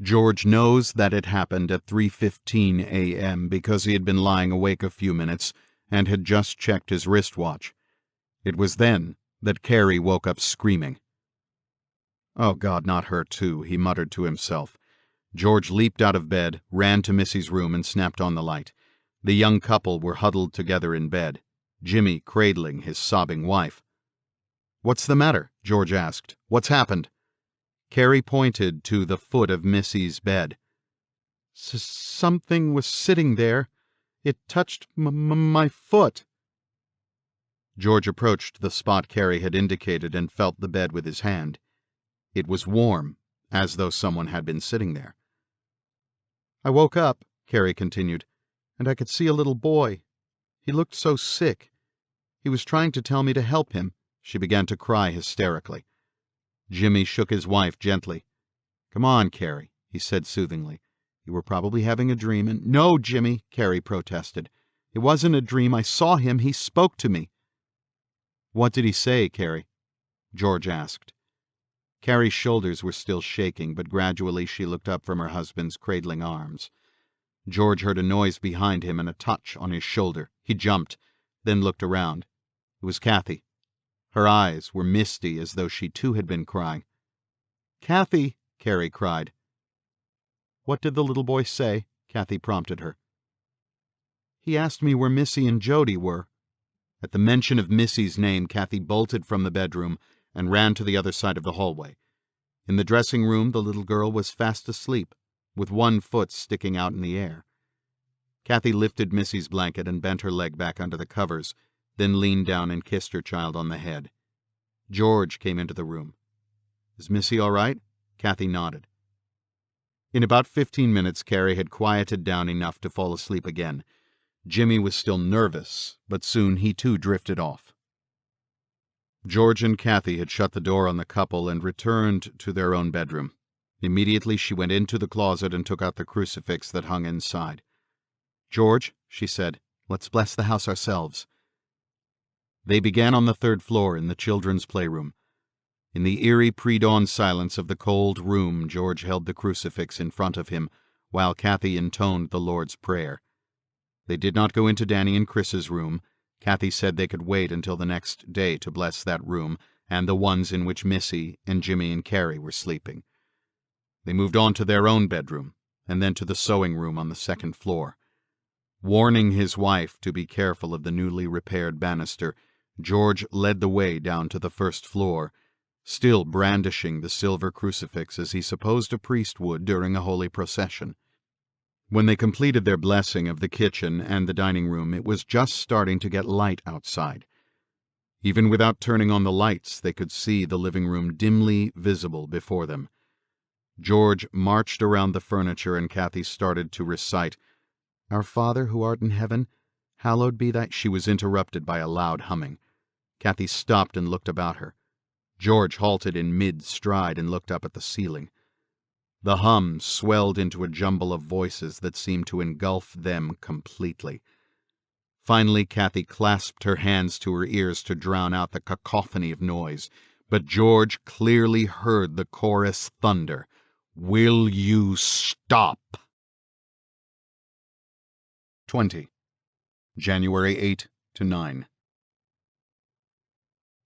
George knows that it happened at 3:15 a.m. because he had been lying awake a few minutes and had just checked his wristwatch. It was then that Carrie woke up screaming. "Oh, God, not her, too," he muttered to himself. George leaped out of bed, ran to Missy's room, and snapped on the light. The young couple were huddled together in bed, Jimmy cradling his sobbing wife. "What's the matter?" George asked. "What's happened?" Carrie pointed to the foot of Missy's bed. "Something was sitting there. It touched my foot." George approached the spot Carrie had indicated and felt the bed with his hand. It was warm, as though someone had been sitting there. "I woke up," Carrie continued, "and I could see a little boy. He looked so sick. He was trying to tell me to help him." She began to cry hysterically. Jimmy shook his wife gently. "Come on, Carrie," he said soothingly. "You were probably having a dream and—" "No, Jimmy," Carrie protested. "It wasn't a dream. I saw him. He spoke to me." "What did he say, Carrie?" George asked. Carrie's shoulders were still shaking, but gradually she looked up from her husband's cradling arms. George heard a noise behind him and a touch on his shoulder. He jumped, then looked around. It was Kathy. Her eyes were misty as though she too had been crying. "Kathy!" Carrie cried. "What did the little boy say?" Kathy prompted her. "He asked me where Missy and Jody were." At the mention of Missy's name, Kathy bolted from the bedroom and ran to the other side of the hallway. In the dressing room, the little girl was fast asleep, with one foot sticking out in the air. Kathy lifted Missy's blanket and bent her leg back under the covers, then leaned down and kissed her child on the head. George came into the room. "Is Missy all right?" Kathy nodded. In about 15 minutes, Carrie had quieted down enough to fall asleep again. Jimmy was still nervous, but soon he too drifted off. George and Kathy had shut the door on the couple and returned to their own bedroom. Immediately she went into the closet and took out the crucifix that hung inside. "George," she said, "let's bless the house ourselves." They began on the 3rd floor in the children's playroom. In the eerie pre-dawn silence of the cold room, George held the crucifix in front of him while Kathy intoned the Lord's Prayer. They did not go into Danny and Chris's room. Kathy said they could wait until the next day to bless that room and the ones in which Missy and Jimmy and Carrie were sleeping. They moved on to their own bedroom and then to the sewing room on the 2nd floor. Warning his wife to be careful of the newly repaired banister, George led the way down to the 1st floor, still brandishing the silver crucifix as he supposed a priest would during a holy procession. When they completed their blessing of the kitchen and the dining room, it was just starting to get light outside. Even without turning on the lights, they could see the living room dimly visible before them. George marched around the furniture and Kathy started to recite, "Our Father who art in heaven, hallowed be thy—" She was interrupted by a loud humming. Kathy stopped and looked about her. George halted in mid-stride and looked up at the ceiling. The hum swelled into a jumble of voices that seemed to engulf them completely. Finally, Kathy clasped her hands to her ears to drown out the cacophony of noise, but George clearly heard the chorus thunder, "Will you stop?" 20. January 8 to 9.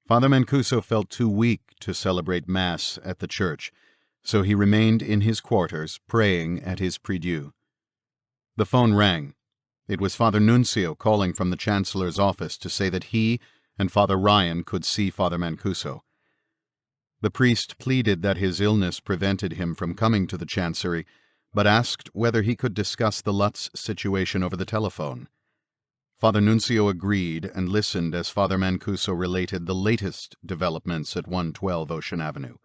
Father Mancuso felt too weak to celebrate Mass at the church, so he remained in his quarters, praying at his prie-dieu. The phone rang. It was Father Nuncio calling from the Chancellor's office to say that he and Father Ryan could see Father Mancuso. The priest pleaded that his illness prevented him from coming to the Chancery, but asked whether he could discuss the Lutz situation over the telephone. Father Nunzio agreed and listened as Father Mancuso related the latest developments at 112 Ocean Avenue.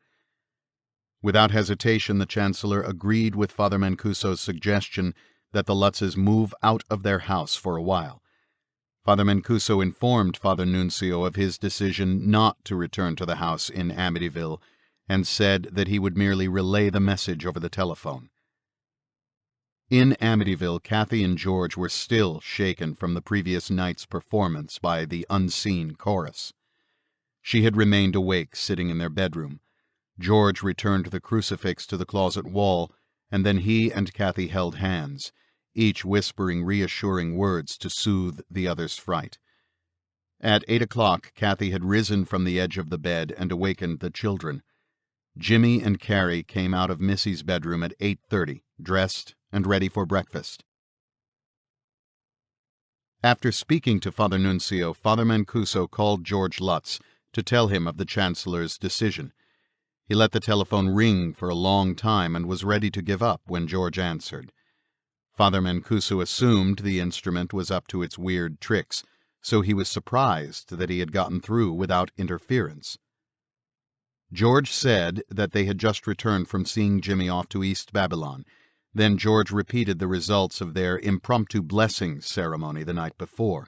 Without hesitation, the Chancellor agreed with Father Mancuso's suggestion that the Lutzes move out of their house for a while. Father Mancuso informed Father Nunzio of his decision not to return to the house in Amityville and said that he would merely relay the message over the telephone. In Amityville, Kathy and George were still shaken from the previous night's performance by the unseen chorus. She had remained awake, sitting in their bedroom. George returned the crucifix to the closet wall, and then he and Kathy held hands, each whispering reassuring words to soothe the other's fright. At 8 o'clock, Kathy had risen from the edge of the bed and awakened the children. Jimmy and Carrie came out of Missy's bedroom at 8:30, dressed and ready for breakfast. After speaking to Father Nunzio, Father Mancuso called George Lutz to tell him of the Chancellor's decision. He let the telephone ring for a long time and was ready to give up when George answered. Father Mancuso assumed the instrument was up to its weird tricks, so he was surprised that he had gotten through without interference. George said that they had just returned from seeing Jimmy off to East Babylon. Then George repeated the results of their impromptu blessing ceremony the night before.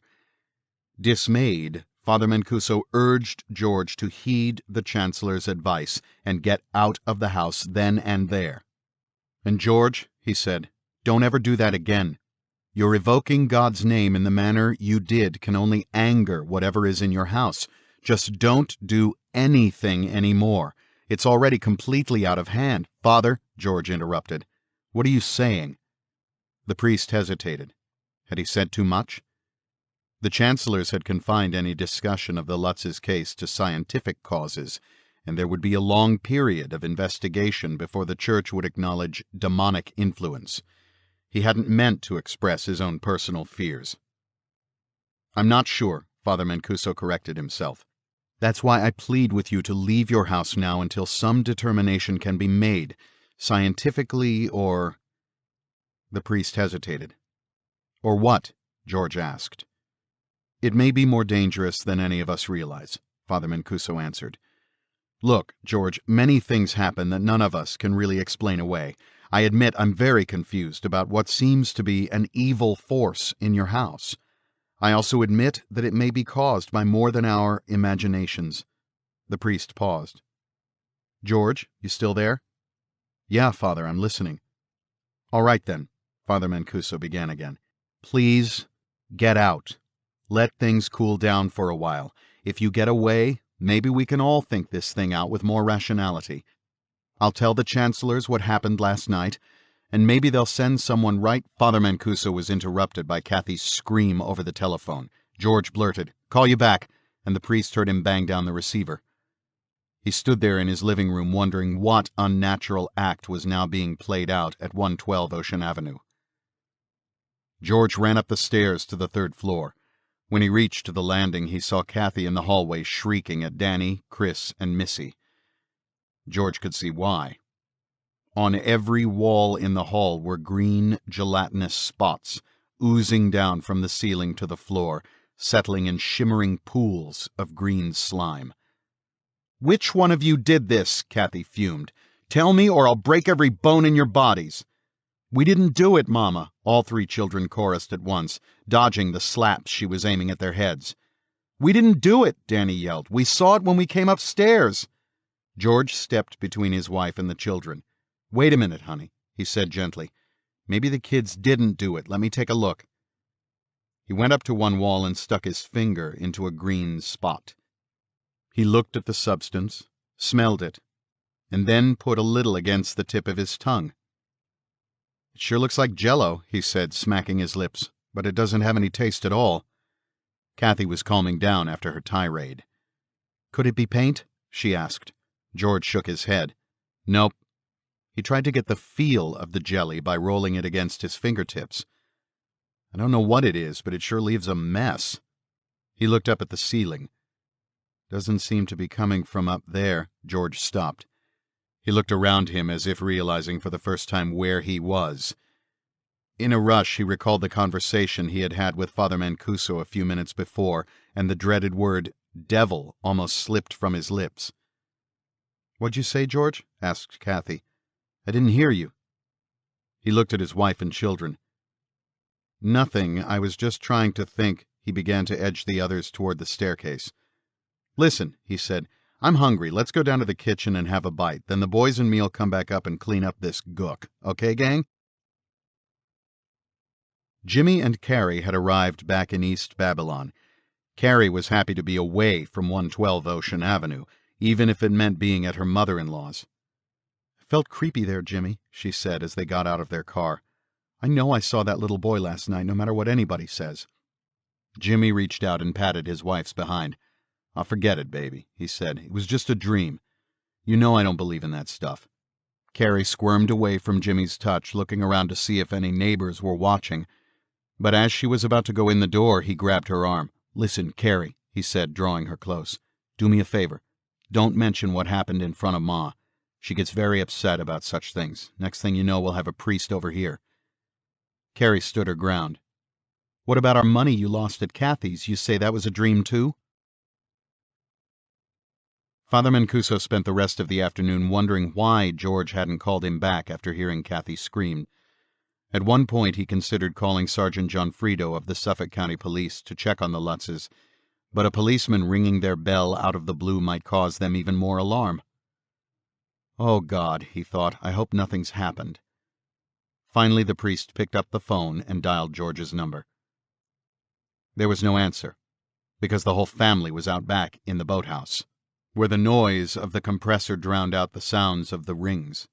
Dismayed, Father Mancuso urged George to heed the Chancellor's advice and get out of the house then and there. "And George," he said, "don't ever do that again. Your evoking God's name in the manner you did can only anger whatever is in your house. Just don't do anything anymore. It's already completely out of hand." "Father," George interrupted, "what are you saying?" The priest hesitated. Had he said too much? The Chancellors had confined any discussion of the Lutz's case to scientific causes, and there would be a long period of investigation before the Church would acknowledge demonic influence. He hadn't meant to express his own personal fears. "I'm not sure," Father Mancuso corrected himself. "That's why I plead with you to leave your house now until some determination can be made, scientifically or—" The priest hesitated. "Or what?" George asked. "It may be more dangerous than any of us realize," Father Mancuso answered. "Look, George, many things happen that none of us can really explain away. I admit I'm very confused about what seems to be an evil force in your house. I also admit that it may be caused by more than our imaginations." The priest paused. "George, you still there?" "Yeah, Father, I'm listening." "All right, then," Father Mancuso began again. "Please, get out. Let things cool down for a while. If you get away, maybe we can all think this thing out with more rationality. I'll tell the Chancellors what happened last night, and maybe they'll send someone right—" Father Mancuso was interrupted by Kathy's scream over the telephone. George blurted, "Call you back," and the priest heard him bang down the receiver. He stood there in his living room wondering what unnatural act was now being played out at 112 Ocean Avenue. George ran up the stairs to the third floor. When he reached the landing, he saw Kathy in the hallway shrieking at Danny, Chris, and Missy. George could see why. On every wall in the hall were green, gelatinous spots, oozing down from the ceiling to the floor, settling in shimmering pools of green slime. "Which one of you did this?" Kathy fumed. "Tell me, or I'll break every bone in your bodies." "We didn't do it, Mama," all three children chorused at once, dodging the slaps she was aiming at their heads. "We didn't do it," Danny yelled. "We saw it when we came upstairs." George stepped between his wife and the children. "Wait a minute, honey," he said gently. "Maybe the kids didn't do it. Let me take a look." He went up to one wall and stuck his finger into a green spot. He looked at the substance, smelled it, and then put a little against the tip of his tongue. "It sure looks like Jell-O," he said, smacking his lips, "but it doesn't have any taste at all." Kathy was calming down after her tirade. "Could it be paint?" she asked. George shook his head. "Nope." He tried to get the feel of the jelly by rolling it against his fingertips. "I don't know what it is, but it sure leaves a mess." He looked up at the ceiling. "Doesn't seem to be coming from up there." George stopped. He looked around him as if realizing for the first time where he was. In a rush, he recalled the conversation he had had with Father Mancuso a few minutes before, and the dreaded word devil almost slipped from his lips. "What'd you say, George?" asked Kathy. "I didn't hear you." He looked at his wife and children. "Nothing. I was just trying to think." He began to edge the others toward the staircase. "Listen," he said, "I'm hungry. Let's go down to the kitchen and have a bite. Then the boys and me'll come back up and clean up this gook. Okay, gang?" Jimmy and Carrie had arrived back in East Babylon. Carrie was happy to be away from 112 Ocean Avenue, even if it meant being at her mother-in-law's. "I felt creepy there, Jimmy," she said as they got out of their car. "I know I saw that little boy last night, no matter what anybody says." Jimmy reached out and patted his wife's behind. "I'll forget it, baby," he said. "It was just a dream. You know I don't believe in that stuff." Carrie squirmed away from Jimmy's touch, looking around to see if any neighbors were watching. But as she was about to go in the door, he grabbed her arm. "Listen, Carrie," he said, drawing her close. "Do me a favor. Don't mention what happened in front of Ma. She gets very upset about such things. Next thing you know, we'll have a priest over here." Carrie stood her ground. "What about our money you lost at Kathy's? You say that was a dream, too?" Father Mancuso spent the rest of the afternoon wondering why George hadn't called him back after hearing Kathy scream. At one point, he considered calling Sergeant Johnfredo of the Suffolk County Police to check on the Lutzes, but a policeman ringing their bell out of the blue might cause them even more alarm. "Oh, God," he thought, "I hope nothing's happened." Finally, the priest picked up the phone and dialed George's number. There was no answer, because the whole family was out back in the boathouse, where the noise of the compressor drowned out the sounds of the rings.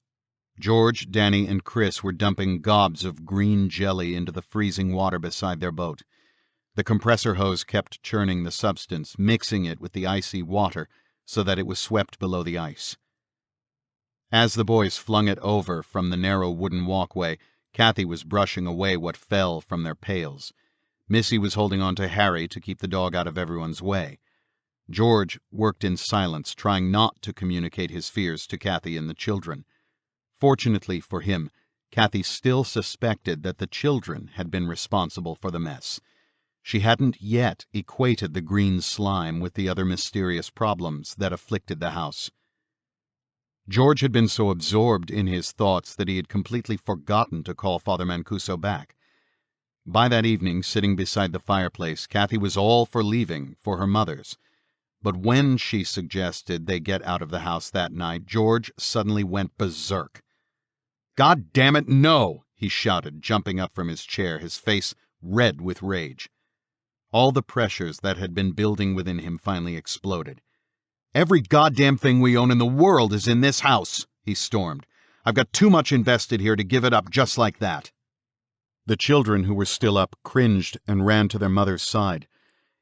George, Danny, and Chris were dumping gobs of green jelly into the freezing water beside their boat. The compressor hose kept churning the substance, mixing it with the icy water so that it was swept below the ice. As the boys flung it over from the narrow wooden walkway, Kathy was brushing away what fell from their pails. Missy was holding on to Harry to keep the dog out of everyone's way. George worked in silence, trying not to communicate his fears to Kathy and the children. Fortunately for him, Kathy still suspected that the children had been responsible for the mess. She hadn't yet equated the green slime with the other mysterious problems that afflicted the house. George had been so absorbed in his thoughts that he had completely forgotten to call Father Mancuso back. By that evening, sitting beside the fireplace, Kathy was all for leaving for her mother's. But when she suggested they get out of the house that night, George suddenly went berserk. "God damn it, no!" he shouted, jumping up from his chair, his face red with rage. All the pressures that had been building within him finally exploded. "Every goddamn thing we own in the world is in this house," he stormed. "I've got too much invested here to give it up just like that." The children, who were still up, cringed and ran to their mother's side.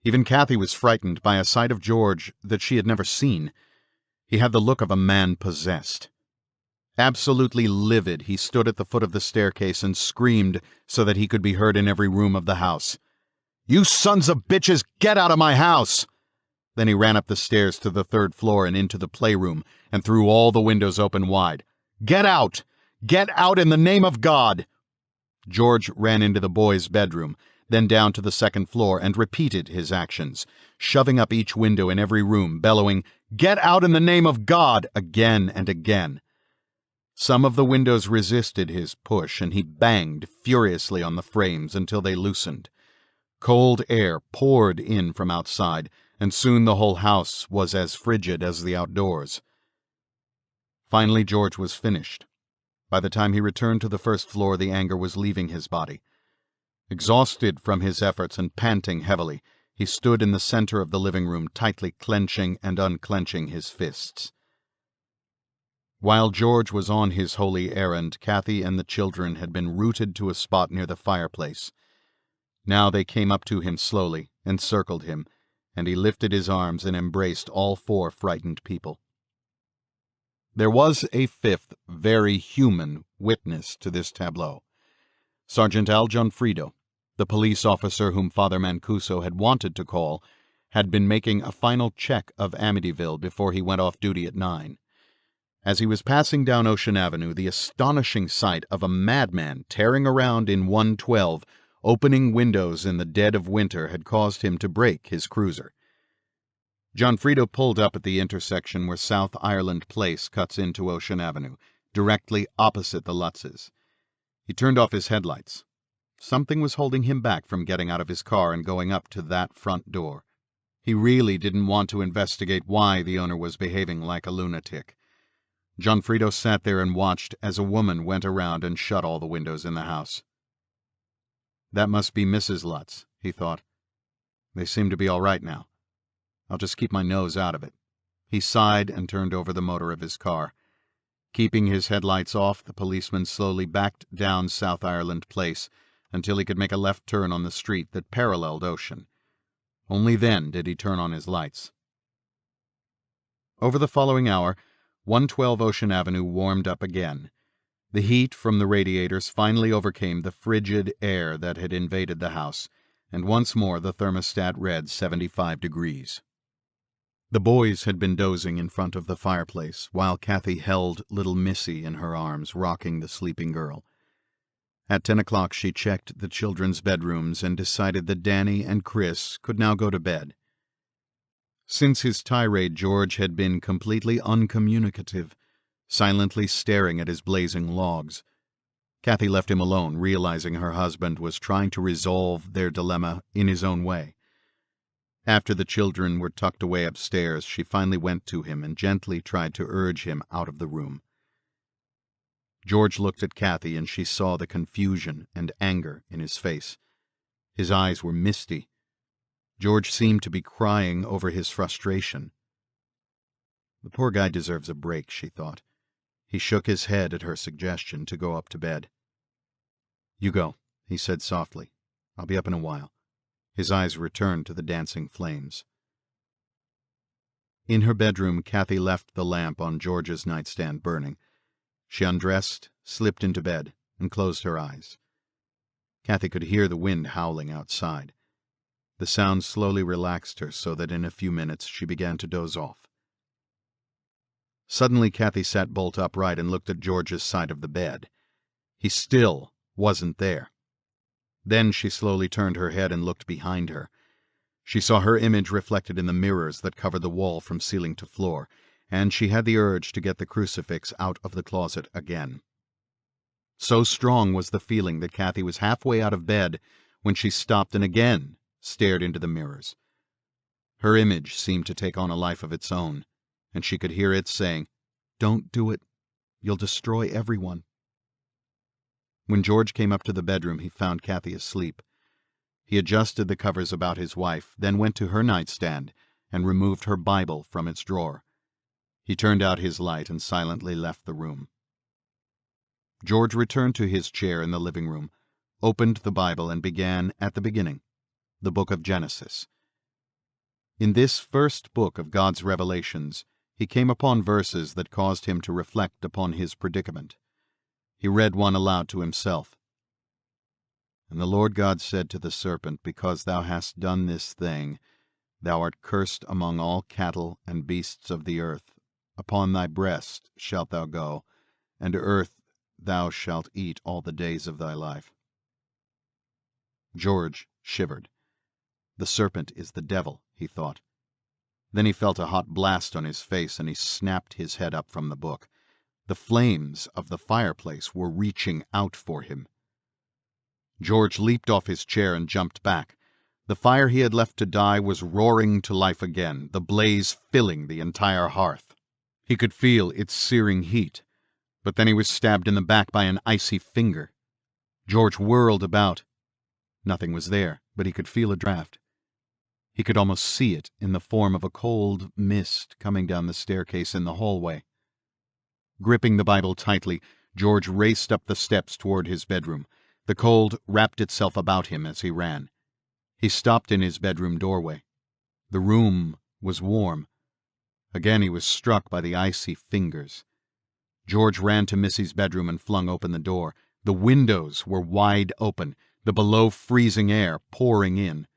Even Kathy was frightened by a side of George that she had never seen. He had the look of a man possessed. Absolutely livid, he stood at the foot of the staircase and screamed so that he could be heard in every room of the house. "You sons of bitches, get out of my house!" Then he ran up the stairs to the 3rd floor and into the playroom and threw all the windows open wide. "Get out! Get out in the name of God!" George ran into the boys' bedroom, then down to the 2nd floor and repeated his actions, shoving up each window in every room, bellowing, "Get out in the name of God!" again and again. Some of the windows resisted his push, and he banged furiously on the frames until they loosened. Cold air poured in from outside, and soon the whole house was as frigid as the outdoors. Finally, George was finished. By the time he returned to the 1st floor, the anger was leaving his body. Exhausted from his efforts and panting heavily, he stood in the center of the living room, tightly clenching and unclenching his fists. While George was on his holy errand, Kathy and the children had been rooted to a spot near the fireplace. Now they came up to him slowly, encircled him, and he lifted his arms and embraced all 4 frightened people. There was a 5th, very human witness to this tableau. Sergeant Al Johnfredo, the police officer whom Father Mancuso had wanted to call, had been making a final check of Amityville before he went off duty at 9. As he was passing down Ocean Avenue, the astonishing sight of a madman tearing around in 112, opening windows in the dead of winter, had caused him to brake his cruiser. Gianfrido pulled up at the intersection where South Ireland Place cuts into Ocean Avenue, directly opposite the Lutzes. He turned off his headlights. Something was holding him back from getting out of his car and going up to that front door. He really didn't want to investigate why the owner was behaving like a lunatic. Gianfrido sat there and watched as a woman went around and shut all the windows in the house. That must be Mrs. Lutz, he thought. They seem to be all right now. I'll just keep my nose out of it. He sighed and turned over the motor of his car. Keeping his headlights off, the policeman slowly backed down South Ireland Place until he could make a left turn on the street that paralleled Ocean. Only then did he turn on his lights. Over the following hour, 112 Ocean Avenue warmed up again. The heat from the radiators finally overcame the frigid air that had invaded the house, and once more the thermostat read 75 degrees. The boys had been dozing in front of the fireplace, while Kathy held little Missy in her arms, rocking the sleeping girl. At 10 o'clock she checked the children's bedrooms and decided that Danny and Chris could now go to bed. Since his tirade, George had been completely uncommunicative, silently staring at his blazing logs. Kathy left him alone, realizing her husband was trying to resolve their dilemma in his own way. After the children were tucked away upstairs, she finally went to him and gently tried to urge him out of the room. George looked at Kathy, and she saw the confusion and anger in his face. His eyes were misty. George seemed to be crying over his frustration. The poor guy deserves a break, she thought. He shook his head at her suggestion to go up to bed. "You go," he said softly. "I'll be up in a while." His eyes returned to the dancing flames. In her bedroom, Kathy left the lamp on George's nightstand burning. She undressed, slipped into bed, and closed her eyes. Kathy could hear the wind howling outside. The sound slowly relaxed her so that in a few minutes she began to doze off. Suddenly Kathy sat bolt upright and looked at George's side of the bed. He still wasn't there. Then she slowly turned her head and looked behind her. She saw her image reflected in the mirrors that covered the wall from ceiling to floor, and she had the urge to get the crucifix out of the closet again. So strong was the feeling that Kathy was halfway out of bed when she stopped and again stared into the mirrors. Her image seemed to take on a life of its own, and she could hear it saying, "Don't do it. You'll destroy everyone." When George came up to the bedroom, he found Kathy asleep. He adjusted the covers about his wife, then went to her nightstand and removed her Bible from its drawer. He turned out his light and silently left the room. George returned to his chair in the living room, opened the Bible, and began at the beginning, the book of Genesis. In this first book of God's revelations, he came upon verses that caused him to reflect upon his predicament. He read one aloud to himself. "And the Lord God said to the serpent, Because thou hast done this thing, thou art cursed among all cattle and beasts of the earth. Upon thy breast shalt thou go, and earth thou shalt eat all the days of thy life." George shivered. The serpent is the devil, he thought. Then he felt a hot blast on his face, and he snapped his head up from the book. The flames of the fireplace were reaching out for him. George leaped off his chair and jumped back. The fire he had left to die was roaring to life again, the blaze filling the entire hearth. He could feel its searing heat, but then he was stabbed in the back by an icy finger. George whirled about. Nothing was there, but he could feel a draft. He could almost see it in the form of a cold mist coming down the staircase in the hallway. Gripping the Bible tightly, George raced up the steps toward his bedroom. The cold wrapped itself about him as he ran. He stopped in his bedroom doorway. The room was warm. Again he was struck by the icy fingers. George ran to Missy's bedroom and flung open the door. The windows were wide open, the below-freezing air pouring in.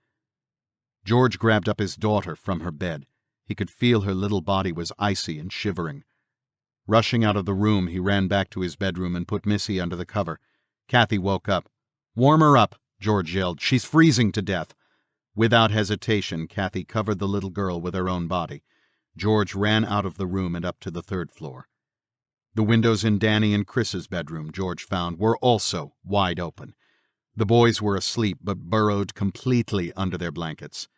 George grabbed up his daughter from her bed. He could feel her little body was icy and shivering. Rushing out of the room, he ran back to his bedroom and put Missy under the cover. Kathy woke up. "Warm her up," George yelled. "She's freezing to death." Without hesitation, Kathy covered the little girl with her own body. George ran out of the room and up to the 3rd floor. The windows in Danny and Chris's bedroom, George found, were also wide open. The boys were asleep but burrowed completely under their blankets.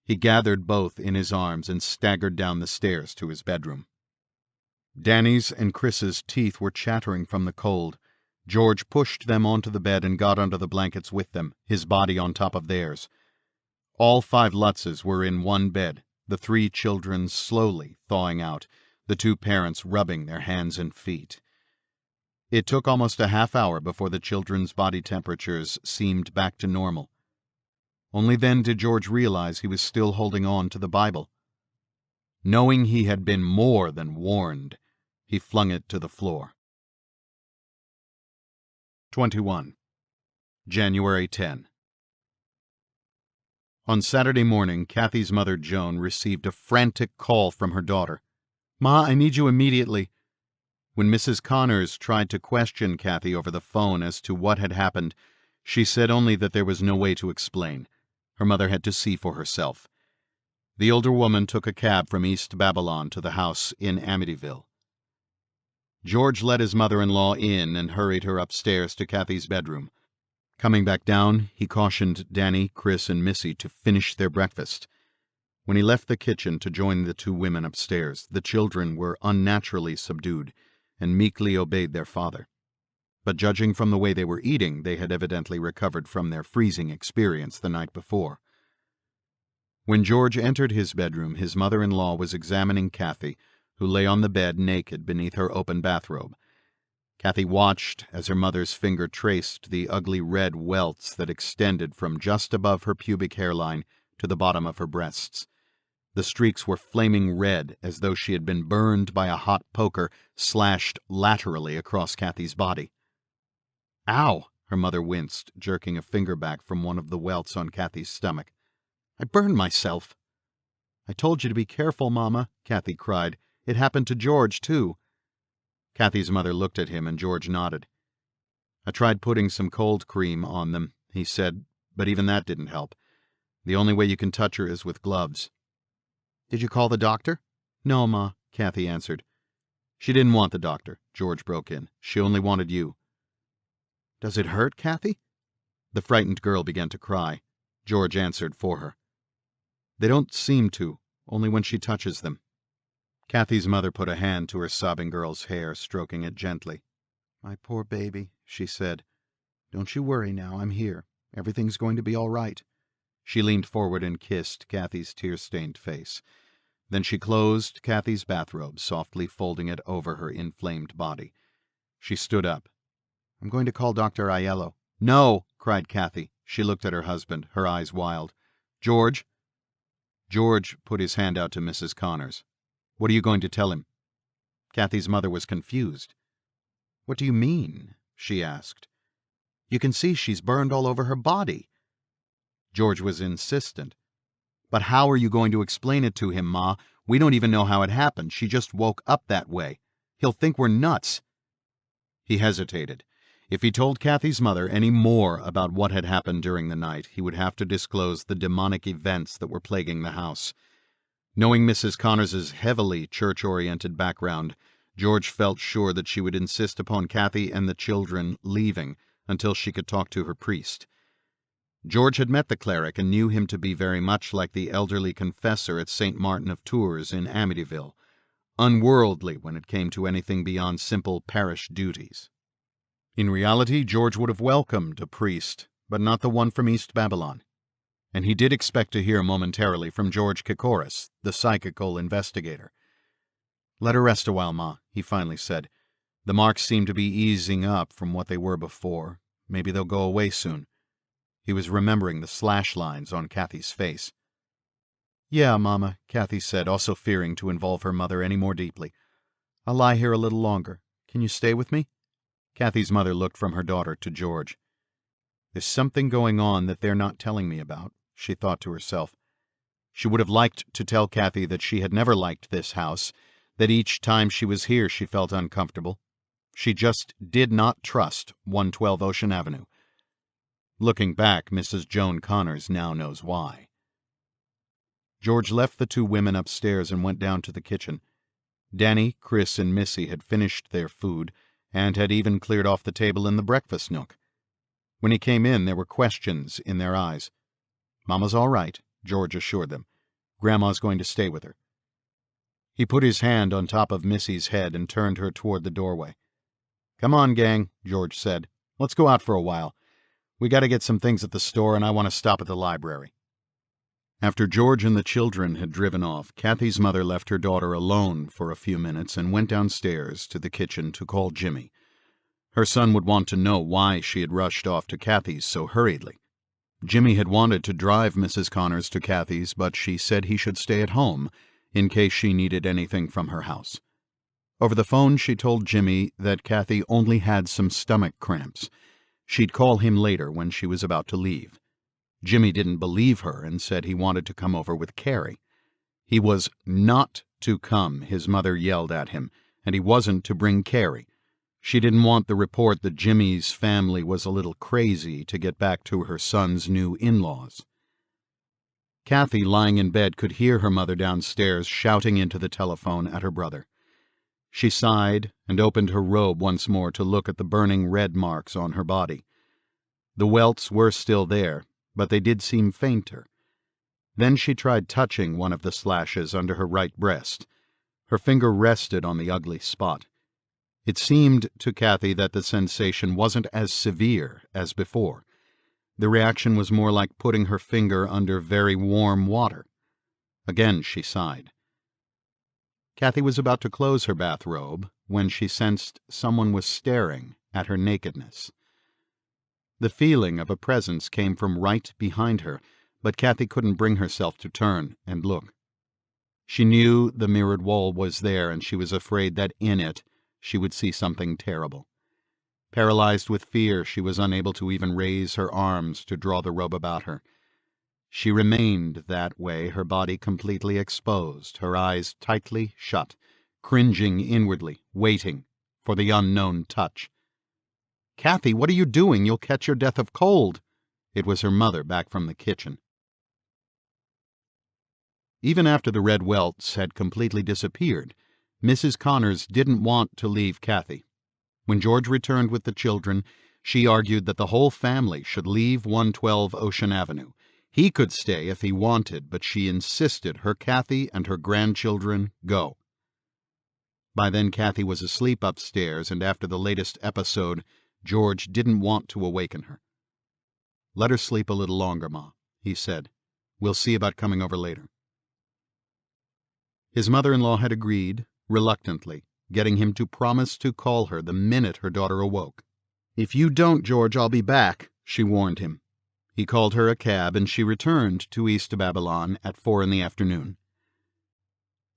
He gathered both in his arms and staggered down the stairs to his bedroom. Danny's and Chris's teeth were chattering from the cold. George pushed them onto the bed and got under the blankets with them, his body on top of theirs. All 5 Lutzes were in one bed, the 3 children slowly thawing out, the 2 parents rubbing their hands and feet. It took almost a half hour before the children's body temperatures seemed back to normal. Only then did George realize he was still holding on to the Bible. Knowing he had been more than warned, he flung it to the floor. 21. January 10. On Saturday morning, Kathy's mother, Joan, received a frantic call from her daughter. "Ma, I need you immediately." When Mrs. Connors tried to question Kathy over the phone as to what had happened, she said only that there was no way to explain. Her mother had to see for herself. The older woman took a cab from East Babylon to the house in Amityville. George let his mother-in-law in and hurried her upstairs to Kathy's bedroom. Coming back down, he cautioned Danny, Chris, and Missy to finish their breakfast. When he left the kitchen to join the 2 women upstairs, the children were unnaturally subdued and meekly obeyed their father. But judging from the way they were eating, they had evidently recovered from their freezing experience the night before. When George entered his bedroom, his mother-in-law was examining Kathy, who lay on the bed naked beneath her open bathrobe. Kathy watched as her mother's finger traced the ugly red welts that extended from just above her pubic hairline to the bottom of her breasts. The streaks were flaming red, as though she had been burned by a hot poker slashed laterally across Kathy's body. "Ow!" her mother winced, jerking a finger back from one of the welts on Kathy's stomach. "I burned myself." "I told you to be careful, Mama," Kathy cried. "It happened to George, too." Kathy's mother looked at him, and George nodded. "I tried putting some cold cream on them," he said, "but even that didn't help. The only way you can touch her is with gloves." "Did you call the doctor?" "No, Ma," Kathy answered. "She didn't want the doctor," George broke in. "She only wanted you." "Does it hurt, Kathy?" The frightened girl began to cry. George answered for her. "They don't seem to, only when she touches them." Kathy's mother put a hand to her sobbing girl's hair, stroking it gently. "My poor baby," she said. "Don't you worry now, I'm here. Everything's going to be all right." She leaned forward and kissed Kathy's tear-stained face. Then she closed Kathy's bathrobe, softly folding it over her inflamed body. She stood up. "I'm going to call Dr. Aiello." "No!" cried Kathy. She looked at her husband, her eyes wild. "George?" George put his hand out to Mrs. Connors. "What are you going to tell him?" Kathy's mother was confused. "What do you mean?" she asked. "You can see she's burned all over her body." George was insistent. "But how are you going to explain it to him, Ma? We don't even know how it happened. She just woke up that way. He'll think we're nuts." He hesitated. If he told Kathy's mother any more about what had happened during the night, he would have to disclose the demonic events that were plaguing the house. Knowing Mrs. Connors's heavily church-oriented background, George felt sure that she would insist upon Kathy and the children leaving until she could talk to her priest. George had met the cleric and knew him to be very much like the elderly confessor at St. Martin of Tours in Amityville, unworldly when it came to anything beyond simple parish duties. In reality, George would have welcomed a priest, but not the one from East Babylon. And he did expect to hear momentarily from George Kikoris, the psychical investigator. "Let her rest a while, Ma," he finally said. "The marks seem to be easing up from what they were before. Maybe they'll go away soon." He was remembering the slash lines on Kathy's face. "Yeah, Mama," Kathy said, also fearing to involve her mother any more deeply. "I'll lie here a little longer. Can you stay with me?" Kathy's mother looked from her daughter to George. "There's something going on that they're not telling me about," she thought to herself. She would have liked to tell Kathy that she had never liked this house, that each time she was here she felt uncomfortable. She just did not trust 112 Ocean Avenue. Looking back, Mrs. Joan Connors now knows why. George left the two women upstairs and went down to the kitchen. Danny, Chris, and Missy had finished their food and had even cleared off the table in the breakfast nook. When he came in, there were questions in their eyes. "Mama's all right," George assured them. "Grandma's going to stay with her." He put his hand on top of Missy's head and turned her toward the doorway. "Come on, gang," George said. "Let's go out for a while. We got to get some things at the store, and I want to stop at the library." After George and the children had driven off, Kathy's mother left her daughter alone for a few minutes and went downstairs to the kitchen to call Jimmy. Her son would want to know why she had rushed off to Kathy's so hurriedly. Jimmy had wanted to drive Mrs. Connors to Kathy's, but she said he should stay at home in case she needed anything from her house. Over the phone, she told Jimmy that Kathy only had some stomach cramps. She'd call him later when she was about to leave. Jimmy didn't believe her and said he wanted to come over with Carrie. He was not to come, his mother yelled at him, and he wasn't to bring Carrie. She didn't want the report that Jimmy's family was a little crazy to get back to her son's new in-laws. Kathy, lying in bed, could hear her mother downstairs shouting into the telephone at her brother. She sighed and opened her robe once more to look at the burning red marks on her body. The welts were still there, but they did seem fainter. Then she tried touching one of the slashes under her right breast. Her finger rested on the ugly spot. It seemed to Kathy that the sensation wasn't as severe as before. The reaction was more like putting her finger under very warm water. Again she sighed. Kathy was about to close her bathrobe when she sensed someone was staring at her nakedness. The feeling of a presence came from right behind her, but Kathy couldn't bring herself to turn and look. She knew the mirrored wall was there, and she was afraid that in it she would see something terrible. Paralyzed with fear, she was unable to even raise her arms to draw the robe about her. She remained that way, her body completely exposed, her eyes tightly shut, cringing inwardly, waiting for the unknown touch. "Kathy, what are you doing? You'll catch your death of cold." It was her mother back from the kitchen. Even after the red welts had completely disappeared, Mrs. Connors didn't want to leave Kathy. When George returned with the children, she argued that the whole family should leave 112 Ocean Avenue. He could stay if he wanted, but she insisted her Kathy and her grandchildren go. By then Kathy was asleep upstairs, and after the latest episode, George didn't want to awaken her. "Let her sleep a little longer, Ma," he said. "We'll see about coming over later." His mother-in-law had agreed, reluctantly, getting him to promise to call her the minute her daughter awoke. "If you don't, George, I'll be back," she warned him. He called her a cab, and she returned to East Babylon at 4 p.m.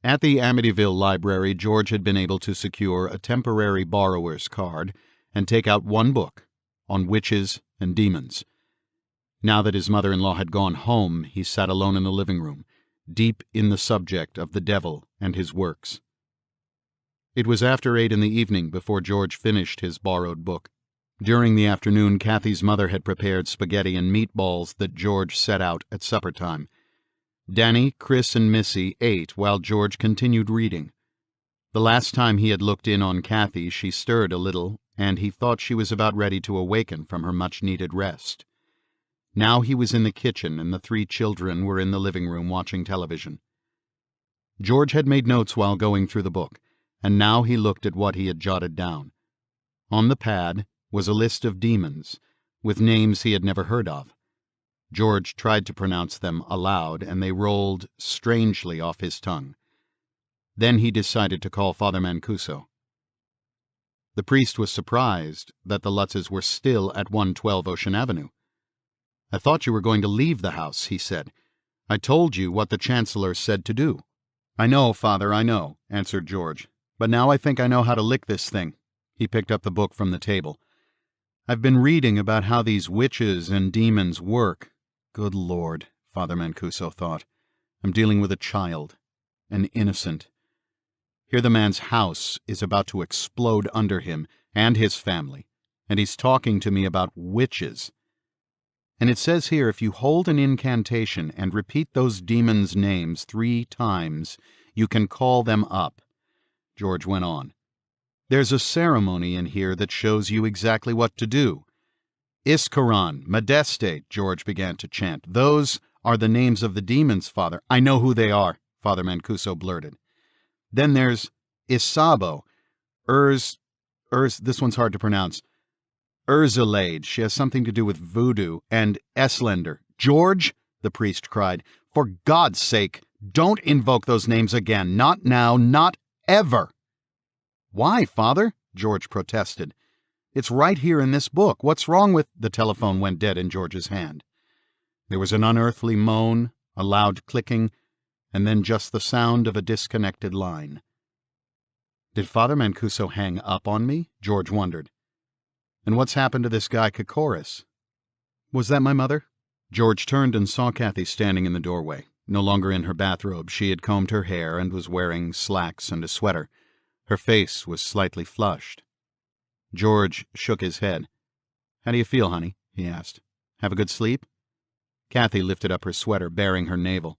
At the Amityville library, George had been able to secure a temporary borrower's card and take out one book on witches and demons. Now that his mother-in-law had gone home, he sat alone in the living room, deep in the subject of the devil and his works. It was after 8 p.m. before George finished his borrowed book. During the afternoon, Kathy's mother had prepared spaghetti and meatballs that George set out at supper time. Danny, Chris, and Missy ate while George continued reading. The last time he had looked in on Kathy, she stirred a little, and he thought she was about ready to awaken from her much-needed rest. Now he was in the kitchen, and the 3 children were in the living room watching television. George had made notes while going through the book, and now he looked at what he had jotted down. On the pad was a list of demons, with names he had never heard of. George tried to pronounce them aloud, and they rolled strangely off his tongue. Then he decided to call Father Mancuso. The priest was surprised that the Lutzes were still at 112 Ocean Avenue. "I thought you were going to leave the house," he said. "I told you what the chancellor said to do." "I know, Father, I know," answered George. "But now I think I know how to lick this thing." He picked up the book from the table. "I've been reading about how these witches and demons work." Good Lord, Father Mancuso thought. I'm dealing with a child, an innocent. Here the man's house is about to explode under him and his family, and he's talking to me about witches. And it says here, if you hold an incantation and repeat those demons' names 3 times, you can call them up. George went on. There's a ceremony in here that shows you exactly what to do. Iskaron, Modeste, George began to chant. Those are the names of the demons, Father. I know who they are, Father Mancuso blurted. Then there's Isabo, this one's hard to pronounce. Urzulade, she has something to do with voodoo, and Eslender. George, the priest cried, for God's sake, don't invoke those names again. Not now, not ever. Why, Father? George protested. It's right here in this book. What's wrong with... The telephone went dead in George's hand. There was an unearthly moan, a loud clicking, and then just the sound of a disconnected line. Did Father Mancuso hang up on me? George wondered. And what's happened to this guy Kokoris? Was that my mother? George turned and saw Kathy standing in the doorway. No longer in her bathrobe, she had combed her hair and was wearing slacks and a sweater. Her face was slightly flushed. George shook his head. How do you feel, honey? He asked. Have a good sleep? Kathy lifted up her sweater, baring her navel.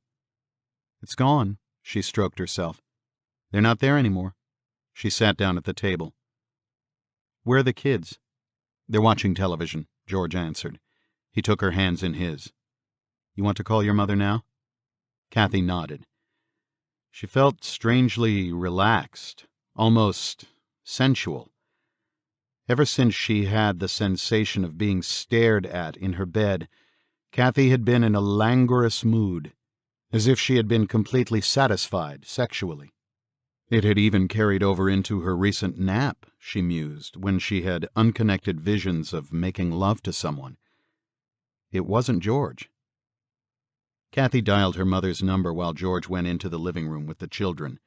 It's gone, she stroked herself. They're not there anymore. She sat down at the table. Where are the kids? They're watching television, George answered. He took her hands in his. You want to call your mother now? Kathy nodded. She felt strangely relaxed, almost sensual. Ever since she had the sensation of being stared at in her bed, Kathy had been in a languorous mood, as if she had been completely satisfied sexually. It had even carried over into her recent nap, she mused, when she had unconnected visions of making love to someone. It wasn't George. Kathy dialed her mother's number while George went into the living room with the children.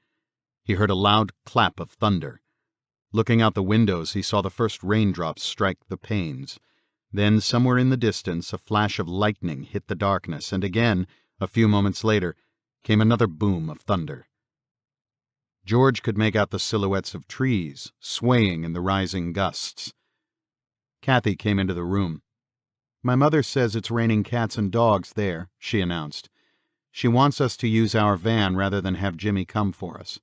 He heard a loud clap of thunder. Looking out the windows, he saw the first raindrops strike the panes. Then, somewhere in the distance, a flash of lightning hit the darkness, and again, a few moments later, came another boom of thunder. George could make out the silhouettes of trees, swaying in the rising gusts. Kathy came into the room. My mother says it's raining cats and dogs there, she announced. She wants us to use our van rather than have Jimmy come for us.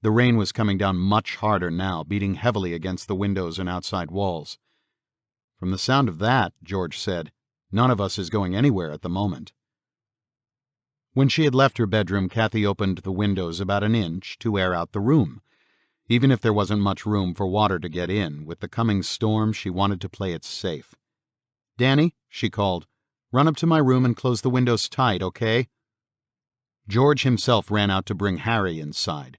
The rain was coming down much harder now, beating heavily against the windows and outside walls. From the sound of that, George said, none of us is going anywhere at the moment. When she had left her bedroom, Kathy opened the windows about an inch to air out the room. Even if there wasn't much room for water to get in, with the coming storm, she wanted to play it safe. Danny, she called, run up to my room and close the windows tight, okay? George himself ran out to bring Harry inside.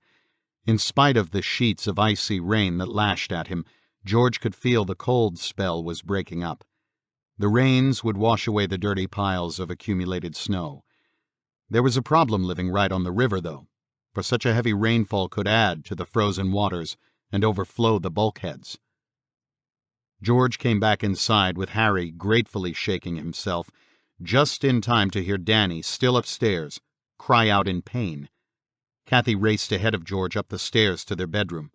In spite of the sheets of icy rain that lashed at him, George could feel the cold spell was breaking up. The rains would wash away the dirty piles of accumulated snow. There was a problem living right on the river, though, for such a heavy rainfall could add to the frozen waters and overflow the bulkheads. George came back inside with Harry gratefully shaking himself, just in time to hear Danny, still upstairs, cry out in pain. Kathy raced ahead of George up the stairs to their bedroom.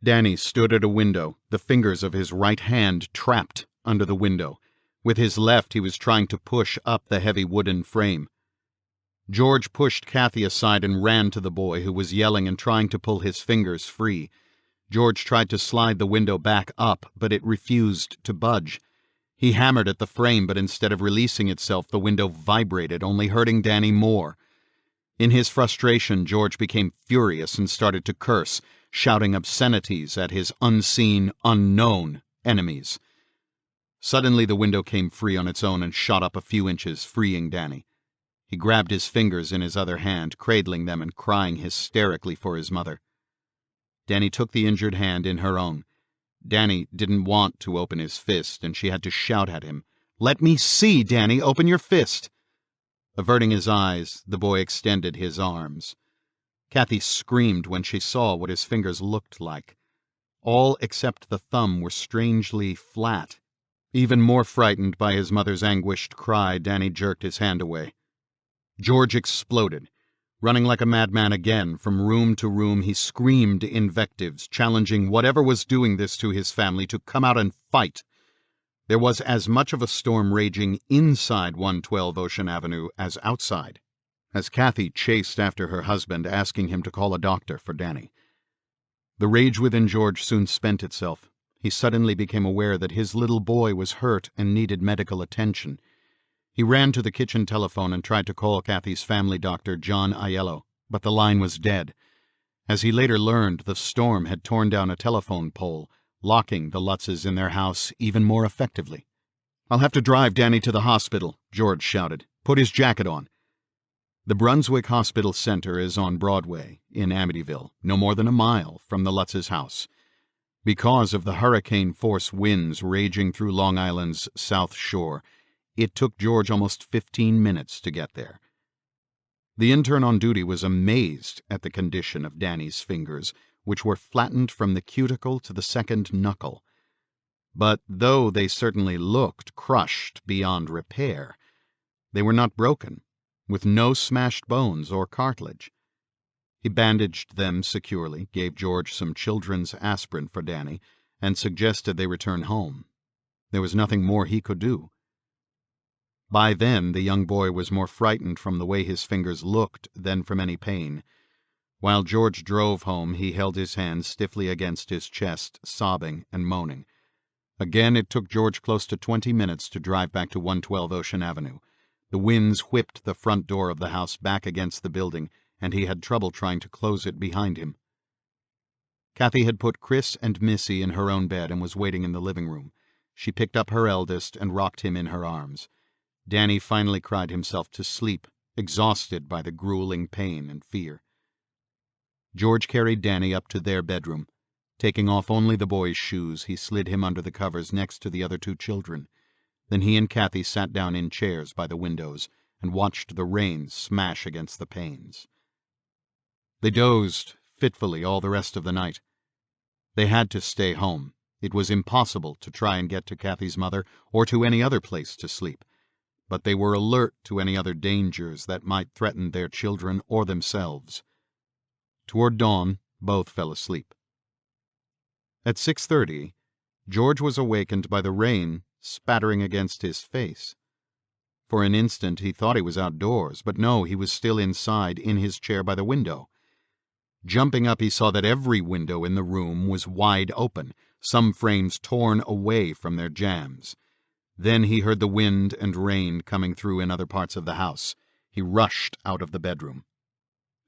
Danny stood at a window, the fingers of his right hand trapped under the window. With his left, he was trying to push up the heavy wooden frame. George pushed Kathy aside and ran to the boy, who was yelling and trying to pull his fingers free. George tried to slide the window back up, but it refused to budge. He hammered at the frame, but instead of releasing itself, the window vibrated, only hurting Danny more. In his frustration, George became furious and started to curse, shouting obscenities at his unseen, unknown enemies. Suddenly the window came free on its own and shot up a few inches, freeing Danny. He grabbed his fingers in his other hand, cradling them and crying hysterically for his mother. Danny took the injured hand in her own. Danny didn't want to open his fist, and she had to shout at him, "Let me see, Danny, open your fist!" Averting his eyes, the boy extended his arms. Kathy screamed when she saw what his fingers looked like. All except the thumb were strangely flat. Even more frightened by his mother's anguished cry, Danny jerked his hand away. George exploded. Running like a madman again from room to room, he screamed invectives, challenging whatever was doing this to his family to come out and fight. There was as much of a storm raging inside 112 Ocean Avenue as outside, as Kathy chased after her husband, asking him to call a doctor for Danny. The rage within George soon spent itself. He suddenly became aware that his little boy was hurt and needed medical attention. He ran to the kitchen telephone and tried to call Kathy's family doctor, John Aiello, but the line was dead. As he later learned, the storm had torn down a telephone pole, locking the Lutzes in their house even more effectively. "I'll have to drive Danny to the hospital," George shouted. "Put his jacket on." The Brunswick Hospital Center is on Broadway, in Amityville, no more than a mile from the Lutz's house. Because of the hurricane-force winds raging through Long Island's South Shore, it took George almost 15 minutes to get there. The intern on duty was amazed at the condition of Danny's fingers, which were flattened from the cuticle to the second knuckle. But though they certainly looked crushed beyond repair, they were not broken, with no smashed bones or cartilage. He bandaged them securely, gave George some children's aspirin for Danny, and suggested they return home. There was nothing more he could do. By then, the young boy was more frightened from the way his fingers looked than from any pain. While George drove home, he held his hands stiffly against his chest, sobbing and moaning. Again, it took George close to 20 minutes to drive back to 112 Ocean Avenue. The winds whipped the front door of the house back against the building, and he had trouble trying to close it behind him. Kathy had put Chris and Missy in her own bed and was waiting in the living room. She picked up her eldest and rocked him in her arms. Danny finally cried himself to sleep, exhausted by the grueling pain and fear. George carried Danny up to their bedroom. Taking off only the boy's shoes, he slid him under the covers next to the other two children. Then he and Kathy sat down in chairs by the windows and watched the rain smash against the panes. They dozed fitfully all the rest of the night. They had to stay home. It was impossible to try and get to Kathy's mother or to any other place to sleep, but they were alert to any other dangers that might threaten their children or themselves. Toward dawn, both fell asleep. At 6:30, George was awakened by the rain spattering against his face. For an instant he thought he was outdoors, but no, he was still inside, in his chair by the window. Jumping up, he saw that every window in the room was wide open, some frames torn away from their jambs. Then he heard the wind and rain coming through in other parts of the house. He rushed out of the bedroom.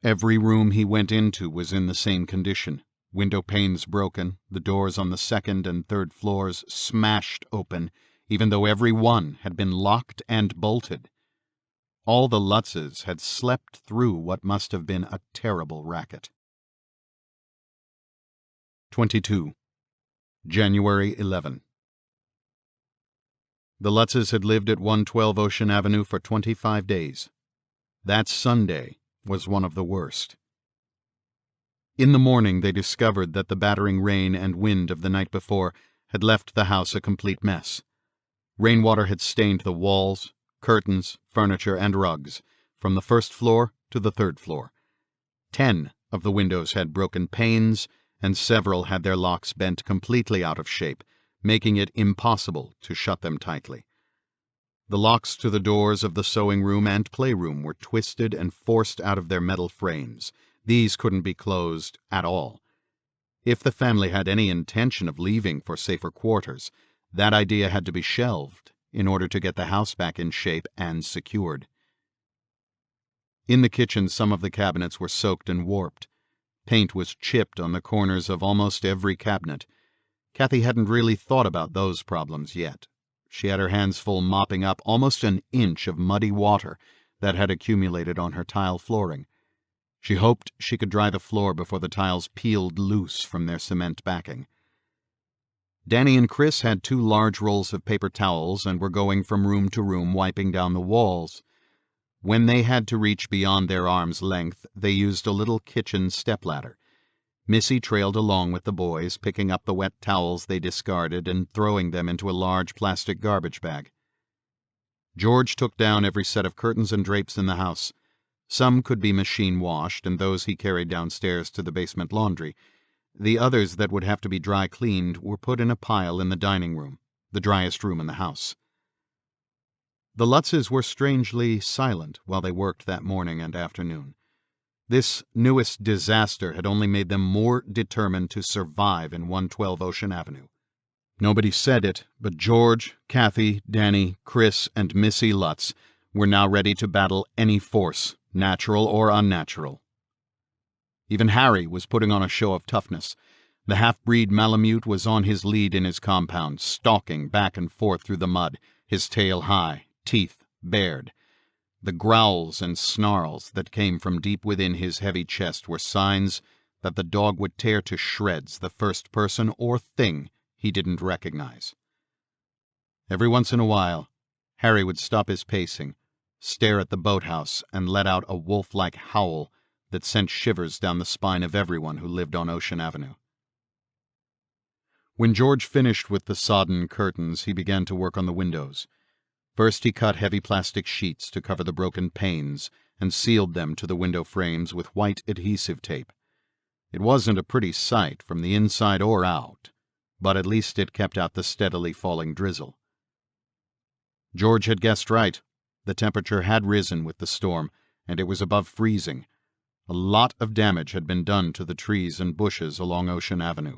Every room he went into was in the same condition. Window panes broken, the doors on the second and third floors smashed open, even though every one had been locked and bolted. All the Lutzes had slept through what must have been a terrible racket. 22. January 11. The Lutzes had lived at 112 Ocean Avenue for 25 days. That Sunday was one of the worst. In the morning they discovered that the battering rain and wind of the night before had left the house a complete mess. Rainwater had stained the walls, curtains, furniture, and rugs, from the first floor to the third floor. 10 of the windows had broken panes, and several had their locks bent completely out of shape, making it impossible to shut them tightly. The locks to the doors of the sewing room and playroom were twisted and forced out of their metal frames. These couldn't be closed at all. If the family had any intention of leaving for safer quarters, that idea had to be shelved in order to get the house back in shape and secured. In the kitchen, some of the cabinets were soaked and warped. Paint was chipped on the corners of almost every cabinet. Kathy hadn't really thought about those problems yet. She had her hands full mopping up almost an inch of muddy water that had accumulated on her tile flooring. She hoped she could dry the floor before the tiles peeled loose from their cement backing. Danny and Chris had 2 large rolls of paper towels and were going from room to room wiping down the walls. When they had to reach beyond their arm's length, they used a little kitchen stepladder. Missy trailed along with the boys, picking up the wet towels they discarded and throwing them into a large plastic garbage bag. George took down every set of curtains and drapes in the house. Some could be machine-washed, and those he carried downstairs to the basement laundry. The others that would have to be dry-cleaned were put in a pile in the dining room, the driest room in the house. The Lutzes were strangely silent while they worked that morning and afternoon. This newest disaster had only made them more determined to survive in 112 Ocean Avenue. Nobody said it, but George, Kathy, Danny, Chris, and Missy Lutz were now ready to battle any force, natural or unnatural. Even Harry was putting on a show of toughness. The half-breed Malamute was on his lead in his compound, stalking back and forth through the mud, his tail high, teeth bared. The growls and snarls that came from deep within his heavy chest were signs that the dog would tear to shreds the first person or thing he didn't recognize. Every once in a while, Harry would stop his pacing, stare at the boathouse, and let out a wolf-like howl that sent shivers down the spine of everyone who lived on Ocean Avenue. When George finished with the sodden curtains, he began to work on the windows. First he cut heavy plastic sheets to cover the broken panes and sealed them to the window frames with white adhesive tape. It wasn't a pretty sight from the inside or out, but at least it kept out the steadily falling drizzle. George had guessed right. The temperature had risen with the storm, and it was above freezing. A lot of damage had been done to the trees and bushes along Ocean Avenue,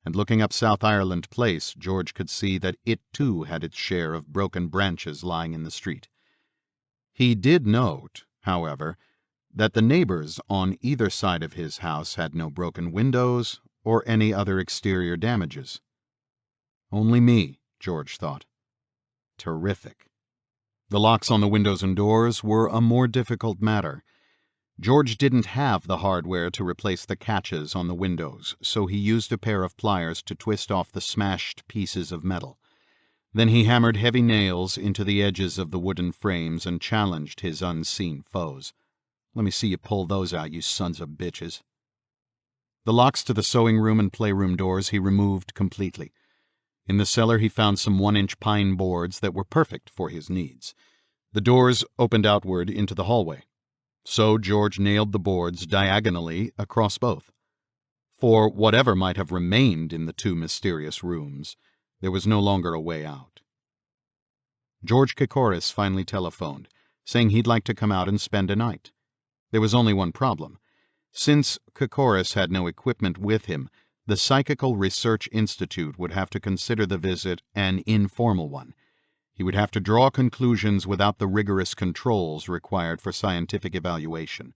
and looking up South Ireland Place, George could see that it too had its share of broken branches lying in the street. He did note, however, that the neighbors on either side of his house had no broken windows or any other exterior damages. Only me, George thought. Terrific. The locks on the windows and doors were a more difficult matter. George didn't have the hardware to replace the catches on the windows, so he used a pair of pliers to twist off the smashed pieces of metal. Then he hammered heavy nails into the edges of the wooden frames and challenged his unseen foes. "Let me see you pull those out, you sons of bitches." The locks to the sewing room and playroom doors he removed completely. In the cellar he found some 1-inch pine boards that were perfect for his needs. The doors opened outward into the hallway. So George nailed the boards diagonally across both. For whatever might have remained in the two mysterious rooms, there was no longer a way out. George Kokoris finally telephoned, saying he'd like to come out and spend a night. There was only one problem. Since Kokoris had no equipment with him, the Psychical Research Institute would have to consider the visit an informal one. He would have to draw conclusions without the rigorous controls required for scientific evaluation.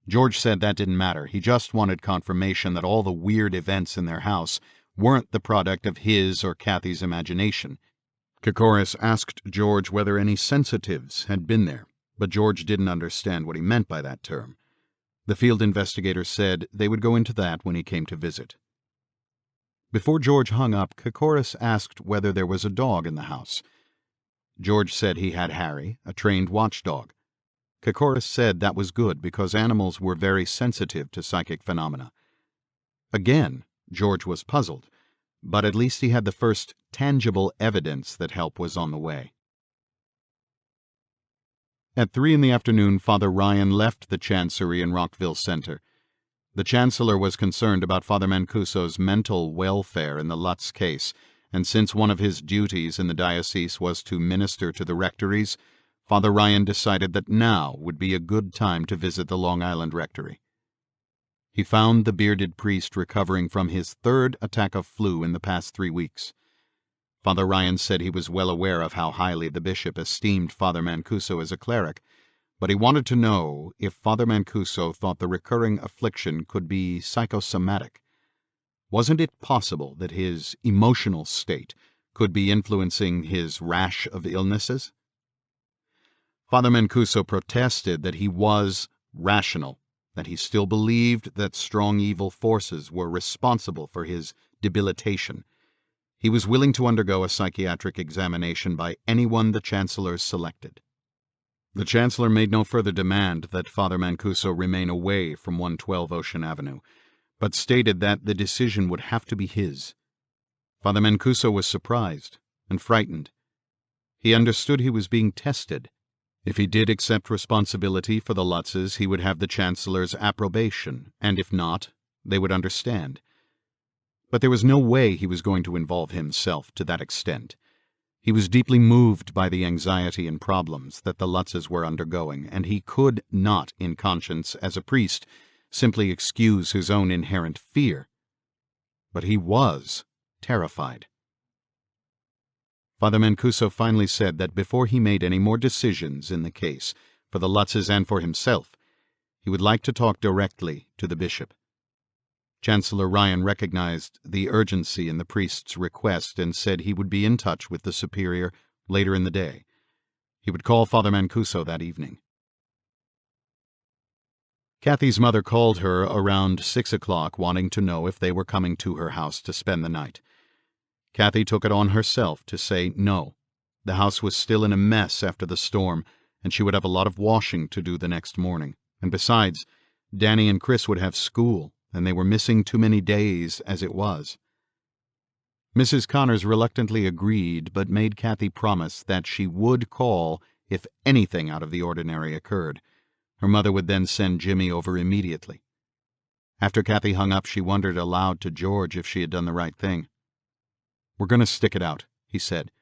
George said that didn't matter. He just wanted confirmation that all the weird events in their house weren't the product of his or Kathy's imagination. Kokoris asked George whether any sensitives had been there, but George didn't understand what he meant by that term. The field investigator said they would go into that when he came to visit. Before George hung up, Kokoris asked whether there was a dog in the house. George said he had Harry, a trained watchdog. Kokoris said that was good because animals were very sensitive to psychic phenomena. Again, George was puzzled, but at least he had the first tangible evidence that help was on the way. At 3 p.m, Father Ryan left the Chancery in Rockville Center. The Chancellor was concerned about Father Mancuso's mental welfare in the Lutz case, and since one of his duties in the diocese was to minister to the rectories, Father Ryan decided that now would be a good time to visit the Long Island Rectory. He found the bearded priest recovering from his 3rd attack of flu in the past 3 weeks. Father Ryan said he was well aware of how highly the bishop esteemed Father Mancuso as a cleric, but he wanted to know if Father Mancuso thought the recurring affliction could be psychosomatic. Wasn't it possible that his emotional state could be influencing his rash of illnesses? Father Mancuso protested that he was rational, that he still believed that strong evil forces were responsible for his debilitation. He was willing to undergo a psychiatric examination by anyone the Chancellor selected. The Chancellor made no further demand that Father Mancuso remain away from 112 Ocean Avenue, but stated that the decision would have to be his. Father Mancuso was surprised and frightened. He understood he was being tested, If he did accept responsibility for the Lutzes, he would have the Chancellor's approbation, and if not, they would understand. But there was no way he was going to involve himself to that extent. He was deeply moved by the anxiety and problems that the Lutzes were undergoing, and he could not, in conscience, as a priest, simply excuse his own inherent fear. But he was terrified. Father Mancuso finally said that before he made any more decisions in the case, for the Lutzes and for himself, he would like to talk directly to the bishop. Chancellor Ryan recognized the urgency in the priest's request and said he would be in touch with the superior later in the day. He would call Father Mancuso that evening. Kathy's mother called her around 6 o'clock, wanting to know if they were coming to her house to spend the night. Kathy took it on herself to say no. The house was still in a mess after the storm, and she would have a lot of washing to do the next morning. And besides, Danny and Chris would have school, and they were missing too many days as it was. Mrs. Connors reluctantly agreed, but made Kathy promise that she would call if anything out of the ordinary occurred. Her mother would then send Jimmy over immediately. After Kathy hung up, she wondered aloud to George if she had done the right thing. "We're going to stick it out," he said.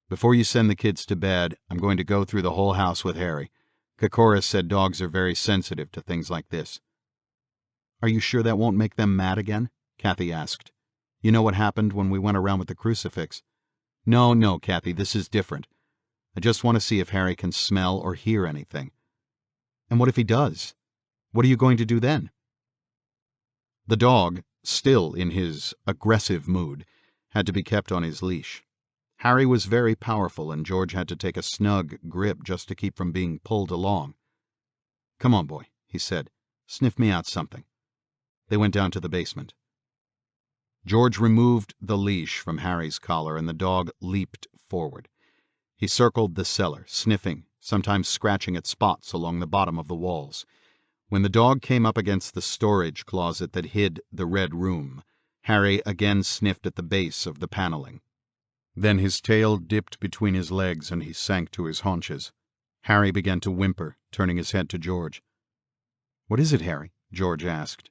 "Before you send the kids to bed, I'm going to go through the whole house with Harry. Kokoris said dogs are very sensitive to things like this." "Are you sure that won't make them mad again?" Kathy asked. "You know what happened when we went around with the crucifix." No, Kathy, this is different. I just want to see if Harry can smell or hear anything." "And what if he does? What are you going to do then?" The dog, still in his aggressive mood, had to be kept on his leash. Harry was very powerful, and George had to take a snug grip just to keep from being pulled along. "Come on, boy," he said. "Sniff me out something." They went down to the basement. George removed the leash from Harry's collar, and the dog leaped forward. He circled the cellar, sniffing, sometimes scratching at spots along the bottom of the walls. When the dog came up against the storage closet that hid the red room, Harry again sniffed at the base of the paneling. Then his tail dipped between his legs and he sank to his haunches. Harry began to whimper, turning his head to George. "What is it, Harry?" George asked.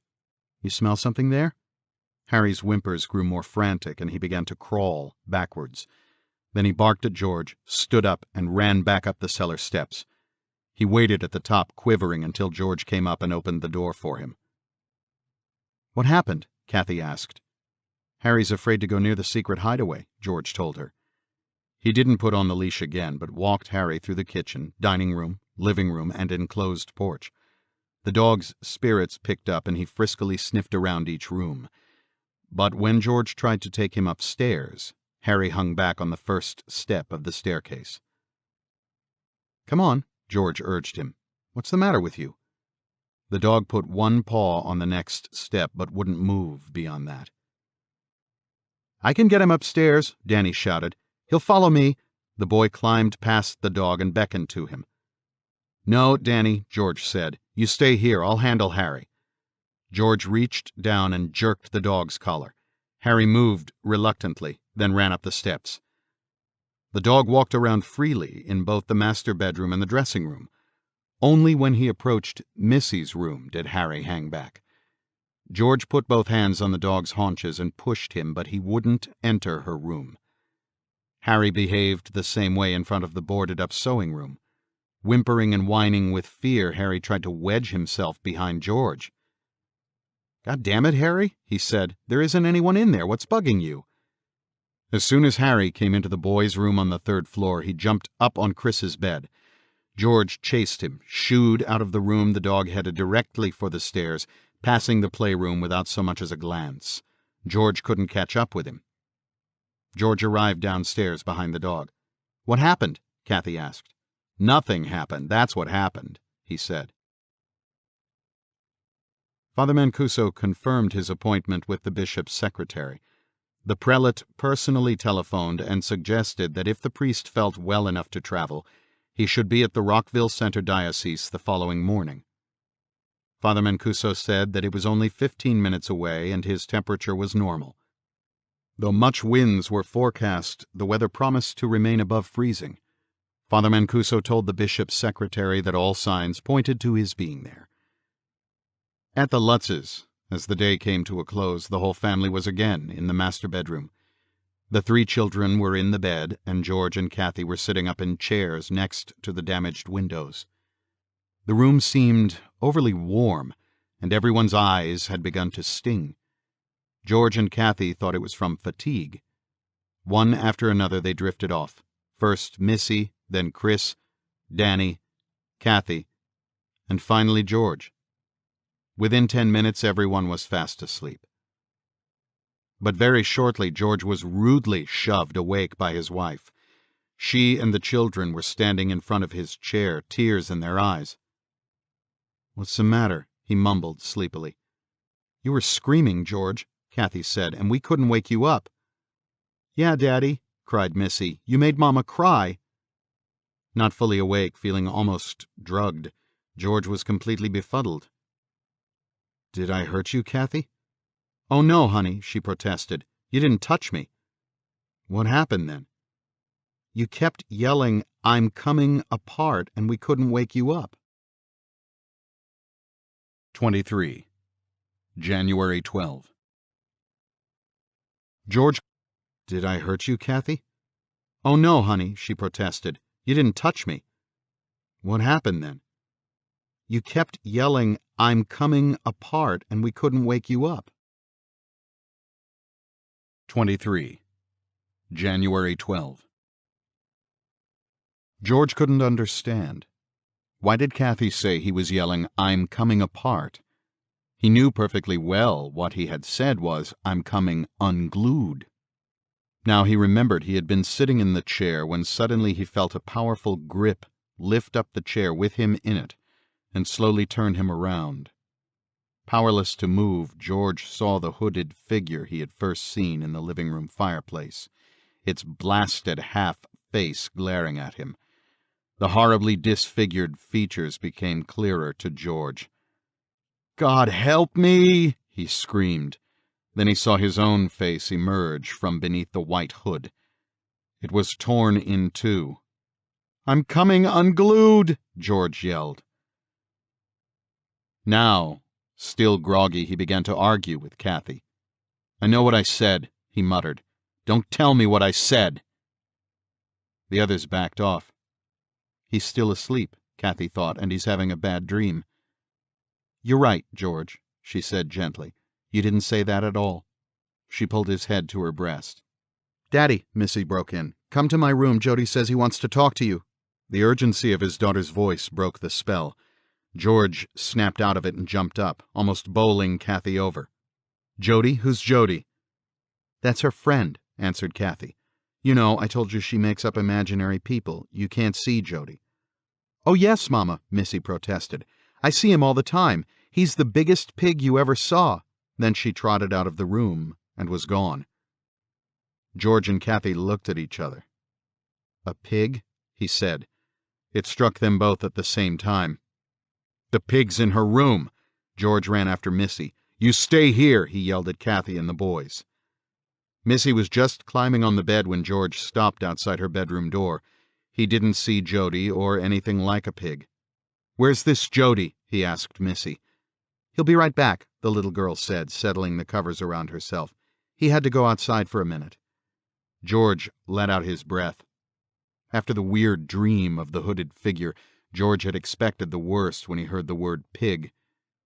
"You smell something there?" Harry's whimpers grew more frantic and he began to crawl backwards. Then he barked at George, stood up, and ran back up the cellar steps. He waited at the top, quivering, until George came up and opened the door for him. "What happened?" Kathy asked. "Harry's afraid to go near the secret hideaway," George told her. He didn't put on the leash again, but walked Harry through the kitchen, dining room, living room, and enclosed porch. The dog's spirits picked up, and he friskily sniffed around each room. But when George tried to take him upstairs, Harry hung back on the first step of the staircase. "Come on," George urged him. "What's the matter with you?" The dog put one paw on the next step, but wouldn't move beyond that. "I can get him upstairs," Danny shouted. "He'll follow me." The boy climbed past the dog and beckoned to him. "No, Danny," George said. "You stay here. I'll handle Harry." George reached down and jerked the dog's collar. Harry moved reluctantly, then ran up the steps. The dog walked around freely in both the master bedroom and the dressing room. Only when he approached Missy's room did Harry hang back. George put both hands on the dog's haunches and pushed him, but he wouldn't enter her room. Harry behaved the same way in front of the boarded-up sewing room. Whimpering and whining with fear, Harry tried to wedge himself behind George. "God damn it, Harry," he said. "There isn't anyone in there. What's bugging you?" As soon as Harry came into the boys' room on the third floor, he jumped up on Chris's bed. George chased him. Shooed out of the room, the dog headed directly for the stairs, passing the playroom without so much as a glance. George couldn't catch up with him. George arrived downstairs behind the dog. "What happened?" Kathy asked. "Nothing happened. That's what happened," he said. Father Mancuso confirmed his appointment with the bishop's secretary. The prelate personally telephoned and suggested that if the priest felt well enough to travel, he should be at the Rockville Center Diocese the following morning. Father Mancuso said that it was only 15 minutes away and his temperature was normal. Though much winds were forecast, the weather promised to remain above freezing. Father Mancuso told the bishop's secretary that all signs pointed to his being there. At the Lutzes, as the day came to a close, the whole family was again in the master bedroom. The 3 children were in the bed, and George and Kathy were sitting up in chairs next to the damaged windows. The room seemed overly warm, and everyone's eyes had begun to sting. George and Kathy thought it was from fatigue. One after another they drifted off. First Missy, then Chris, Danny, Kathy, and finally George. Within 10 minutes everyone was fast asleep. But very shortly George was rudely shoved awake by his wife. She and the children were standing in front of his chair, tears in their eyes. "What's the matter?" he mumbled sleepily. "You were screaming, George," Kathy said, "and we couldn't wake you up." "Yeah, Daddy," cried Missy. "You made Mama cry." Not fully awake, feeling almost drugged, George was completely befuddled. "Did I hurt you, Kathy?" "Oh, no, honey," she protested. "You didn't touch me." "What happened then?" "You kept yelling, 'I'm coming apart,' and we couldn't wake you up." 23. January 12. George, "Did I hurt you, Kathy?" "Oh, no, honey," she protested. "You didn't touch me." "What happened then?" "You kept yelling, 'I'm coming apart,' and we couldn't wake you up." 23. January 12. George couldn't understand. Why did Kathy say he was yelling, "I'm coming apart"? He knew perfectly well what he had said was, "I'm coming unglued." Now he remembered he had been sitting in the chair when suddenly he felt a powerful grip lift up the chair with him in it and slowly turn him around. Powerless to move, George saw the hooded figure he had first seen in the living room fireplace, its blasted half-face glaring at him. The horribly disfigured features became clearer to George. "God help me!" he screamed. Then he saw his own face emerge from beneath the white hood. It was torn in two. "I'm coming unglued!" George yelled. Now, still groggy, he began to argue with Kathy. "I know what I said," he muttered. "Don't tell me what I said." The others backed off. "He's still asleep," Kathy thought, "and he's having a bad dream." "You're right, George," she said gently. "You didn't say that at all." She pulled his head to her breast. "Daddy," Missy broke in, "come to my room. Jody says he wants to talk to you." The urgency of his daughter's voice broke the spell. George snapped out of it and jumped up, almost bowling Kathy over. "Jody? Who's Jody?" "That's her friend," answered Kathy. "You know, I told you she makes up imaginary people. You can't see Jody." "Oh, yes, Mama," Missy protested. "I see him all the time. He's the biggest pig you ever saw." Then she trotted out of the room and was gone. George and Kathy looked at each other. "A pig?" he said. It struck them both at the same time. "The pig's in her room!" George ran after Missy. "You stay here!" he yelled at Kathy and the boys. Missy was just climbing on the bed when George stopped outside her bedroom door. He didn't see Jody or anything like a pig. "Where's this Jody?" he asked Missy. "He'll be right back," the little girl said, settling the covers around herself. "He had to go outside for a minute." George let out his breath. After the weird dream of the hooded figure, George had expected the worst when he heard the word pig.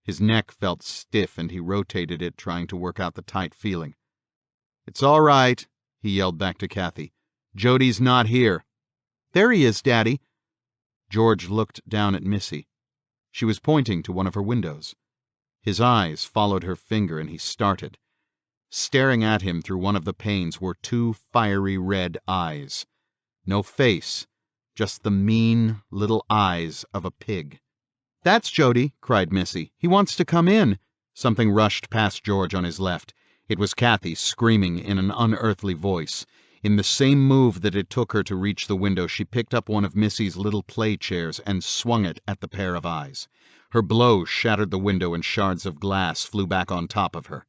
His neck felt stiff and he rotated it, trying to work out the tight feeling. "It's all right," he yelled back to Kathy. "Jody's not here." "There he is, Daddy." George looked down at Missy. She was pointing to one of her windows. His eyes followed her finger and he started. Staring at him through one of the panes were two fiery red eyes. No face, just the mean little eyes of a pig. "That's Jody," cried Missy. "He wants to come in." Something rushed past George on his left. It was Kathy screaming in an unearthly voice. In the same move that it took her to reach the window, she picked up one of Missy's little play chairs and swung it at the pair of eyes. Her blow shattered the window and shards of glass flew back on top of her.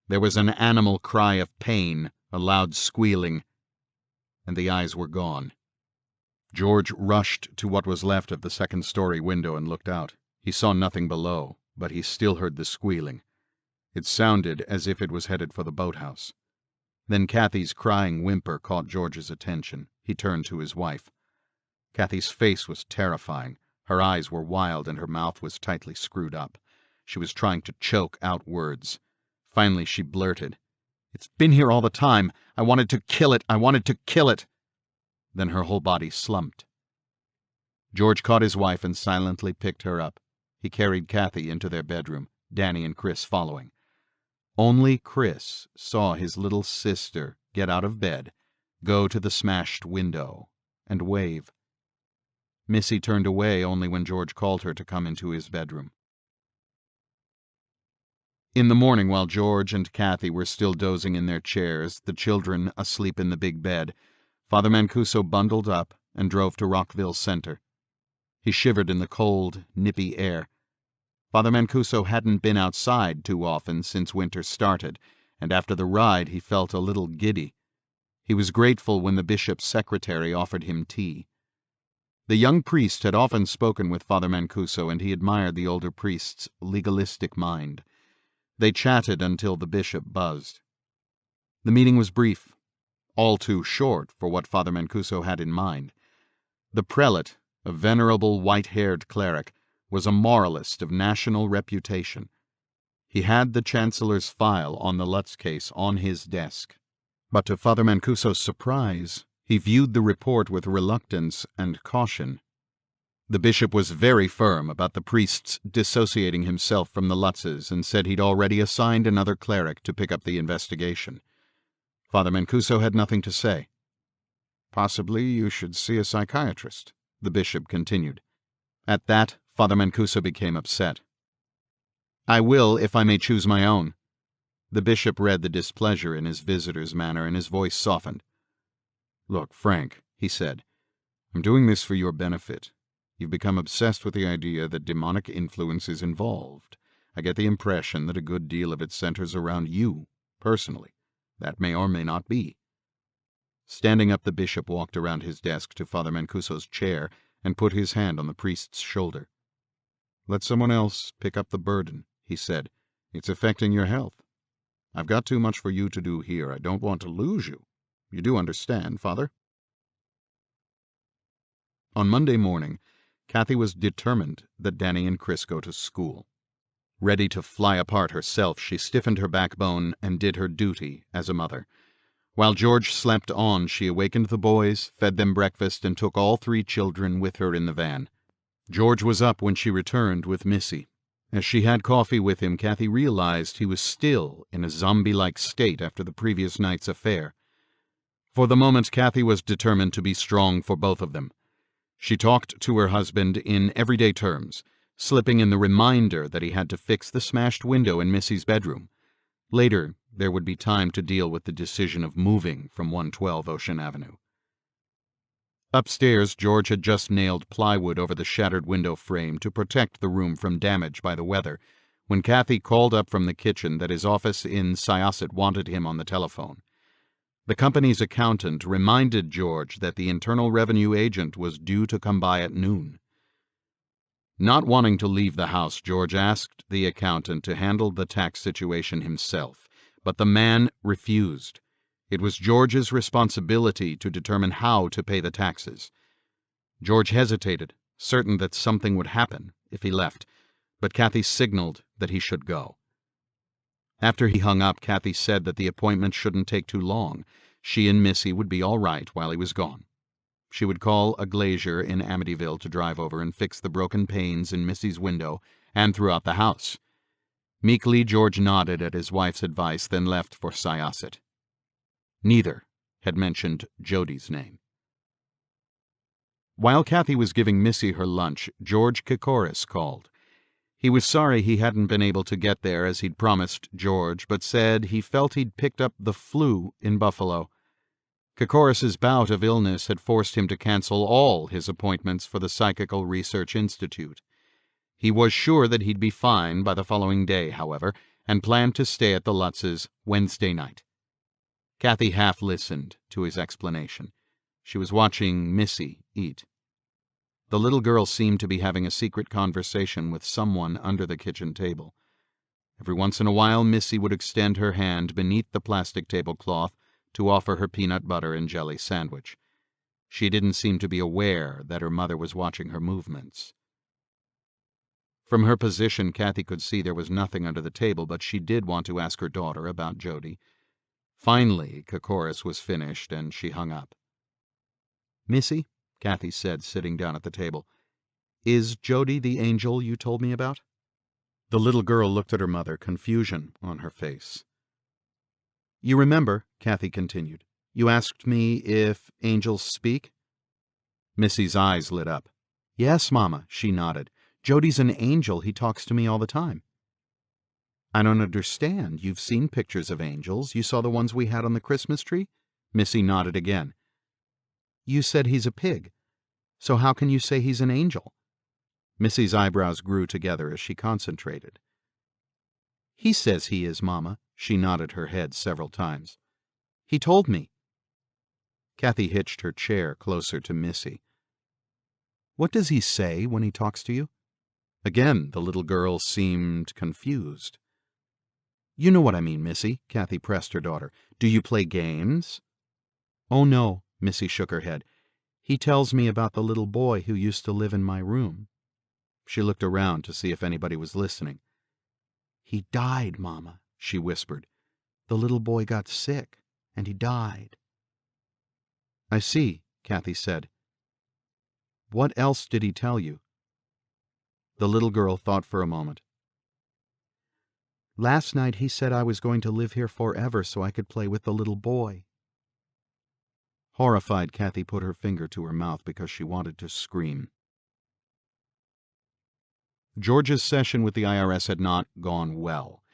There was an animal cry of pain, a loud squealing, and the eyes were gone. George rushed to what was left of the second-story window and looked out. He saw nothing below, but he still heard the squealing. It sounded as if it was headed for the boathouse. Then Kathy's crying whimper caught George's attention. He turned to his wife. Kathy's face was terrifying. Her eyes were wild and her mouth was tightly screwed up. She was trying to choke out words. Finally she blurted, "It's been here all the time. I wanted to kill it. I wanted to kill it." Then her whole body slumped. George caught his wife and silently picked her up. He carried Kathy into their bedroom, Danny and Chris following. Only Chris saw his little sister get out of bed, go to the smashed window, and wave. Missy turned away only when George called her to come into his bedroom. In the morning, while George and Kathy were still dozing in their chairs, the children asleep in the big bed, Father Mancuso bundled up and drove to Rockville Center. He shivered in the cold, nippy air. Father Mancuso hadn't been outside too often since winter started, and after the ride he felt a little giddy. He was grateful when the bishop's secretary offered him tea. The young priest had often spoken with Father Mancuso, and he admired the older priest's legalistic mind. They chatted until the bishop buzzed. The meeting was brief, all too short for what Father Mancuso had in mind. The prelate, a venerable white-haired cleric, was a moralist of national reputation. He had the chancellor's file on the Lutz case on his desk. But to Father Mancuso's surprise, he viewed the report with reluctance and caution. The bishop was very firm about the priest's dissociating himself from the Lutzes and said he'd already assigned another cleric to pick up the investigation. Father Mancuso had nothing to say. "Possibly you should see a psychiatrist," the bishop continued. At that, Father Mancuso became upset. "I will, if I may choose my own." The bishop read the displeasure in his visitor's manner, and his voice softened. "Look, Frank," he said, "I'm doing this for your benefit. You've become obsessed with the idea that demonic influence is involved. I get the impression that a good deal of it centers around you, personally. That may or may not be." Standing up, the bishop walked around his desk to Father Mancuso's chair and put his hand on the priest's shoulder. "Let someone else pick up the burden," he said. "It's affecting your health. I've got too much for you to do here. I don't want to lose you. You do understand, Father?" On Monday morning, Kathy was determined that Danny and Chris go to school. Ready to fly apart herself, she stiffened her backbone and did her duty as a mother. While George slept on, she awakened the boys, fed them breakfast, and took all 3 children with her in the van. George was up when she returned with Missy. As she had coffee with him, Kathy realized he was still in a zombie-like state after the previous night's affair. For the moment, Kathy was determined to be strong for both of them. She talked to her husband in everyday terms, slipping in the reminder that he had to fix the smashed window in Missy's bedroom. Later, there would be time to deal with the decision of moving from 112 Ocean Avenue. Upstairs, George had just nailed plywood over the shattered window frame to protect the room from damage by the weather, when Kathy called up from the kitchen that his office in Syosset wanted him on the telephone. The company's accountant reminded George that the Internal Revenue agent was due to come by at noon. Not wanting to leave the house, George asked the accountant to handle the tax situation himself, but the man refused. It was George's responsibility to determine how to pay the taxes. George hesitated, certain that something would happen if he left, but Kathy signaled that he should go. After he hung up, Kathy said that the appointment shouldn't take too long. She and Missy would be all right while he was gone. She would call a glazier in Amityville to drive over and fix the broken panes in Missy's window and throughout the house. Meekly, George nodded at his wife's advice, then left for Syosset. Neither had mentioned Jody's name. While Kathy was giving Missy her lunch, George Kikoris called. He was sorry he hadn't been able to get there as he'd promised George, but said he felt he'd picked up the flu in Buffalo. Kikoris's bout of illness had forced him to cancel all his appointments for the Psychical Research Institute. He was sure that he'd be fine by the following day, however, and planned to stay at the Lutz's Wednesday night. Kathy half listened to his explanation. She was watching Missy eat. The little girl seemed to be having a secret conversation with someone under the kitchen table. Every once in a while, Missy would extend her hand beneath the plastic tablecloth to offer her peanut butter and jelly sandwich. She didn't seem to be aware that her mother was watching her movements. From her position, Kathy could see there was nothing under the table, but she did want to ask her daughter about Jody. Finally, Kokoris was finished, and she hung up. "Missy," Kathy said, sitting down at the table, "is Jody the angel you told me about?" The little girl looked at her mother, confusion on her face. "You remember," Kathy continued, "you asked me if angels speak?" Missy's eyes lit up. "Yes, Mama," she nodded. "Jody's an angel. He talks to me all the time." "I don't understand. You've seen pictures of angels. You saw the ones we had on the Christmas tree?" Missy nodded again. "You said he's a pig. So how can you say he's an angel?" Missy's eyebrows grew together as she concentrated. "He says he is, Mama." She nodded her head several times. "He told me." Kathy hitched her chair closer to Missy. "What does he say when he talks to you?" Again, the little girl seemed confused. "You know what I mean, Missy," Kathy pressed her daughter. "Do you play games?" "Oh, no," Missy shook her head. "He tells me about the little boy who used to live in my room." She looked around to see if anybody was listening. "He died, Mama," she whispered. "The little boy got sick, and he died." "I see," Kathy said. "What else did he tell you?" The little girl thought for a moment. "Last night he said I was going to live here forever so I could play with the little boy." Horrified, Kathy put her finger to her mouth because she wanted to scream. George's session with the IRS had not gone well.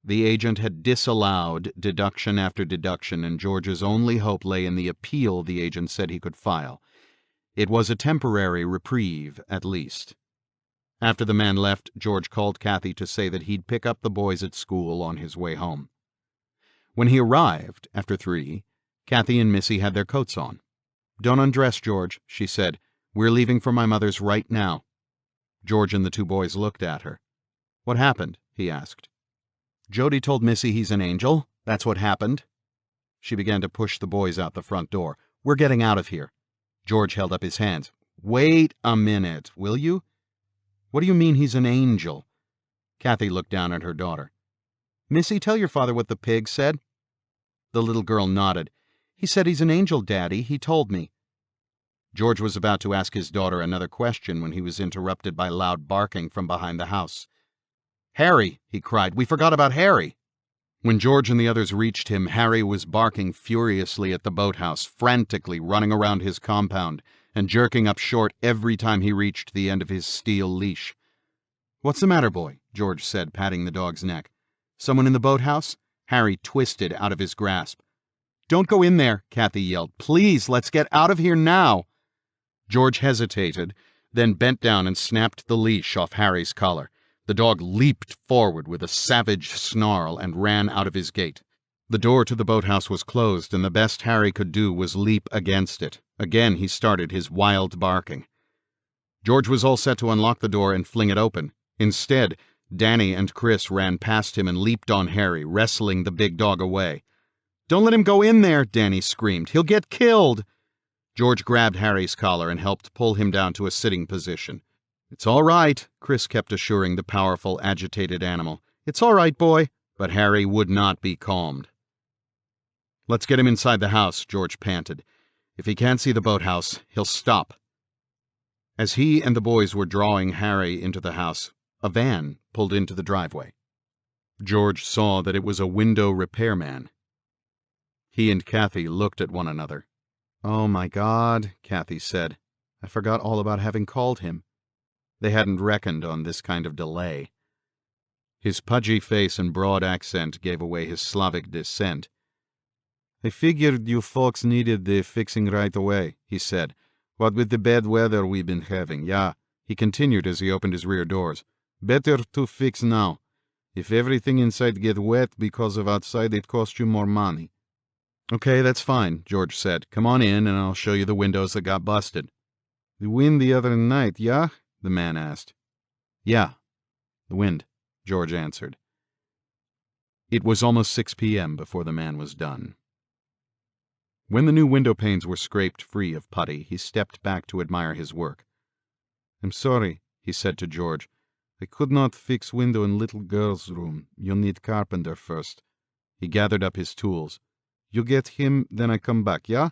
The agent had disallowed deduction after deduction, and George's only hope lay in the appeal the agent said he could file. It was a temporary reprieve, at least. After the man left, George called Kathy to say that he'd pick up the boys at school on his way home. When he arrived, after 3, Kathy and Missy had their coats on. "Don't undress, George," she said. "We're leaving for my mother's right now." George and the 2 boys looked at her. "What happened?" he asked. "Jody told Missy he's an angel. That's what happened." She began to push the boys out the front door. "We're getting out of here." George held up his hands. "Wait a minute, will you? What do you mean he's an angel?" Kathy looked down at her daughter. "Missy, tell your father what the pig said." The little girl nodded. "He said he's an angel, Daddy. He told me." George was about to ask his daughter another question when he was interrupted by loud barking from behind the house. "Harry!" he cried. "We forgot about Harry!" When George and the others reached him, Harry was barking furiously at the boathouse, frantically running around his compound and jerking up short every time he reached the end of his steel leash. "What's the matter, boy?" George said, patting the dog's neck. "Someone in the boathouse?" Harry twisted out of his grasp. "Don't go in there," Kathy yelled. "Please, let's get out of here now." George hesitated, then bent down and snapped the leash off Harry's collar. The dog leaped forward with a savage snarl and ran out of his gate. The door to the boathouse was closed, and the best Harry could do was leap against it. Again he started his wild barking. George was all set to unlock the door and fling it open. Instead, Danny and Chris ran past him and leaped on Harry, wrestling the big dog away. "Don't let him go in there," Danny screamed. "He'll get killed." George grabbed Harry's collar and helped pull him down to a sitting position. "It's all right," Chris kept assuring the powerful, agitated animal. "It's all right, boy." But Harry would not be calmed. "Let's get him inside the house," George panted. "If he can't see the boathouse, he'll stop." As he and the boys were drawing Harry into the house, a van pulled into the driveway. George saw that it was a window repairman. He and Kathy looked at one another. "Oh, my God," Kathy said. "I forgot all about having called him." They hadn't reckoned on this kind of delay. His pudgy face and broad accent gave away his Slavic descent. "I figured you folks needed the fixing right away," he said. "What with the bad weather we've been having, yeah," he continued as he opened his rear doors. "Better to fix now. If everything inside get wet because of outside, it costs you more money." Okay, that's fine, George said. Come on in and I'll show you the windows that got busted. The wind the other night, yeah? The man asked. Yeah, the wind, George answered. It was almost 6 p.m. before the man was done. When the new window panes were scraped free of putty, he stepped back to admire his work. I'm sorry, he said to George. I could not fix window in little girl's room. You'll need carpenter first. He gathered up his tools. You get him, then I come back, yeah?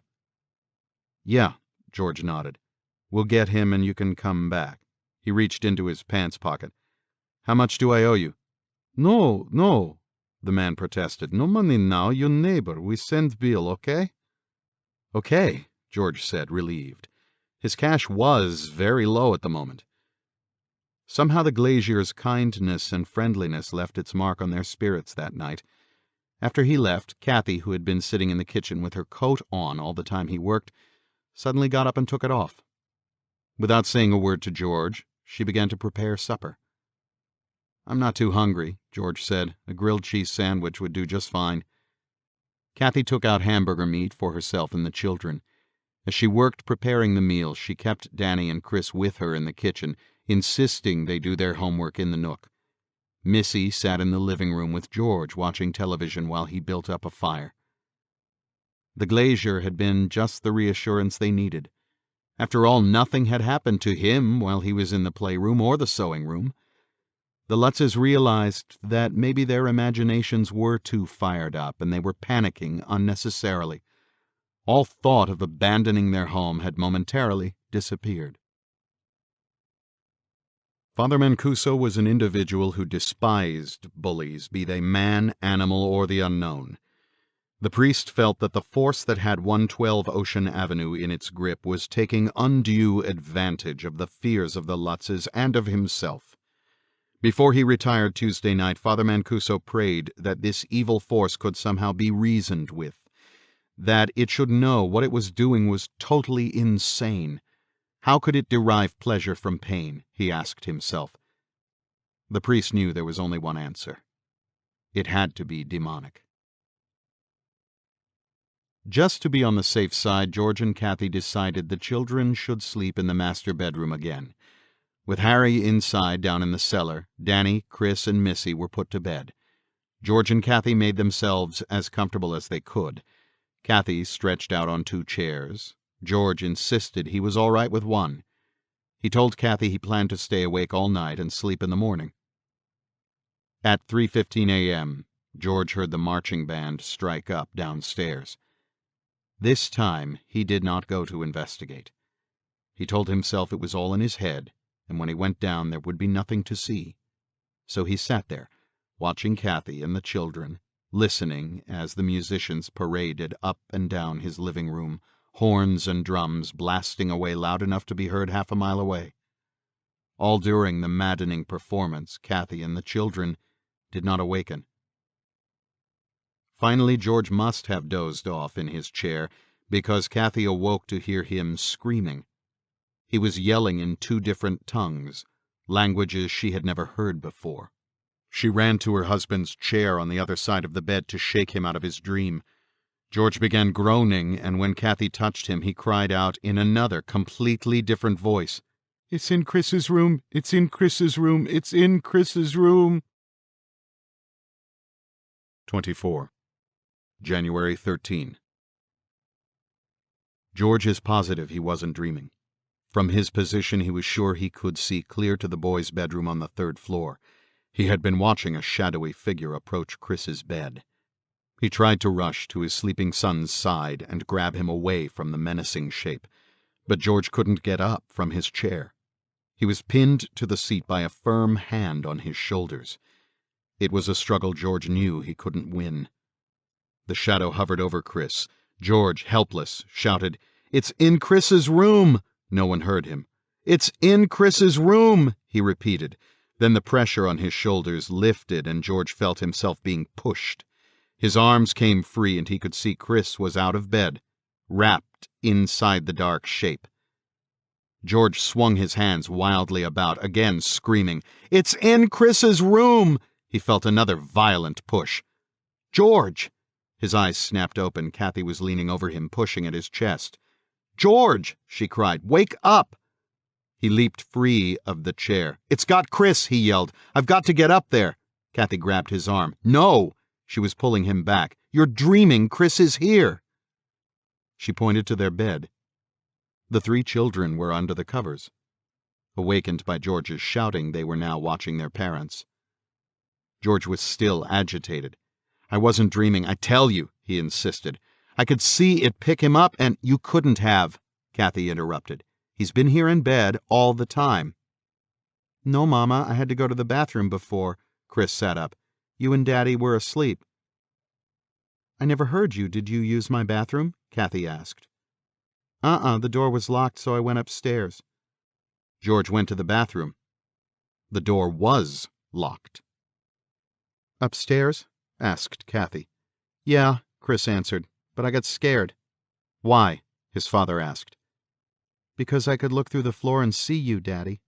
Yeah, George nodded. We'll get him and you can come back. He reached into his pants pocket. How much do I owe you? No, the man protested. No money now, your neighbor. We send bill, okay? Okay, George said, relieved. His cash was very low at the moment. Somehow the Glazier's kindness and friendliness left its mark on their spirits that night. After he left, Kathy, who had been sitting in the kitchen with her coat on all the time he worked, suddenly got up and took it off. Without saying a word to George, she began to prepare supper. I'm not too hungry, George said. A grilled cheese sandwich would do just fine. Kathy took out hamburger meat for herself and the children. As she worked preparing the meal, she kept Danny and Chris with her in the kitchen, insisting they do their homework in the nook. Missy sat in the living room with George, watching television while he built up a fire. The Glazier had been just the reassurance they needed. After all, nothing had happened to him while he was in the playroom or the sewing room. The Lutzes realized that maybe their imaginations were too fired up and they were panicking unnecessarily. All thought of abandoning their home had momentarily disappeared. Father Mancuso was an individual who despised bullies, be they man, animal, or the unknown. The priest felt that the force that had 112 Ocean Avenue in its grip was taking undue advantage of the fears of the Lutzes and of himself. Before he retired Tuesday night, Father Mancuso prayed that this evil force could somehow be reasoned with, that it should know what it was doing was totally insane. How could it derive pleasure from pain, he asked himself. The priest knew there was only one answer. It had to be demonic. Just to be on the safe side, George and Kathy decided the children should sleep in the master bedroom again. With Harry inside down in the cellar, Danny, Chris, and Missy were put to bed. George and Kathy made themselves as comfortable as they could. Kathy stretched out on 2 chairs. George insisted he was all right with one. He told Kathy he planned to stay awake all night and sleep in the morning. At 3:15 a.m., George heard the marching band strike up downstairs. This time he did not go to investigate. He told himself it was all in his head, and when he went down there would be nothing to see. So he sat there, watching Kathy and the children, listening as the musicians paraded up and down his living room, horns and drums blasting away loud enough to be heard half a mile away. All during the maddening performance, Kathy and the children did not awaken. Finally, George must have dozed off in his chair, because Kathy awoke to hear him screaming. He was yelling in 2 different tongues, languages she had never heard before. She ran to her husband's chair on the other side of the bed to shake him out of his dream. George began groaning, and when Kathy touched him, he cried out in another, completely different voice, "It's in Chris's room! It's in Chris's room! It's in Chris's room!" 24. January 13. George is positive he wasn't dreaming. From his position, he was sure he could see clear to the boys' bedroom on the 3rd floor. He had been watching a shadowy figure approach Chris's bed. He tried to rush to his sleeping son's side and grab him away from the menacing shape, but George couldn't get up from his chair. He was pinned to the seat by a firm hand on his shoulders. It was a struggle George knew he couldn't win. The shadow hovered over Chris. George, helpless, shouted, "It's in Chris's room!" No one heard him. "It's in Chris's room!" he repeated. Then the pressure on his shoulders lifted and George felt himself being pushed. His arms came free and he could see Chris was out of bed, wrapped inside the dark shape. George swung his hands wildly about, again screaming, "It's in Chris's room!" He felt another violent push. "George!" His eyes snapped open. Kathy was leaning over him, pushing at his chest. "George!" she cried. "Wake up!" He leaped free of the chair. "It's got Chris," he yelled. "I've got to get up there." Kathy grabbed his arm. "No!" She was pulling him back. "You're dreaming. Chris is here." She pointed to their bed. The 3 children were under the covers. Awakened by George's shouting, they were now watching their parents. George was still agitated. "I wasn't dreaming, I tell you," he insisted. "I could see it pick him up and—" "You couldn't have," Kathy interrupted. "He's been here in bed all the time." "No, Mama, I had to go to the bathroom before." Chris sat up. "You and Daddy were asleep." "I never heard you. Did you use my bathroom?" Kathy asked. The door was locked, so I went upstairs." George went to the bathroom. The door was locked. "Upstairs?" asked Kathy. "Yeah," Chris answered, "but I got scared." "Why?" his father asked. "Because I could look through the floor and see you, Daddy."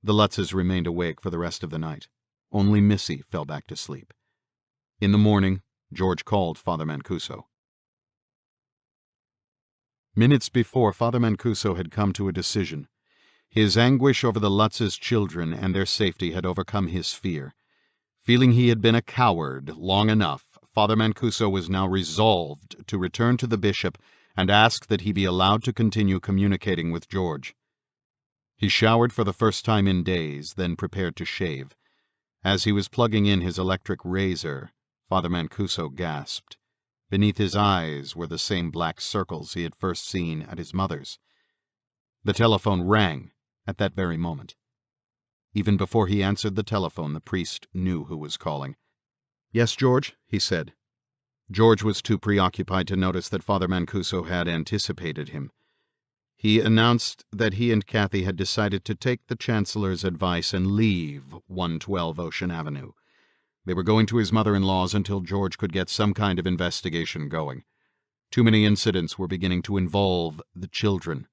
The Lutzes remained awake for the rest of the night. Only Missy fell back to sleep. In the morning, George called Father Mancuso. Minutes before, Father Mancuso had come to a decision. His anguish over the Lutzes' children and their safety had overcome his fear. Feeling he had been a coward long enough, Father Mancuso was now resolved to return to the bishop and ask that he be allowed to continue communicating with George. He showered for the first time in days, then prepared to shave. As he was plugging in his electric razor, Father Mancuso gasped. Beneath his eyes were the same black circles he had first seen at his mother's. The telephone rang at that very moment. Even before he answered the telephone, the priest knew who was calling. "Yes, George," he said. George was too preoccupied to notice that Father Mancuso had anticipated him. He announced that he and Kathy had decided to take the Chancellor's advice and leave 112 Ocean Avenue. They were going to his mother-in-law's until George could get some kind of investigation going. Too many incidents were beginning to involve the children,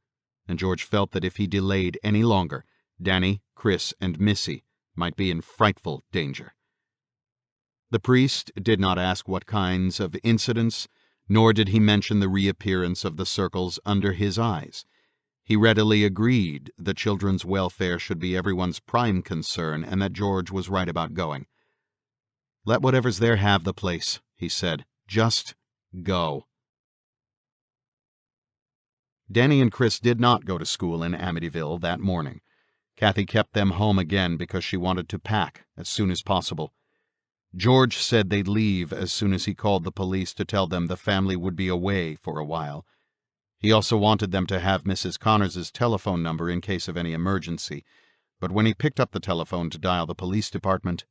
and George felt that if he delayed any longer, Danny, Chris, and Missy might be in frightful danger. The priest did not ask what kinds of incidents, nor did he mention the reappearance of the circles under his eyes. He readily agreed the children's welfare should be everyone's prime concern and that George was right about going. "Let whatever's there have the place," he said. "Just go." Danny and Chris did not go to school in Amityville that morning. Kathy kept them home again because she wanted to pack as soon as possible. George said they'd leave as soon as he called the police to tell them the family would be away for a while. He also wanted them to have Mrs. Connors's telephone number in case of any emergency, but when he picked up the telephone to dial the police department,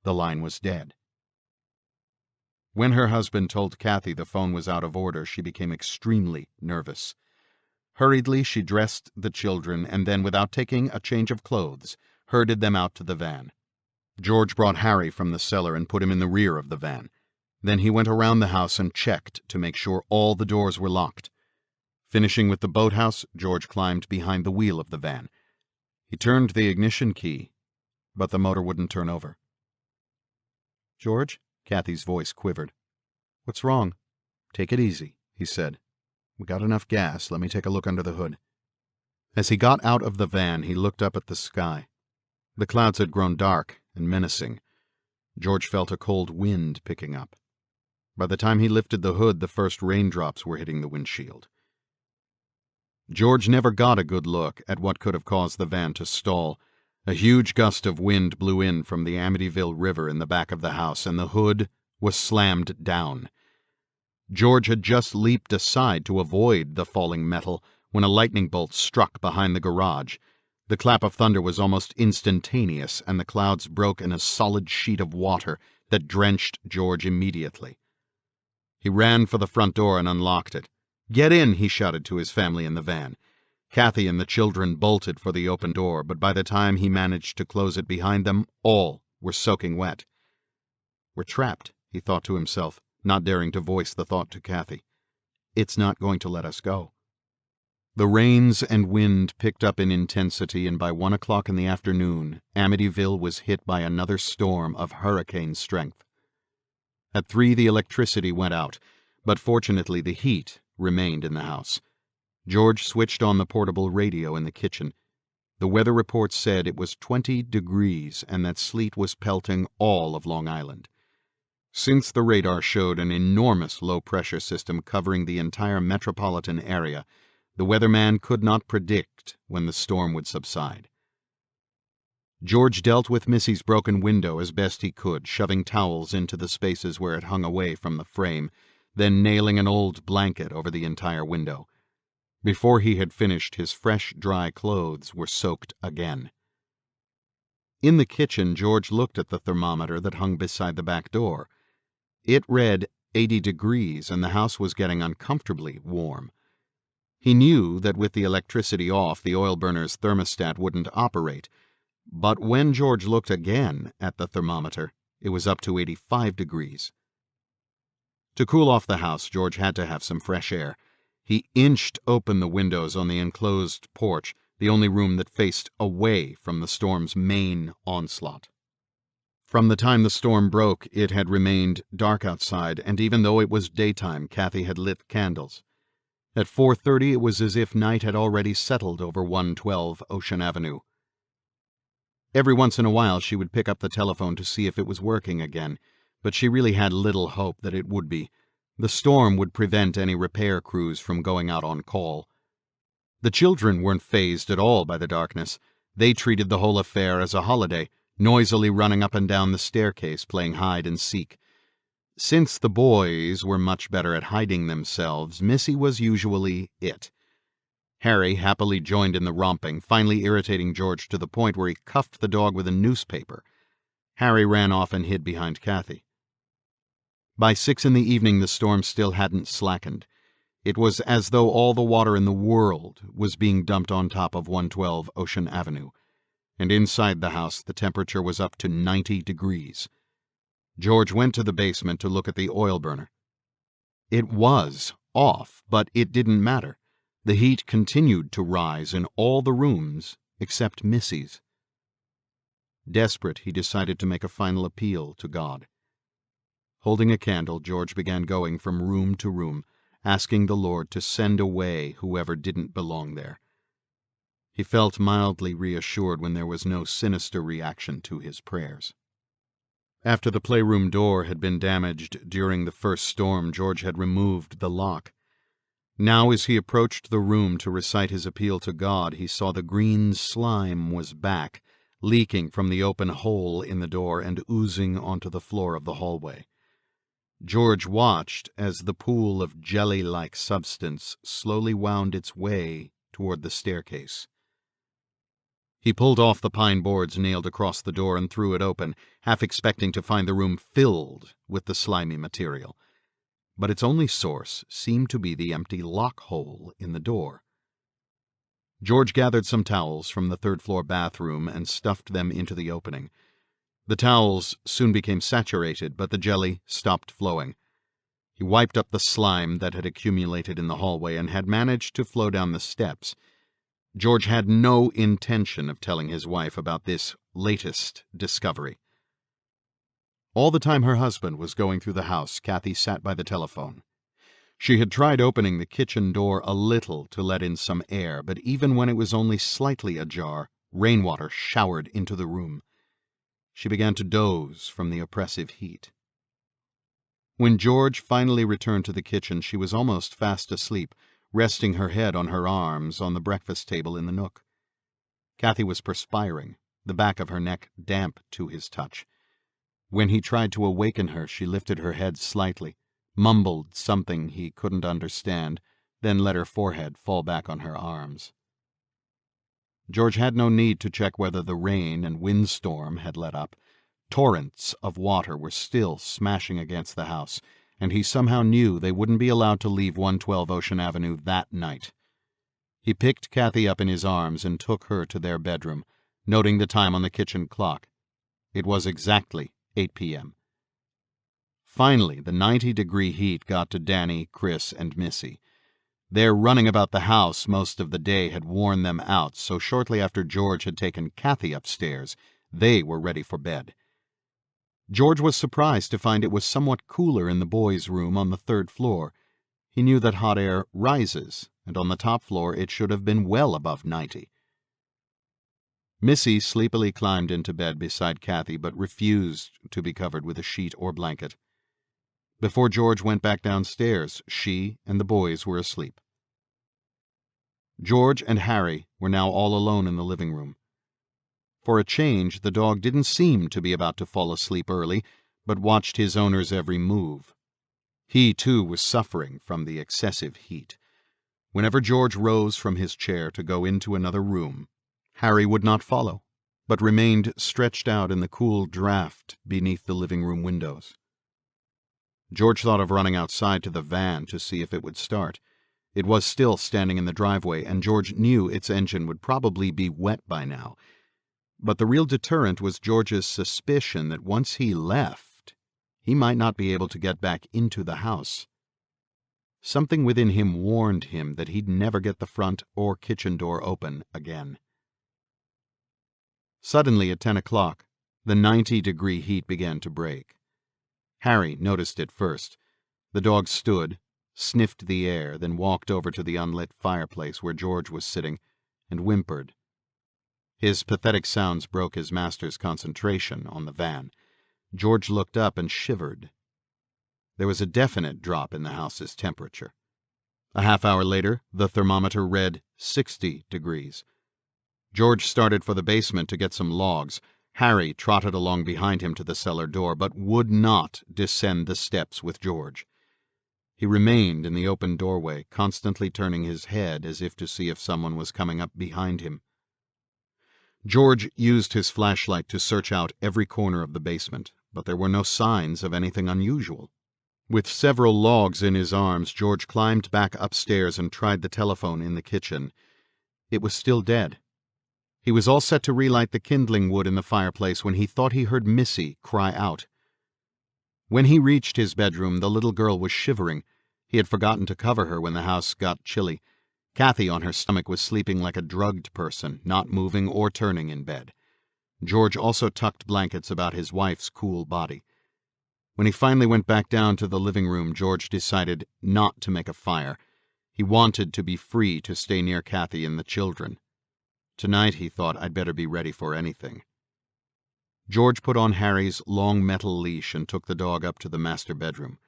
the line was dead. When her husband told Kathy the phone was out of order, she became extremely nervous. Hurriedly, she dressed the children and then, without taking a change of clothes, herded them out to the van. George brought Harry from the cellar and put him in the rear of the van. Then he went around the house and checked to make sure all the doors were locked. Finishing with the boathouse, George climbed behind the wheel of the van. He turned the ignition key, but the motor wouldn't turn over. "George?" Kathy's voice quivered. "What's wrong?" "Take it easy," he said. "We got enough gas. Let me take a look under the hood." As he got out of the van, he looked up at the sky. The clouds had grown dark and menacing. George felt a cold wind picking up. By the time he lifted the hood, the first raindrops were hitting the windshield. George never got a good look at what could have caused the van to stall. A huge gust of wind blew in from the Amityville River in the back of the house, and the hood was slammed down. George had just leaped aside to avoid the falling metal when a lightning bolt struck behind the garage. The clap of thunder was almost instantaneous, and the clouds broke in a solid sheet of water that drenched George immediately. He ran for the front door and unlocked it. "Get in," he shouted to his family in the van. Kathy and the children bolted for the open door, but by the time he managed to close it behind them, all were soaking wet. "We're trapped," he thought to himself, not daring to voice the thought to Kathy. "It's not going to let us go." The rains and wind picked up in intensity, and by 1 o'clock in the afternoon, Amityville was hit by another storm of hurricane strength. At 3, the electricity went out, but fortunately the heat remained in the house. George switched on the portable radio in the kitchen. The weather report said it was 20 degrees and that sleet was pelting all of Long Island. Since the radar showed an enormous low-pressure system covering the entire metropolitan area, the weatherman could not predict when the storm would subside. George dealt with Missy's broken window as best he could, shoving towels into the spaces where it hung away from the frame, then nailing an old blanket over the entire window. Before he had finished, his fresh, dry clothes were soaked again. In the kitchen, George looked at the thermometer that hung beside the back door. It read 80 degrees, and the house was getting uncomfortably warm. He knew that with the electricity off, the oil burner's thermostat wouldn't operate, but when George looked again at the thermometer, it was up to 85 degrees. To cool off the house, George had to have some fresh air. He inched open the windows on the enclosed porch, the only room that faced away from the storm's main onslaught. From the time the storm broke, it had remained dark outside, and even though it was daytime, Kathy had lit candles. At 4:30, it was as if night had already settled over 112 Ocean Avenue. Every once in a while, she would pick up the telephone to see if it was working again, but she really had little hope that it would be. The storm would prevent any repair crews from going out on call. The children weren't fazed at all by the darkness. They treated the whole affair as a holiday, noisily running up and down the staircase playing hide and seek. Since the boys were much better at hiding themselves, Missy was usually it. Harry happily joined in the romping, finally irritating George to the point where he cuffed the dog with a newspaper. Harry ran off and hid behind Kathy. By 6 in the evening, the storm still hadn't slackened. It was as though all the water in the world was being dumped on top of 112 Ocean Avenue, and inside the house the temperature was up to 90 degrees. George went to the basement to look at the oil burner. It was off, but it didn't matter. The heat continued to rise in all the rooms except Missy's. Desperate, he decided to make a final appeal to God. Holding a candle, George began going from room to room, asking the Lord to send away whoever didn't belong there. He felt mildly reassured when there was no sinister reaction to his prayers. After the playroom door had been damaged during the first storm, George had removed the lock. Now, as he approached the room to recite his appeal to God, he saw the green slime was back, leaking from the open hole in the door and oozing onto the floor of the hallway. George watched as the pool of jelly-like substance slowly wound its way toward the staircase. He pulled off the pine boards nailed across the door and threw it open, half expecting to find the room filled with the slimy material. But its only source seemed to be the empty lock hole in the door. George gathered some towels from the third-floor bathroom and stuffed them into the opening. The towels soon became saturated, but the jelly stopped flowing. He wiped up the slime that had accumulated in the hallway and had managed to flow down the steps. George had no intention of telling his wife about this latest discovery. All the time her husband was going through the house, Kathy sat by the telephone. She had tried opening the kitchen door a little to let in some air, but even when it was only slightly ajar, rainwater showered into the room. She began to doze from the oppressive heat. When George finally returned to the kitchen, she was almost fast asleep, resting her head on her arms on the breakfast table in the nook. Kathy was perspiring, the back of her neck damp to his touch. When he tried to awaken her, she lifted her head slightly, mumbled something he couldn't understand, then let her forehead fall back on her arms. George had no need to check whether the rain and windstorm had let up. Torrents of water were still smashing against the house, and he somehow knew they wouldn't be allowed to leave 112 Ocean Avenue that night. He picked Kathy up in his arms and took her to their bedroom, noting the time on the kitchen clock. It was exactly 8 p.m. Finally, the 90-degree heat got to Danny, Chris, and Missy. Their running about the house most of the day had worn them out, so shortly after George had taken Kathy upstairs, they were ready for bed. George was surprised to find it was somewhat cooler in the boys' room on the third floor. He knew that hot air rises, and on the top floor it should have been well above 90. Missy sleepily climbed into bed beside Kathy, but refused to be covered with a sheet or blanket. Before George went back downstairs, she and the boys were asleep. George and Harry were now all alone in the living room. For a change, the dog didn't seem to be about to fall asleep early, but watched his owner's every move. He, too, was suffering from the excessive heat. Whenever George rose from his chair to go into another room, Harry would not follow, but remained stretched out in the cool draft beneath the living room windows. George thought of running outside to the van to see if it would start. It was still standing in the driveway, and George knew its engine would probably be wet by now. But the real deterrent was George's suspicion that once he left, he might not be able to get back into the house. Something within him warned him that he'd never get the front or kitchen door open again. Suddenly, at 10 o'clock, the 90-degree heat began to break. Harry noticed it first. The dog stood, sniffed the air, then walked over to the unlit fireplace where George was sitting, and whimpered. His pathetic sounds broke his master's concentration on the van. George looked up and shivered. There was a definite drop in the house's temperature. A half-hour later, the thermometer read 60 degrees. George started for the basement to get some logs. Harry trotted along behind him to the cellar door, but would not descend the steps with George. He remained in the open doorway, constantly turning his head as if to see if someone was coming up behind him. George used his flashlight to search out every corner of the basement, but there were no signs of anything unusual. With several logs in his arms, George climbed back upstairs and tried the telephone in the kitchen. It was still dead. He was all set to relight the kindling wood in the fireplace when he thought he heard Missy cry out. When he reached his bedroom, the little girl was shivering. He had forgotten to cover her when the house got chilly. Kathy, on her stomach, was sleeping like a drugged person, not moving or turning in bed. George also tucked blankets about his wife's cool body. When he finally went back down to the living room, George decided not to make a fire. He wanted to be free to stay near Kathy and the children. Tonight, he thought, I'd better be ready for anything. George put on Harry's long metal leash and took the dog up to the master bedroom.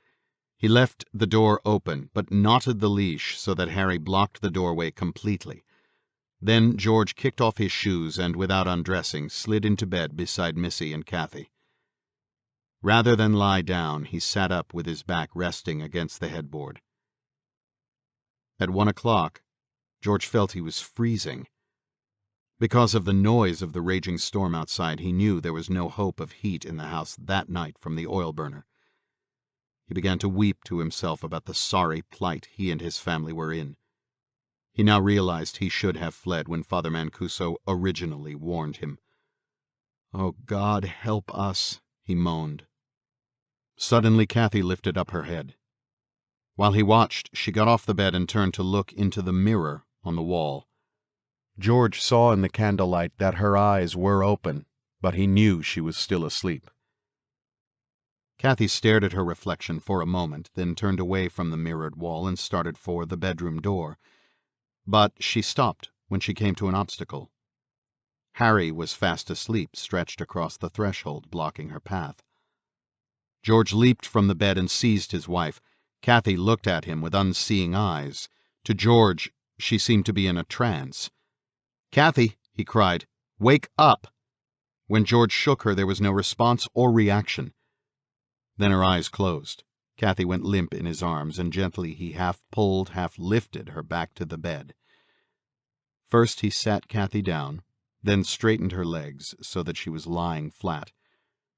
He left the door open, but knotted the leash so that Harry blocked the doorway completely. Then George kicked off his shoes and, without undressing, slid into bed beside Missy and Kathy. Rather than lie down, he sat up with his back resting against the headboard. At 1 o'clock, George felt he was freezing. Because of the noise of the raging storm outside, he knew there was no hope of heat in the house that night from the oil burner. He began to weep to himself about the sorry plight he and his family were in. He now realized he should have fled when Father Mancuso originally warned him. "Oh, God, help us," he moaned. Suddenly Kathy lifted up her head. While he watched, she got off the bed and turned to look into the mirror on the wall. George saw in the candlelight that her eyes were open, but he knew she was still asleep. Kathy stared at her reflection for a moment, then turned away from the mirrored wall and started for the bedroom door. But she stopped when she came to an obstacle. Harry was fast asleep, stretched across the threshold, blocking her path. George leaped from the bed and seized his wife. Kathy looked at him with unseeing eyes. To George, she seemed to be in a trance. "Kathy," he cried, "wake up!" When George shook her, there was no response or reaction. Then her eyes closed. Kathy went limp in his arms, and gently he half pulled, half lifted her back to the bed. First he sat Kathy down, then straightened her legs so that she was lying flat.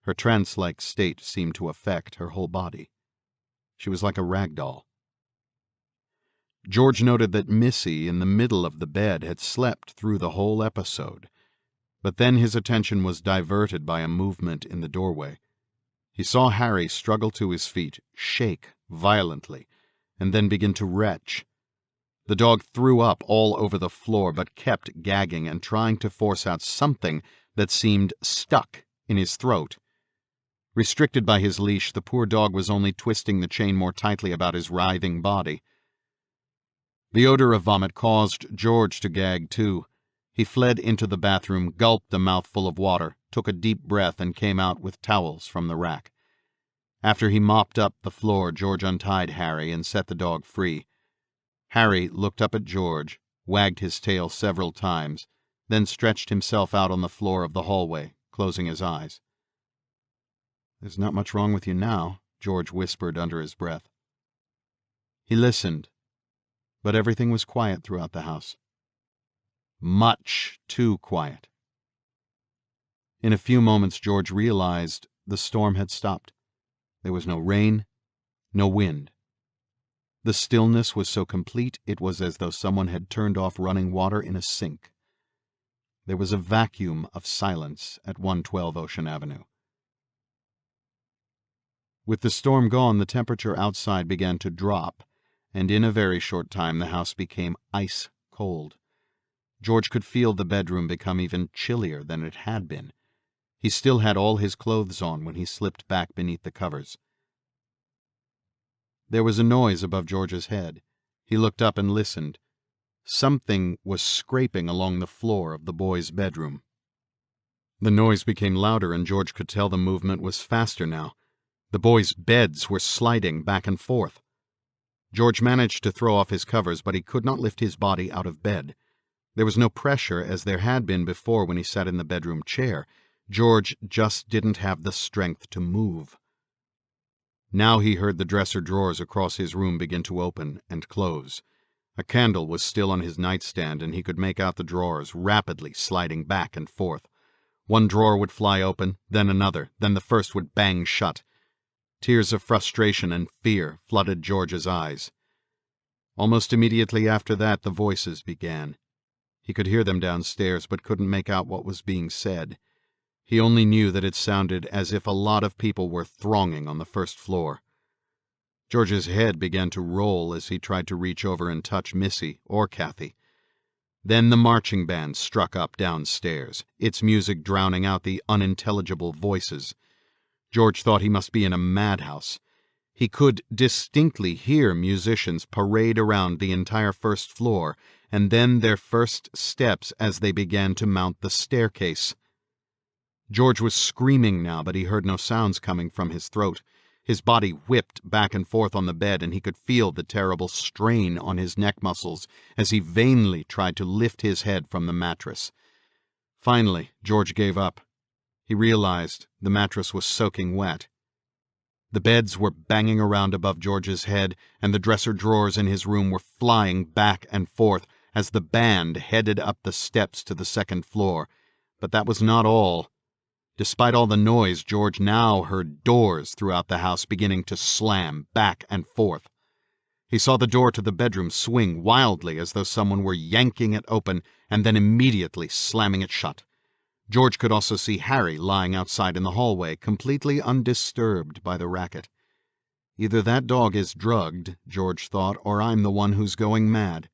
Her trance-like state seemed to affect her whole body. She was like a rag doll. George noted that Missy, in the middle of the bed, had slept through the whole episode. But then his attention was diverted by a movement in the doorway. He saw Harry struggle to his feet, shake violently, and then begin to retch. The dog threw up all over the floor, but kept gagging and trying to force out something that seemed stuck in his throat. Restricted by his leash, the poor dog was only twisting the chain more tightly about his writhing body. The odor of vomit caused George to gag too. He fled into the bathroom, gulped a mouthful of water, took a deep breath, and came out with towels from the rack. After he mopped up the floor, George untied Harry and set the dog free. Harry looked up at George, wagged his tail several times, then stretched himself out on the floor of the hallway, closing his eyes. "There's not much wrong with you now," George whispered under his breath. He listened, but everything was quiet throughout the house. Much too quiet. In a few moments, George realized the storm had stopped. There was no rain, no wind. The stillness was so complete it was as though someone had turned off running water in a sink. There was a vacuum of silence at 112 Ocean Avenue. With the storm gone, the temperature outside began to drop, and in a very short time the house became ice cold. George could feel the bedroom become even chillier than it had been. He still had all his clothes on when he slipped back beneath the covers. There was a noise above George's head. He looked up and listened. Something was scraping along the floor of the boy's bedroom. The noise became louder, and George could tell the movement was faster now. The boys' beds were sliding back and forth. George managed to throw off his covers, but he could not lift his body out of bed. There was no pressure as there had been before when he sat in the bedroom chair. George just didn't have the strength to move. Now he heard the dresser drawers across his room begin to open and close. A candle was still on his nightstand, and he could make out the drawers rapidly sliding back and forth. One drawer would fly open, then another, then the first would bang shut. Tears of frustration and fear flooded George's eyes. Almost immediately after that, the voices began. He could hear them downstairs, but couldn't make out what was being said. He only knew that it sounded as if a lot of people were thronging on the first floor. George's head began to roll as he tried to reach over and touch Missy or Kathy. Then the marching band struck up downstairs, its music drowning out the unintelligible voices. George thought he must be in a madhouse. He could distinctly hear musicians parade around the entire first floor, and then their first steps as they began to mount the staircase. George was screaming now, but he heard no sounds coming from his throat. His body whipped back and forth on the bed, and he could feel the terrible strain on his neck muscles as he vainly tried to lift his head from the mattress. Finally, George gave up. He realized the mattress was soaking wet. The beds were banging around above George's head, and the dresser drawers in his room were flying back and forth as the band headed up the steps to the second floor. But that was not all. Despite all the noise, George now heard doors throughout the house beginning to slam back and forth. He saw the door to the bedroom swing wildly as though someone were yanking it open and then immediately slamming it shut. George could also see Harry lying outside in the hallway, completely undisturbed by the racket. Either that dog is drugged, George thought, or I'm the one who's going mad.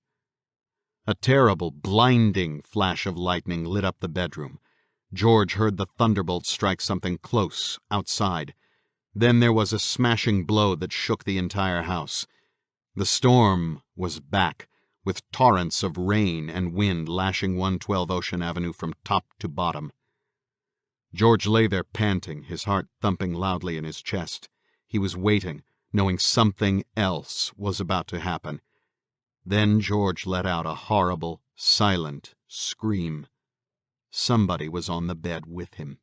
A terrible, blinding flash of lightning lit up the bedroom. George heard the thunderbolt strike something close outside. Then there was a smashing blow that shook the entire house. The storm was back, with torrents of rain and wind lashing 112 Ocean Avenue from top to bottom. George lay there panting, his heart thumping loudly in his chest. He was waiting, knowing something else was about to happen. Then George let out a horrible, silent scream. Somebody was on the bed with him.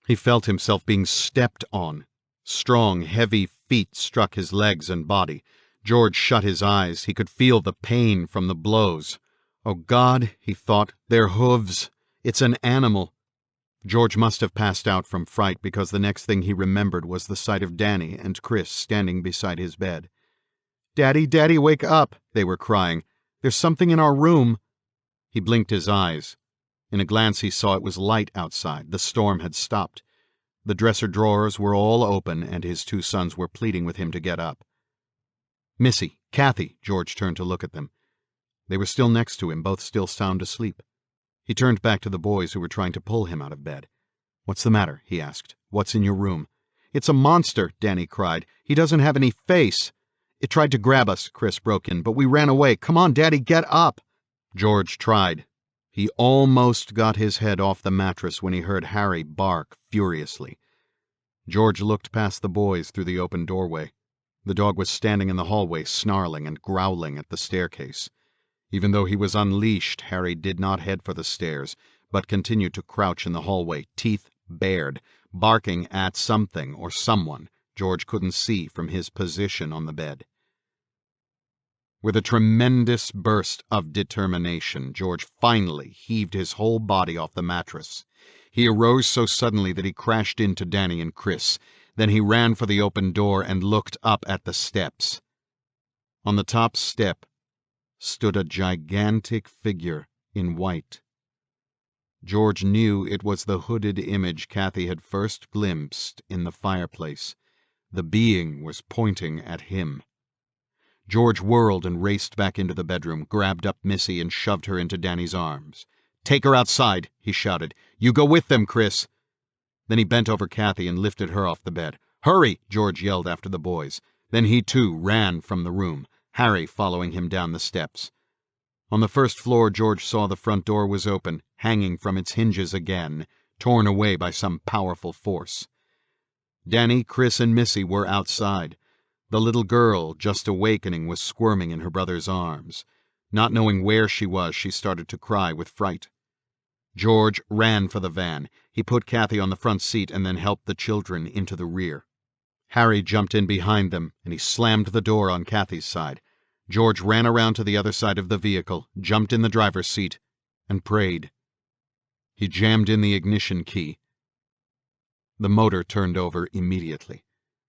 He felt himself being stepped on. Strong, heavy feet struck his legs and body. George shut his eyes. He could feel the pain from the blows. Oh, God, he thought, their hooves. It's an animal. George must have passed out from fright, because the next thing he remembered was the sight of Danny and Chris standing beside his bed. "Daddy, Daddy, wake up!" they were crying. "There's something in our room." He blinked his eyes. In a glance he saw it was light outside. The storm had stopped. The dresser drawers were all open, and his two sons were pleading with him to get up. "Missy, Kathy," George turned to look at them. They were still next to him, both still sound asleep. He turned back to the boys who were trying to pull him out of bed. "What's the matter?" he asked. "What's in your room?" "It's a monster," Danny cried. "He doesn't have any face." "It tried to grab us," Chris broke in, "but we ran away. Come on, Daddy, get up." George tried. He almost got his head off the mattress when he heard Harry bark furiously. George looked past the boys through the open doorway. The dog was standing in the hallway, snarling and growling at the staircase. Even though he was unleashed, Harry did not head for the stairs, but continued to crouch in the hallway, teeth bared, barking at something or someone George couldn't see from his position on the bed. With a tremendous burst of determination, George finally heaved his whole body off the mattress. He arose so suddenly that he crashed into Danny and Chris. Then he ran for the open door and looked up at the steps. On the top step stood a gigantic figure in white. George knew it was the hooded image Kathy had first glimpsed in the fireplace. The being was pointing at him. George whirled and raced back into the bedroom, grabbed up Missy and shoved her into Danny's arms. "Take her outside," he shouted. "You go with them, Chris." Then he bent over Kathy and lifted her off the bed. "Hurry!" George yelled after the boys. Then he too ran from the room, Harry following him down the steps. On the first floor, George saw the front door was open, hanging from its hinges again, torn away by some powerful force. Danny, Chris, and Missy were outside. The little girl, just awakening, was squirming in her brother's arms. Not knowing where she was, she started to cry with fright. George ran for the van. He put Kathy on the front seat and then helped the children into the rear. Harry jumped in behind them, and he slammed the door on Kathy's side. George ran around to the other side of the vehicle, jumped in the driver's seat, and prayed. He jammed in the ignition key. The motor turned over immediately.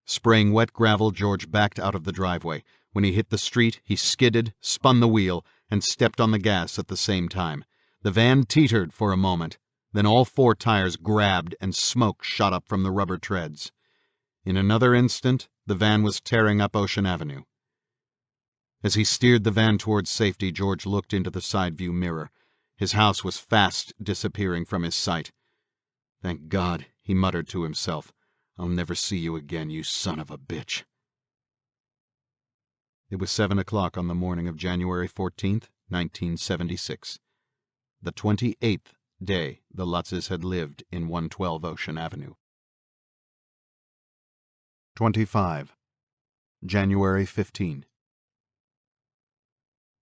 Spraying wet gravel, George backed out of the driveway. When he hit the street, he skidded, spun the wheel, and stepped on the gas at the same time. The van teetered for a moment. Then all four tires grabbed and smoke shot up from the rubber treads. In another instant, the van was tearing up Ocean Avenue. As he steered the van towards safety, George looked into the side view mirror. His house was fast disappearing from his sight. "Thank God," he muttered to himself. "I'll never see you again, you son of a bitch." It was 7 o'clock on the morning of January 14th, 1976. The 28th day the Lutzes had lived in 112 Ocean Avenue. 25. January 15.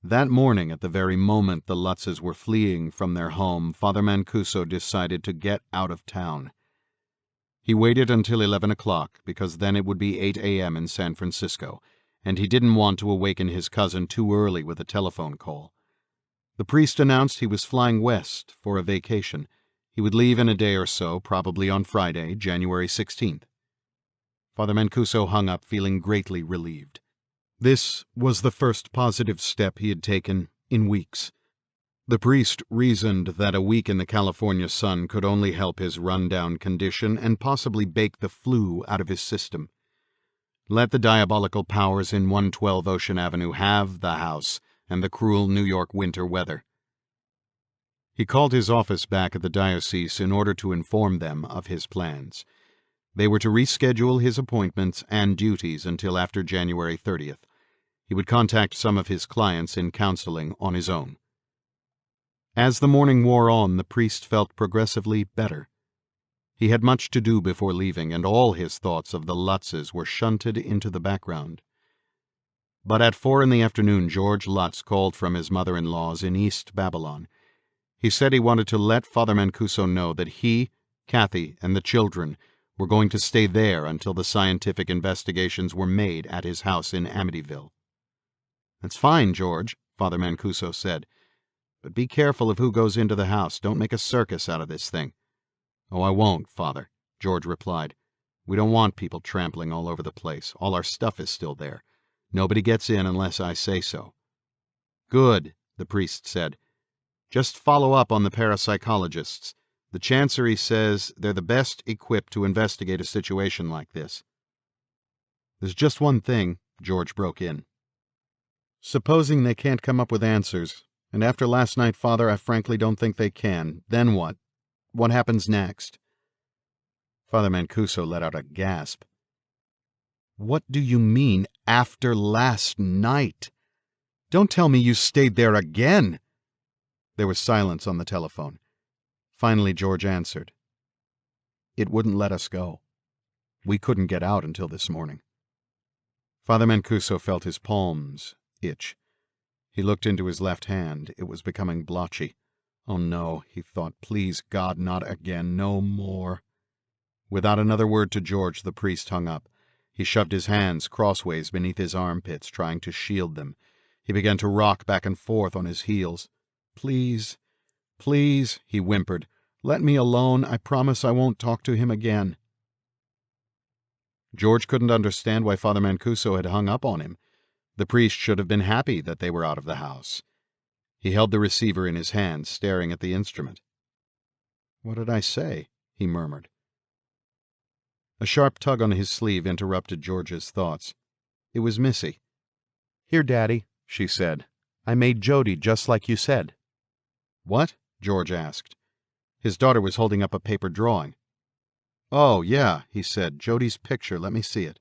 That morning, at the very moment the Lutzes were fleeing from their home, Father Mancuso decided to get out of town. He waited until 11 o'clock, because then it would be 8 a.m. in San Francisco, and he didn't want to awaken his cousin too early with a telephone call. The priest announced he was flying west for a vacation. He would leave in a day or so, probably on Friday, January 16th. Father Mancuso hung up, feeling greatly relieved. This was the first positive step he had taken in weeks. The priest reasoned that a week in the California sun could only help his run-down condition and possibly bake the flu out of his system. Let the diabolical powers in 112 Ocean Avenue have the house and the cruel New York winter weather. He called his office back at the diocese in order to inform them of his plans. They were to reschedule his appointments and duties until after January 30th. He would contact some of his clients in counseling on his own. As the morning wore on, the priest felt progressively better. He had much to do before leaving, and all his thoughts of the Lutzes were shunted into the background. But at 4 in the afternoon, George Lutz called from his mother-in-law's in East Babylon. He said he wanted to let Father Mancuso know that he, Kathy, and the children were going to stay there until the scientific investigations were made at his house in Amityville. "That's fine, George," Father Mancuso said. "But be careful of who goes into the house. Don't make a circus out of this thing." "Oh, I won't, Father," George replied. "We don't want people trampling all over the place. All our stuff is still there. Nobody gets in unless I say so." "Good," the priest said. "Just follow up on the parapsychologists. The Chancery says they're the best equipped to investigate a situation like this." "There's just one thing," George broke in. "Supposing they can't come up with answers, and after last night, Father, I frankly don't think they can. Then what? What happens next?" Father Mancuso let out a gasp. What do you mean, after last night? Don't tell me you stayed there again." There was silence on the telephone. Finally, George answered. "It wouldn't let us go. We couldn't get out until this morning." Father Mancuso felt his palms itch. He looked into his left hand. It was becoming blotchy. "Oh no," he thought, "please, God, not again, no more." Without another word to George, the priest hung up. He shoved his hands crossways beneath his armpits, trying to shield them. He began to rock back and forth on his heels. "Please, please," he whimpered, "let me alone. I promise I won't talk to him again." George couldn't understand why Father Mancuso had hung up on him. The priest should have been happy that they were out of the house. He held the receiver in his hand, staring at the instrument. "What did I say?" he murmured. A sharp tug on his sleeve interrupted George's thoughts. It was Missy. "Here, Daddy," she said. "I made Jody just like you said." "What?" George asked. His daughter was holding up a paper drawing. "Oh, yeah," he said. "Jody's picture. Let me see it."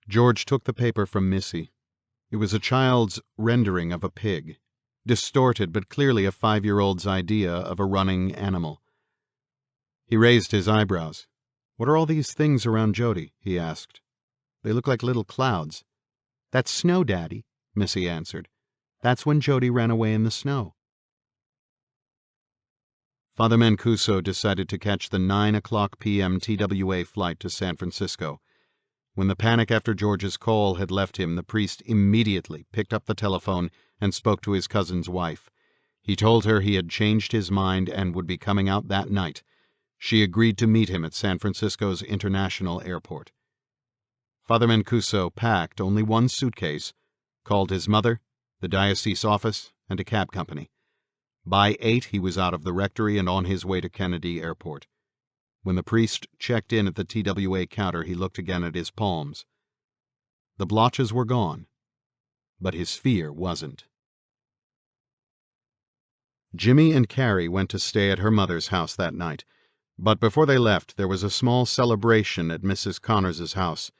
George took the paper from Missy. It was a child's rendering of a pig, distorted but clearly a 5-year-old's idea of a running animal. He raised his eyebrows. "What are all these things around Jody?" he asked. "They look like little clouds." "That's snow, Daddy," Missy answered. "That's when Jody ran away in the snow." Father Mancuso decided to catch the 9:00 p.m. TWA flight to San Francisco. When the panic after George's call had left him, the priest immediately picked up the telephone and spoke to his cousin's wife. He told her he had changed his mind and would be coming out that night. She agreed to meet him at San Francisco's International Airport. Father Mancuso packed only one suitcase, called his mother, the diocese office, and a cab company. By 8 he was out of the rectory and on his way to Kennedy Airport. When the priest checked in at the TWA counter, he looked again at his palms. The blotches were gone, but his fear wasn't. Jimmy and Carrie went to stay at her mother's house that night, but before they left, there was a small celebration at Mrs. Connors's house.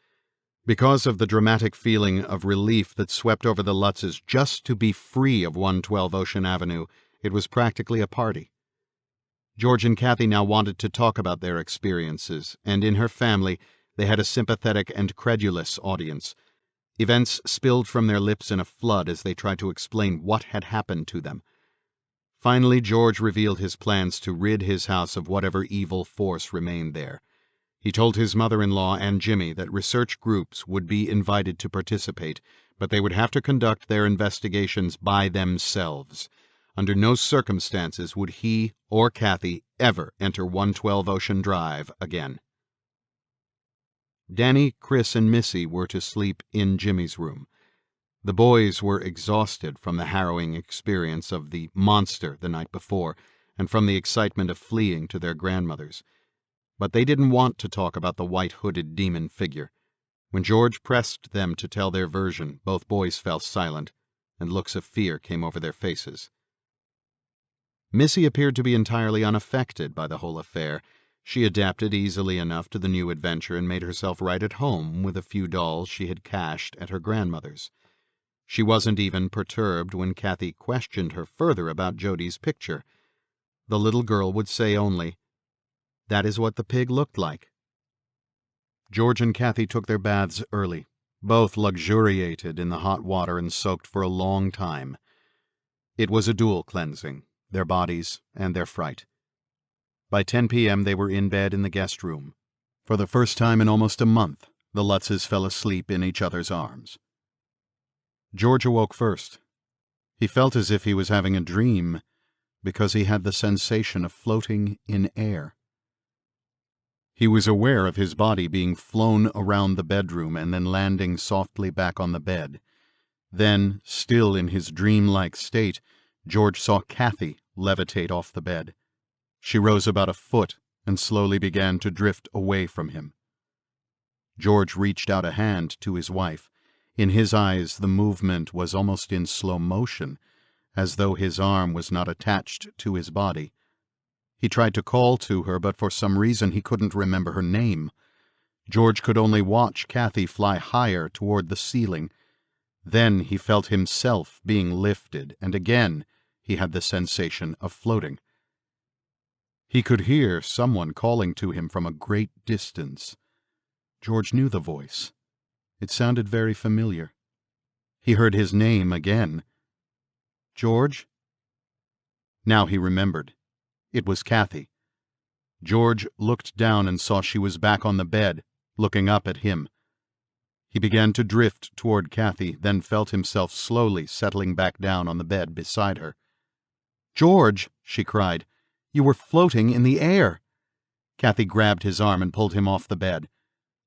Because of the dramatic feeling of relief that swept over the Lutzes just to be free of 112 Ocean Avenue, it was practically a party. George and Kathy now wanted to talk about their experiences, and in her family they had a sympathetic and credulous audience. Events spilled from their lips in a flood as they tried to explain what had happened to them. Finally, George revealed his plans to rid his house of whatever evil force remained there. He told his mother-in-law and Jimmy that research groups would be invited to participate, but they would have to conduct their investigations by themselves. Under no circumstances would he or Kathy ever enter 112 Ocean Drive again. Danny, Chris, and Missy were to sleep in Jimmy's room. The boys were exhausted from the harrowing experience of the monster the night before, and from the excitement of fleeing to their grandmother's. But they didn't want to talk about the white-hooded demon figure. When George pressed them to tell their version, both boys fell silent, and looks of fear came over their faces. Missy appeared to be entirely unaffected by the whole affair. She adapted easily enough to the new adventure and made herself right at home with a few dolls she had cached at her grandmother's. She wasn't even perturbed when Kathy questioned her further about Jody's picture. The little girl would say only, "That is what the pig looked like." George and Kathy took their baths early. Both luxuriated in the hot water and soaked for a long time. It was a dual cleansing, their bodies and their fright. By 10 p.m. they were in bed in the guest room. For the first time in almost a month, the Lutzes fell asleep in each other's arms. George awoke first. He felt as if he was having a dream, because he had the sensation of floating in air. He was aware of his body being flown around the bedroom and then landing softly back on the bed. Then, still in his dreamlike state, George saw Kathy levitate off the bed. She rose about a foot and slowly began to drift away from him. George reached out a hand to his wife. In his eyes the movement was almost in slow motion, as though his arm was not attached to his body. He tried to call to her, but for some reason he couldn't remember her name. George could only watch Kathy fly higher toward the ceiling. Then he felt himself being lifted, and again he had the sensation of floating. He could hear someone calling to him from a great distance. George knew the voice. It sounded very familiar. He heard his name again. George? Now he remembered. It was Kathy. George looked down and saw she was back on the bed, looking up at him. He began to drift toward Kathy, then felt himself slowly settling back down on the bed beside her. "George!" she cried. "You were floating in the air!" Kathy grabbed his arm and pulled him off the bed.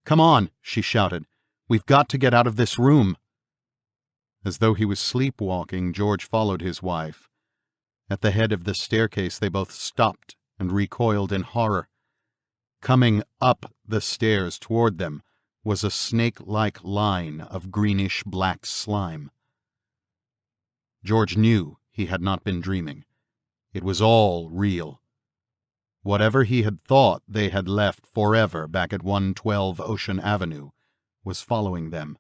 "Come on," she shouted. "We've got to get out of this room." As though he was sleepwalking, George followed his wife. At the head of the staircase they both stopped and recoiled in horror. Coming up the stairs toward them was a snake-like line of greenish-black slime. George knew he had not been dreaming. It was all real. Whatever he had thought they had left forever back at 112 Ocean Avenue was following them,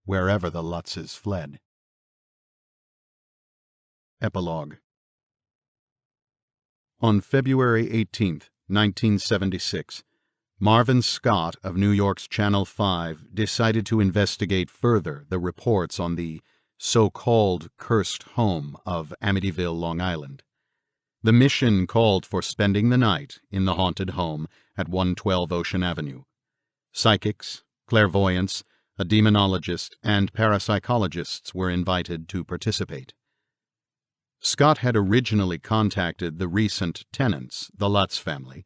wherever the Lutzes fled. Epilogue. On February 18, 1976, Marvin Scott of New York's Channel 5 decided to investigate further the reports on the so-called cursed home of Amityville, Long Island. The mission called for spending the night in the haunted home at 112 Ocean Avenue. Psychics, clairvoyants, a demonologist, and parapsychologists were invited to participate. Scott had originally contacted the recent tenants, the Lutz family,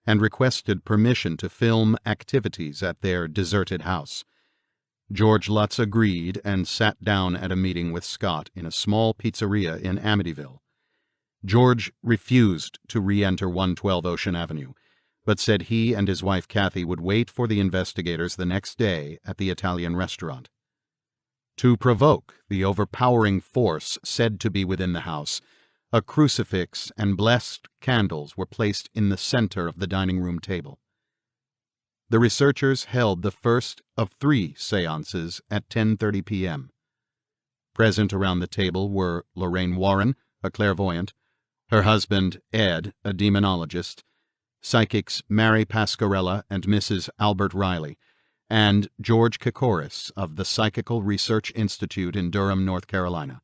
and requested permission to film activities at their deserted house. George Lutz agreed and sat down at a meeting with Scott in a small pizzeria in Amityville. George refused to re-enter 112 Ocean Avenue, but said he and his wife Kathy would wait for the investigators the next day at the Italian restaurant. To provoke the overpowering force said to be within the house, a crucifix and blessed candles were placed in the center of the dining room table. The researchers held the first of 3 seances at 10:30 p.m. Present around the table were Lorraine Warren, a clairvoyant, her husband, Ed, a demonologist, psychics Mary Pasquarella and Mrs. Albert Riley, and George Kokoris of the Psychical Research Institute in Durham, North Carolina.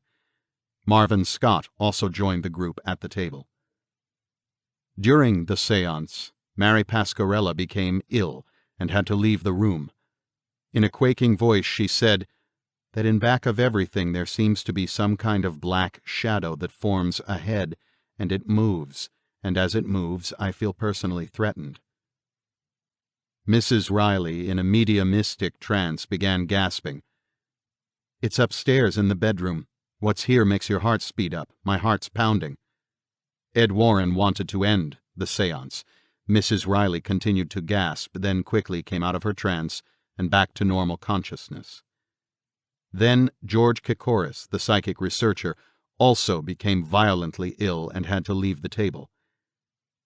Marvin Scott also joined the group at the table. During the seance, Mary Pasquarella became ill and had to leave the room. In a quaking voice she said that in back of everything there seems to be some kind of black shadow that forms a head, and it moves, and as it moves I feel personally threatened. Mrs. Riley, in a mediumistic trance, began gasping. "It's upstairs in the bedroom. What's here makes your heart speed up. My heart's pounding." Ed Warren wanted to end the seance. Mrs. Riley continued to gasp, then quickly came out of her trance and back to normal consciousness. Then George Kokoris, the psychic researcher, also became violently ill and had to leave the table.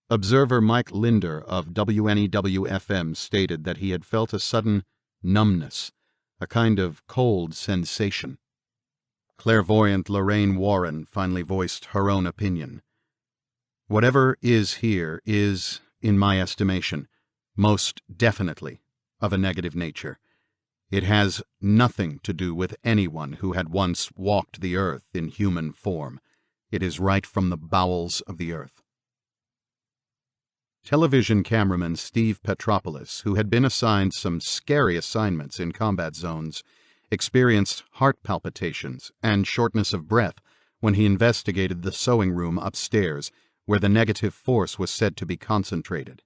Observer Mike Linder of WNEW-FM stated that he had felt a sudden numbness, a kind of cold sensation. Clairvoyant Lorraine Warren finally voiced her own opinion. "Whatever is here is, in my estimation, most definitely of a negative nature. It has nothing to do with anyone who had once walked the earth in human form. It is right from the bowels of the earth." Television cameraman Steve Petropoulos, who had been assigned some scary assignments in combat zones, experienced heart palpitations and shortness of breath when he investigated the sewing room upstairs, where the negative force was said to be concentrated.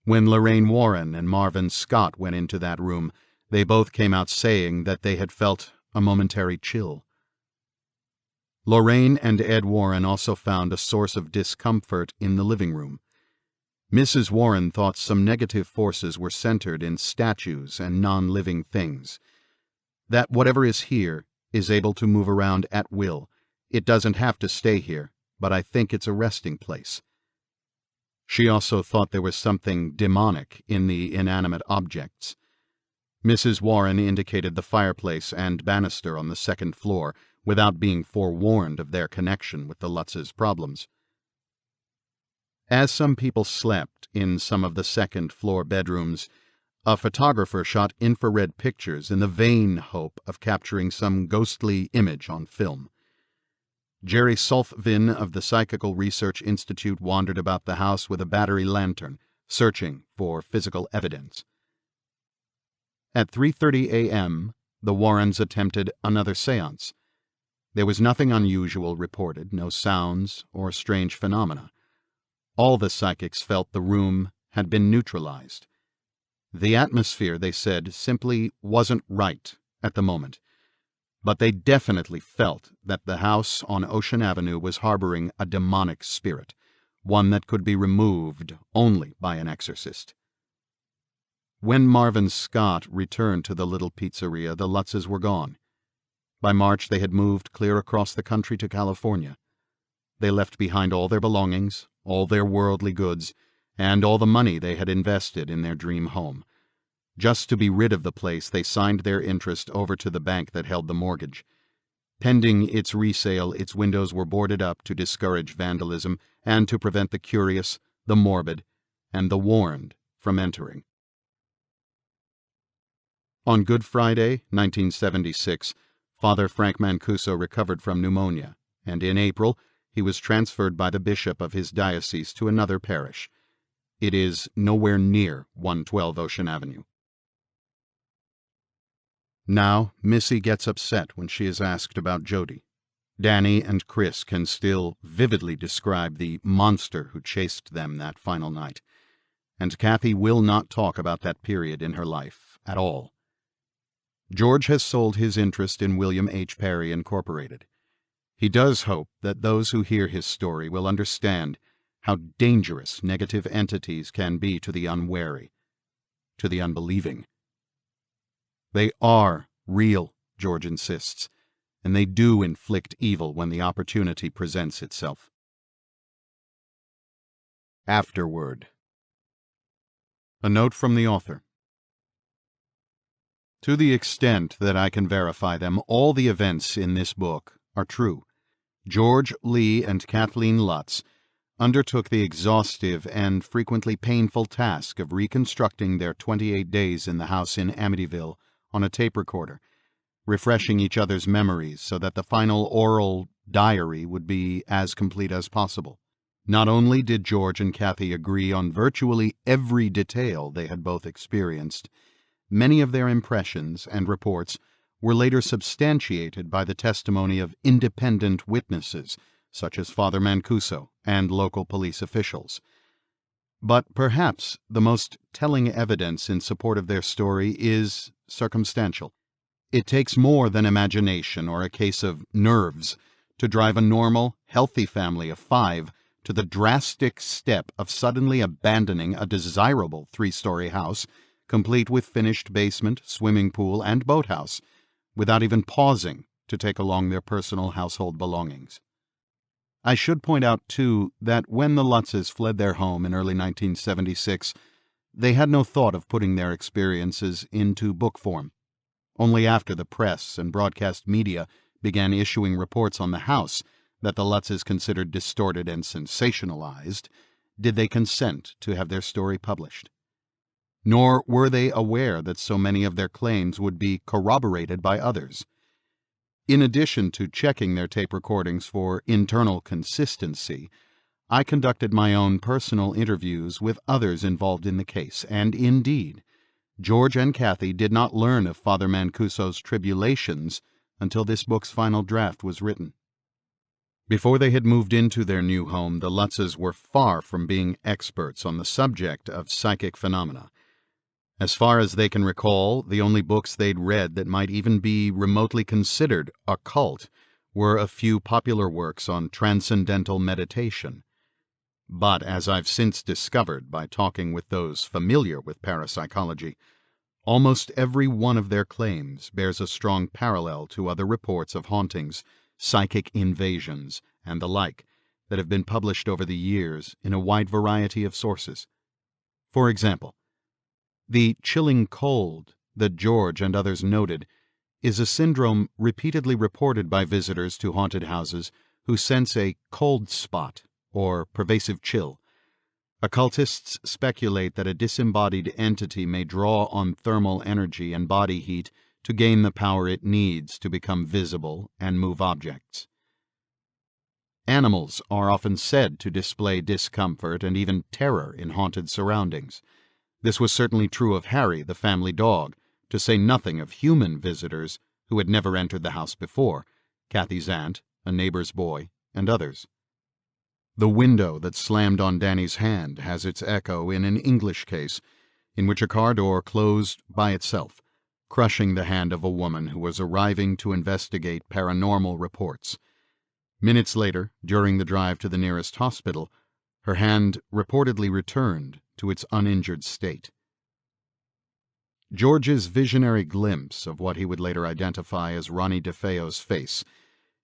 When Lorraine Warren and Marvin Scott went into that room, they both came out saying that they had felt a momentary chill. Lorraine and Ed Warren also found a source of discomfort in the living room. Mrs. Warren thought some negative forces were centered in statues and non-living things. That whatever is here is able to move around at will. It doesn't have to stay here, but I think it's a resting place. She also thought there was something demonic in the inanimate objects. Mrs. Warren indicated the fireplace and banister on the second floor, without being forewarned of their connection with the Lutz's problems. As some people slept in some of the second-floor bedrooms, a photographer shot infrared pictures in the vain hope of capturing some ghostly image on film. Jerry Solfvin of the Psychical Research Institute wandered about the house with a battery lantern, searching for physical evidence. At 3:30 a.m., the Warrens attempted another séance. There was nothing unusual reported, no sounds or strange phenomena. All the psychics felt the room had been neutralized. The atmosphere, they said, simply wasn't right at the moment, but they definitely felt that the house on Ocean Avenue was harboring a demonic spirit, one that could be removed only by an exorcist. When Marvin Scott returned to the little pizzeria, the Lutzes were gone. By March, they had moved clear across the country to California. They left behind all their belongings, all their worldly goods, and all the money they had invested in their dream home. Just to be rid of the place, they signed their interest over to the bank that held the mortgage. Pending its resale, its windows were boarded up to discourage vandalism and to prevent the curious, the morbid, and the warned from entering. On Good Friday, 1976, Father Frank Mancuso recovered from pneumonia, and in April he was transferred by the bishop of his diocese to another parish. It is nowhere near 112 Ocean Avenue. Now, Missy gets upset when she is asked about Jody. Danny and Chris can still vividly describe the monster who chased them that final night, and Kathy will not talk about that period in her life at all. George has sold his interest in William H. Perry Incorporated. He does hope that those who hear his story will understand how dangerous negative entities can be to the unwary, to the unbelieving. They are real, George insists, and they do inflict evil when the opportunity presents itself. Afterword. A note from the author. To the extent that I can verify them, all the events in this book are true. George Lee and Kathleen Lutz undertook the exhaustive and frequently painful task of reconstructing their 28 days in the house in Amityville on a tape recorder, refreshing each other's memories so that the final oral diary would be as complete as possible. Not only did George and Kathy agree on virtually every detail they had both experienced, many of their impressions and reports were later substantiated by the testimony of independent witnesses, such as Father Mancuso and local police officials. But perhaps the most telling evidence in support of their story is circumstantial. It takes more than imagination or a case of nerves to drive a normal, healthy family of 5 to the drastic step of suddenly abandoning a desirable 3-story house, complete with finished basement, swimming pool, and boathouse, without even pausing to take along their personal household belongings. I should point out, too, that when the Lutzes fled their home in early 1976, they had no thought of putting their experiences into book form. Only after the press and broadcast media began issuing reports on the house that the Lutzes considered distorted and sensationalized did they consent to have their story published. Nor were they aware that so many of their claims would be corroborated by others. In addition to checking their tape recordings for internal consistency, I conducted my own personal interviews with others involved in the case, and indeed, George and Kathy did not learn of Father Mancuso's tribulations until this book's final draft was written. Before they had moved into their new home, the Lutzes were far from being experts on the subject of psychic phenomena. As far as they can recall, the only books they'd read that might even be remotely considered occult were a few popular works on transcendental meditation. But as I've since discovered by talking with those familiar with parapsychology, almost every one of their claims bears a strong parallel to other reports of hauntings, psychic invasions, and the like, that have been published over the years in a wide variety of sources. For example, the chilling cold that George and others noted is a syndrome repeatedly reported by visitors to haunted houses who sense a cold spot or pervasive chill. Occultists speculate that a disembodied entity may draw on thermal energy and body heat to gain the power it needs to become visible and move objects. Animals are often said to display discomfort and even terror in haunted surroundings. This was certainly true of Harry, the family dog, to say nothing of human visitors who had never entered the house before, Kathy's aunt, a neighbor's boy, and others. The window that slammed on Danny's hand has its echo in an English case, in which a car door closed by itself, crushing the hand of a woman who was arriving to investigate paranormal reports. Minutes later, during the drive to the nearest hospital, her hand reportedly returned to its uninjured state. George's visionary glimpse of what he would later identify as Ronald Defeo's face,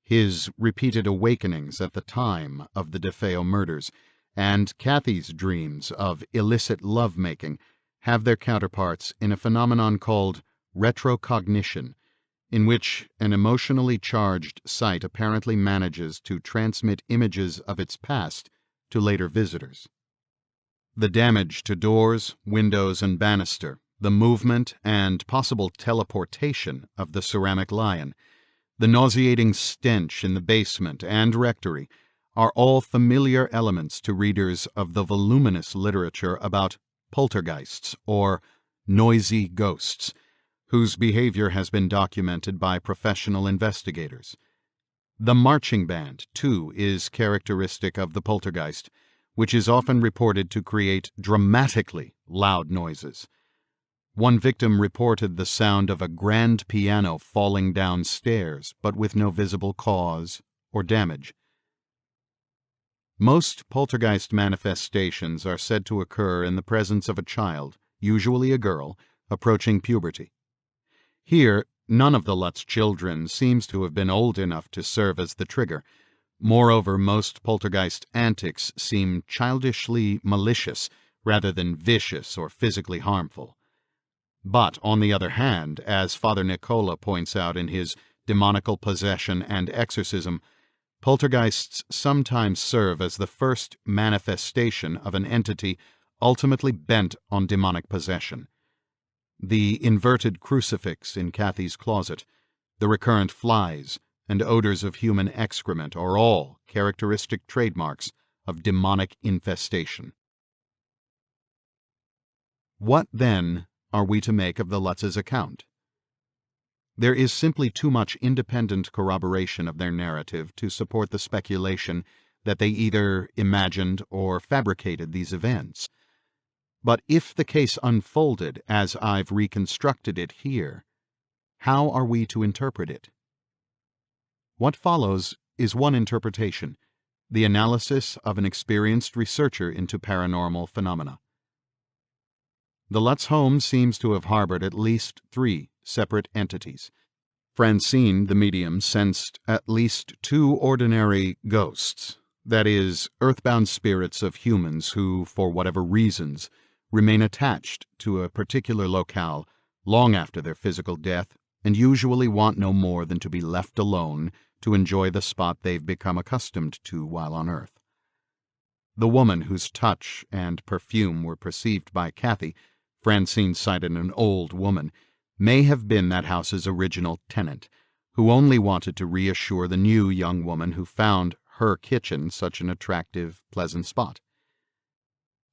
his repeated awakenings at the time of the Defeo murders, and Kathy's dreams of illicit lovemaking have their counterparts in a phenomenon called retrocognition, in which an emotionally charged sight apparently manages to transmit images of its past to later visitors. The damage to doors, windows, and banister, the movement and possible teleportation of the ceramic lion, the nauseating stench in the basement and rectory are all familiar elements to readers of the voluminous literature about poltergeists or noisy ghosts, whose behavior has been documented by professional investigators. The marching band, too, is characteristic of the poltergeist, which is often reported to create dramatically loud noises. One victim reported the sound of a grand piano falling downstairs, but with no visible cause or damage. Most poltergeist manifestations are said to occur in the presence of a child, usually a girl, approaching puberty. Here, none of the Lutz children seems to have been old enough to serve as the trigger. Moreover, most poltergeist antics seem childishly malicious rather than vicious or physically harmful. But, on the other hand, as Father Nicola points out in his Demonical Possession and Exorcism, poltergeists sometimes serve as the first manifestation of an entity ultimately bent on demonic possession. The inverted crucifix in Kathy's closet, the recurrent flies, and odors of human excrement are all characteristic trademarks of demonic infestation. What, then, are we to make of the Lutz's account? There is simply too much independent corroboration of their narrative to support the speculation that they either imagined or fabricated these events. But if the case unfolded as I've reconstructed it here, how are we to interpret it? What follows is one interpretation, the analysis of an experienced researcher into paranormal phenomena. The Lutz home seems to have harbored at least 3 separate entities. Francine, the medium, sensed at least 2 ordinary ghosts, that is, earthbound spirits of humans who, for whatever reasons, remain attached to a particular locale long after their physical death and usually want no more than to be left alone to enjoy the spot they've become accustomed to while on Earth. The woman whose touch and perfume were perceived by Kathy, Francine cited an old woman, may have been that house's original tenant, who only wanted to reassure the new young woman who found her kitchen such an attractive, pleasant spot.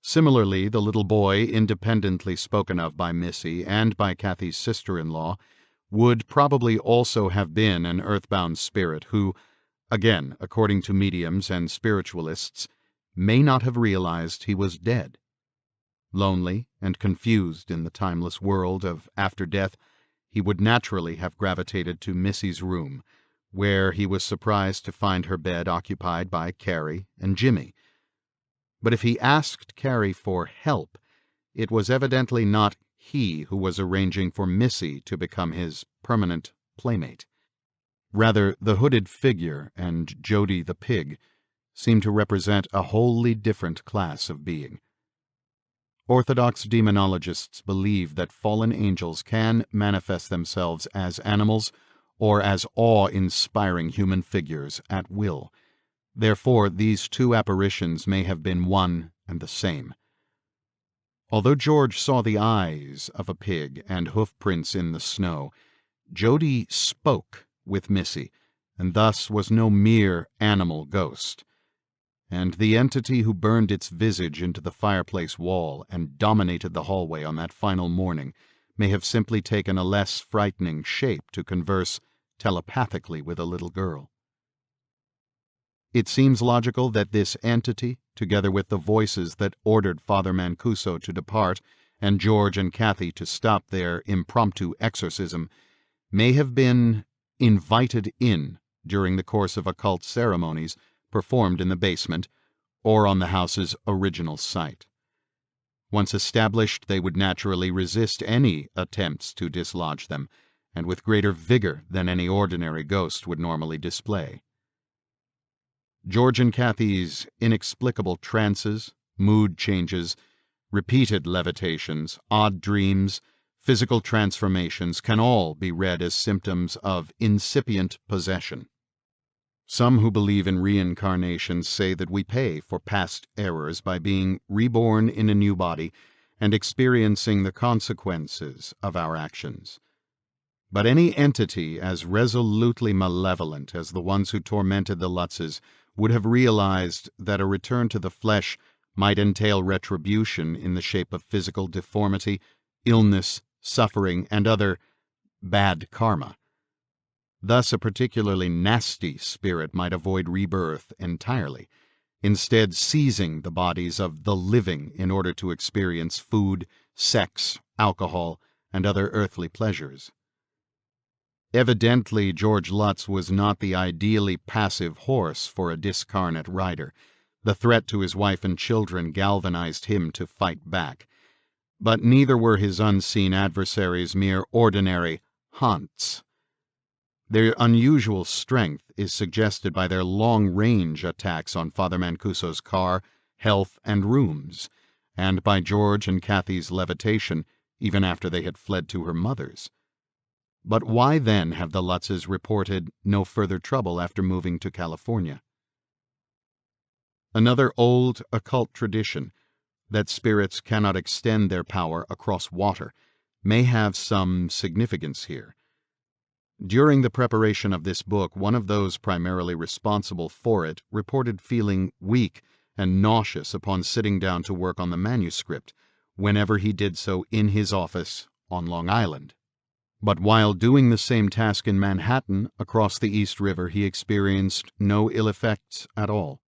Similarly, the little boy independently spoken of by Missy and by Kathy's sister-in-law would probably also have been an earthbound spirit who, again, according to mediums and spiritualists, may not have realized he was dead. Lonely and confused in the timeless world of after death, he would naturally have gravitated to Missy's room, where he was surprised to find her bed occupied by Carrie and Jimmy. But if he asked Carrie for help, it was evidently not he who was arranging for Missy to become his permanent playmate. Rather, the hooded figure and Jody the pig, seem to represent a wholly different class of being. Orthodox demonologists believe that fallen angels can manifest themselves as animals or as awe-inspiring human figures at will. Therefore, these two apparitions may have been one and the same. Although George saw the eyes of a pig and hoof prints in the snow, Jody spoke with Missy, and thus was no mere animal ghost. And the entity who burned its visage into the fireplace wall and dominated the hallway on that final morning may have simply taken a less frightening shape to converse telepathically with a little girl. It seems logical that this entity, together with the voices that ordered Father Mancuso to depart and George and Kathy to stop their impromptu exorcism, may have been invited in during the course of occult ceremonies performed in the basement or on the house's original site. Once established, they would naturally resist any attempts to dislodge them, and with greater vigor than any ordinary ghost would normally display. George and Kathy's inexplicable trances, mood changes, repeated levitations, odd dreams, physical transformations can all be read as symptoms of incipient possession. Some who believe in reincarnation say that we pay for past errors by being reborn in a new body and experiencing the consequences of our actions. But any entity as resolutely malevolent as the ones who tormented the Lutzes would have realized that a return to the flesh might entail retribution in the shape of physical deformity, illness, suffering, and other bad karma. Thus, a particularly nasty spirit might avoid rebirth entirely, instead seizing the bodies of the living in order to experience food, sex, alcohol, and other earthly pleasures. Evidently, George Lutz was not the ideally passive horse for a discarnate rider. The threat to his wife and children galvanized him to fight back. But neither were his unseen adversaries mere ordinary haunts. Their unusual strength is suggested by their long-range attacks on Father Mancuso's car, health, and rooms, and by George and Kathy's levitation, even after they had fled to her mother's. But why then have the Lutzes reported no further trouble after moving to California? Another old occult tradition, that spirits cannot extend their power across water, may have some significance here. During the preparation of this book, one of those primarily responsible for it reported feeling weak and nauseous upon sitting down to work on the manuscript, whenever he did so in his office on Long Island. But while doing the same task in Manhattan, across the East River, he experienced no ill effects at all.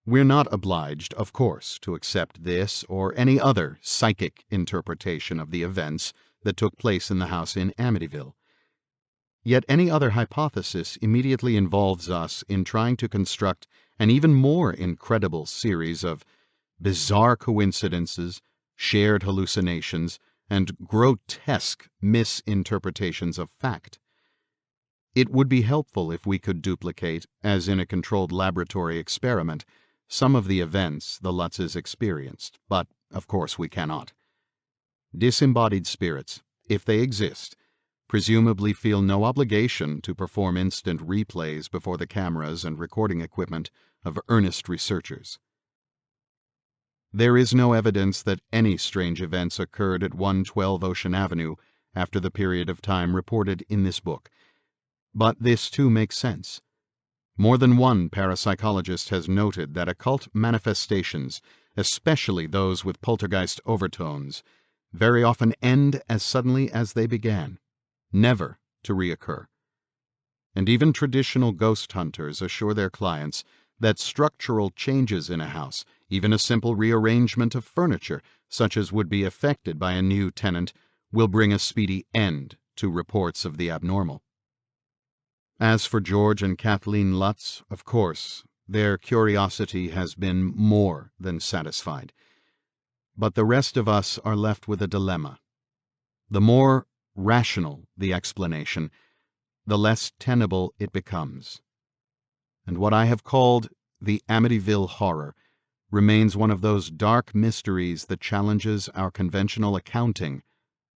We're not obliged, of course, to accept this or any other psychic interpretation of the events that took place in the house in Amityville. Yet any other hypothesis immediately involves us in trying to construct an even more incredible series of bizarre coincidences, shared hallucinations, and grotesque misinterpretations of fact. It would be helpful if we could duplicate, as in a controlled laboratory experiment, some of the events the Lutzes experienced, but, of course, we cannot. Disembodied spirits, if they exist, presumably feel no obligation to perform instant replays before the cameras and recording equipment of earnest researchers. There is no evidence that any strange events occurred at 112 Ocean Avenue after the period of time reported in this book. But this, too, makes sense. More than one parapsychologist has noted that occult manifestations, especially those with poltergeist overtones, very often end as suddenly as they began, never to reoccur. And even traditional ghost hunters assure their clients that structural changes in a house, even a simple rearrangement of furniture, such as would be effected by a new tenant, will bring a speedy end to reports of the abnormal. As for George and Kathleen Lutz, of course, their curiosity has been more than satisfied. But the rest of us are left with a dilemma. The more rational the explanation, the less tenable it becomes. and what I have called the Amityville horror remains one of those dark mysteries that challenges our conventional accounting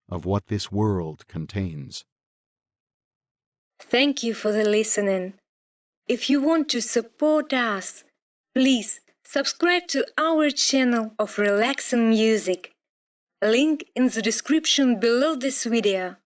of what this world contains. Thank you for the listening. If you want to support us, please subscribe to our channel of relaxing music. Link in the description below this video.